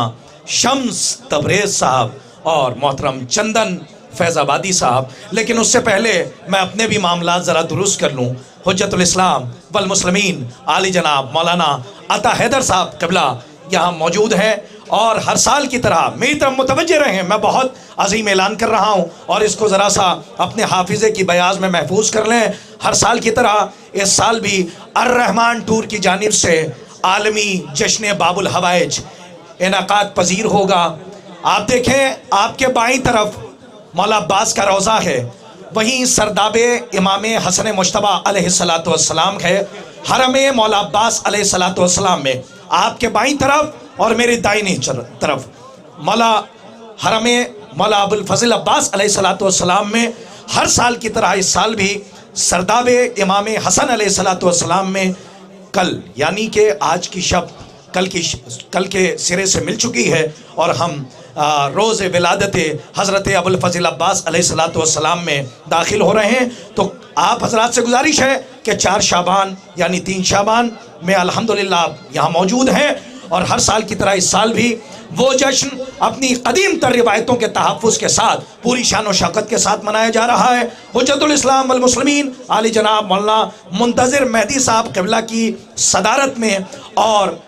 शम्स तबरेज़ साहब और मोहतरम चंदन फैज़ाबादी साहब। लेकिन उससे पहले मैं अपने भी मामला ज़रा दुरुस्त कर लूँ। हुज्जतुल इस्लाम वल मुस्लिमीन आली जनाब मौलाना अता हैदर साहब क़िबला यहाँ मौजूद हैं और हर साल की तरह मेरी तरफ मुतवज्जे रहें। मैं बहुत अजीम ऐलान कर रहा हूँ और इसको ज़रा सा अपने हाफिज़े की बयाज में महफूज कर लें। हर साल की तरह इस साल भी अर्रहमान टूर की जानिब से आलमी जश्न बाबुल हवाइज इनाकात पजीर होगा। आप देखें, आपके बाईं तरफ मौला अब्बास का रोज़ा है, वहीं सरदाबे इमाम हसन मुश्तबा अलैहिस्सलातु वस्सलाम है, हरम मौला अब्बास अलैहिस्सलातु वस्सलाम में आपके बाईं तरफ और मेरी दाहिनी तरफ मौला हरम मौला अबुल फज़ल अब्बास अलैहिस्सलातु वस्सलाम में हर साल की तरह इस साल भी सरदाबे इमाम हसन अलैहिस्सलातु वस्सलाम में कल यानी कि आज की शब कल के सिरे से मिल चुकी है और हम रोज़ विलादत हज़रत अबुल फज़ल अब्बास अलैहिस्सलातु वस्सलाम में दाखिल हो रहे हैं। तो आप हज़रात से गुजारिश है कि 4 शाबान यानी 3 शाबान में अल्हम्दुलिल्लाह यहाँ मौजूद हैं और हर साल की तरह इस साल भी वो जश्न अपनी कदीम तर रिवायतों के तहफ़्फ़ुज़ के साथ पूरी शान व शौकत के साथ मनाया जा रहा है। हुज्जतुल इस्लाम वल मुस्लिमीन आली जनाब मौलाना मुंतज़िर मेहदी साहब क़िबला की सदारत में और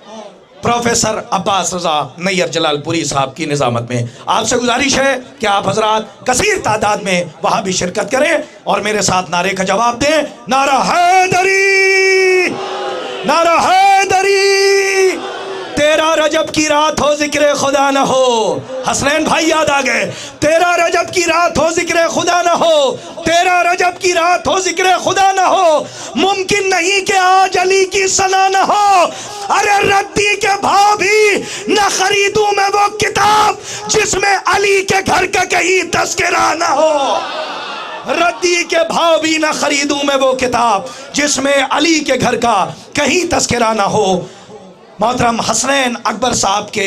प्रोफेसर अब्बास रज़ा नैयर जलालपुरी साहब की निज़ामत में आपसे गुजारिश है कि आप हज़रात कसीर तादाद में वहाँ भी शिरकत करें और मेरे साथ नारे का जवाब दें। नारा हैदरी, नारा हैदरी। 13 रजब की रात हो जिक्र खुदा न हो, हसनैन भाई याद आ गए। 13 रजब की रात हो जिक्र खुदा न हो, 13 रजब की रात हो जिक्र खुदा न हो, मुमकिन नहीं कि आज अली की सना न हो। अरे रद्दी के भाव भी न खरीदूं मैं वो किताब जिसमें अली के घर का कहीं तस्करा न हो। रद्दी के भाव भी न खरीदूं मैं वो किताब जिसमें अली के घर का कहीं तस्करा न हो। मोहतरम हसनैन अकबर साहब के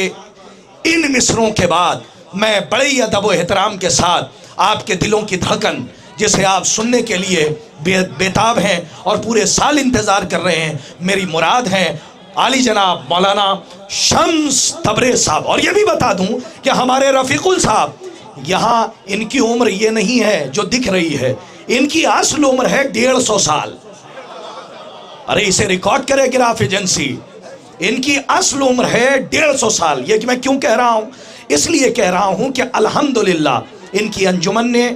इन मिसरों के बाद मैं बड़े ही अदब व एहतराम के साथ आपके दिलों की धड़कन जिसे आप सुनने के लिए बेताब हैं और पूरे साल इंतज़ार कर रहे हैं, मेरी मुराद है आली जनाब मौलाना शम्स तबरेज़ साहब। और ये भी बता दूं कि हमारे रफ़ीकुल साहब यहाँ, इनकी उम्र ये नहीं है जो दिख रही है, इनकी असल उम्र है 150 साल। अरे इसे रिकॉर्ड करे गिराफ एजेंसी, इनकी असल उम्र है 150 साल। ये कि मैं क्यों कह रहा हूँ, इसलिए कह रहा हूँ कि अल्हम्दुलिल्लाह इनकी अंजुमन ने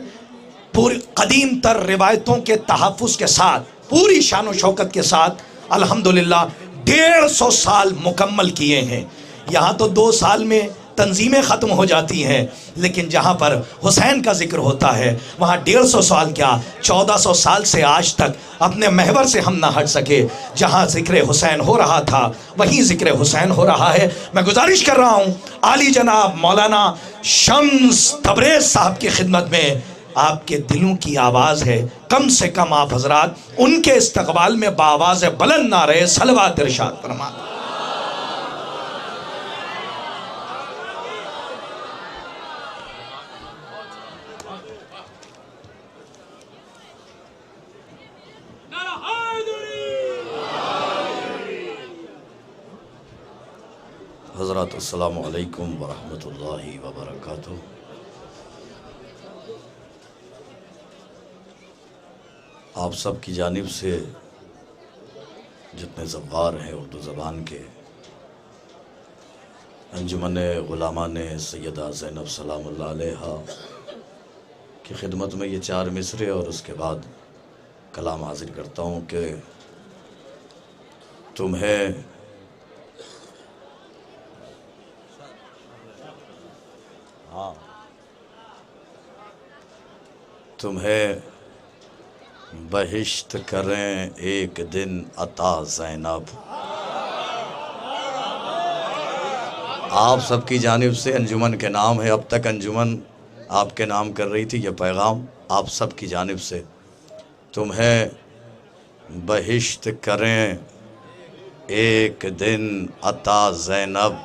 पूरी कदीम तर रिवायतों के तहफ़्फ़ुज़ के साथ पूरी शान व शौकत के साथ अल्हम्दुलिल्लाह 150 साल मुकम्मल किए हैं। यहाँ तो 2 साल में तंजीमें ख़त्म हो जाती हैं, लेकिन जहाँ पर हुसैन का जिक्र होता है वहाँ 150 साल क्या 1400 साल से आज तक अपने महवर से हम ना हट सके। जहाँ ज़िक्र हुसैन हो रहा था वहीं ज़िक्र हुसैन हो रहा है। मैं गुजारिश कर रहा हूँ आली जनाब मौलाना शम्स तबरेज़ साहब की खिदमत में आपके दिलों की आवाज़ है। कम से कम आप हजरात उनके इस्तकबाल में बावाज़ बुलंद ना रहे, सलवात इरशाद फरमा।
हज़रात अस्सलामु अलैकुम वरहमतुल्लाहि वबरकातुहू। आप सब की जानिब से जितने ज़व्वार हैं उर्दू ज़बान के, अंजुमन ग़ुलामान सैयदा ज़ैनब सलामुल्लाह अलैहा की खिदमत में ये 4 मिसरे और उसके बाद कलाम हाजिर करता हूँ कि तुम्हें तुम्हें बहिश्त करें एक दिन अता ज़ैनब। आप सबकी जानिब से अंजुमन के नाम है, अब तक अंजुमन आपके नाम कर रही थी, यह पैगाम आप सब की जानिब से। तुम्हें बहिश्त करें एक दिन अता ज़ैनब,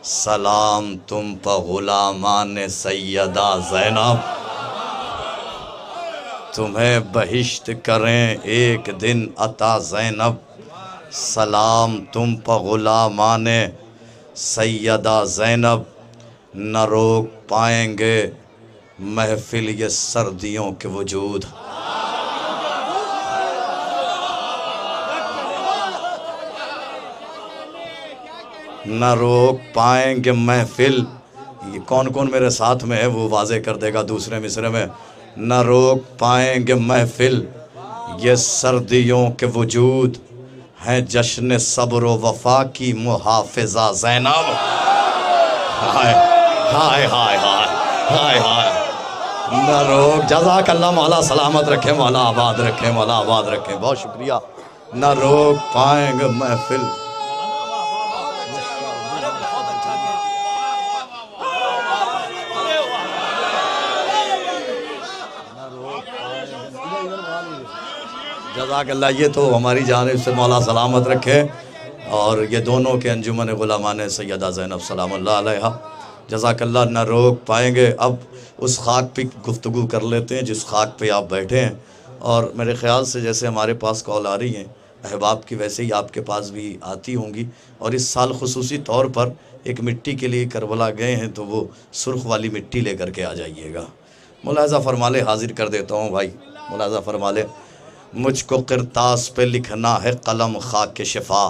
सलाम तुम पर ग़ुलामान सैयदा ज़ैनब। तुम्हें बहिश्त करें एक दिन अता ज़ैनब, सलाम तुम पर ग़ुलामान सैयदा ज़ैनब। न रोक पाएंगे महफिल ये सर्दियों के वजूद। न रोक पाएंगे महफिल, ये कौन कौन मेरे साथ में है वो वाज़े कर देगा दूसरे मिसरे में। न रोक पाएंगे महफिल ये सर्दियों के वजूद, हैं जश्न सब्र व वफ़ा की मुहाफ़िज़ा ज़ैनब। हाय हाय हाय हाय हाय हाय। न रोक, जज़ाकल्लाह, मौला सलामत रखे, मौला आबाद रखे, मौला आबाद रखे, बहुत शुक्रिया। न रोक पाएंगे महफिल। जज़ाकल्लाह, ये तो हमारी जानिब से मौला सलामत रखे। और ये दोनों के अंजुमन ग़ुलामान सैयदा ज़ैनब सलामुल्लाह अलैहा, जज़ाकल्लाह। न रोक पाएंगे। अब उस खाक पे गुफ्तगू कर लेते हैं जिस खाक पे आप बैठे हैं। और मेरे ख़्याल से जैसे हमारे पास कॉल आ रही हैं अहबाब की, वैसे ही आपके पास भी आती होंगी। और इस साल खुसूसी तौर पर एक मिट्टी के लिए करबला गए हैं, तो वो सुर्ख वाली मिट्टी ले कर के आ जाइएगा। मुलाज़ा फरमा ले, हाजिर कर देता हूँ भाई, मुलाज़ा फरमा ले। मुझको किरतास पे लिखना है कलम खाक शिफा,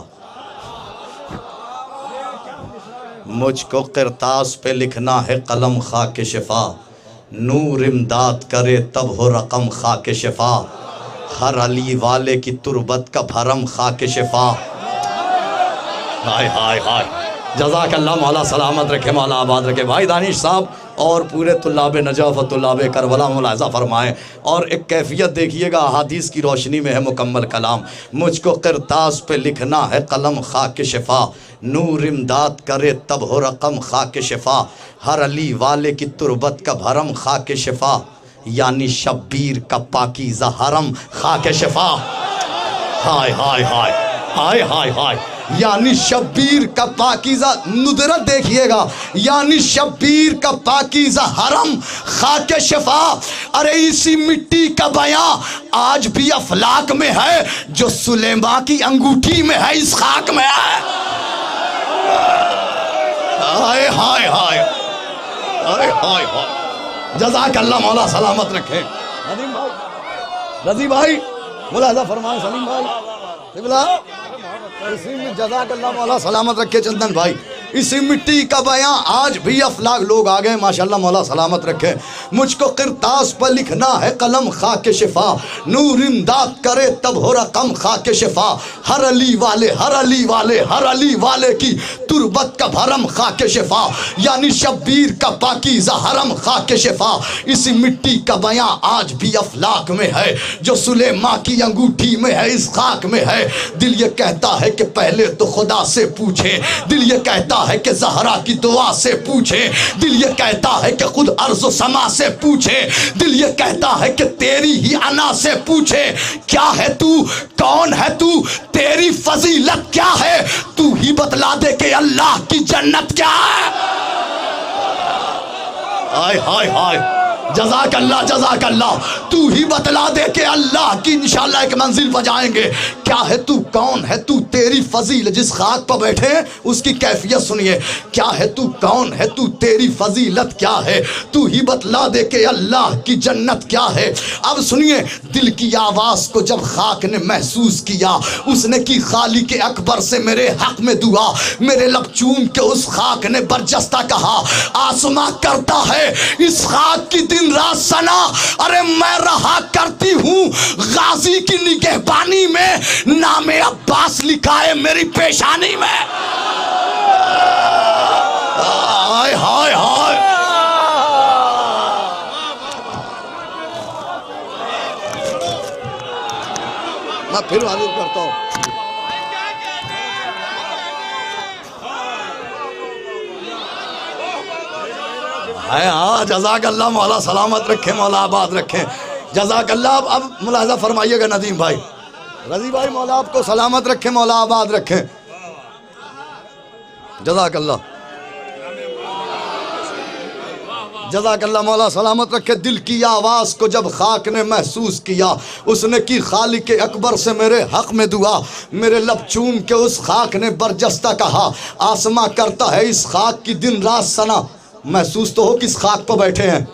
मुझको किरतास पे लिखना है कलम खाक शिफा। नूर इमदाद करे तब हो रकम खाक शिफा, हर अली वाले की तुरबत का भरम खाक शिफा। हाय हाय हाय, जज़ाकल्लाह, मौला सलामत रखे, मौला आबाद रखे। भाई दानिश साहब और पूरे तुल्लाब नजफ़ तुल्लाब करबला मुलाज़ा फरमाएँ। और एक कैफियत देखिएगा, अहादीस की रोशनी में है मुकम्मल कलाम। मुझको किरतास पे लिखना है कलम खाक शिफा, नूर इमदाद करे तब हो रकम खाक शिफा, हर अली वाले की तुरबत का भरम खाक शिफा, यानी शब्बीर का पाकीज़ा हरम खाक शिफा। हाय हाय हाय हाय हाय हाय, यानी शब्बीर का पाकीज़ा, नुदरत देखिएगा, यानी शब्बीर का पाकीज़ा हरम खाके शिफा। अरे इसी मिट्टी का बयां आज भी अफलाक में है, जो सुलेमा की अंगूठी में है इस खाक में है। हाय हाय हाय हाय हाय हाय, जज़ाकल्लाह, मौला सलामत रखे। नदीम भाई, रज़ी भाई, मुलाज़ा फरमाए। सलीम भाई, जज़ाकल्लाह, मौला सलामत रखे। चंदन भाई, इसी मिट्टी का बयां आज भी अफलाक लोग आ गए, माशाल्लाह, मौला सलामत रखे। मुझको किरतास पर लिखना है कलम खाके शिफा, नूर इमदाद करे तब हो रकम खाके शिफा, हर अली वाले हर अली वाले हर अली वाले की तुरबत का भरम खाके शिफा, यानी शब्बीर का पाकीज़ा हरम खाके शिफा। इसी मिट्टी का बयां आज भी अफलाक में है, जो सुलेमा की अंगूठी में है इस खाक में है। दिल ये कहता है कि पहले तो खुदा से पूछे, दिल ये कहता कहता है कि ज़हरा की दुआ से पूछे, दिल ये कहता है कि खुद अर्ज़ समा से पूछे, दिल ये कहता है कि तेरी ही अना से पूछे, क्या है तू, कौन है तू, तेरी फजीलत क्या है, तू ही बतला दे कि अल्लाह की जन्नत क्या है। हाय हाय हाय, जज़ाक अल्लाह जज़ाक अल्लाह, तू ही बतला दे कि अल्लाह की इंशाअल्लाह एक मंजिल पर जाएंगे। क्या है तू, कौन है तू, तेरी फजीलत, जिस खाक पर बैठे हैं उसकी कैफियत सुनिए, क्या है तू, कौन है तू, तेरी फजीलत क्या है, तू ही बतला दे कि अल्लाह की जन्नत क्या है। अब सुनिए, दिल की आवाज़ को जब खाक ने महसूस किया, उसने की खालिक अकबर से मेरे हक में दुआ, मेरे लब चूम के उस खाक ने बरजस्ता कहा, आसमां करता है इस खाक की दिन रात सना, अरे मैं रहा करती हूँ गाजी की निगहबानी में, नामे अब्बास लिखा है मेरी पेशानी में। हाय हाय हाय, मैं फिर वाजिब करता हूँ। हाँ, जज़ाक अल्लाह, मौला सलामत रखे, मौला आबाद रखें, जज़ाक अल्लाह। अब मुलाहिज़ा फरमाइएगा नदीम भाई, रजी भाई, मौला आपको सलामत रखे, मौला आबाद रखें, जज़ाक अल्लाह जज़ाक अल्लाह, मौला सलामत रखे। दिल की आवाज़ को जब खाक ने महसूस किया, उसने की खालिक अकबर से मेरे हक़ में दुआ, मेरे लब चूम के उस खाक ने बरजस्ता कहा, आसमां करता है इस खाक की दिन रात सना। महसूस तो हो किस खाक पर बैठे हैं,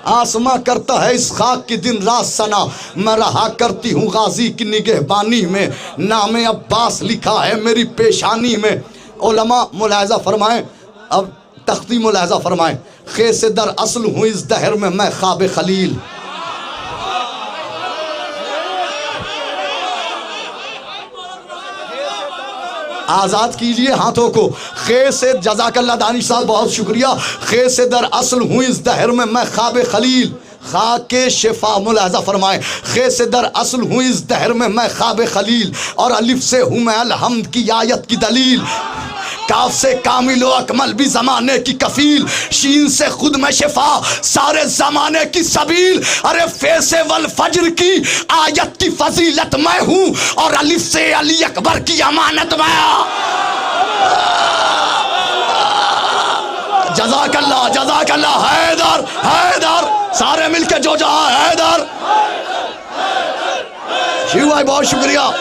आसमां करता है इस खाक की दिन रात सना, मैं रहा करती हूँ गाजी की निगहबानी में, नामे अब्बास लिखा है मेरी पेशानी में। उलमा मुलाहिज़ा फरमाएं, अब तख्ती मुलाहिज़ा फरमाएं, खे से दर असल हूँ इस दहर में मैं ख्वाब खलील। आज़ाद कीजिए हाथों को, खे से, जज़ाकल्लाह दानिश साहब बहुत शुक्रिया, खे से दर असल हूँ इस दहर में मैं ख्वाब खलील, खा के शिफा मुलाहिज़ा फरमाएं, खे से दर असल हूँ इस दहर में मैं ख्वाब खलील, और अलिफ से हूँ मैं अलहम्द की आयत की दलील, काफ से कामिल व अकमल भी ज़माने की कफ़ील, शीन से खुद में शिफा सारे ज़माने की सबील, अरे फे से वल फज्र की आयत की फजीलत मैं हूँ, और अलिफ से अली अकबर की अमानत मैं। जज़ाकल्लाह जज़ाकल्लाह, हैदर हैदर, सारे मिलके जो जहाँ हैदर, शिव भाई बहुत शुक्रिया।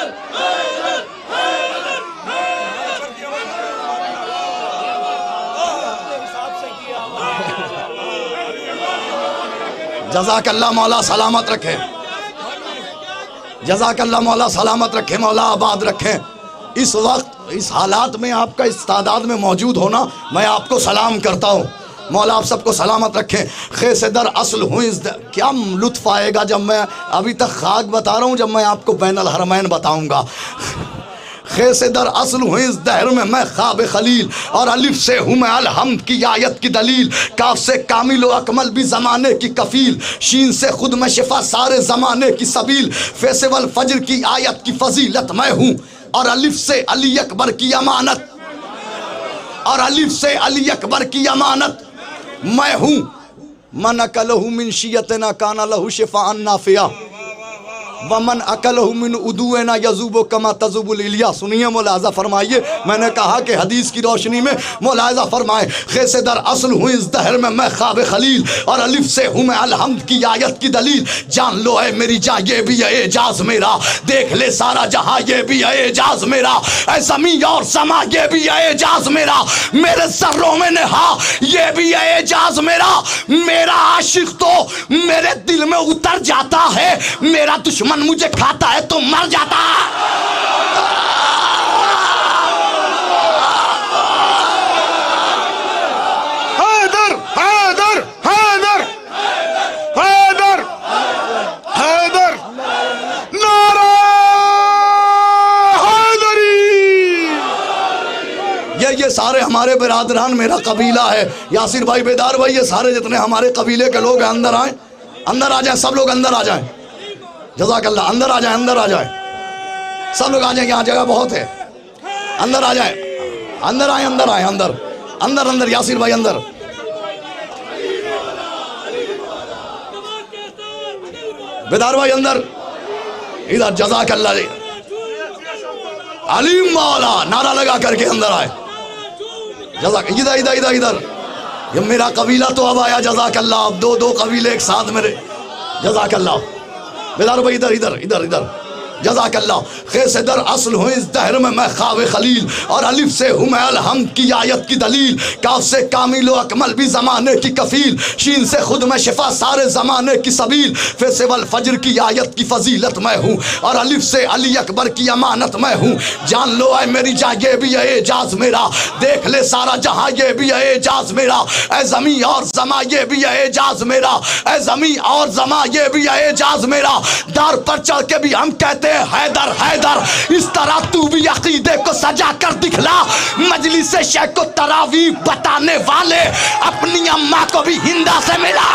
जज़ाकल्लाह, मौला सलामत रखे, जज़ाकल्लाह, मौला सलामत रखे, मौला आबाद रखें। इस वक्त इस हालात में आपका इस तादाद में मौजूद होना, मैं आपको सलाम करता हूँ, मौला आप सबको सलामत रखें। खे से दर असल हूँ इस क्या लुत्फ़ आएगा जब मैं अभी तक खाक बता रहा हूँ, जब मैं आपको बैनुल हरमैन बताऊँगा। खे से दर असल हूँ इस दहर में मैं ख्वाब खलील, और अलिफ से हूँ मैं अलहम्द की आयत की दलील, काफ से कामिल व अकमल भी ज़माने की कफ़ील, शीन से खुद में शिफा सारे ज़माने की सबील, फे से वल फज्र की आयत की फजीलत मैं हूँ, और अलिफ से अली अकबर की अमानत, और अलिफ से अली अकबर की अमानत मैं हूँ। मन अकलहु मिन शियतना काना लहु शिफाअन नाफिया, वमन अकलहु मिन उदुना यज़ुबु कमा तज़ुबुल इलिया। सुनिए मुलाहिज़ा फरमाइए, मैंने कहा कि हदीस की रोशनी में मुलाहिज़ा फरमाएं, खे से दर असल हूँ इस दहर में मैं ख्वाब खलील, और अलिफ से हूँ मैं अलहम्द की आयत की दलील। जान लो है मेरी जा ये भी है एजाज मेरा, देख ले सारा जहाँ ये भी है एजाज मेरा, ऐ ज़मीं और समा ये भी है एजाज मेरा, मेरे सर्रों में नहा ये भी है एजाज मेरा, मेरा आशिक तो मेरे दिल में उतर जाता है, मेरा दुश्मन मुझे खाता है तो मर जाता है।
हैदर हैदर हैदर हैदर हैदर, नारा हैदरी।
ये सारे हमारे बिरादरान, मेरा कबीला है, यासिर भाई, बेदार भाई, ये सारे जितने हमारे कबीले के लोग हैं, अंदर आए, अंदर आ जाए, सब लोग अंदर आ जाए, जज़ाकल्लाह, अंदर आ जाए, सब लोग आ जाए, यहाँ जगह बहुत है, अंदर आ जाए, अंदर आए, अंदर आए, अंदर अंदर अंदर यासिर भाई अंदर। बेदार भाई अंदर, इधर जज़ाकल्लाह जी। अलीम मौला नारा लगा करके अंदर आए। जज़ाक इधर इधर इधर इधर, ये मेरा कबीला तो अब आया। जज़ाकल्लाह, अब दो कबीले एक साथ मेरे। जज़ाकल्लाह। बेदार भाई इधर इधर इधर इधर। जज़ाकल्लाह। खे से दर असल हूँ इस दहर में मैं ख्वाब खलील, और अलिफ से हूँ मैं अलहम्द की आयत की दलील, काफ से कामिल व अकमल भी ज़माने की कफ़ील, शीन से खुद में शिफा सारे ज़माने की सबील, फिर से वल फजर की आयत की फजीलत मैं हूँ, और अलिफ से अली अकबर की अमानत मैं हूँ। जान लो ऐ मेरी जान ये भी है एजाज मेरा, देख ले सारा जहाँ ये भी है एजाज मेरा। ऐ ज़मी और ज़मा ये भी है एजाज मेरा, ऐ ज़मी और ज़मा ये भी है एजाज मेरा। दार पर चढ़ के भी हम कहते हैदर हैदर, इस तरह तू भी अकीदे को सजा कर दिखला। मजलिस से शेख को तरावी बताने वाले अपनी अम्मा को भी हिंदा से मिला।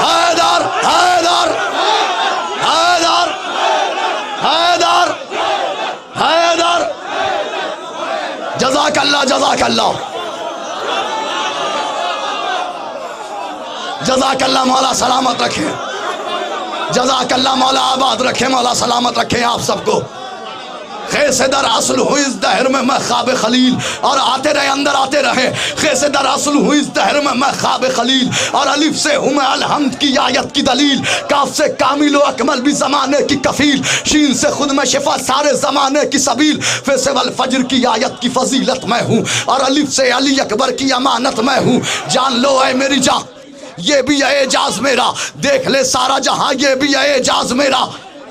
हैदर हैदर हैदर हैदर हैदर। जज़ाकल्लाह जज़ाकल्लाह जज़ाकल्लाह। मौला सलामत रखे, जज़ाकल्लाह मौला आबाद रखे, मौला सलामत रखे आप सबको। खे से दर असल हूँ इस दहर में मैं ख्वाब खलील, और आते रहे अंदर आते रहे। खे से दर असल हूँ इस दहर में मैं ख्वाब खलील, और अलिफ से हूँ मैं अलहम्द की आयत की दलील, काफ से कामिल व अकमल भी ज़माने की कफ़ील, शीन से खुद में शिफा सारे ज़माने की सबील, फिर से वल फजर की आयत की फजीलत मैं हूँ, और अलिफ से अली अकबर की अमानत मैं हूँ। जान लो ऐ मेरी जान ये भी है एजाज मेरा, देख ले सारा जहां ये भी है एजाज मेरा।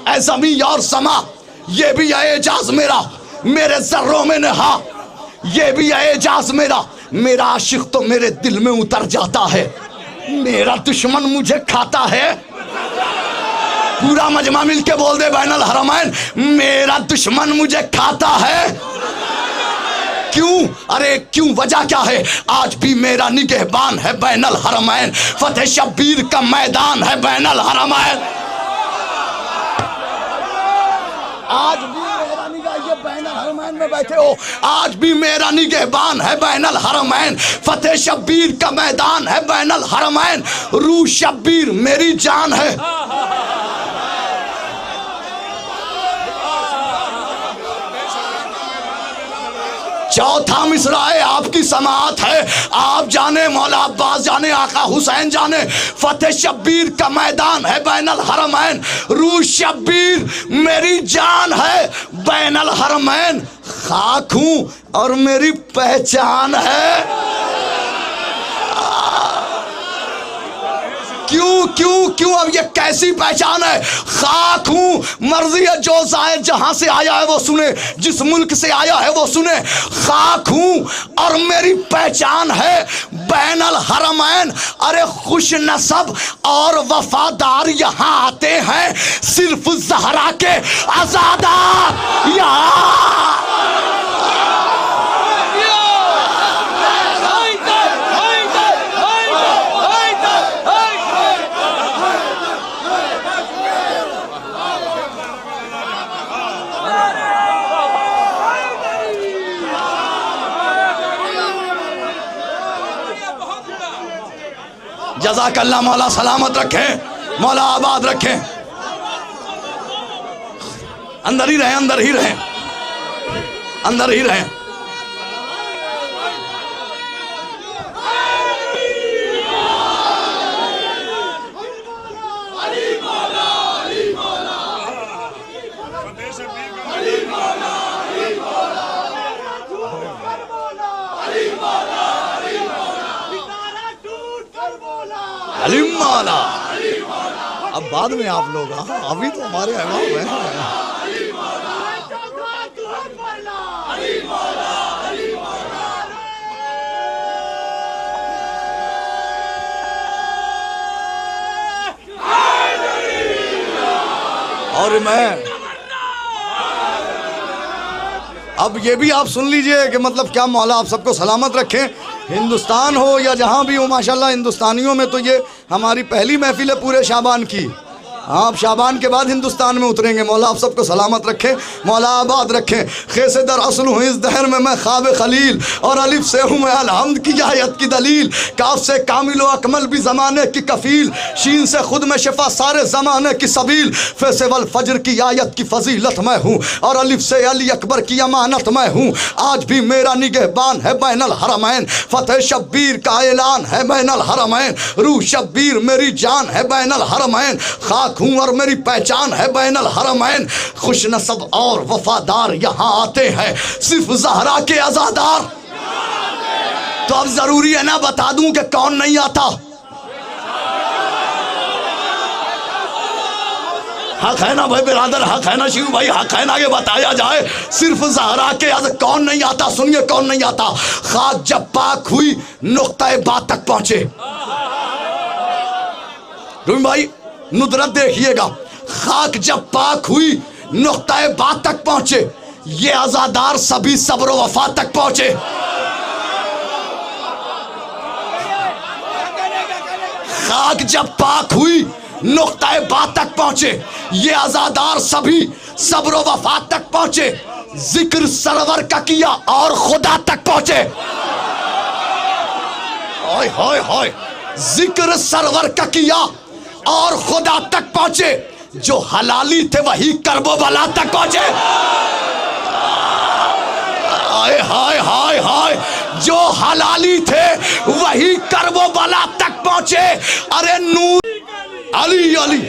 ऐ ज़मी और समा ये भी है एजाज मेरा, मेरे जर्रों में नहा ये भी है एजाज मेरा। मेरा आशिक तो मेरे दिल में उतर जाता है, मेरा दुश्मन मुझे खाता है। पूरा मजमा मिल के बोल दे बैनल हरमैन, मेरा दुश्मन मुझे खाता है। क्यों? अरे क्यों, वजह क्या है? आज भी मेरा निगहबान है बैनल हरमैन, फतेह शब्बीर का मैदान है बैनल हरमैन। आज भी मेरा निगाह, ये बैनल हरमैन में बैठे हो, आज भी मेरा निगहबान है बैनल हरमैन, फतेह शब्बीर का मैदान है बैनल हरमैन। रूह शब्बीर मेरी जान है। चौथा मिसराए आपकी समाअत है। आप जाने मौला अब्बास जाने आका हुसैन जाने, फतेह शब्बीर का मैदान है बैनल हरमैन। रूह शब्बीर मेरी जान है बैनल हरमैन। खाक हूं और मेरी पहचान है। क्यों क्यों क्यों? अब ये कैसी पहचान है? खाक हूं, मर्जी है जो जाए जहां से आया है वो सुने, जिस मुल्क से आया है वो सुने। खाक हूं और मेरी पहचान है बैनल हरमैन। अरे खुश नसब और वफादार यहाँ आते हैं, सिर्फ ज़हरा के आज़ादार यहाँ। जज़ाकल्लाह, मौला सलामत रखे, मौला आबाद रखे। अंदर ही रहें, अंदर ही रहें, अंदर ही रहें। अलीम मौला। अब बाद में आप लोग, अभी तो हमारे इमाम हैं। और मैं अब ये भी आप सुन लीजिए कि मतलब क्या मौला आप सबको सलामत रखें। हिंदुस्तान हो या जहाँ भी हो, माशाल्लाह हिंदुस्तानियों में तो ये हमारी पहली महफिल है पूरे शाबान की। हाँ, आप शाबान के बाद हिंदुस्तान में उतरेंगे। मौला आप सबको सलामत रखें, मौला आबाद रखें। खेसे दर असल हूँ इस दहर में मैं ख्वाब खलील, और अलिफ से हूँ मैं अलहम्द की आयत की दलील। काफ से कामिल व अकमल भी ज़माने की कफ़ील, शीन से खुद में शिफा सारे ज़माने की सबील। फे से वल फजर की आयत की फजीलत मैं हूँ, और अलिफ से अली अकबर की अमानत मैं हूँ। आज भी मेरा निगहबान है बैनल हरमैन, फतेह शब्बीर का ऐलान है बैनल हरमैन। रूह शब्बीर मेरी जान है बैनल हरमैन, खाक हूँ और मेरी पहचान है बैनल हरमैन। खुश नसब और वफादार यहाँ आते हैं, सिर्फ ज़हरा के अज़ादार। तो अब जरूरी है ना बता दूं कि कौन नहीं आता? हक है ना भाई बिरादर, हक है ना शिव भाई, हक है ना कि बताया जाए। सिर्फ ज़हरा के कौन नहीं आता? सुनिए कौन नहीं आता। खाक जब पाक हुई नुक्ता बात तक पहुंचे। रूम भाई नुदरत देखिएगा। खाक जब पाक हुई नुक्ता बात तक पहुंचे, ये आज़ादार सभी सब्र वफा तक पहुंचे। खाक जब पाक हुई नुक्ता बात तक पहुंचे, ये आज़ादार सभी सब्र वफा तक पहुंचे। जिक्र सरवर का किया और खुदा तक पहुंचे। हाय हाय हाय, जिक्र सरवर का किया और खुदा तक पहुंचे। जो हलाली थे वही करबो बला तक पहुंचे। हाय हाय हाय हाय, जो हलाली थे वही करबो बला तक पहुंचे। अरे नूर अली अली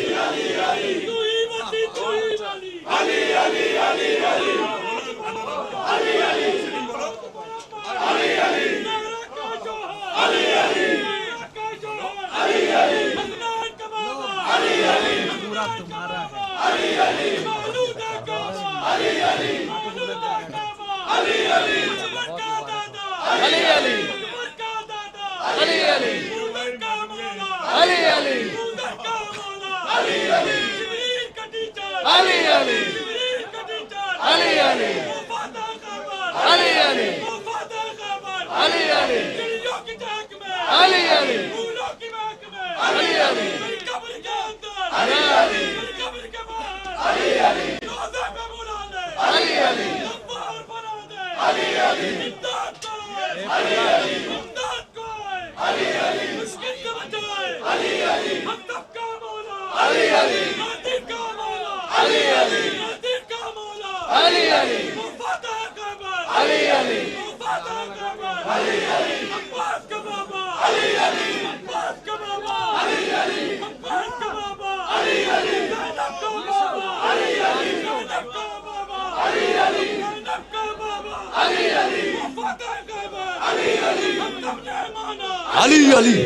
अली अली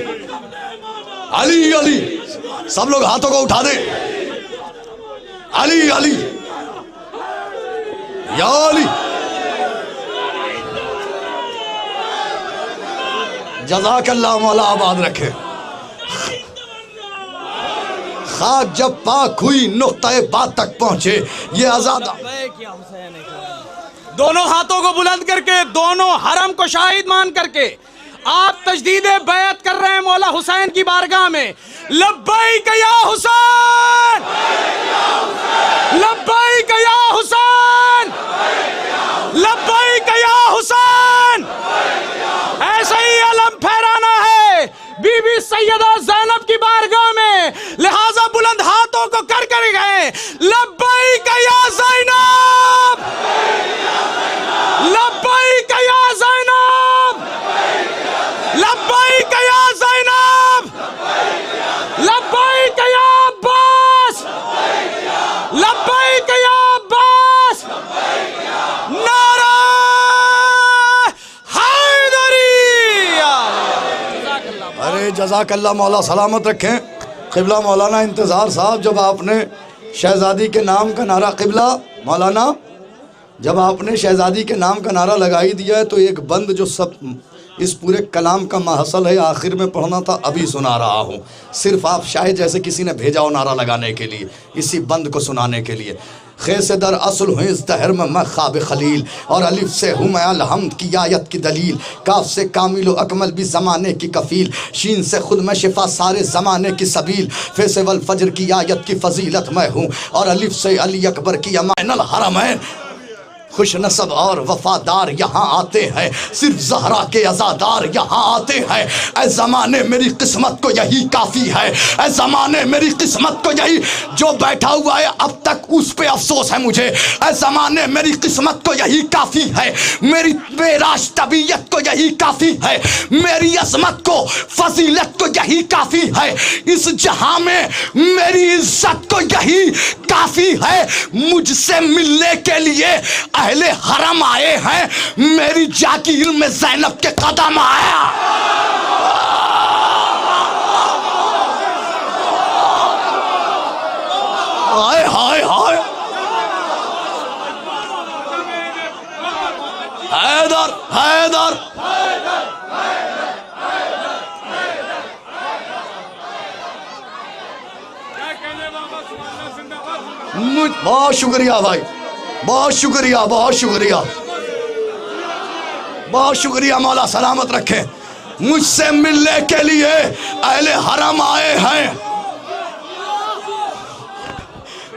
अली अली, सब लोग हाथों को उठा दे। अली अली या अली। जज़ाकल्लाह, मौला आबाद रखे। खाक जब पाक हुई नुक्ता बात तक पहुंचे, ये आजाद।
दोनों हाथों को बुलंद करके, दोनों हरम को शाहिद मान करके आप तजदीद बैत कर रहे हैं मौला हुसैन की बारगाह में। लब्बैक या हुसैन, लब्बैक या हुसैन, लब्बैक या हुसैन। ऐसा ही अलम फहराना है बीबी सैयदा ज़ैनब की बारगाह में, लिहाजा बुलंद हाथों को कर गए। लब्बैक या ज़ैनब, लब्बैक या ज़ैनब, लब्बैक या ज़ैनब, लब्बैक या अब्बास, लब्बैक या अब्बास। नारा हैदरी।
अरे जज़ाकल्लाह, मौला सलामत रखें। क़िबला मौलाना इंतज़ार साहब, जब आपने शहज़ादी के नाम का नारा, क़िबला मौलाना जब आपने शहज़ादी के नाम का नारा लगाई दिया है, तो एक बंद जो सब इस पूरे कलाम का महसल है, आखिर में पढ़ना था, अभी सुना रहा हूँ। सिर्फ आप शायद जैसे किसी ने भेजा हो नारा लगाने के लिए, इसी बंद को सुनाने के लिए। खे से दर असल हूँ इस दहर में मैं ख्वाब खलील, और अलिफ से हूँ मैं अलहम्द की आयत की दलील, काफ से कामिल अकमल भी ज़माने की कफ़ील, शीन से खुद मैं शिफा सारे ज़माने की सबील, फे से वल फजर की आयत की फजीलत मैं हूँ, और अलिफ से अली अकबर की अमानल हरमैन। खुश नसब और वफादार यहाँ आते हैं, सिर्फ ज़हरा के अज़ादार यहाँ आते हैं। ऐ ज़माने मेरी किस्मत को यही काफ़ी है, ऐ ज़माने मेरी किस्मत को यही, जो बैठा हुआ है अब तक उस पे अफसोस है मुझे। ऐ ज़माने मेरी किस्मत को यही काफ़ी है, मेरी बेराश तबीयत को यही काफ़ी है, मेरी अज़मत को फजीलत को यही काफ़ी है, इस जहाँ में मेरी इज्जत को यही काफ़ी है। मुझसे मिलने के लिए अहले हरम आए हैं, मेरी जाकीर में ज़ैनब के कदम आया। हाय हाय हाय, हैदर हैदर, बहुत शुक्रिया भाई, बहुत शुक्रिया, बहुत शुक्रिया, बहुत शुक्रिया। मौला सलामत रखे। मुझसे मिलने के लिए अहले हरम आए हैं,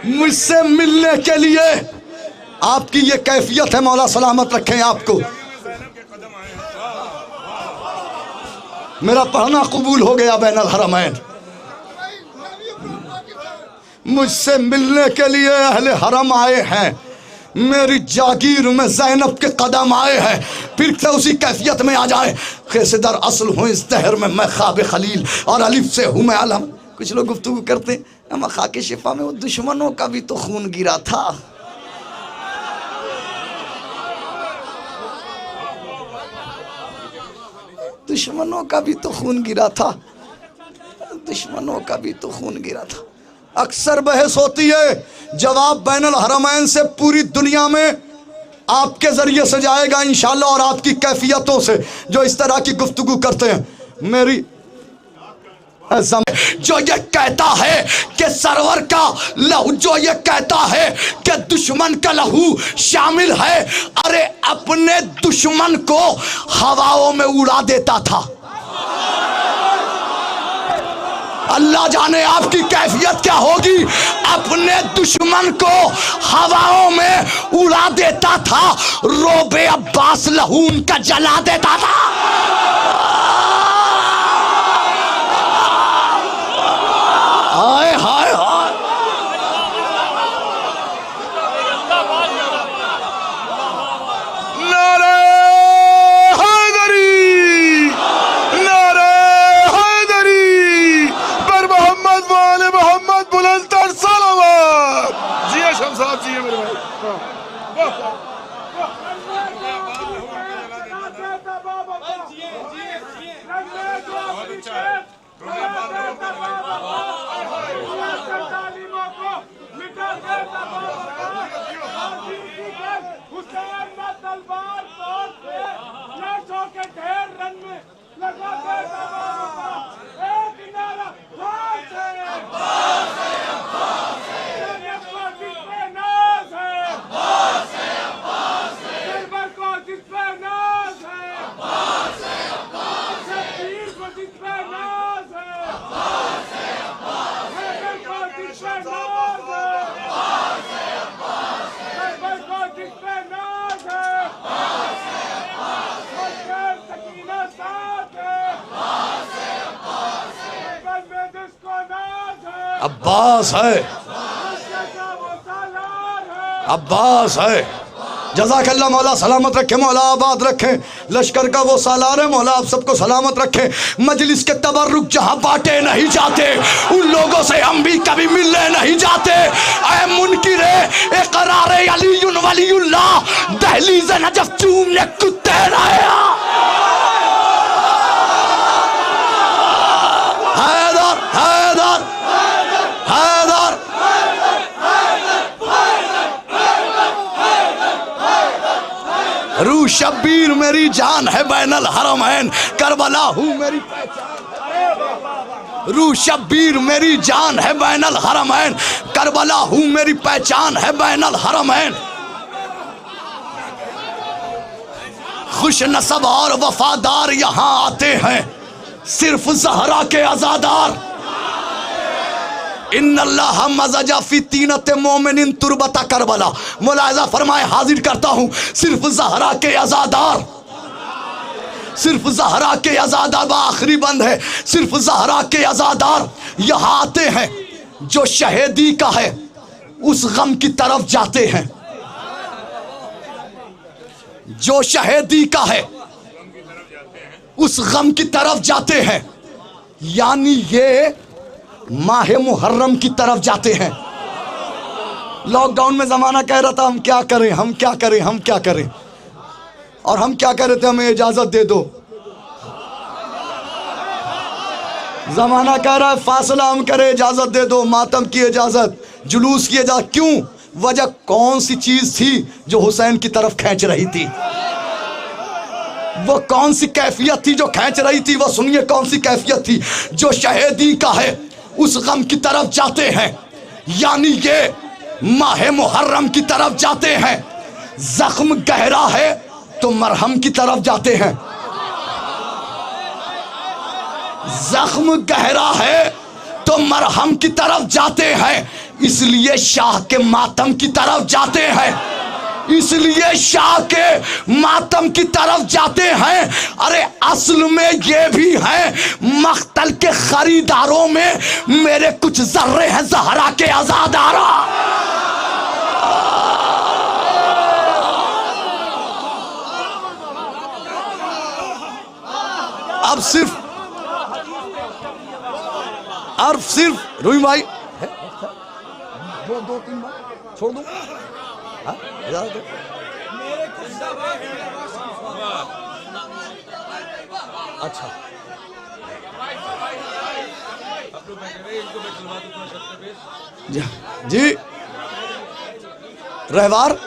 मुझसे मिलने के लिए। आपकी ये कैफियत है, मौला सलामत रखें आपको। मेरा पढ़ना कबूल हो गया बैनल हरमैन। मुझसे मिलने के लिए अहले हरम आए हैं, मेरी जागीर में ज़ैनब के कदम आए हैं। फिर से उसी कैफियत में आ जाए। खेसेदर असल हूँ इस दहर में मैं ख्वाब खलील, और अलिफ से हूँ मैं अलम। कुछ लोग गुफ्तगू करते हैं खाके शिफा में वो दुश्मनों का भी तो खून गिरा था। दुश्मनों का भी तो खून गिरा था, दुश्मनों का भी तो खून गिरा था। अक्सर बहस होती है, जवाब बैनुल हरमैन से पूरी दुनिया में आपके ज़रिए से जाएगा इंशाल्लाह, और आपकी कैफियतों से जो इस तरह की गुफ्तगू करते हैं। मेरी जो ये कहता है कि सरवर का लहू, जो ये कहता है कि दुश्मन का लहू शामिल है, अरे अपने दुश्मन को हवाओं में उड़ा देता था। अल्लाह जाने आपकी कैफियत क्या होगी। अपने दुश्मन को हवाओं में उड़ा देता था, रोबे अब्बास लहू उनका जला देता था। हाय हाय हाय,
नारे हैदरी, नारे हैदरी, पर मोहम्मद वाले मोहम्मद बुलंदतर सलावत। जी शम साहब, जी मेरे भाई।
अब्बास है, अब्बास है। जज़ाकल्लाह, मौला सलामत रखे, मौला आबाद रखे। लश्कर का वो सालार है, मौला आप सबको सलामत रखे। मजलिस के तबर्रुक जहाँ बांटे नहीं जाते, उन लोगों से हम भी कभी मिलने नहीं जाते। ऐ मुनकिरे इक़रार अलीयुन वलीयुल्लाह, दहलीज़ नजफ चूमने कुत्ते लाया। हैदर हैदर हैदर, रू शब्बीर मेरी जान है बैनल हरमैन, करबला हूँ मेरी पहचान। रूह शब्बीर मेरी जान है बैनल हरमैन, करबला हूँ मेरी पहचान है बैनल हरमैन। खुश नसब और वफादार यहाँ आते हैं सिर्फ ज़हरा के आज़ादार। इन्नल्लाह मज़जा फी तीनत मोमिनिन तुरबता करबला। मुलाहिज़ा फरमाए हाजिर करता हूँ सिर्फ ज़हरा के आज़ादार, सिर्फ ज़हरा के आज़ादार। आखिरी बंद है, सिर्फ ज़हरा के आज़ादार यहाँ आते हैं। जो शहीदी का है उस गम की तरफ जाते हैं, जो शहीदी का है उस गम की तरफ जाते हैं, यानी ये माह मुहर्रम की तरफ जाते हैं। लॉकडाउन में ज़माना कह रहा था हम क्या करें, हम क्या करें, हम क्या करें, और हम क्या कह रहे थे हमें इजाज़त दे दो। ज़माना कह रहा है फासला हम करें, इजाज़त दे दो, मातम की इजाज़त, जुलूस की इजाज़त। क्यों? वजह कौन सी चीज़ थी जो हुसैन की तरफ खींच रही थी? वो कौन सी कैफियत थी जो खींच रही थी? वो सुनिए कौन सी कैफियत थी। जो शहीदी का है उस गम की तरफ जाते हैं, यानी ये माह मुहर्रम की तरफ जाते हैं। जख्म गहरा है तो मरहम की तरफ जाते हैं, जख्म गहरा है तो मरहम की तरफ जाते हैं। इसलिए शाह के मातम की तरफ जाते हैं, इसलिए शाह के मातम की तरफ जाते हैं। अरे असल में ये भी है मख्तल के खरीदारों में मेरे कुछ जर्रे हैं ज़हरा के आज़ादारा। अब सिर्फ रूही भाई दो तीन बार छोड़ दो। अच्छा जी रहवार।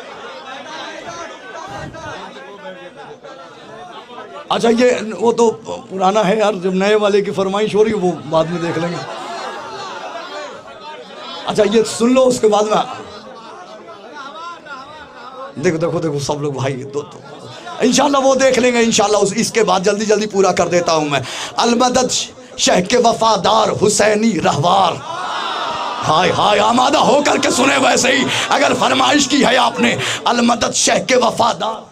अच्छा ये वो तो पुराना है यार, जब नए वाले की फरमाइश हो रही है वो बाद में देख लेंगे। अच्छा ये सुन लो, उसके बाद में देखो देखो देखो सब लोग भाई दो इंशाल्लाह वो देख लेंगे इंशाल्लाह। इसके बाद जल्दी जल्दी पूरा कर देता हूं मैं। अलमदद शह के वफादार हुसैनी रहवार। हाय हाय आमादा होकर के सुने वैसे ही अगर फरमाइश की है आपने। अलमदद शह के वफादार,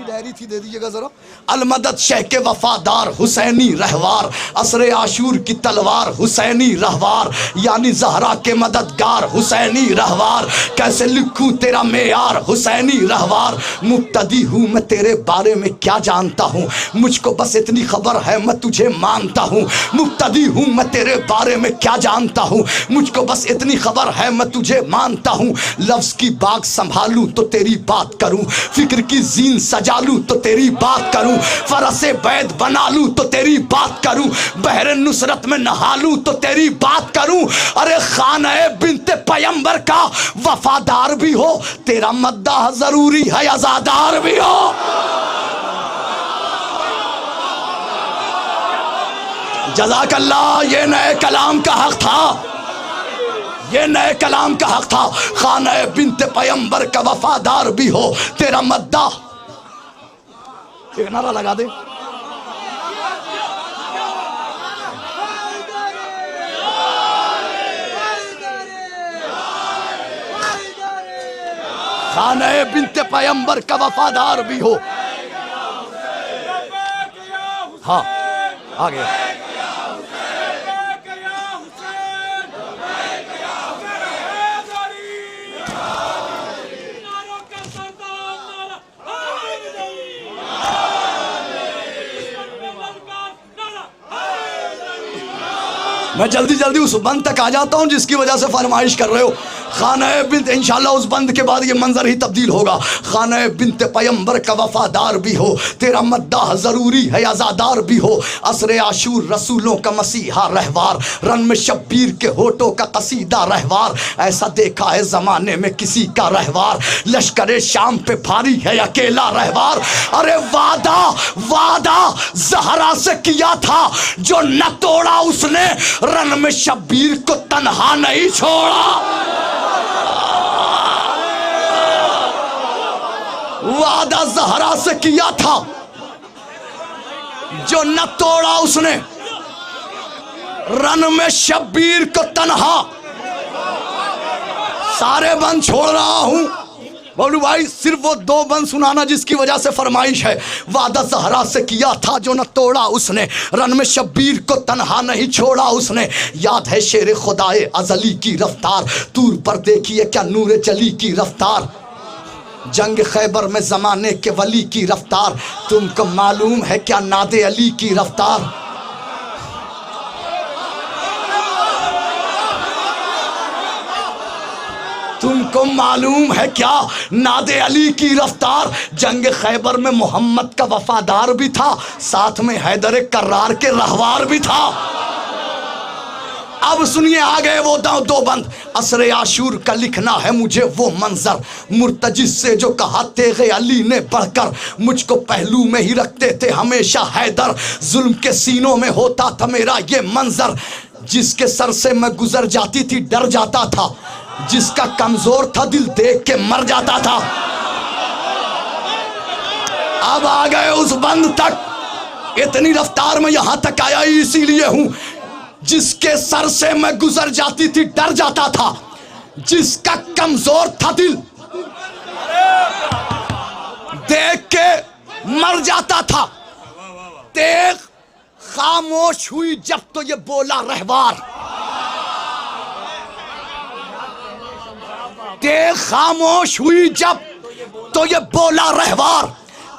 डायरी थी दे दीजिएगा जरा। अलमदद शह के वफादार हुसैनी रहवार, असरे आशूर की तलवार हुसैनी रहवार, यानी ज़हरा के मददगार हुसैनी रहवार। कैसे लिखूं तेरा मेयार हुसैनी रहवार। मुब्तदी हूँ मैं तेरे बारे में क्या जानता हूँ, मुझको बस इतनी खबर है मैं तुझे मानता हूँ। मुब्तदी हूँ मैं तेरे बारे में क्या जानता हूँ, मुझको बस इतनी खबर है मैं तुझे मानता हूँ। लफ्ज़ की बाग संभालूं तो तेरी बात करूँ, फिक्र की जीन सजा लूं तो तेरी बात करूं, फरसे बैद बना लूं तो तेरी बात करूं, बहरे नुसरत में नहा लूं तो तेरी बात करूं। अरे खाने बिनते पैगंबर का वफादार भी हो, तेरा मद्दाह जरूरी है आज़ादार भी हो। जज़ाकल्लाह। ये नए कलाम का हक था, ये नए कलाम का हक था। खाने बिनते पैगंबर का वफादार भी हो, तेरा मद्दाह। एक नारा लगा दे। खाने बिनते पैगंबर का वफादार भी हो। हाँ आ गया। मैं जल्दी जल्दी उस बंद तक आ जाता हूं जिसकी वजह से फरमाइश कर रहे हो। खाना बिन्त, इंशाल्लाह उस बंद के बाद ये मंजर ही तब्दील होगा। खाना बिन्त पैगंबर का वफादार भी हो, तेरा मद्दाह ज़रूरी है आज़ादार भी हो। असरे आशूर रसूलों का मसीहा रहवार, रन में शब्बीर के होठों का कसीदा रहवार। ऐसा देखा है ज़माने में किसी का रहवार, लश्करे शाम पे भारी है अकेला रहवार। अरे वादा वादा ज़हरा से किया था जो न तोड़ा उसने, रन में शब्बीर को तन्हा नहीं छोड़ा। वादा ज़हरा से किया था जो न तोड़ा उसने, रन में शब्बीर को तन्हा। सारे बंद छोड़ रहा हूं बोलू भाई, सिर्फ वो 2 बंद सुनाना जिसकी वजह से फरमाइश है। वादा ज़हरा से किया था जो न तोड़ा उसने, रन में शब्बीर को तन्हा नहीं छोड़ा उसने। याद है शेर खुदाए अजली की रफ्तार, तूर पर देखिए क्या नूरे जली की रफ्तार। जंग खैबर में ज़माने के वली की रफ्तार, तुमको मालूम है क्या नादे अली की रफ्तार। तुमको मालूम है क्या नादे अली की रफ्तार। जंग खैबर में मोहम्मद का वफादार भी था, साथ में हैदर कर्रार के रहवार भी था। अब सुनिए आ गए वो 2 बंद। असरे आशूर का लिखना है मुझे वो मंजर, मुर्तजिस से जो कहा तेगे अली ने बढ़कर, मुझको पहलू में ही रखते थे हमेशा हैदर, जुल्म के सीनों में होता था मेरा ये मंजर। जिसके सर से मैं गुजर जाती थी डर जाता था, जिसका कमजोर था दिल देख के मर जाता था। अब आ गए उस बंद तक। इतनी रफ्तार में यहां तक आया इसीलिए हूं, जिसके सर से मैं गुजर जाती थी डर जाता था, जिसका कमजोर था दिल देख के मर जाता था। तेग खामोश हुई जब तो ये बोला रहवार, तेग खामोश हुई जब तो ये बोला रहवार।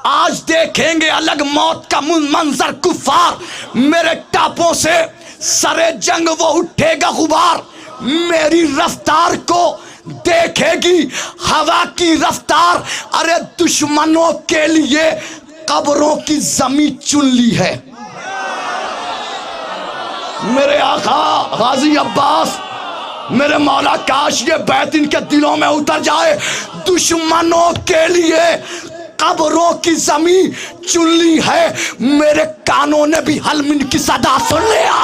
आज देखेंगे अलग मौत का मंजर कुफार, मेरे टापों से सरे जंग वो उठेगा गुबार। मेरी रफ्तार को देखेगी हवा की रफ्तार। अरे दुश्मनों के लिए कब्रों की जमीन चुन ली है। मेरे आका गाजी अब्बास, मेरे मौला, काश ये बैत इनके दिलों में उतर जाए। दुश्मनों के लिए कब्रों की जमीन चुन ली है, मेरे कानों ने भी हलमिन की सदा सुन लिया।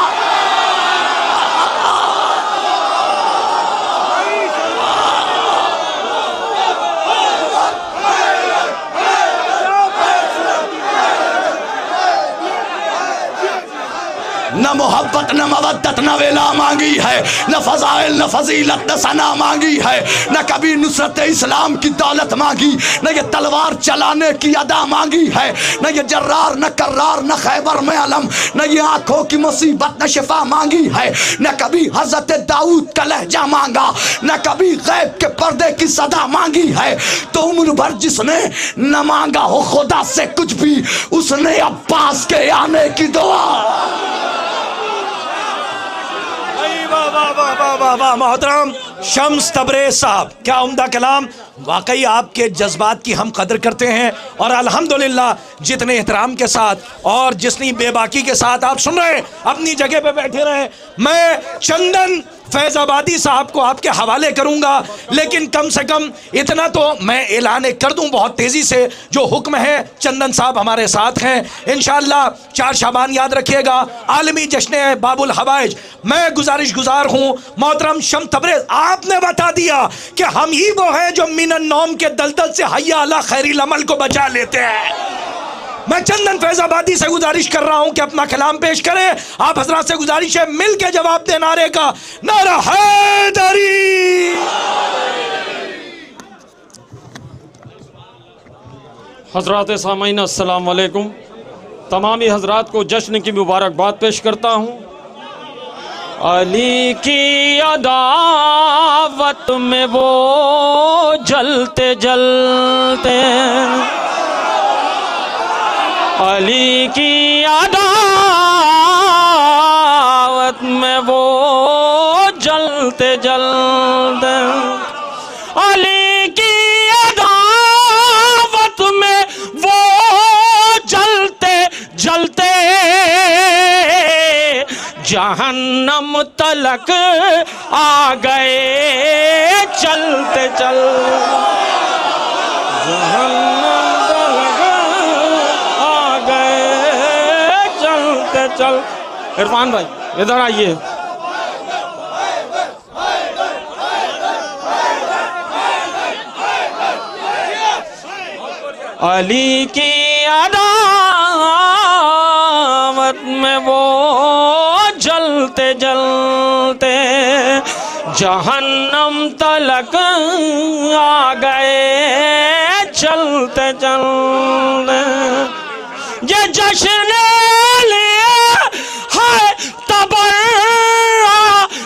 न मोहब्बत न मवद्दत न वेला मांगी है, न फजाइल न फजीलत न सना मांगी है, न कभी नुसरत इस्लाम की दौलत मांगी, न ये तलवार चलाने की अदा मांगी है, न ये जर्रार न कर्रार न खैबर में अलम, न ये आंखों की मुसीबत न शिफा मांगी है, न कभी हजरत दाऊद का लहजा मांगा, न कभी गैब के पर्दे की सदा मांगी है। तो उम्र भर जिसने न मांगा हो खुदा से कुछ भी, उसने अब्बास के आने की दुआ।
वाह मोहतरम शम्स तबरेज साहब, क्या उम्दा कलाम। वाकई आपके जज्बात की हम कदर करते हैं और अल्हम्दुलिल्लाह जितने एहतराम के साथ और जितनी बेबाकी के साथ आप सुन रहे हैं, अपनी जगह पे बैठे रहे। मैं चंदन फैजाबादी साहब को आपके हवाले करूंगा, लेकिन कम से कम इतना तो मैं ऐलान कर दूं बहुत तेज़ी से, जो हुक्म है चंदन साहब हमारे साथ हैं इंशाअल्लाह। 4 शाबान याद रखिएगा, आलमी जश्न बाबुल हवाइज। मैं गुजारिश गुजार हूं मोहतरम शम्स तबरेज, आपने बता दिया कि हम ही वो हैं जो मिनन नौम के दलदल से हय्या अला खैरिल अमल को बचा लेते हैं। मैं चंदन फैजाबादी से गुजारिश कर रहा हूं कि अपना कलाम पेश करें। आप हजरात से गुजारिश है मिल के जवाब दे नारे का, नारा हैदरी।
हजरात सामीन अस्सलाम वालेकुम। तमामी हजरात को जश्न की मुबारकबाद पेश करता हूँ। अली की अदावत में वो जलते जलते, अली की अदावत में वो जलते जलते जहन्नम तलक आ गए चलते चल, जहन्नम तलक आ गए चलते चल। इरफान भाई इधर आइए। अली की अदावत में वो जलते जलते जहन्नम तलक आ गए चलते चलते। ये जश्न है तबर्रा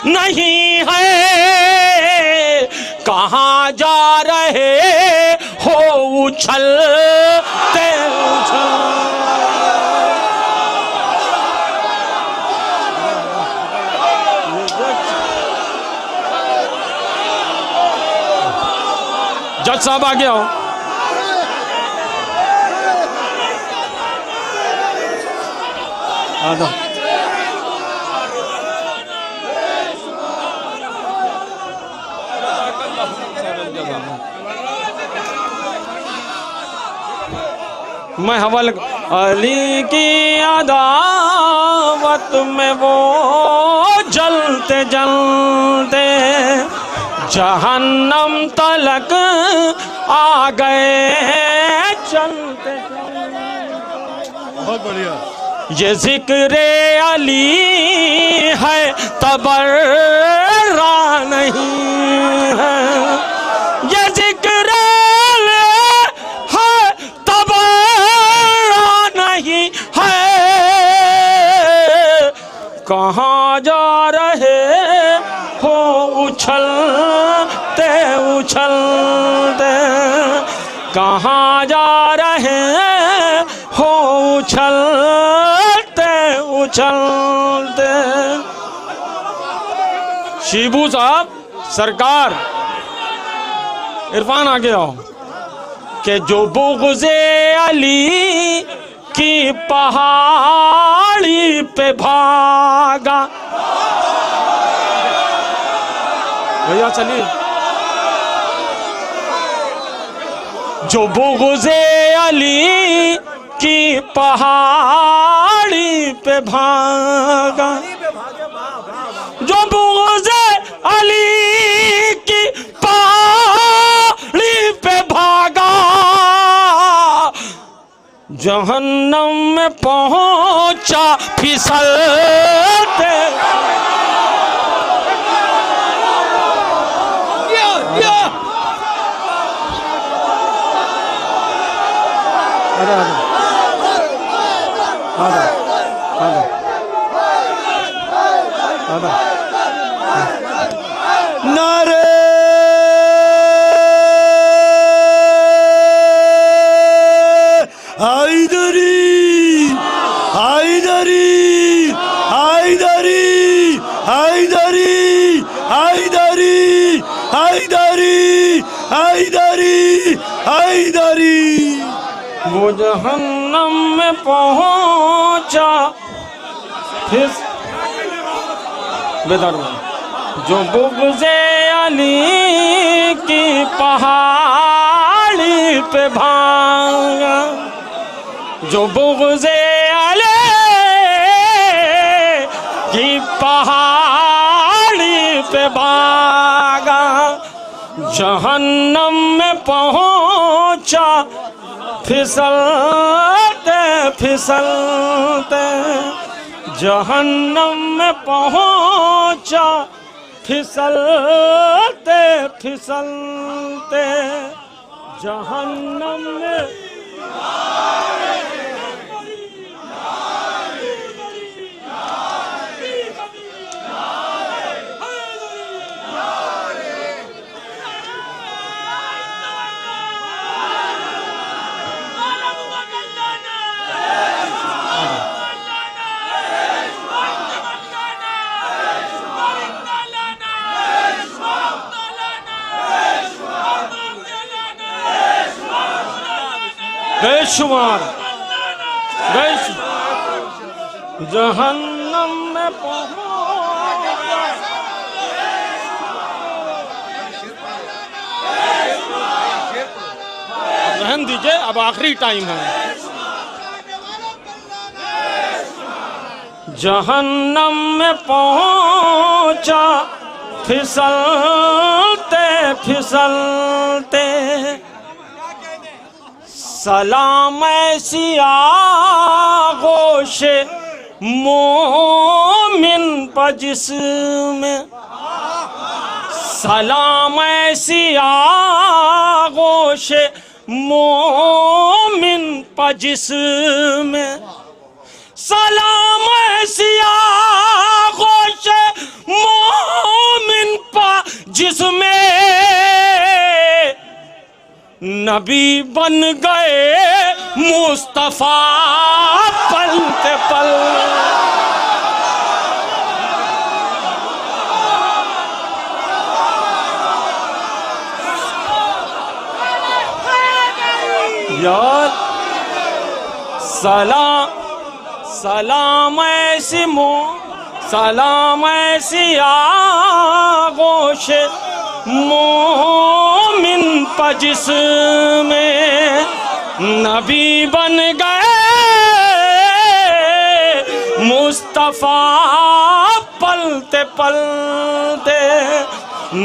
नहीं है, कहाँ जा रहे हो उछलते उछल। जज साहब आगे आओ। आ जाओ। मैं हवाले अली की अदावत में वो जलते जलते जहन्नम तलक आ गए चलते चलते।
बहुत बढ़िया।
ये जिक्र अली है तबर्रा नहीं है, ये जिक्र है तबर्रा नहीं है, कहाँ जा रहे हो उछलते उछलते, कहाँ जा रहे हो उछलते उछलते। शिबू साहब सरकार इरफान आगे आओ। कि जो बुग़्ज़े अली की पहाड़ी पे भागा, भैया चलिए। जो बुग़्ज़े अली की पहाड़ी पे भागा, जो बुग़्ज़े अली की पहाड़ी पे भागा, जहन्नम में पहुंचा फिसलते।
नारे हैदरी हैदरी हैदरी हैदरी हैदरी हैदरी हैदरी हैदरी।
वो जहन्नम में पहुंचा फिर बेदार, जो बुग़्ज़े अली की पहाड़ी पे भागा, जो बुग़्ज़े अली की पहाड़ी पे भागा, जहन्नम में पहुंचा फिसलते फिसलते, जहन्नम में पहुंचा फिसलते फिसलते, जहन्नम में। बेशुमार जहन्नम में में पहुंचा। रहने दीजिए, अब आखिरी टाइम है। जहन्नम में पहुंचा फिसलते फिसलते, सलाम ऐसी आगोश मोमिन पर जिसमें, सलाम ऐसी आगोश मोमिन पर जिसमें, सलाम ऐसी आगोश मोमिन पर जिसमें नबी बन गए मुस्तफा पल पे पल। यार सलाम ऐसी सलाम ऐसी आगोश मोमिन पर जिसमें नबी बन गए मुस्तफा पलते पलते,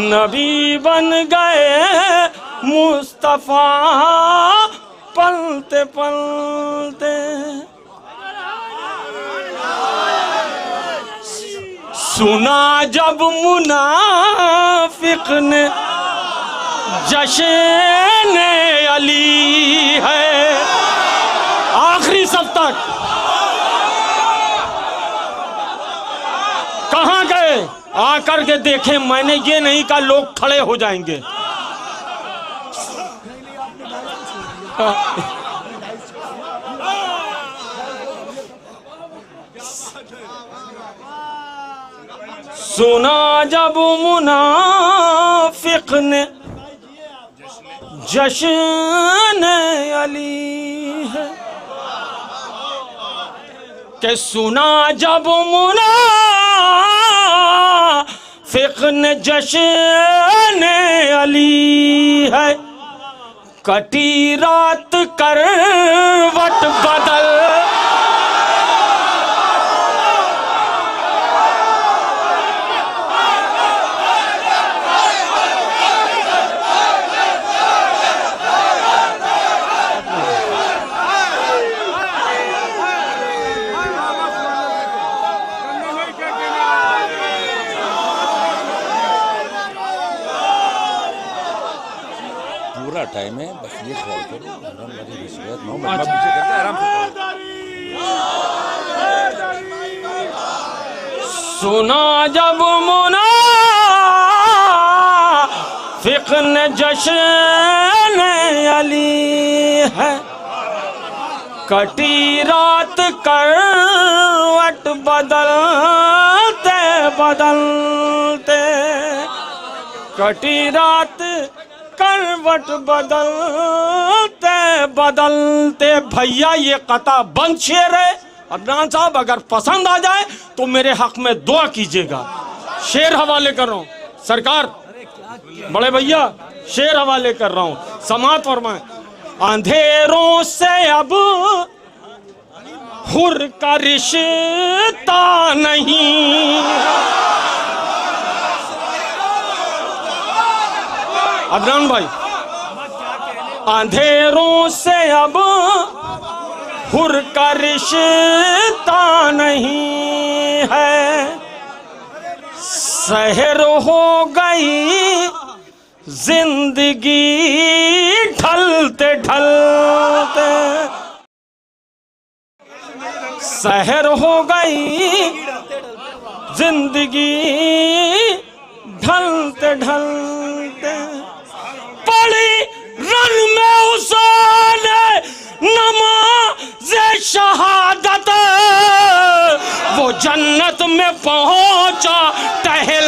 नबी बन गए मुस्तफा पलते पलते। सुना जब मुनाफिक ने जश्न अली है, आखिरी सब तक कहाँ गए? आकर के देखे, मैंने ये नहीं कहा लोग खड़े हो जाएंगे। सुना जब मुनाफिक ने जश्न अली है, के सुना जब मुनाफिक ने जश्न अली है, कटी रात करवट बदल,
टाइम है, बस ये ख्याल करो
सुना जब मुनाफिक ने जश्न अली है, कटी रात करवट बदलते बदलते, कटी रात करवट बदलते बदलते। भैया ये कथा बंद शेर है। अदनान साहब अगर पसंद आ जाए तो मेरे हक में दुआ कीजिएगा। शेर हवाले कर रहा हूँ सरकार, बड़े भैया शेर हवाले कर रहा हूँ, समात फरमाएं। अंधेरों से अब हुर का रिश्ता नहीं, अदनान भाई, अंधेरों से अब हुर का रिश्ता नहीं है, सहर हो गई जिंदगी ढलते ढलते, सहर हो गई जिंदगी ढलते ढलते। पड़ी रन में उसने नमाज़ शहादत, वो जन्नत में पहुंचा टहल,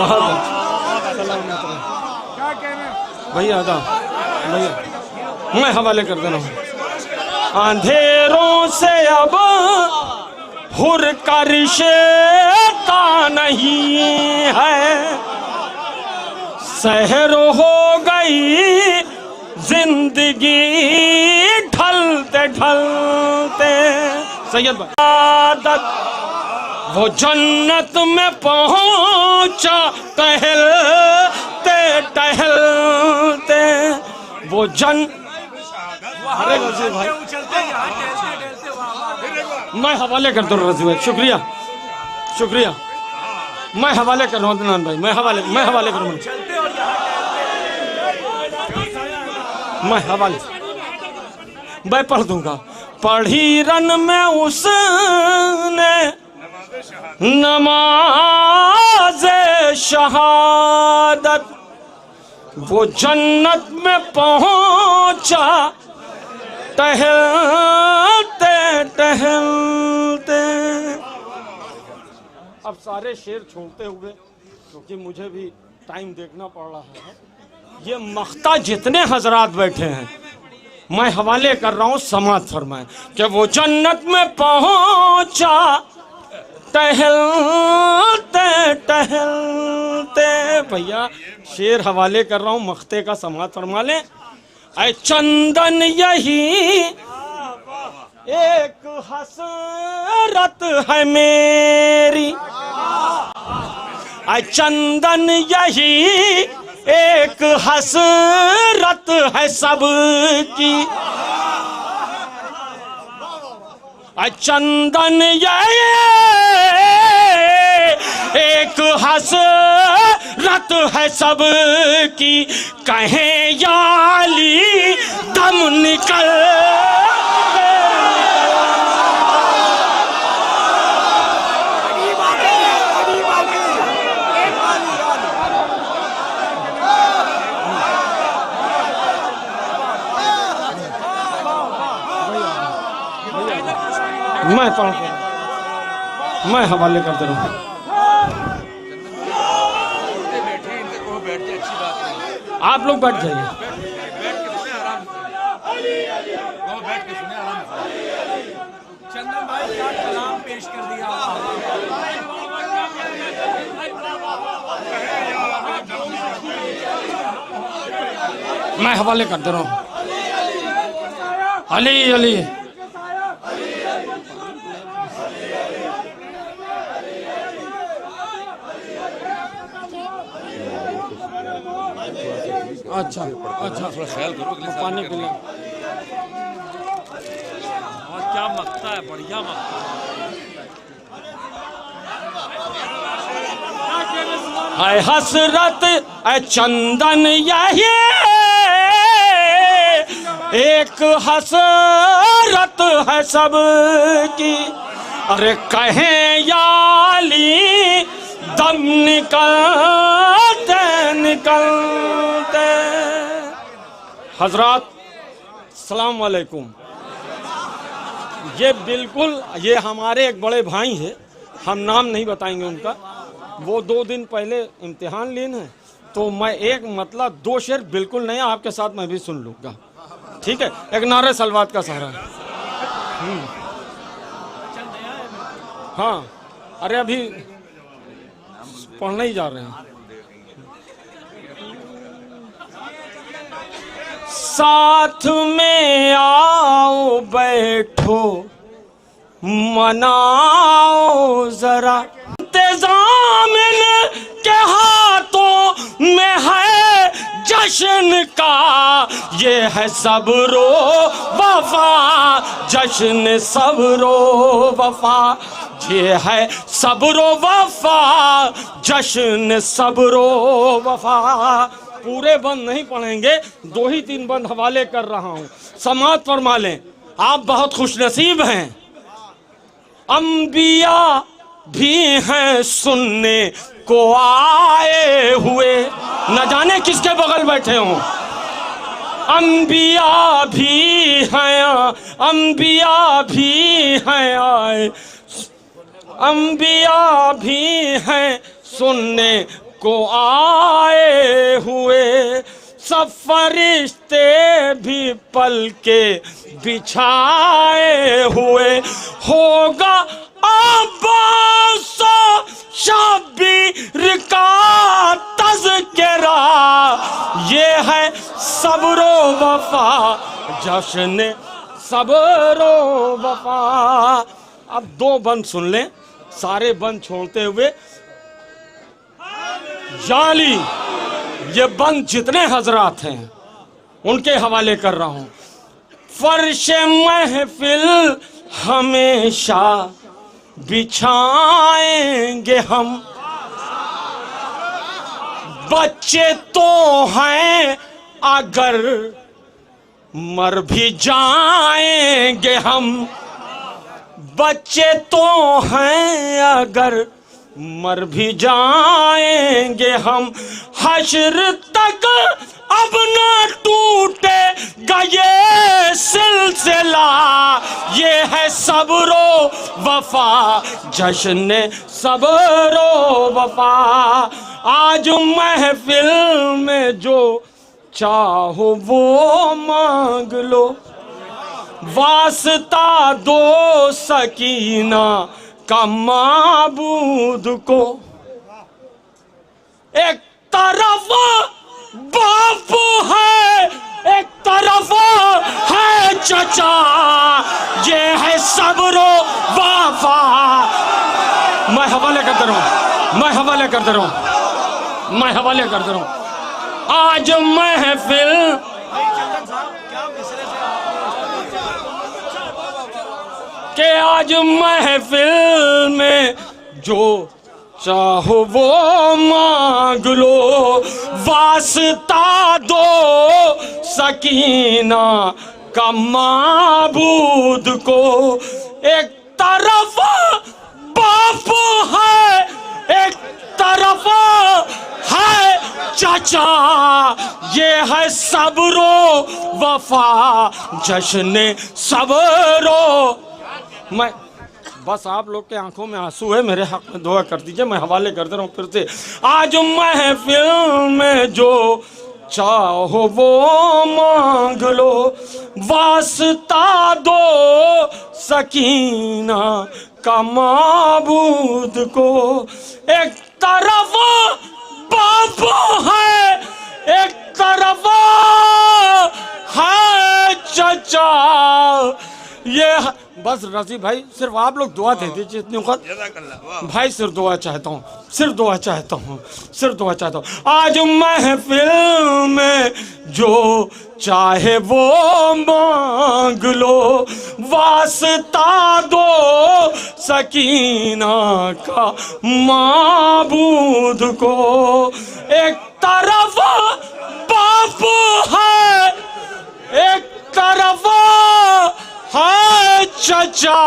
बहुत सलामत रहे। भैया था भैया, मैं हवाले कर दे रहा हूँ। अंधेरों से अब हुर कर शेता नहीं है, सहर हो गई जिंदगी ढलते ढलते। सैयद भाई आदत वो जन्नत में पहुंचा टहलते टहलते, वो अरे रजी भाई मैं हवाले कर दूँ रजी भाई, शुक्रिया शुक्रिया। मैं हवाले कर रहा हूँ अदनान भाई, मैं हवाले करूँगा, मैं हवाले मैं पढ़ दूंगा। पढ़ी रन में उसने नमाज शहादत, वो जन्नत में पहुंचा टहलते टहलते। अब सारे शेर छोड़ते हुए, क्योंकि मुझे भी टाइम देखना पड़ रहा है, ये मख्ता जितने हजरात बैठे हैं मैं हवाले कर रहा हूँ, समात फरमाएं कि वो जन्नत में पहुंचा टहलते टहलते। भैया शेर हवाले कर रहा हूँ, मख्ते का समात फरमा लें। ऐ चंदन यही एक हसरत है मेरी, ऐ चंदन यही एक हसरत है सबकी, चंदन ये एक हसरत है सबकी, कहें याली दम निकल मैं पढ़ मैं हवाले कर दे रहा हूँ। आप लोग बैठ जाइए। चंदन भाई क्या कलाम पेश कर दिया। मैं हवाले कर दे रहा हूँ। अली अली अच्छा अच्छा
थोड़ा ख्याल करो
पानी पी लें।
और क्या मक्ता है, बढ़िया मक्ता
है। हसरत है चंदन यही एक हसरत है सबकी, अरे कहें याली दम निकलते निकलते। हजरात सलाम वालेकुम। ये बिल्कुल ये हमारे एक बड़े भाई हैं, हम नाम नहीं बताएंगे उनका, वो 2 दिन पहले इम्तिहान लीन है, तो मैं एक मतलब 2 शेर बिल्कुल नहीं, आपके साथ मैं भी सुन लूँगा, ठीक है। एक नारे सलवात का सहारा। हाँ अरे अभी पढ़ने ही जा रहे हैं। साथ में आओ बैठो मनाओ जरा, इंतजाम के हाथों में है जश्न का, ये है सब्रो वफा जश्न सब्रो वफा, ये है सब्रो वफा जश्न सब्रो वफा। पूरे बंद नहीं पढ़ेंगे, 2 ही 3 बंद हवाले कर रहा हूँ, समात फरमा लें। आप बहुत खुशनसीब हैं, अंबिया भी हैं सुनने को आए हुए, न जाने किसके बगल बैठे हों। अंबिया भी हैं, अंबिया भी हैं आए, अंबिया भी हैं सुनने को आए हुए, सब फरिश्ते भी पल के बिछाए हुए। होगा अब्बास शब्बीर का तज़किरा, ये है सब्रो वफा, जश्न सब्रो वफा। अब 2 बंद सुन लें, सारे बंद छोड़ते हुए। जाली ये बंद जितने हजरात हैं उनके हवाले कर रहा हूं। फर्श महफिल हमेशा बिछाएंगे हम, बच्चे तो हैं अगर मर भी जाएंगे हम, बच्चे तो हैं अगर मर भी जाएंगे हम। हश्र तक अब ना टूटेगा ये सिलसिला, ये है सब्रो वफा, जश्न सब्रो वफा। आज महफिल में जो चाहो वो मांग लो, वास्ता दो सकीना का माबूद को। एक तरफ बाप है, एक तरफ है चचा, ये है सब्रो वफा। मैं हवाले करता रहूं, मैं हवाले करता रहूं, मैं हवाले करता रहूं। आज महफिल के, आज महफिल में जो चाहो वो मांग लो, वास्ता दो सकीना का माबूद को। एक तरफ बाप है, एक तरफ है चाचा, ये है सब्रो वफा, जश्न सब्रो। मैं बस आप लोग के आंखों में आंसू है, मेरे हक में दुआ कर दीजिए, मैं हवाले कर दे रहा हूँ फिर से। आज महफिल में जो चाहो वो मांग लो, वास्ता दो सकीना का माबूद को। एक तरफ बाप है, एक तरफ है चचा, ये बस रजी भाई सिर्फ आप लोग दुआ दे दीजिए इतनी वक्त भाई, सिर्फ दुआ चाहता हूँ, सिर्फ दुआ चाहता हूँ, सिर्फ दुआ चाहता हूँ। आज महफिल में जो चाहे वो मांग लो, वास्ता दो सकीना का माबूद को। एक तरफ बाप है, एक तरफ है चचा,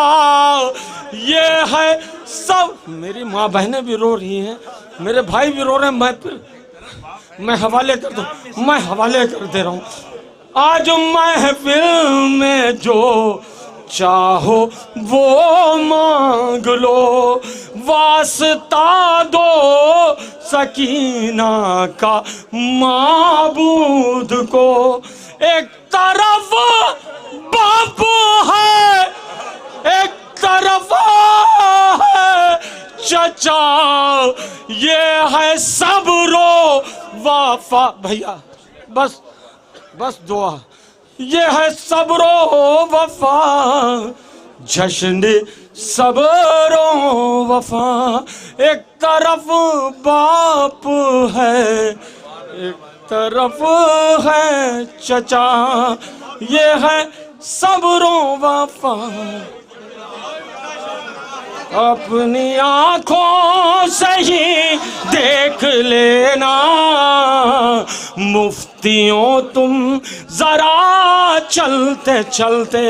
ये है सब। मेरी माँ बहनें भी रो रही हैं, मेरे भाई भी रो रहे हैं, मैं हवाले कर दूं, मैं हवाले कर दे रहा हूँ। आज महफिल में जो चाहो वो मांग लो, वास्ता दो सकीना का माबूद को। एक तरफ बाप है, एक तरफ है चचा, ये है सब्रो वफा। भैया बस बस दुआ, ये है सब्रो वफा, जश्न सब्रो वफा। एक तरफ बाप है, एक तरफ है चचा, ये है सब्रो वफा। अपनी आँखों से ही देख लेना मुफ्तियों तुम जरा चलते चलते,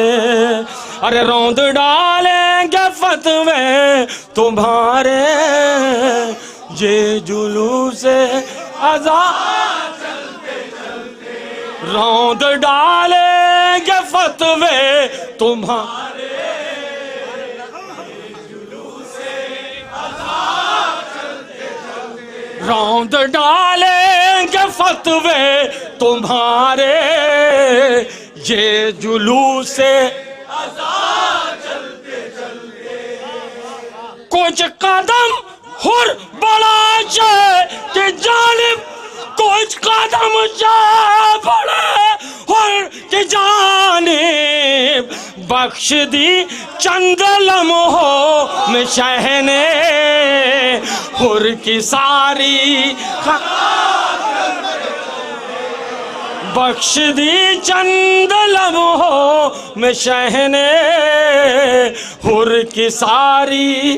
अरे रौंद डालेंगे फतवे तुम्हारे, ये जुलूस आज़ाद रौंद डालेंगे फतवे तुम्हारे, रौंद डालेंगे फतवे तुम्हारे, ये जुलूस से कुछ कदम हुर बढ़ा जाए कि जानिब, कुछ कदम जा बढ़े हुर की जानिब, बख्श दी चंद लम्हों में शहने हुर की सारी, बख्श दी चंद लम्हों में शहने हुर की सारी,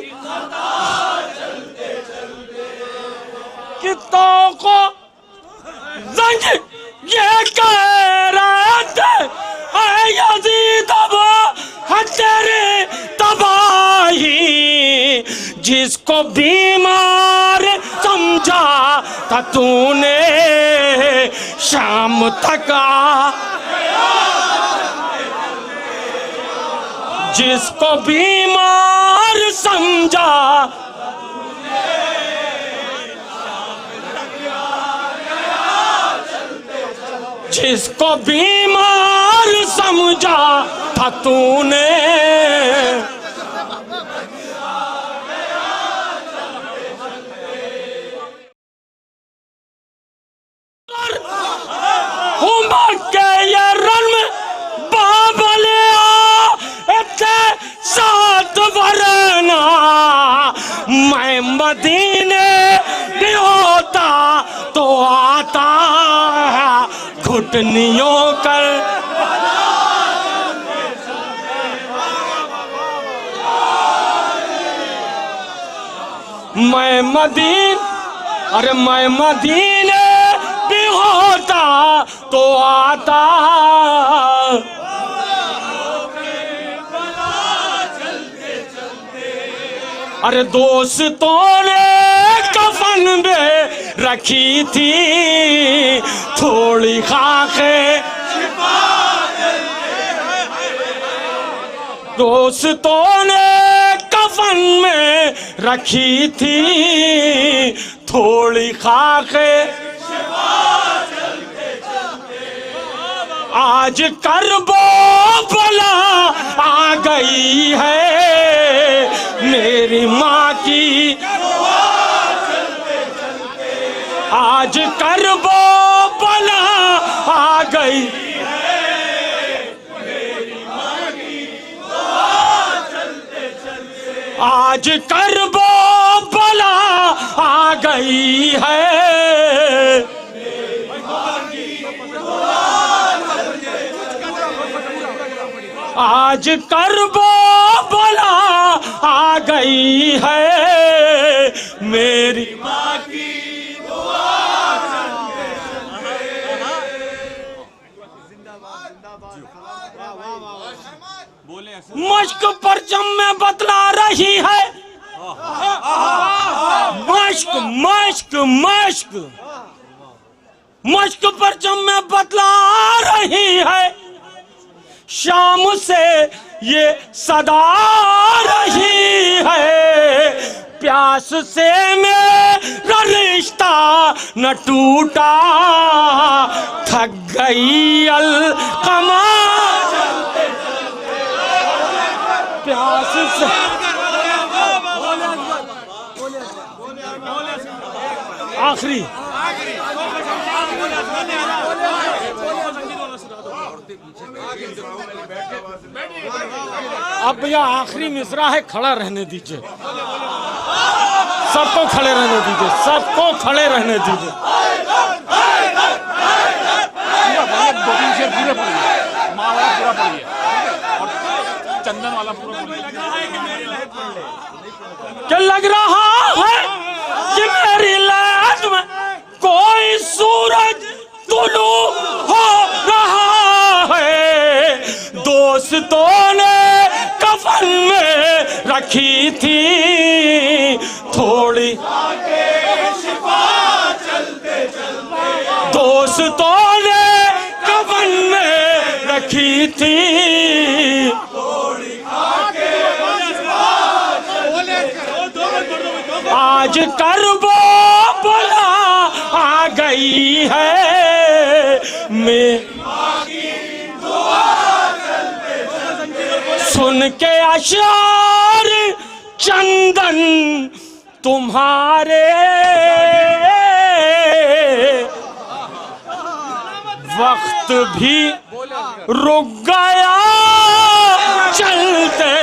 कितों को जंग ये कह रहे थे ऐ यज़ीद अब तेरे तबाही, जिसको बीमार समझा था तूने शाम तक जिसको बीमार समझा जिसको बीमार समझा था तूने के ये रन में बाबले इतने साथ वरना मैं मदीने भी होता तो आता घुटनियों कर, मैं मदीने भी होता तो आता, अरे दोस्तों ने कफन में रखी थी थोड़ी खाके, दोस्तों ने कफन में रखी थी थोड़ी खाके, आज करबो बला आ गई है मेरी माँ की, आज करबो बला आ गई आज करबो बला आ गई है, आज करबो बला आ गई है मेरी माँ की मश्क परचम में बतला रही है, मश्क मश्क मश्क मश्क परचम में बतला रही है, शाम से ये सदा रही है, प्यास से मेरा रिश्ता न टूटा, थक गई अलकमा प्यास से, आखिरी अब भैया आखिरी मिसरा है, खड़ा रहने दीजिए, सबको खड़े रहने दीजिए, सबको खड़े रहने दीजिए। चंदन वाला पूरा क्या लग रहा है कि मेरी लाज में कोई सूरज तुलू हो रहा है, दोस्तों ने कफन में रखी थी थोड़ी, दोस्तों ने कफन में रखी थी आज करबो बला गई है सुन के अशार चंदन तुम्हारे वक्त भी रुक गया चलते।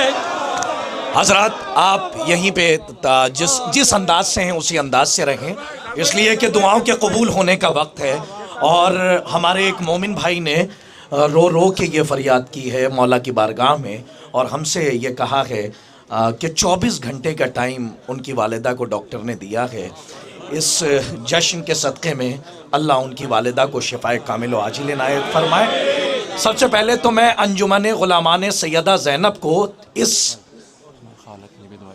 हजरत आप यहीं पे जिस अंदाज से हैं उसी अंदाज से रहें, इसलिए कि दुआओं के कबूल होने का वक्त है। और हमारे एक मोमिन भाई ने रो रो के ये फरियाद की है मौला की बारगाह में, और हमसे ये कहा है कि 24 घंटे का टाइम उनकी वालिदा को डॉक्टर ने दिया है। इस जश्न के सदक़े में अल्लाह उनकी वालिदा को शिफाए कामिल व आजिल इनायत फरमाए। सबसे पहले तो मैं अंजुमन गुलामान सैयदा ज़ैनब को इस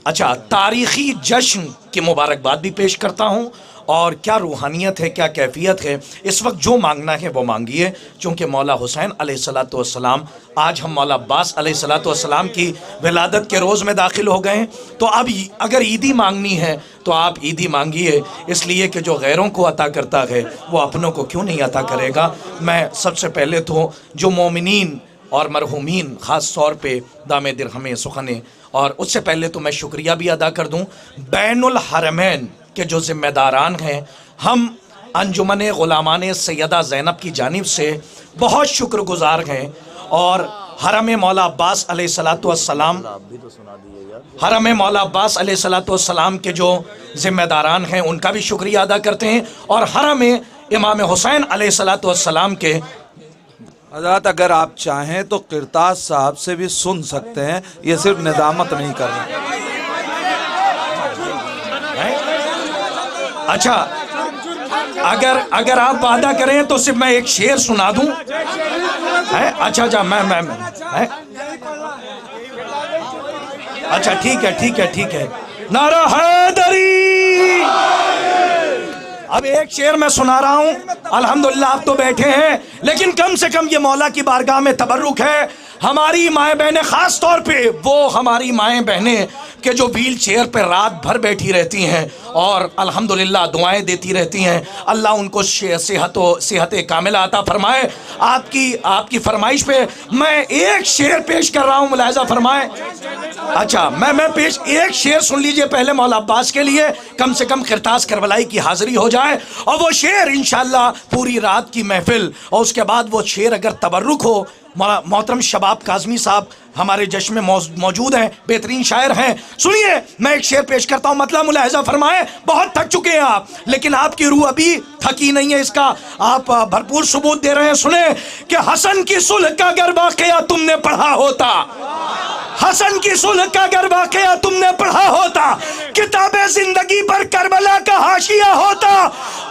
तारीख़ी जश्न की मुबारकबाद भी पेश करता हूँ। और क्या रूहानियत है, क्या कैफियत है, इस वक्त जो मांगना है वो मांगिए, चूँकि मौला हुसैन अलैहिस्सलातु वस्सलाम, आज हम मौला अब्बास अलैहिस्सलातु वस्सलाम की विलादत के रोज़ में दाखिल हो गए हैं। तो अब अगर ईदी मांगनी है तो आप ईदी मांगिए, इसलिए कि जो गैरों को अता करता है वो अपनों को क्यों नहीं अता करेगा। मैं सबसे पहले तो जो मोमिनीन और मरहूमीन ख़ास तौर पे दामे दिरहमे सुखने, और उससे पहले तो मैं शुक्रिया भी अदा कर दूँ बैनुल हरमैन के जो ज़िम्मेदारान हैं, हम अंजुमन गुलामान सैयदा ज़ैनब की जानिब से बहुत शुक्रगुज़ार हैं। और हरम मौला अब्बास अलैहिस्सलातु वस्सलाम, हरम मौला अब्बास अलैहिस्सलातु वस्सलाम के जो ज़िम्मेदारान हैं उनका भी शुक्रिया अदा करते हैं, और हरम इमाम हुसैन अलैहिस्सलातु वस्सलाम के।
हज़रत अगर आप चाहें तो किरताज साहब से भी सुन सकते हैं, ये सिर्फ निज़ामत नहीं कर रहे।
अच्छा, अगर आप वादा करें तो सिर्फ मैं एक शेर सुना दूं। अच्छा मैं अच्छा ठीक है। नारा हैदरी। अब एक शेर मैं सुना रहा हूं। अल्हम्दुलिल्लाह आप तो बैठे हैं, लेकिन कम से कम ये मौला की बारगाह में तबर्रुक है। हमारी माएँ बहनें, ख़ास तौर पे वो हमारी माएँ बहनें कि जो व्हील चेयर पर रात भर बैठी रहती हैं और अल्हम्दुलिल्लाह दुआएं देती रहती हैं, अल्लाह उनको सेहत कामिला अता फरमाए। आपकी फरमाइश पे मैं एक शेर पेश कर रहा हूँ, मुलाहिज़ा फरमाएं। अच्छा, मैं पेश एक शेर सुन लीजिए पहले मौला अब्बास के लिए, कम से कम किरताज करबलाई की हाज़िरी हो जाए। और वो शेर इंशाअल्लाह पूरी रात की महफिल, और उसके बाद वो शेर अगर तबर्रुक हो, मोहतरम शबाब काज़मी साहब हमारे जश्न में मौजूद हैं, बेहतरीन शायर हैं। सुनिए, मैं एक शेर पेश करता हूँ, मतलब मुलाहिज़ा फरमाएं। बहुत थक चुके हैं आप, लेकिन आपकी रूह अभी थकी नहीं है, इसका आप भरपूर सबूत दे रहे हैं। सुने कि हसन की सुलह का अगर वाक़या तुमने पढ़ा होता, हसन की सुलह का अगर वाक़या तुमने पढ़ा होता, किताबे जिंदगी पर करबला का हाशिया होता।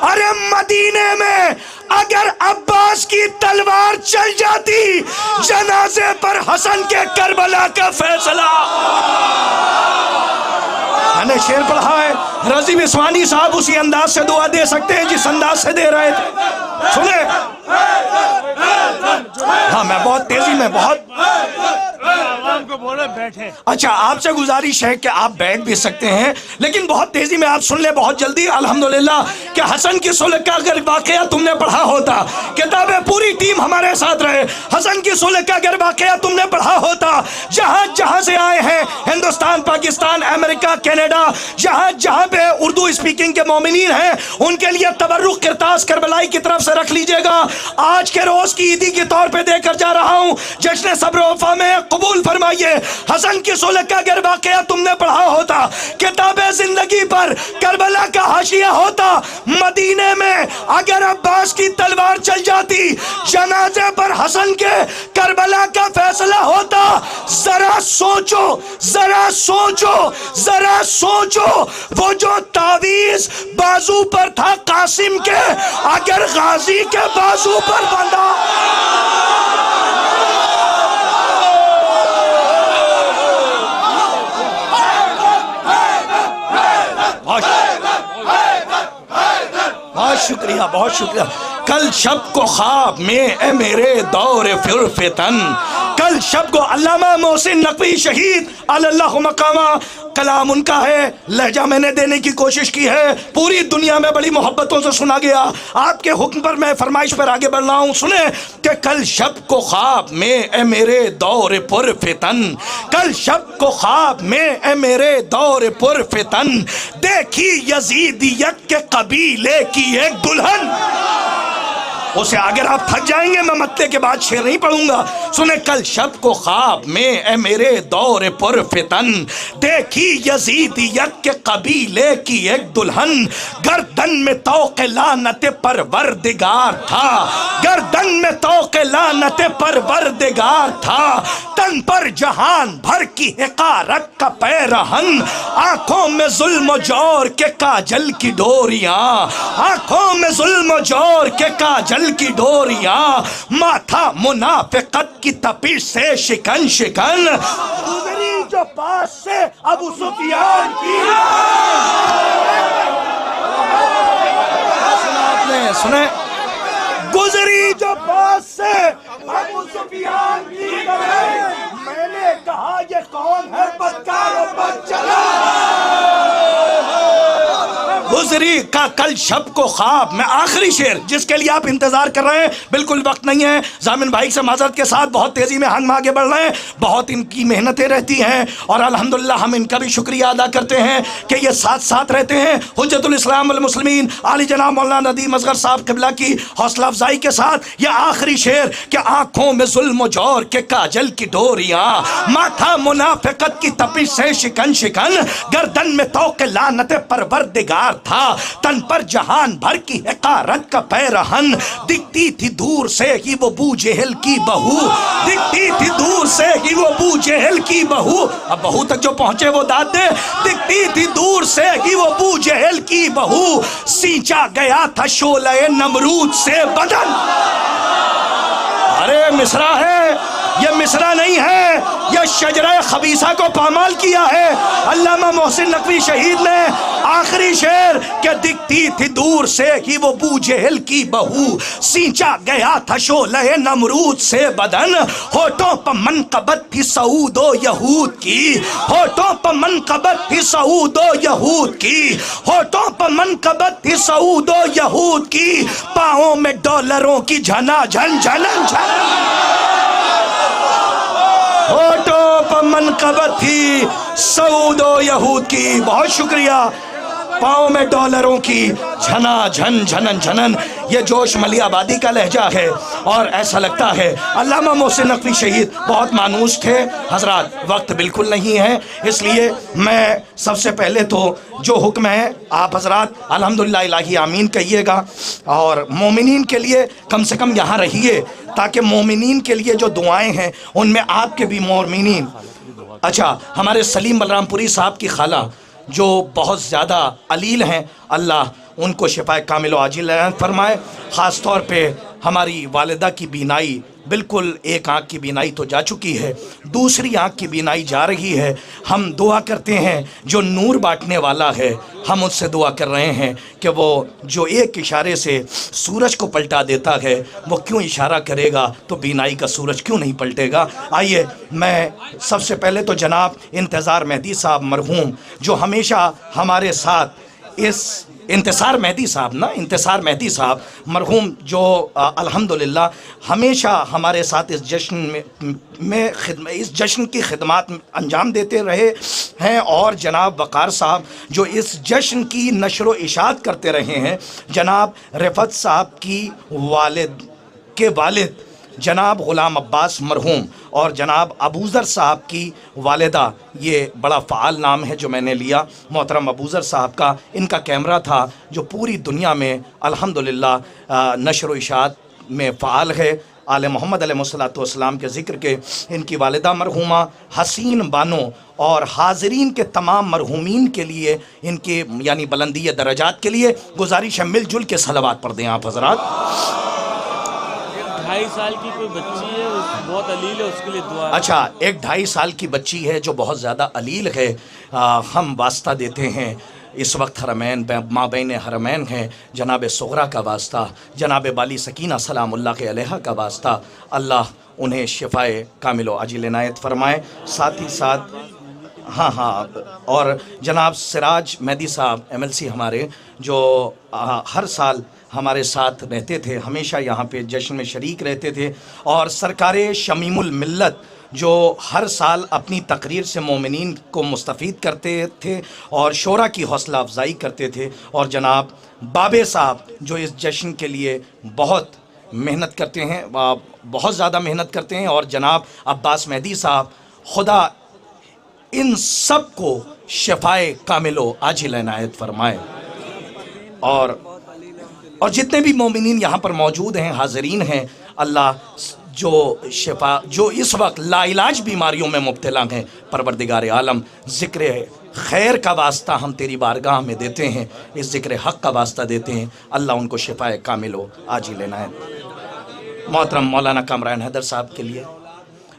अरे मदीने में अगर अब्बास की तलवार चल जाती, जनाजे पर हसन के करबला का फैसला। मैंने शेर पढ़ा है, रज़ी बिस्वानी साहब उसी अंदाज से दुआ दे सकते हैं जिस अंदाज से दे रहे थे। सुने, हाँ मैं बहुत तेजी में
को बोले बैठे।
अच्छा, आपसे गुजारिश है कि आप बैठ भी सकते हैं, लेकिन बहुत तेजी में आप सुन ले, बहुत जल्दी। अल्हम्दुलिल्लाह कि हसन की सुलह का अगर वाक़या तुमने पढ़ा होता, किताबें पूरी टीम हमारे साथ रहे। हसन की सुलह का अगर वाक़या तुमने पढ़ा होता, जहाँ से आए हैं, हिंदुस्तान, पाकिस्तान, अमेरिका, कनाडा, जहाँ पे उर्दू स्पीकिंग के मोमिनीन हैं, उनके लिए तबर्रुक किरताज करबलाई की तरफ से रख लीजिएगा। आज के रोज की ईदी के तौर पे देकर जा रहा हूँ, जश्न सब्र वफा में कबूल फरमाइए। हसन की सुलह का अगर वाक़या तुमने पढ़ा होता, किताबे जिंदगी पर करबला का हाशिया होता, मदीने में अगर अब्बास की तलवार चल जाती, जनाजे पर हसन के करबला का फैसला होता। जरा सोचो, जरा सोचो, जरा सोचो, वो जो तावीज़ बाजू पर था कासिम के, अगर गाजी के बाजू पर बंधा। बहुत शुक्रिया, बहुत शुक्रिया। कल शब को ख्वाब में ए मेरे दौर फिर फितन, कल शब को अल्लामा मोहसिन नकवी शहीद अल्लाह मकामा कलाम उनका है, लहजा मैंने देने की कोशिश की है, पूरी दुनिया में बड़ी मोहब्बतों से सुना गया। आपके हुक्म पर मैं फरमाइश पर आगे बढ़ रहा हूँ। सुने कि कल शब को ख्वाब में ए मेरे दौर पुर फितन, कल शब को ख्वाब में ए मेरे दौर पुर फितन, देखी यजीदियत के कबीले की एक दुल्हन। उसे अगर आप थक जाएंगे मैं मत्ते के बाद शेर नहीं पढ़ूंगा। सुने कल शब को ख्वाब में ए मेरे दौर पुर फितन, देखी यजीदियत के कबीले की एक दुल्हन, गर्दन में तौक़े लानत परवरदिगार था, गर्दन में तौक़े लानत परवरदिगार था, तन पर जहान भर की हिकारत का पैरहन, आंखों में जुल्म जोर के काजल की डोरियां, आंखों में जुल्म जोर के काजल की डोरियां, माथा मुनाफिकत की तपिश से शिकन शिकन, गुजरी जो पास से अबू सुफियान की। सुने गुजरी जो पास से अबू सुफियान की, मैंने कहा ये कौन है बदकार बदचला, गुजरी का कल शब को ख्वाब में। आखिरी शेर जिसके लिए आप इंतजार कर रहे हैं, बिल्कुल वक्त नहीं है, जामिन भाई से माजरत के साथ बहुत तेजी में हम आगे बढ़ रहे हैं, बहुत इनकी मेहनतें रहती हैं और अल्हम्दुलिल्लाह हम इनका भी शुक्रिया अदा करते हैं कि ये साथ साथ रहते हैं। हुज्जतुल इस्लाम वल मुस्लिमीन आली जनाब मौलाना नदीम असगर साहब क़िबला की हौसला अफजाई के साथ ये आखिरी शेर कि आंखों में जुल्म जोर के काजल की डोरियां, माथा मुनाफिकत की तपिश से शिकन शिकन, गर्दन में तौक़े लानत परवरदिगार था, तन पर जहान भर की हिकारत का पैरहन, दिखती थी दूर से ही वो बू जेहल की बहू, दिखती थी दूर से ही वो बू जेहल की बहू। अब बहू तक जो पहुंचे वो दाद दे। दिखती थी दूर से ही वो बू जेहल की बहू, सींचा गया था शोले नमरूद से बदन। अरे मिसरा है, ये मिसरा नहीं है, यह शजरा खबीसा को पामाल किया है अल्लामा मोहसिन नकवी शहीद ने। आखिरी शेर के दिखती थी दूर से ही वो बू जेहल की बहू, सींचा गया था शोले नमरूद से बदन, होठों पर मनकबत थी सऊदो यहूद की, होठों पर मनकबत थी सऊदो यहूद की, होठों पर मनकबत थी सऊदो यहूद की, पाँवों में डॉलरों की झना झन झनन झन, होठों पर मनकबत थी सऊदो यहूद की। बहुत शुक्रिया। पाँव में डॉलरों की झना झन झनन झनन, ये जोश मलियाबादी का लहजा है और ऐसा लगता है अल्लामा मोहसिन नकवी शहीद बहुत मानूस थे। हजरात वक्त बिल्कुल नहीं है, इसलिए मैं सबसे पहले तो जो हुक्म है आप हजरात अल्हम्दुलिल्लाह इलाही आमीन कहिएगा और मोमिनीन के लिए कम से कम यहाँ रहिए ताकि मोमिनीन के लिए जो दुआएं हैं उनमें आपके भी मोमिनीन। अच्छा, हमारे सलीम बलरामपुरी साहब की खाला जो बहुत ज़्यादा अलील हैं, अल्लाह उनको शिफाए कामिल व आजिल फरमाए। ख़ास तौर पे हमारी वालिदा की बीनाई बिल्कुल, एक आँख की बीनाई तो जा चुकी है, दूसरी आँख की बीनाई जा रही है। हम दुआ करते हैं जो नूर बांटने वाला है, हम उससे दुआ कर रहे हैं कि वो जो एक इशारे से सूरज को पलटा देता है वो क्यों इशारा करेगा तो बीनाई का सूरज क्यों नहीं पलटेगा। आइए मैं सबसे पहले तो जनाब इंतज़ार मेहदी साहब मरहूम जो हमेशा हमारे साथ इस इंतसार मेहदी साहब मरहूम जो अल्हम्दुलिल्लाह हमेशा हमारे साथ इस जश्न में इस जश्न की खिदमत अंजाम देते रहे हैं और जनाब वक़ार साहब जो इस जश्न की नशर व इशात करते रहे हैं, जनाब रिफ़त साहब की वालिद जनाब ग़ुलाम अब्बास मरहूम और जनाब अबूज़र साहब की वालिदा, ये बड़ा फ़ाल नाम है जो मैंने लिया, मोहतरम अबूज़र साहब का। इनका कैमरा था जो पूरी दुनिया में अल्हम्दुलिल्लाह नशर व इशात में फ़ाल है। आले मोहम्मद अलैहिस्सलातु वस्सलाम के ज़िक्र के इनकी वालिदा मरहूमा हसीन बानो और हाज़रीन के तमाम मरहूमीन के लिए इनके यानी बुलंदी दरजात के लिए गुजारिश है मिलजुल के सलावत पढ़ दें आप हज़रात।
2.5 साल की कोई बच्ची है, बहुत अलील है, उसके लिए दुआ।
अच्छा, एक 2.5 साल की बच्ची है जो बहुत ज़्यादा अलील है। हम वास्ता देते हैं इस वक्त हरमैन माबैन हरमैन हैं, जनाब सुगरा का वास्ता, जनाब बाली सकीना सलामुल्लाह अलैहा का वास्ता, अल्लाह उन्हें शिफाए कामिलो आजिल इनायत फरमाए। साथ ही साथ और जनाब सिराज मेहदी साहब MLC हमारे, जो हर साल हमारे साथ रहते थे, हमेशा यहाँ पे जश्न में शरीक रहते थे, और सरकार शमीमुल मिल्लत जो हर साल अपनी तकरीर से मोमिनीन को मुस्तफ़ीद करते थे और शोरा की हौसला अफजाई करते थे, और जनाब बाबे साहब जो इस जश्न के लिए बहुत मेहनत करते हैं, बहुत ज़्यादा मेहनत करते हैं, और जनाब अब्बास मेहदी साहब, खुदा इन सब को शिफाए कामिलो आजिल इनायत फरमाए। और जितने भी मोमिनीन यहाँ पर मौजूद हैं, हाज़रीन हैं, अल्लाह जो शिफा, जो इस वक्त लाइलाज बीमारियों में मुब्तला हैं, परवरदिगार आलम ज़िक्र खैर का वास्ता हम तेरी बारगाह में देते हैं, इस ज़िक्र हक़ का वास्ता देते हैं, अल्लाह उनको शिफाए कामिलो आजिल इनायत। मोहतरम मौलाना कामरान हैदर साहब के लिए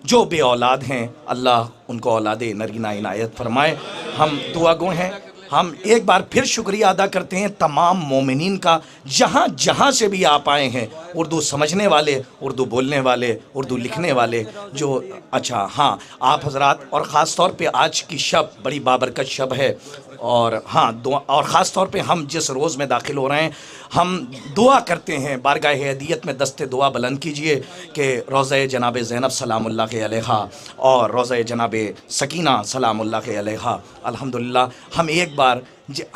जो बे औलाद हैं, अल्लाह उनको औलाद नरीना इनायत फरमाए। हम दुआ गो हैं, हम एक बार फिर शुक्रिया अदा करते हैं तमाम मोमिनीन का, जहाँ जहाँ से भी आप आए हैं, उर्दू समझने वाले, उर्दू बोलने वाले, उर्दू लिखने वाले, जो आप हजरात, और ख़ास तौर पे आज की शब बड़ी बाबरकत शब है, और दुआ, और ख़ास तौर पे हम जिस रोज़ में दाखिल हो रहे हैं, हम दुआ करते हैं, बारगाह हदियत में दस्ते दुआ बुलंद कीजिए कि रोज़ा जनाब ज़ैनब सलामुल्लाह अलैहा और रोज़ा जनाब सकीना सलामुल्लाह अलैहा, अल्हम्दुलिल्लाह हम एक बार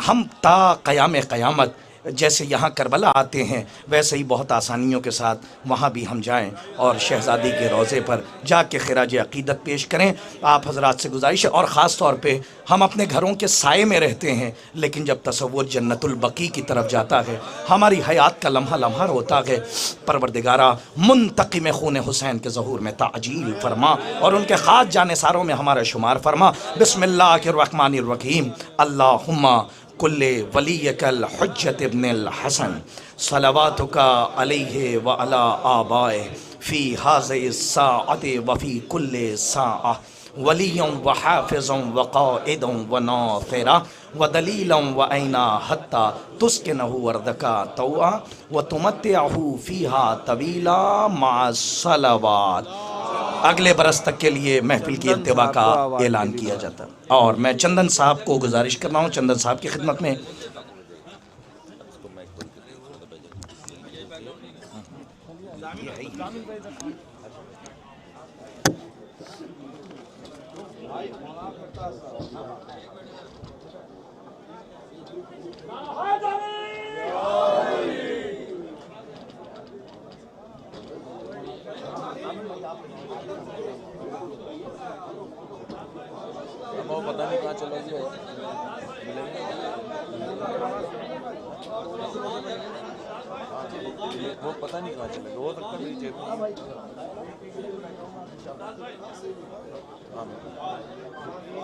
हम ता क़याम क़यामत जैसे यहाँ करबला आते हैं, वैसे ही बहुत आसानियों के साथ वहाँ भी हम जाएं और शहज़ादी के रोज़े पर जाके खिराज अक़ीदत पेश करें। आप हज़रात से गुजारिश है, और ख़ास तौर पे हम अपने घरों के साए में रहते हैं, लेकिन जब तसव्वुर जन्नतुल बकी की तरफ जाता है, हमारी हयात का लम्हा लम्हा होता है, परवरदिगारा मुंतक़िम खून हुसैन के ज़हूर में ताजील फरमा और उनके ख़ास जानिसारों में हमारा शुमार फरमा। बिस्मिल्लाहिर्रहमानिर्रहीम। अल्लाहुम्मा कुल्ले वलीयकल हुज्जत इब्नुल हसन सलवातुका अलैहि व अला आबाए फ़ी हाज़िहि साअति व फ़ी कुल्ले साअ वलिय्युं व हाफ़िज़ुं व क़ाइदुं व नासिरा व दलीलुं व ऐना हत्ता तुस्किनहु अर्दका तौआ व तुमत्तिअहु फ़ीहा तवीला मअ सलवात। अगले बरस तक के लिए महफिल की इंतवा का ऐलान किया जाता। और मैं चंदन साहब को गुजारिश कर रहा हूँ, चंदन साहब की खिदमत में
वो पता नहीं कहाँ चला गया, वो पता नहीं कहाँ चला गया, हो सकता है मेरी जेब में।